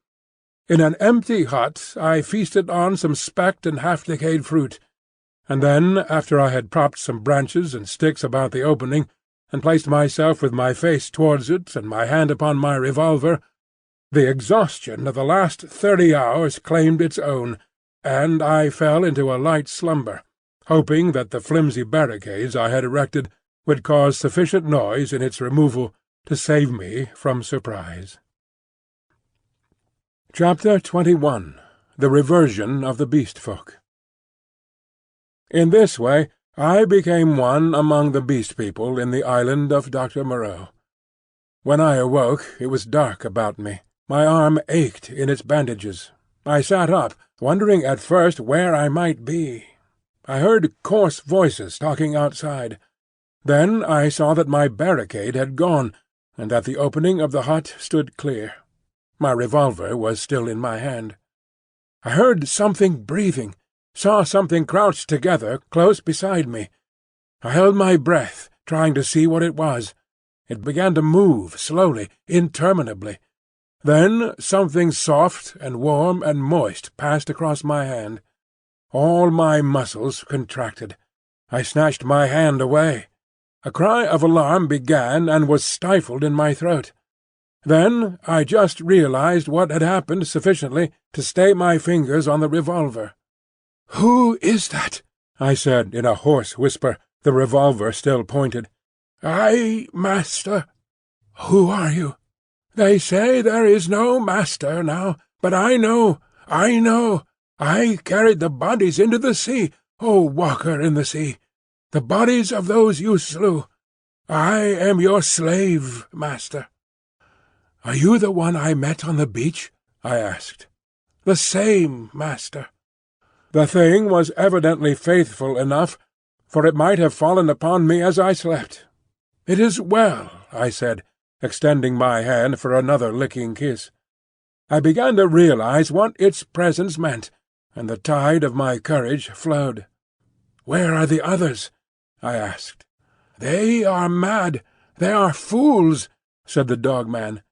In an empty hut I feasted on some specked and half-decayed fruit, and then, after I had propped some branches and sticks about the opening, and placed myself with my face towards it and my hand upon my revolver, the exhaustion of the last 30 hours claimed its own, and I fell into a light slumber, hoping that the flimsy barricades I had erected would cause sufficient noise in its removal to save me from surprise. Chapter 21. The Reversion of the Beast Folk. In this way I became one among the Beast People in the Island of Doctor Moreau. When I awoke it was dark about me. My arm ached in its bandages. I sat up, wondering at first where I might be. I heard coarse voices talking outside. Then I saw that my barricade had gone, and that the opening of the hut stood clear. My revolver was still in my hand. I heard something breathing, saw something crouched together close beside me. I held my breath, trying to see what it was. It began to move slowly, interminably. Then something soft and warm and moist passed across my hand. All my muscles contracted. I snatched my hand away. A cry of alarm began and was stifled in my throat. Then I just realized what had happened sufficiently to stay my fingers on the revolver. "Who is that?" I said in a hoarse whisper, the revolver still pointed. "I, master." "Who are you?" "They say there is no master now, but I know. I carried the bodies into the sea, O walker in the sea, the bodies of those you slew. I am your slave, master." "Are you the one I met on the beach?" I asked. "The same, master." The thing was evidently faithful enough, for it might have fallen upon me as I slept. "It is well," I said, extending my hand for another licking kiss. I began to realize what its presence meant, and the tide of my courage flowed. "Where are the others?" I asked. "They are mad. They are fools," said the dog-man.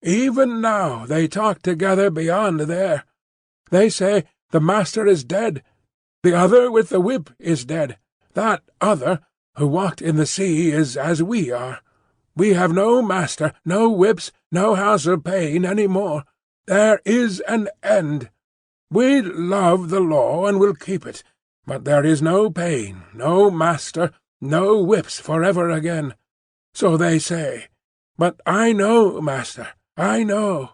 "Even now they talk together beyond there. They say the master is dead. The other with the whip is dead. That other, who walked in the sea, is as we are. We have no master, no whips, no House of Pain any more. There is an end. We love the law and will keep it, but there is no pain, no master, no whips forever again. So they say. But I know, master, I know."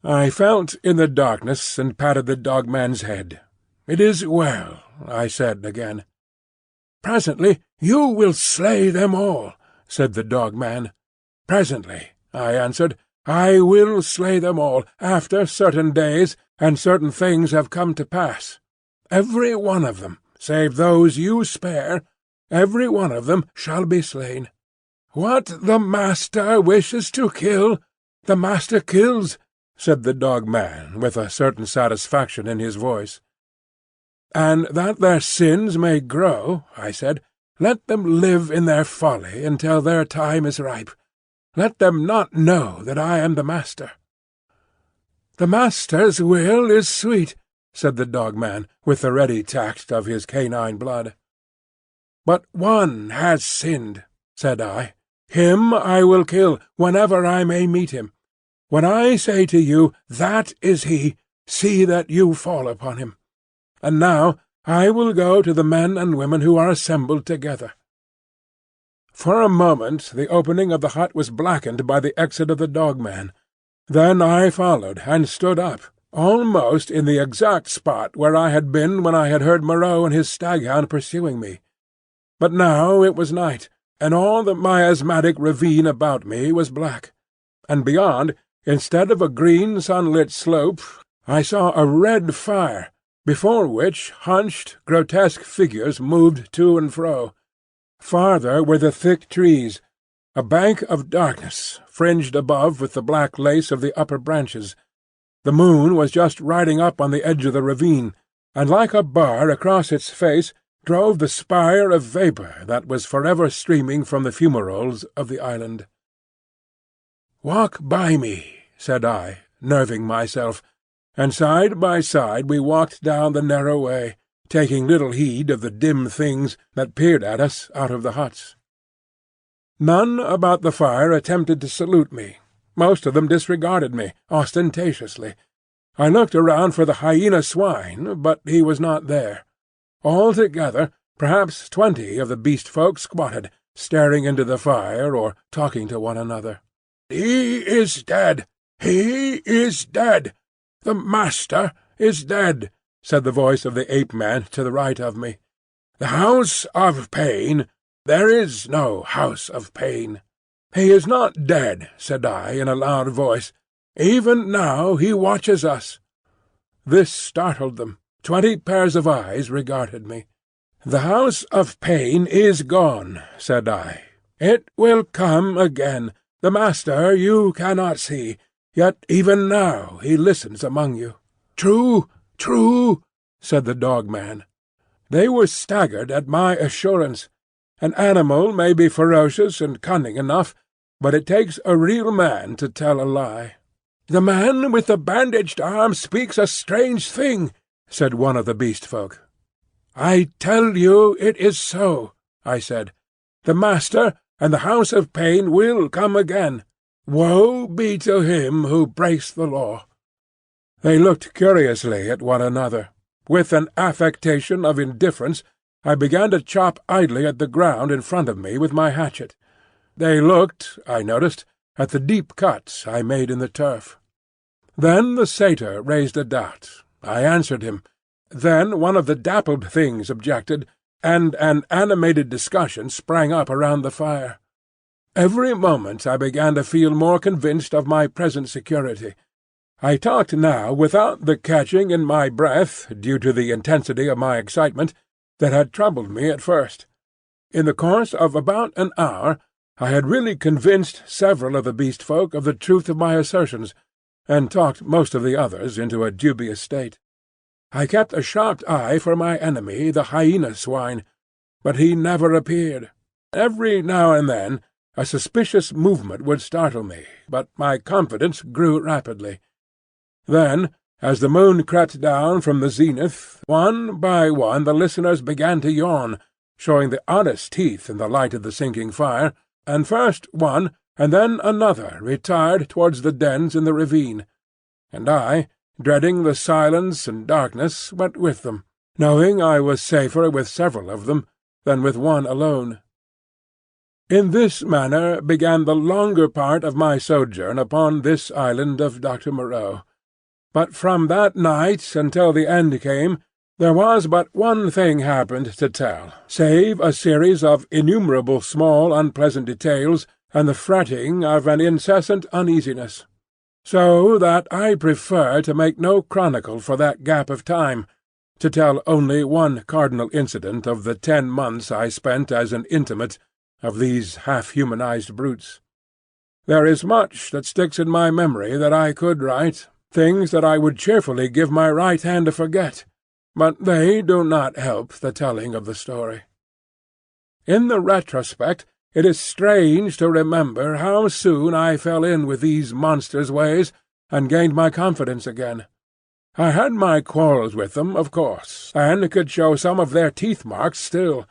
I felt in the darkness and patted the dog-man's head. "It is well," I said again. "Presently you will slay them all. said the dog-man. "Presently," I answered. "I will slay them all, after certain days, and certain things have come to pass. Every one of them, save those you spare, every one of them shall be slain. What the Master wishes to kill, the Master kills," said the dog-man, with a certain satisfaction in his voice. "And that their sins may grow," I said, "let them live in their folly until their time is ripe. Let them not know that I am the Master." "The Master's will is sweet," said the dog-man, with the ready tact of his canine blood. "But one has sinned," said I. "Him I will kill, whenever I may meet him. When I say to you, 'That is he,' see that you fall upon him. And now I will go to the men and women who are assembled together." For a moment the opening of the hut was blackened by the exit of the dog-man. Then I followed, and stood up, almost in the exact spot where I had been when I had heard Moreau and his staghound pursuing me. But now it was night, and all the miasmatic ravine about me was black. And beyond, instead of a green sunlit slope, I saw a red fire, before which hunched, grotesque figures moved to and fro. Farther were the thick trees, a bank of darkness, fringed above with the black lace of the upper branches. The moon was just riding up on the edge of the ravine, and like a bar across its face drove the spire of vapour that was forever streaming from the fumaroles of the island. "Walk by me," said I, nerving myself, and side by side we walked down the narrow way, taking little heed of the dim things that peered at us out of the huts. None about the fire attempted to salute me. Most of them disregarded me, ostentatiously. I looked around for the hyena swine, but he was not there. Altogether, perhaps 20 of the beast-folk squatted, staring into the fire or talking to one another. "He is dead! He is dead! The Master is dead!" said the voice of the ape-man to the right of me. "The House of Pain! There is no House of Pain." "He is not dead," said I in a loud voice. "Even now he watches us." This startled them. 20 pairs of eyes regarded me. "The House of Pain is gone," said I. "It will come again. The Master you cannot see, yet even now he listens among you." "True, true," said the dog-man. They were staggered at my assurance. An animal may be ferocious and cunning enough, but it takes a real man to tell a lie. "The man with the bandaged arm speaks a strange thing," said one of the beast-folk. "I tell you it is so," I said. "The Master and the House of Pain will come again. Woe be to him who breaks the law." They looked curiously at one another. With an affectation of indifference, I began to chop idly at the ground in front of me with my hatchet. They looked, I noticed, at the deep cuts I made in the turf. Then the satyr raised a doubt. I answered him. Then one of the dappled things objected, and an animated discussion sprang up around the fire. Every moment I began to feel more convinced of my present security. I talked now without the catching in my breath, due to the intensity of my excitement, that had troubled me at first. In the course of about an hour I had really convinced several of the beast-folk of the truth of my assertions, and talked most of the others into a dubious state. I kept a sharp eye for my enemy, the hyena swine, but he never appeared. Every now and then a suspicious movement would startle me, but my confidence grew rapidly. Then, as the moon crept down from the zenith, one by one the listeners began to yawn, showing the oddest teeth in the light of the sinking fire, and first one and then another retired towards the dens in the ravine, and I, dreading the silence and darkness, went with them, knowing I was safer with several of them than with one alone. In this manner began the longer part of my sojourn upon this island of Doctor Moreau. But from that night until the end came, There was but one thing happened to tell, save a series of innumerable small unpleasant details and the fretting of an incessant uneasiness, so that I prefer to make no chronicle for that gap of time, to tell only one cardinal incident of the 10 months I spent as an intimate of these half-humanized brutes. There is much that sticks in my memory that I could write, things that I would cheerfully give my right hand to forget, but they do not help the telling of the story. In the retrospect, it is strange to remember how soon I fell in with these monsters' ways and gained my confidence again. I had my quarrels with them, of course, and could show some of their teeth-marks still,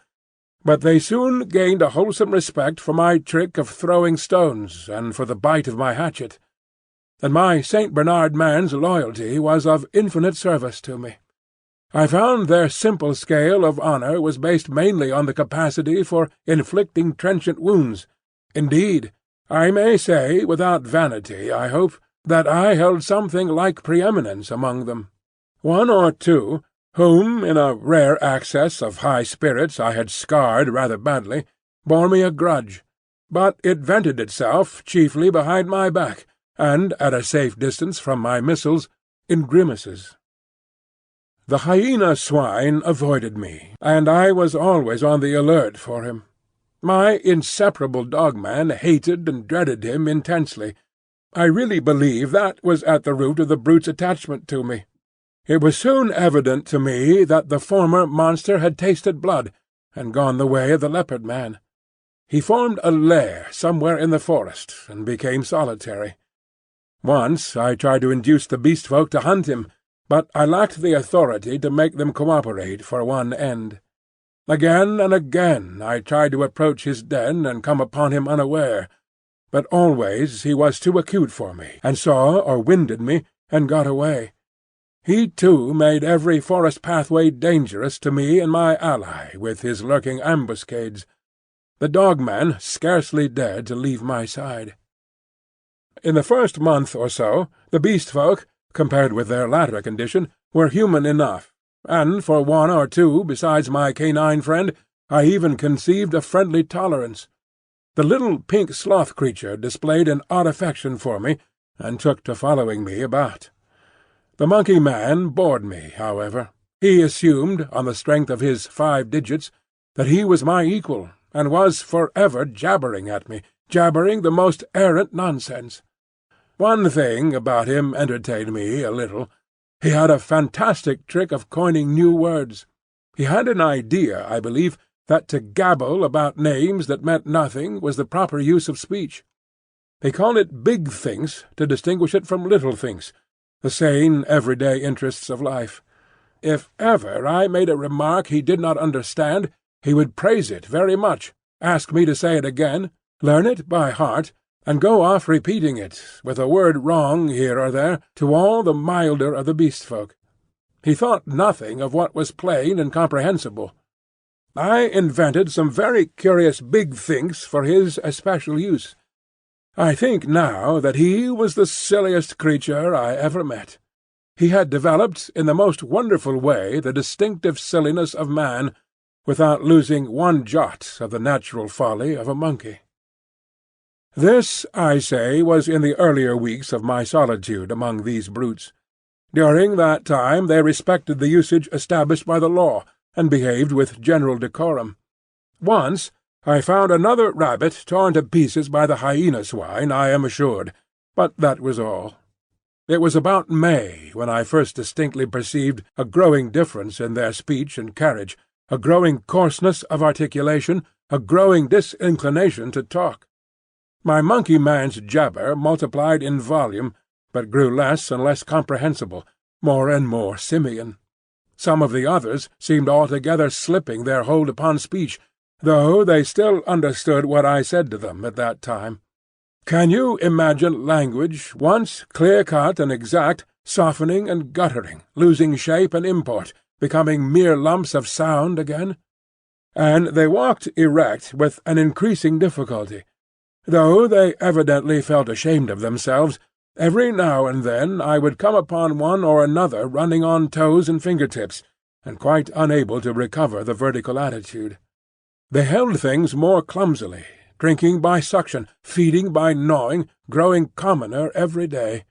but they soon gained a wholesome respect for my trick of throwing stones and for the bite of my hatchet, and my St. Bernard man's loyalty was of infinite service to me. I found their simple scale of honour was based mainly on the capacity for inflicting trenchant wounds. Indeed, I may say, without vanity, I hope, that I held something like preeminence among them. One or two, whom in a rare access of high spirits I had scarred rather badly, bore me a grudge, but it vented itself chiefly behind my back, and at a safe distance from my missiles, in grimaces. The hyena swine avoided me, and I was always on the alert for him. My inseparable dogman hated and dreaded him intensely. I really believe that was at the root of the brute's attachment to me. It was soon evident to me that the former monster had tasted blood, and gone the way of the leopard man. He formed a lair somewhere in the forest, and became solitary. Once I tried to induce the beast folk to hunt him, but I lacked the authority to make them cooperate for one end. Again and again I tried to approach his den and come upon him unaware, but always he was too acute for me, and saw or winded me, and got away. He too made every forest pathway dangerous to me and my ally with his lurking ambuscades. The dogman scarcely dared to leave my side. In the first month or so, the beast folk, compared with their latter condition, were human enough, and for one or two besides my canine friend I even conceived a friendly tolerance. The little pink sloth creature displayed an odd affection for me, and took to following me about. The monkey-man bored me, however. He assumed, on the strength of his 5 digits, that he was my equal, and was for ever jabbering at me, jabbering the most arrant nonsense. One thing about him entertained me a little. He had a fantastic trick of coining new words. He had an idea, I believe, that to gabble about names that meant nothing was the proper use of speech. He called it big things to distinguish it from little things, the sane, everyday interests of life. If ever I made a remark he did not understand, he would praise it very much, ask me to say it again, learn it by heart, and go off repeating it, with a word wrong here or there, to all the milder of the beast-folk. He thought nothing of what was plain and comprehensible. I invented some very curious big things for his especial use. I think now that he was the silliest creature I ever met. He had developed in the most wonderful way the distinctive silliness of man, without losing one jot of the natural folly of a monkey. This, I say, was in the earlier weeks of my solitude among these brutes. During that time they respected the usage established by the law, and behaved with general decorum. Once I found another rabbit torn to pieces by the hyena swine, I am assured, but that was all. It was about May when I first distinctly perceived a growing difference in their speech and carriage, a growing coarseness of articulation, a growing disinclination to talk. My monkey-man's jabber multiplied in volume, but grew less and less comprehensible, more and more simian. Some of the others seemed altogether slipping their hold upon speech, though they still understood what I said to them at that time. Can you imagine language, once clear-cut and exact, softening and guttering, losing shape and import, becoming mere lumps of sound again? And they walked erect with an increasing difficulty. Though they evidently felt ashamed of themselves, every now and then I would come upon one or another running on toes and finger-tips, and quite unable to recover the vertical attitude. They held things more clumsily, drinking by suction, feeding by gnawing, growing commoner every day.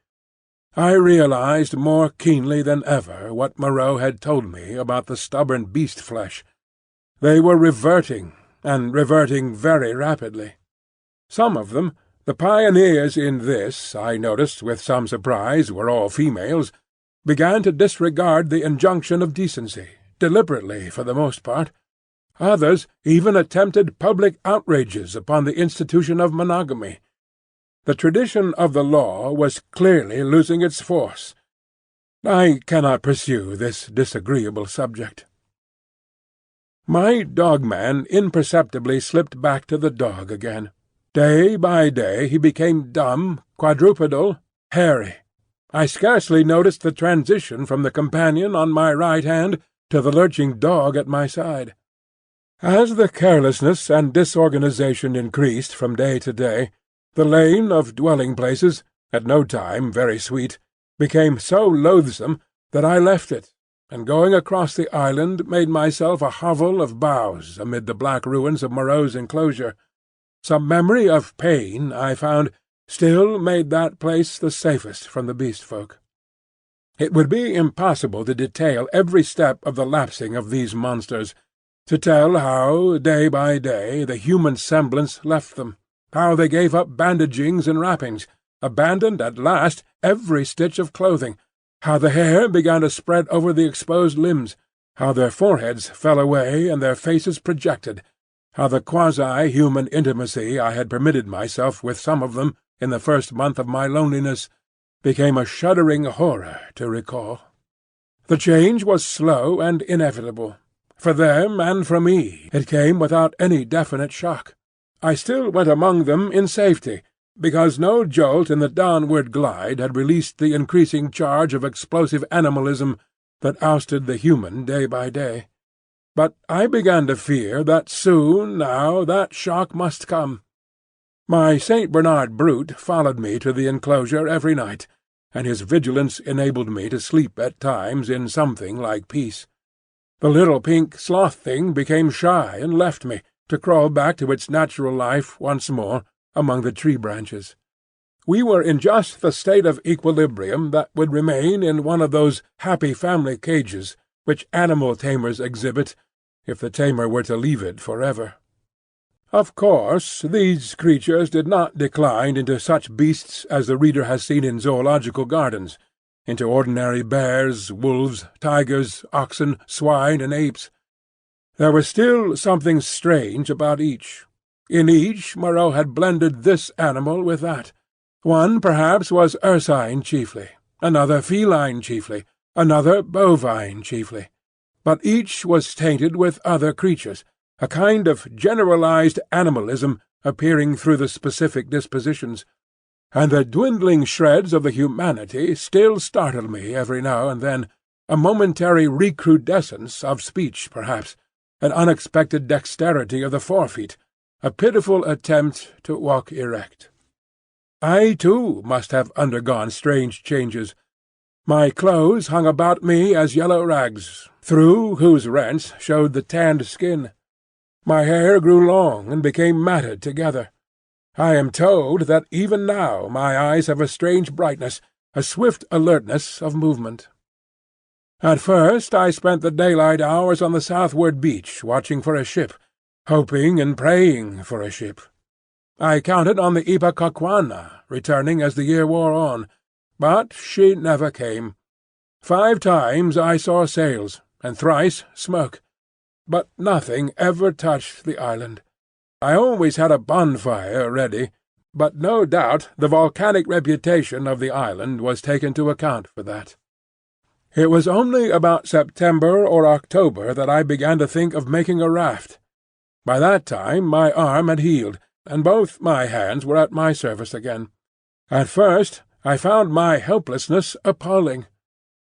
I realized more keenly than ever what Moreau had told me about the stubborn beast-flesh. They were reverting, and reverting very rapidly. Some of them, the pioneers in this, I noticed with some surprise, were all females, began to disregard the injunction of decency, deliberately for the most part. Others even attempted public outrages upon the institution of monogamy. The tradition of the law was clearly losing its force. I cannot pursue this disagreeable subject. My dog-man imperceptibly slipped back to the dog again. Day by day he became dumb, quadrupedal, hairy. I scarcely noticed the transition from the companion on my right hand to the lurching dog at my side. As the carelessness and disorganization increased from day to day, the lane of dwelling-places, at no time very sweet, became so loathsome that I left it, and going across the island made myself a hovel of boughs amid the black ruins of Moreau's enclosure. Some memory of pain, I found, still made that place the safest from the beast-folk. It would be impossible to detail every step of the lapsing of these monsters, to tell how, day by day, the human semblance left them, how they gave up bandagings and wrappings, abandoned at last every stitch of clothing, how the hair began to spread over the exposed limbs, how their foreheads fell away and their faces projected, how the quasi-human intimacy I had permitted myself with some of them in the first month of my loneliness became a shuddering horror to recall. The change was slow and inevitable. For them and for me it came without any definite shock. I still went among them in safety, because no jolt in the downward glide had released the increasing charge of explosive animalism that ousted the human day by day. But I began to fear that soon now that shock must come. My St. Bernard brute followed me to the enclosure every night, and his vigilance enabled me to sleep at times in something like peace. The little pink sloth thing became shy and left me, to crawl back to its natural life once more among the tree branches. We were in just the state of equilibrium that would remain in one of those happy family cages which animal tamers exhibit if the tamer were to leave it forever. Of course, these creatures did not decline into such beasts as the reader has seen in zoological gardens, into ordinary bears, wolves, tigers, oxen, swine, and apes. There was still something strange about each. In each Moreau had blended this animal with that. One perhaps was ursine chiefly, another feline chiefly, another bovine chiefly. But each was tainted with other creatures, a kind of generalized animalism appearing through the specific dispositions, and the dwindling shreds of the humanity still startled me every now and then, a momentary recrudescence of speech perhaps, an unexpected dexterity of the forefeet, a pitiful attempt to walk erect. I too must have undergone strange changes. My clothes hung about me as yellow rags, through whose rents showed the tanned skin. My hair grew long and became matted together. I am told that even now my eyes have a strange brightness, a swift alertness of movement. At first I spent the daylight hours on the southward beach watching for a ship, hoping and praying for a ship. I counted on the Ipecacuanha returning as the year wore on, but she never came. 5 times I saw sails, and thrice smoke, but nothing ever touched the island. I always had a bonfire ready, but no doubt the volcanic reputation of the island was taken to account for that. It was only about September or October that I began to think of making a raft. By that time my arm had healed, and both my hands were at my service again. At first I found my helplessness appalling.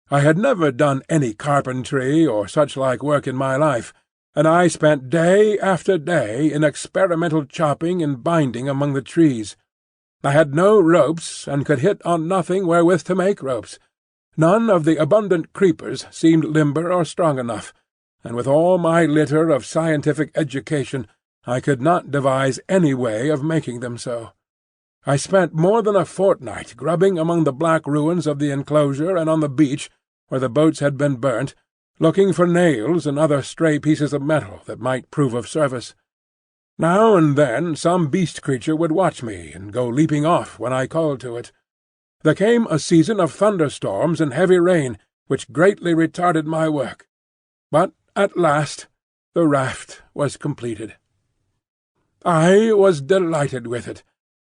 I had never done any carpentry or such-like work in my life, and I spent day after day in experimental chopping and binding among the trees. I had no ropes, and could hit on nothing wherewith to make ropes. None of the abundant creepers seemed limber or strong enough, and with all my litter of scientific education I could not devise any way of making them so. I spent more than a fortnight grubbing among the black ruins of the enclosure and on the beach, where the boats had been burnt, looking for nails and other stray pieces of metal that might prove of service. Now and then some beast creature would watch me and go leaping off when I called to it. There came a season of thunderstorms and heavy rain, which greatly retarded my work. But at last the raft was completed. I was delighted with it,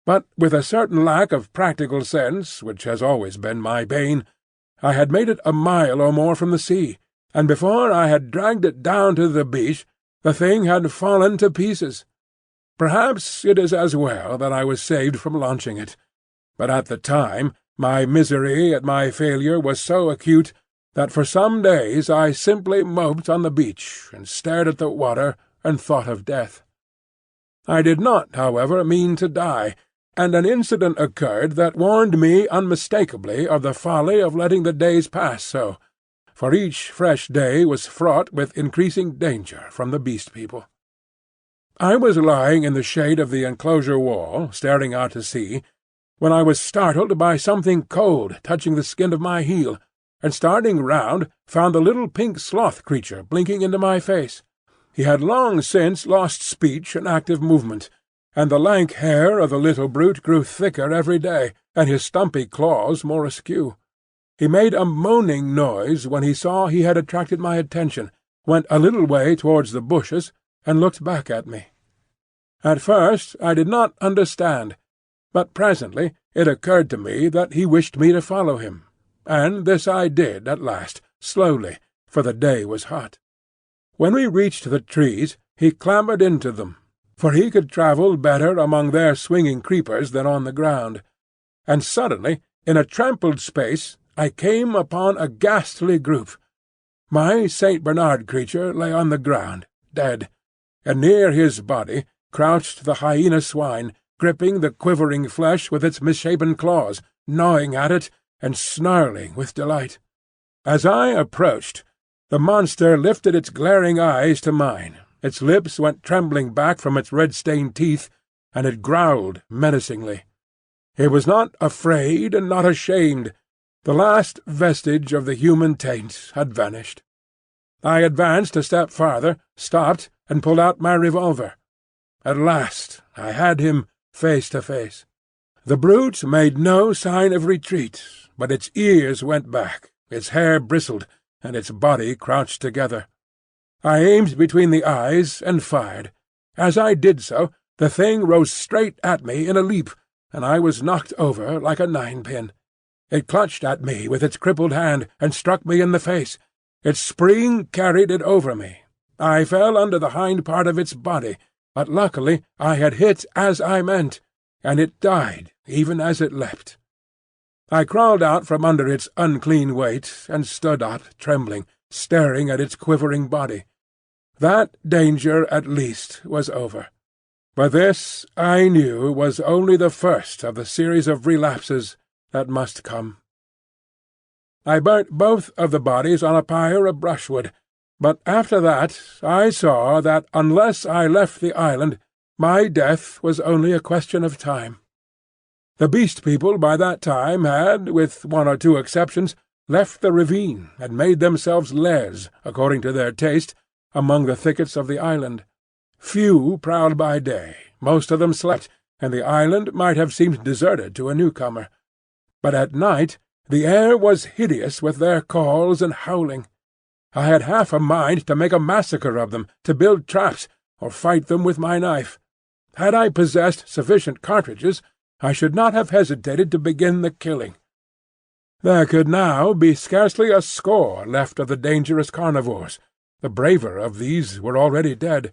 but with a certain lack of practical sense, which has always been my bane, I had made it a mile or more from the sea, and before I had dragged it down to the beach, the thing had fallen to pieces. Perhaps it is as well that I was saved from launching it, but at the time my misery at my failure was so acute that for some days I simply moped on the beach and stared at the water and thought of death. I did not, however, mean to die, and an incident occurred that warned me unmistakably of the folly of letting the days pass so, for each fresh day was fraught with increasing danger from the Beast People. I was lying in the shade of the enclosure wall, staring out to sea, when I was startled by something cold touching the skin of my heel, and starting round found the little pink sloth creature blinking into my face. He had long since lost speech and active movement, and the lank hair of the little brute grew thicker every day, and his stumpy claws more askew. He made a moaning noise when he saw he had attracted my attention, went a little way towards the bushes, and looked back at me. At first I did not understand, but presently it occurred to me that he wished me to follow him, and this I did at last, slowly, for the day was hot. When we reached the trees, he clambered into them, for he could travel better among their swinging creepers than on the ground. And suddenly, in a trampled space, I came upon a ghastly group. My St. Bernard creature lay on the ground, dead, and near his body crouched the hyena swine, gripping the quivering flesh with its misshapen claws, gnawing at it, and snarling with delight. As I approached, the monster lifted its glaring eyes to mine, its lips went trembling back from its red-stained teeth, and it growled menacingly. It was not afraid and not ashamed. The last vestige of the human taint had vanished. I advanced a step farther, stopped, and pulled out my revolver. At last I had him face to face. The brute made no sign of retreat, but its ears went back, its hair bristled, and its body crouched together. I aimed between the eyes and fired. As I did so, the thing rose straight at me in a leap, and I was knocked over like a ninepin. It clutched at me with its crippled hand and struck me in the face. Its spring carried it over me. I fell under the hind part of its body, but luckily I had hit as I meant, and it died even as it leapt. I crawled out from under its unclean weight, and stood up, trembling, staring at its quivering body. That danger, at least, was over. But this, I knew, was only the first of the series of relapses that must come. I burnt both of the bodies on a pyre of brushwood, but after that I saw that unless I left the island, my death was only a question of time. The Beast People by that time had, with one or two exceptions, left the ravine and made themselves lairs, according to their taste, among the thickets of the island. Few prowled by day, most of them slept, and the island might have seemed deserted to a newcomer. But at night the air was hideous with their calls and howling. I had half a mind to make a massacre of them, to build traps, or fight them with my knife. Had I possessed sufficient cartridges, I should not have hesitated to begin the killing. There could now be scarcely a score left of the dangerous carnivores. The braver of these were already dead.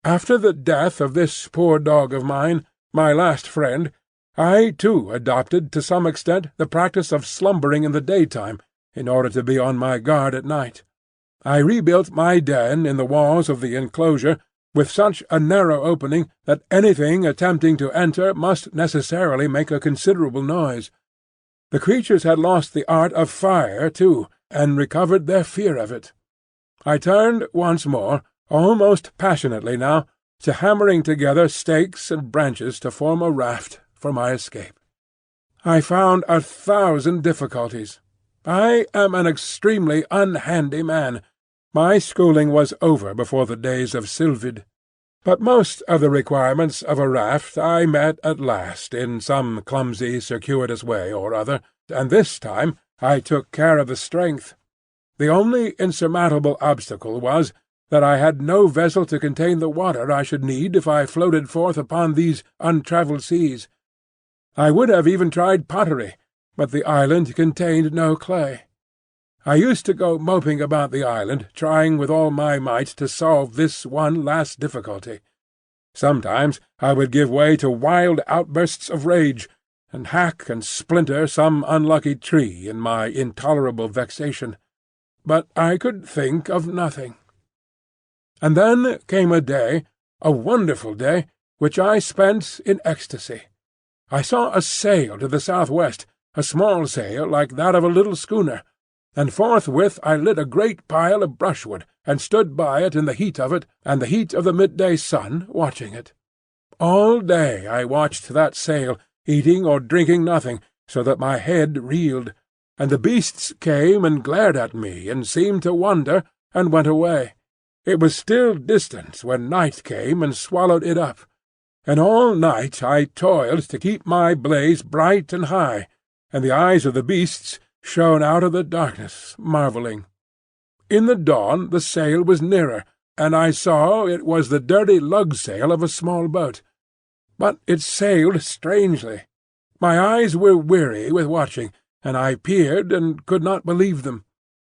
After the death of this poor dog of mine, my last friend, I too adopted to some extent the practice of slumbering in the daytime, in order to be on my guard at night. I rebuilt my den in the walls of the enclosure, with such a narrow opening that anything attempting to enter must necessarily make a considerable noise. The creatures had lost the art of fire too, and recovered their fear of it. I turned once more, almost passionately now, to hammering together stakes and branches to form a raft for my escape. I found 1,000 difficulties. I am an extremely unhandy man. My schooling was over before the days of Sylvid. But most of the requirements of a raft I met at last in some clumsy, circuitous way or other, and this time I took care of the strength. The only insurmountable obstacle was that I had no vessel to contain the water I should need if I floated forth upon these untravelled seas. I would have even tried pottery, but the island contained no clay. I used to go moping about the island, trying with all my might to solve this one last difficulty. Sometimes I would give way to wild outbursts of rage, and hack and splinter some unlucky tree in my intolerable vexation. But I could think of nothing. And then came a day, a wonderful day, which I spent in ecstasy. I saw a sail to the southwest, a small sail like that of a little schooner, and forthwith I lit a great pile of brushwood, and stood by it in the heat of it, and the heat of the midday sun, watching it. All day I watched that sail, eating or drinking nothing, so that my head reeled, and the beasts came and glared at me, and seemed to wonder, and went away. It was still distant when night came and swallowed it up, and all night I toiled to keep my blaze bright and high, and the eyes of the beasts shone out of the darkness, marvelling. In the dawn the sail was nearer, and I saw it was the dirty lug-sail of a small boat. But it sailed strangely. My eyes were weary with watching, and I peered and could not believe them.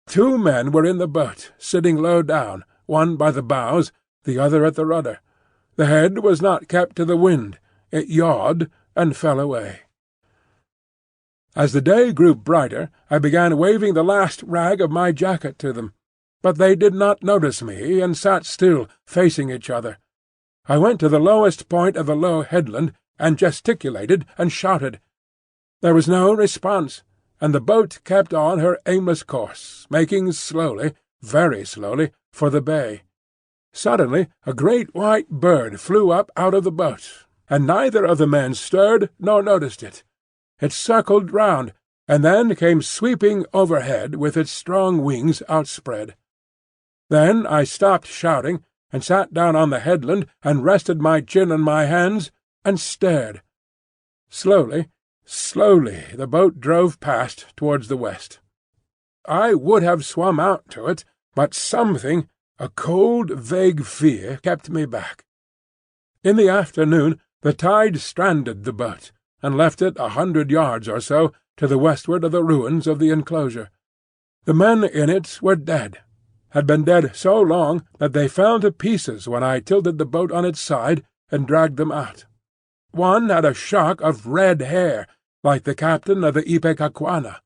2 men were in the boat, sitting low down, one by the bows, the other at the rudder. The head was not kept to the wind. It yawed and fell away. As the day grew brighter, I began waving the last rag of my jacket to them. But they did not notice me, and sat still, facing each other. I went to the lowest point of the low headland, and gesticulated and shouted. There was no response, and the boat kept on her aimless course, making slowly, very slowly, for the bay. Suddenly a great white bird flew up out of the boat, and neither of the men stirred nor noticed it. It circled round, and then came sweeping overhead with its strong wings outspread. Then I stopped shouting, and sat down on the headland, and rested my chin on my hands, and stared. Slowly, slowly the boat drove past towards the west. I would have swum out to it, but something, a cold, vague fear, kept me back. In the afternoon the tide stranded the boat, and left it 100 yards or so to the westward of the ruins of the enclosure. The men in it were dead, had been dead so long that they fell to pieces when I tilted the boat on its side and dragged them out. One had a shock of red hair, like the captain of the Ipecacuanha,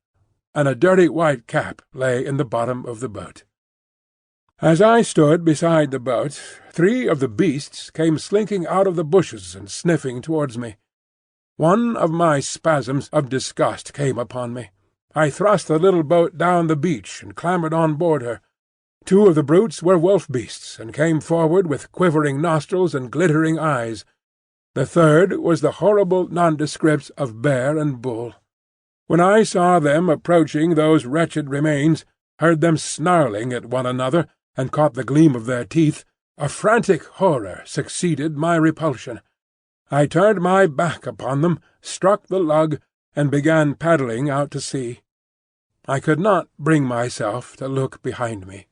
and a dirty white cap lay in the bottom of the boat. As I stood beside the boat, 3 of the beasts came slinking out of the bushes and sniffing towards me. One of my spasms of disgust came upon me. I thrust the little boat down the beach and clambered on board her. 2 of the brutes were wolf-beasts, and came forward with quivering nostrils and glittering eyes. The 3rd was the horrible nondescript of bear and bull. When I saw them approaching those wretched remains, heard them snarling at one another, and caught the gleam of their teeth, a frantic horror succeeded my repulsion. I turned my back upon them, struck the lug, and began paddling out to sea. I could not bring myself to look behind me.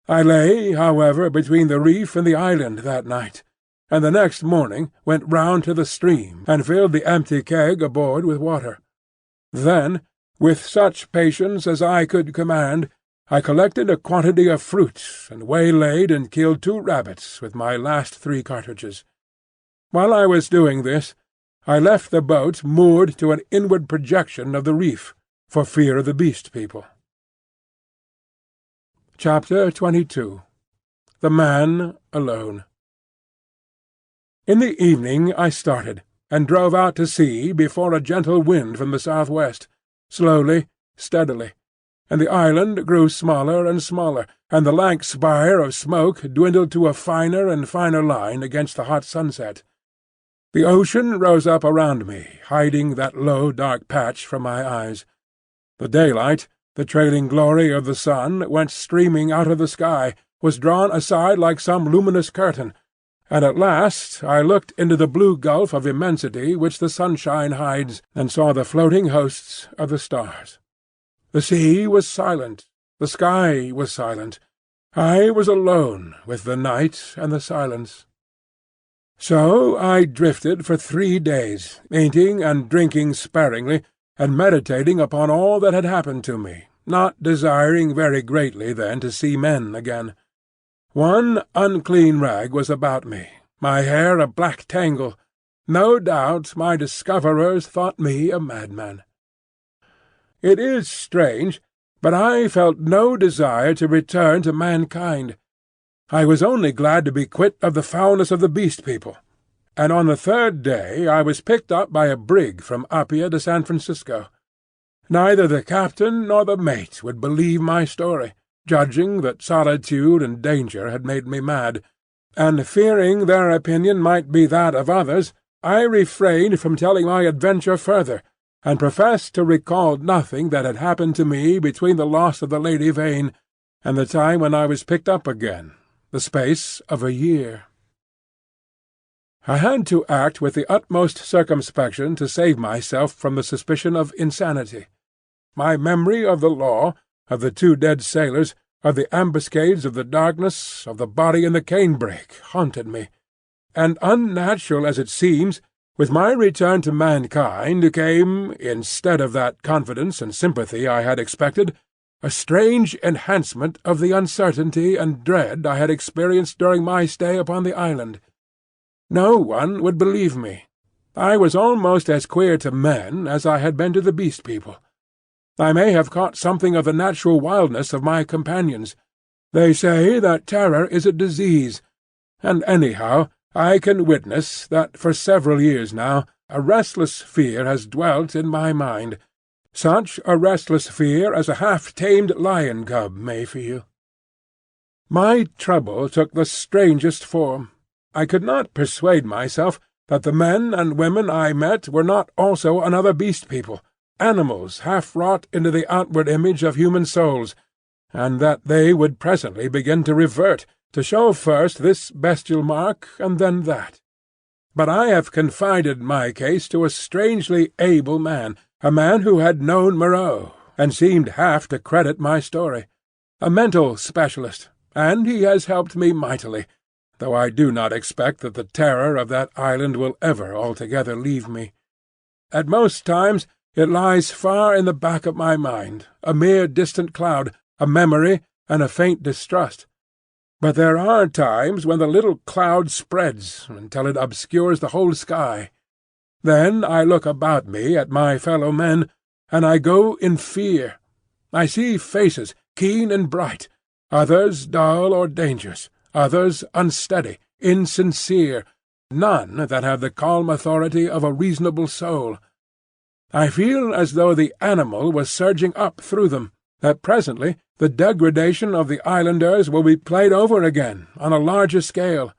I lay, however, between the reef and the island that night, and the next morning went round to the stream and filled the empty keg aboard with water. Then, with such patience as I could command, I collected a quantity of fruit, and waylaid and killed 2 rabbits with my last 3 cartridges. While I was doing this, I left the boat moored to an inward projection of the reef, for fear of the beast people. Chapter 22. The Man Alone. In the evening I started, and drove out to sea before a gentle wind from the southwest, slowly, steadily. and the island grew smaller and smaller, and the lank spire of smoke dwindled to a finer and finer line against the hot sunset. The ocean rose up around me, hiding that low dark patch from my eyes. The daylight, the trailing glory of the sun, went streaming out of the sky, was drawn aside like some luminous curtain, and at last I looked into the blue gulf of immensity which the sunshine hides, and saw the floating hosts of the stars. The sea was silent, the sky was silent. I was alone with the night and the silence. So I drifted for 3 days, eating and drinking sparingly, and meditating upon all that had happened to me, not desiring very greatly then to see men again. One unclean rag was about me, my hair a black tangle. No doubt my discoverers thought me a madman. It is strange, but I felt no desire to return to mankind. I was only glad to be quit of the foulness of the Beast People, and on the 3rd day I was picked up by a brig from Apia to San Francisco. Neither the captain nor the mate would believe my story, judging that solitude and danger had made me mad, and fearing their opinion might be that of others, I refrained from telling my adventure further, and professed to recall nothing that had happened to me between the loss of the Lady Vain and the time when I was picked up again, the space of a year. I had to act with the utmost circumspection to save myself from the suspicion of insanity. My memory of the law, of the 2 dead sailors, of the ambuscades of the darkness, of the body in the canebrake, haunted me. And unnatural as it seems, with my return to mankind came, instead of that confidence and sympathy I had expected, a strange enhancement of the uncertainty and dread I had experienced during my stay upon the island. No one would believe me. I was almost as queer to men as I had been to the Beast People. I may have caught something of the natural wildness of my companions. They say that terror is a disease, and anyhow I can witness that for several years now a restless fear has dwelt in my mind, such a restless fear as a half-tamed lion-cub may feel. My trouble took the strangest form. I could not persuade myself that the men and women I met were not also another Beast People, animals half wrought into the outward image of human souls, and that they would presently begin to revert, to show first this bestial mark and then that. But I have confided my case to a strangely able man, a man who had known Moreau, and seemed half to credit my story, a mental specialist, and he has helped me mightily, though I do not expect that the terror of that island will ever altogether leave me. At most times it lies far in the back of my mind, a mere distant cloud, a memory, and a faint distrust. But there are times when the little cloud spreads until it obscures the whole sky. Then I look about me at my fellow men, and I go in fear. I see faces, keen and bright, others dull or dangerous, others unsteady, insincere, none that have the calm authority of a reasonable soul. I feel as though the animal was surging up through them, that presently the degradation of the islanders will be played over again on a larger scale.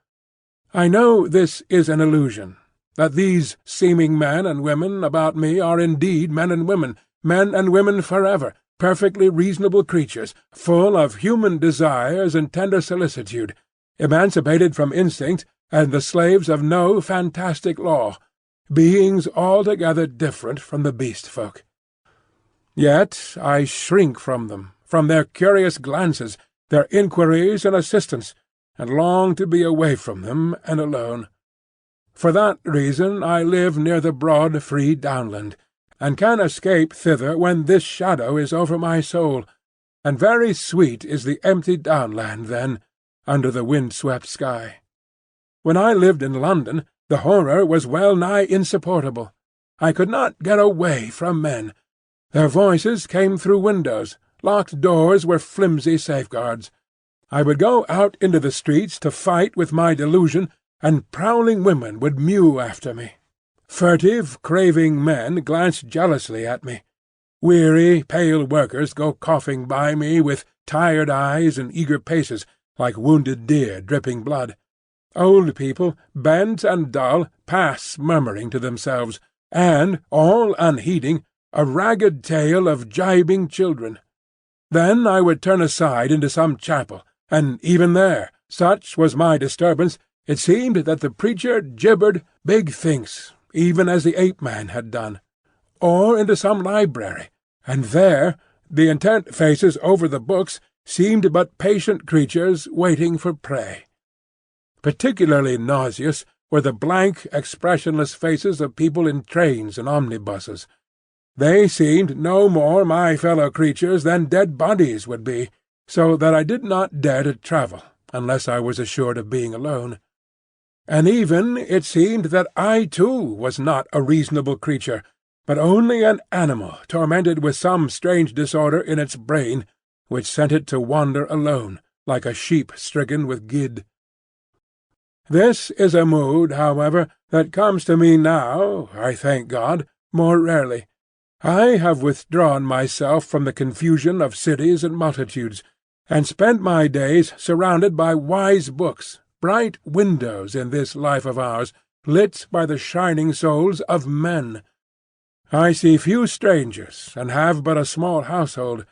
I know this is an illusion, that these seeming men and women about me are indeed men and women forever, perfectly reasonable creatures, full of human desires and tender solicitude, emancipated from instinct, and the slaves of no fantastic law, beings altogether different from the beast-folk. Yet I shrink from them, from their curious glances, their inquiries and assistance, and long to be away from them and alone. For that reason I live near the broad free downland, and can escape thither when this shadow is over my soul, and very sweet is the empty downland then, under the wind-swept sky. When I lived in London, the horror was well-nigh insupportable. I could not get away from men. Their voices came through windows. Locked doors were flimsy safeguards. I would go out into the streets to fight with my delusion, and prowling women would mew after me. Furtive, craving men glanced jealously at me. Weary, pale workers go coughing by me with tired eyes and eager paces, like wounded deer dripping blood. Old people, bent and dull, pass murmuring to themselves, and, all unheeding, a ragged tale of gibing children. Then I would turn aside into some chapel, and even there, such was my disturbance, it seemed that the preacher gibbered big thinks, even as the ape-man had done. Or into some library, and there the intent faces over the books seemed but patient creatures waiting for prey. Particularly nauseous were the blank, expressionless faces of people in trains and omnibuses. They seemed no more my fellow creatures than dead bodies would be, so that I did not dare to travel unless I was assured of being alone. And even it seemed that I too was not a reasonable creature, but only an animal tormented with some strange disorder in its brain, which sent it to wander alone, like a sheep stricken with gid. This is a mood, however, that comes to me now, I thank God, more rarely. I have withdrawn myself from the confusion of cities and multitudes, and spent my days surrounded by wise books, bright windows in this life of ours, lit by the shining souls of men. I see few strangers, and have but a small household.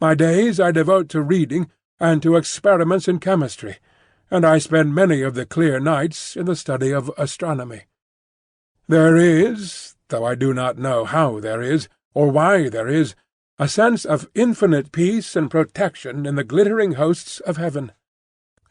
My days I devote to reading, and to experiments in chemistry, and I spend many of the clear nights in the study of astronomy. There is, though I do not know how there is, or why there is, a sense of infinite peace and protection in the glittering hosts of heaven.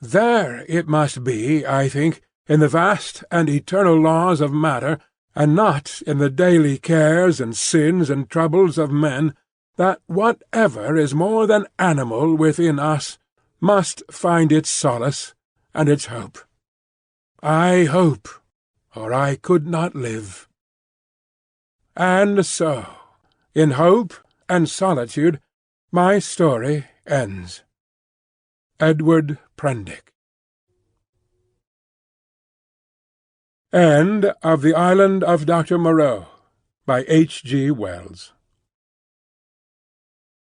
There it must be, I think, in the vast and eternal laws of matter, and not in the daily cares and sins and troubles of men, that whatever is more than animal within us must find its solace and its hope. I hope, or I could not live. And so, in hope and solitude, my story ends. Edward Prendick. End of The Island of Doctor Moreau, by H. G. Wells.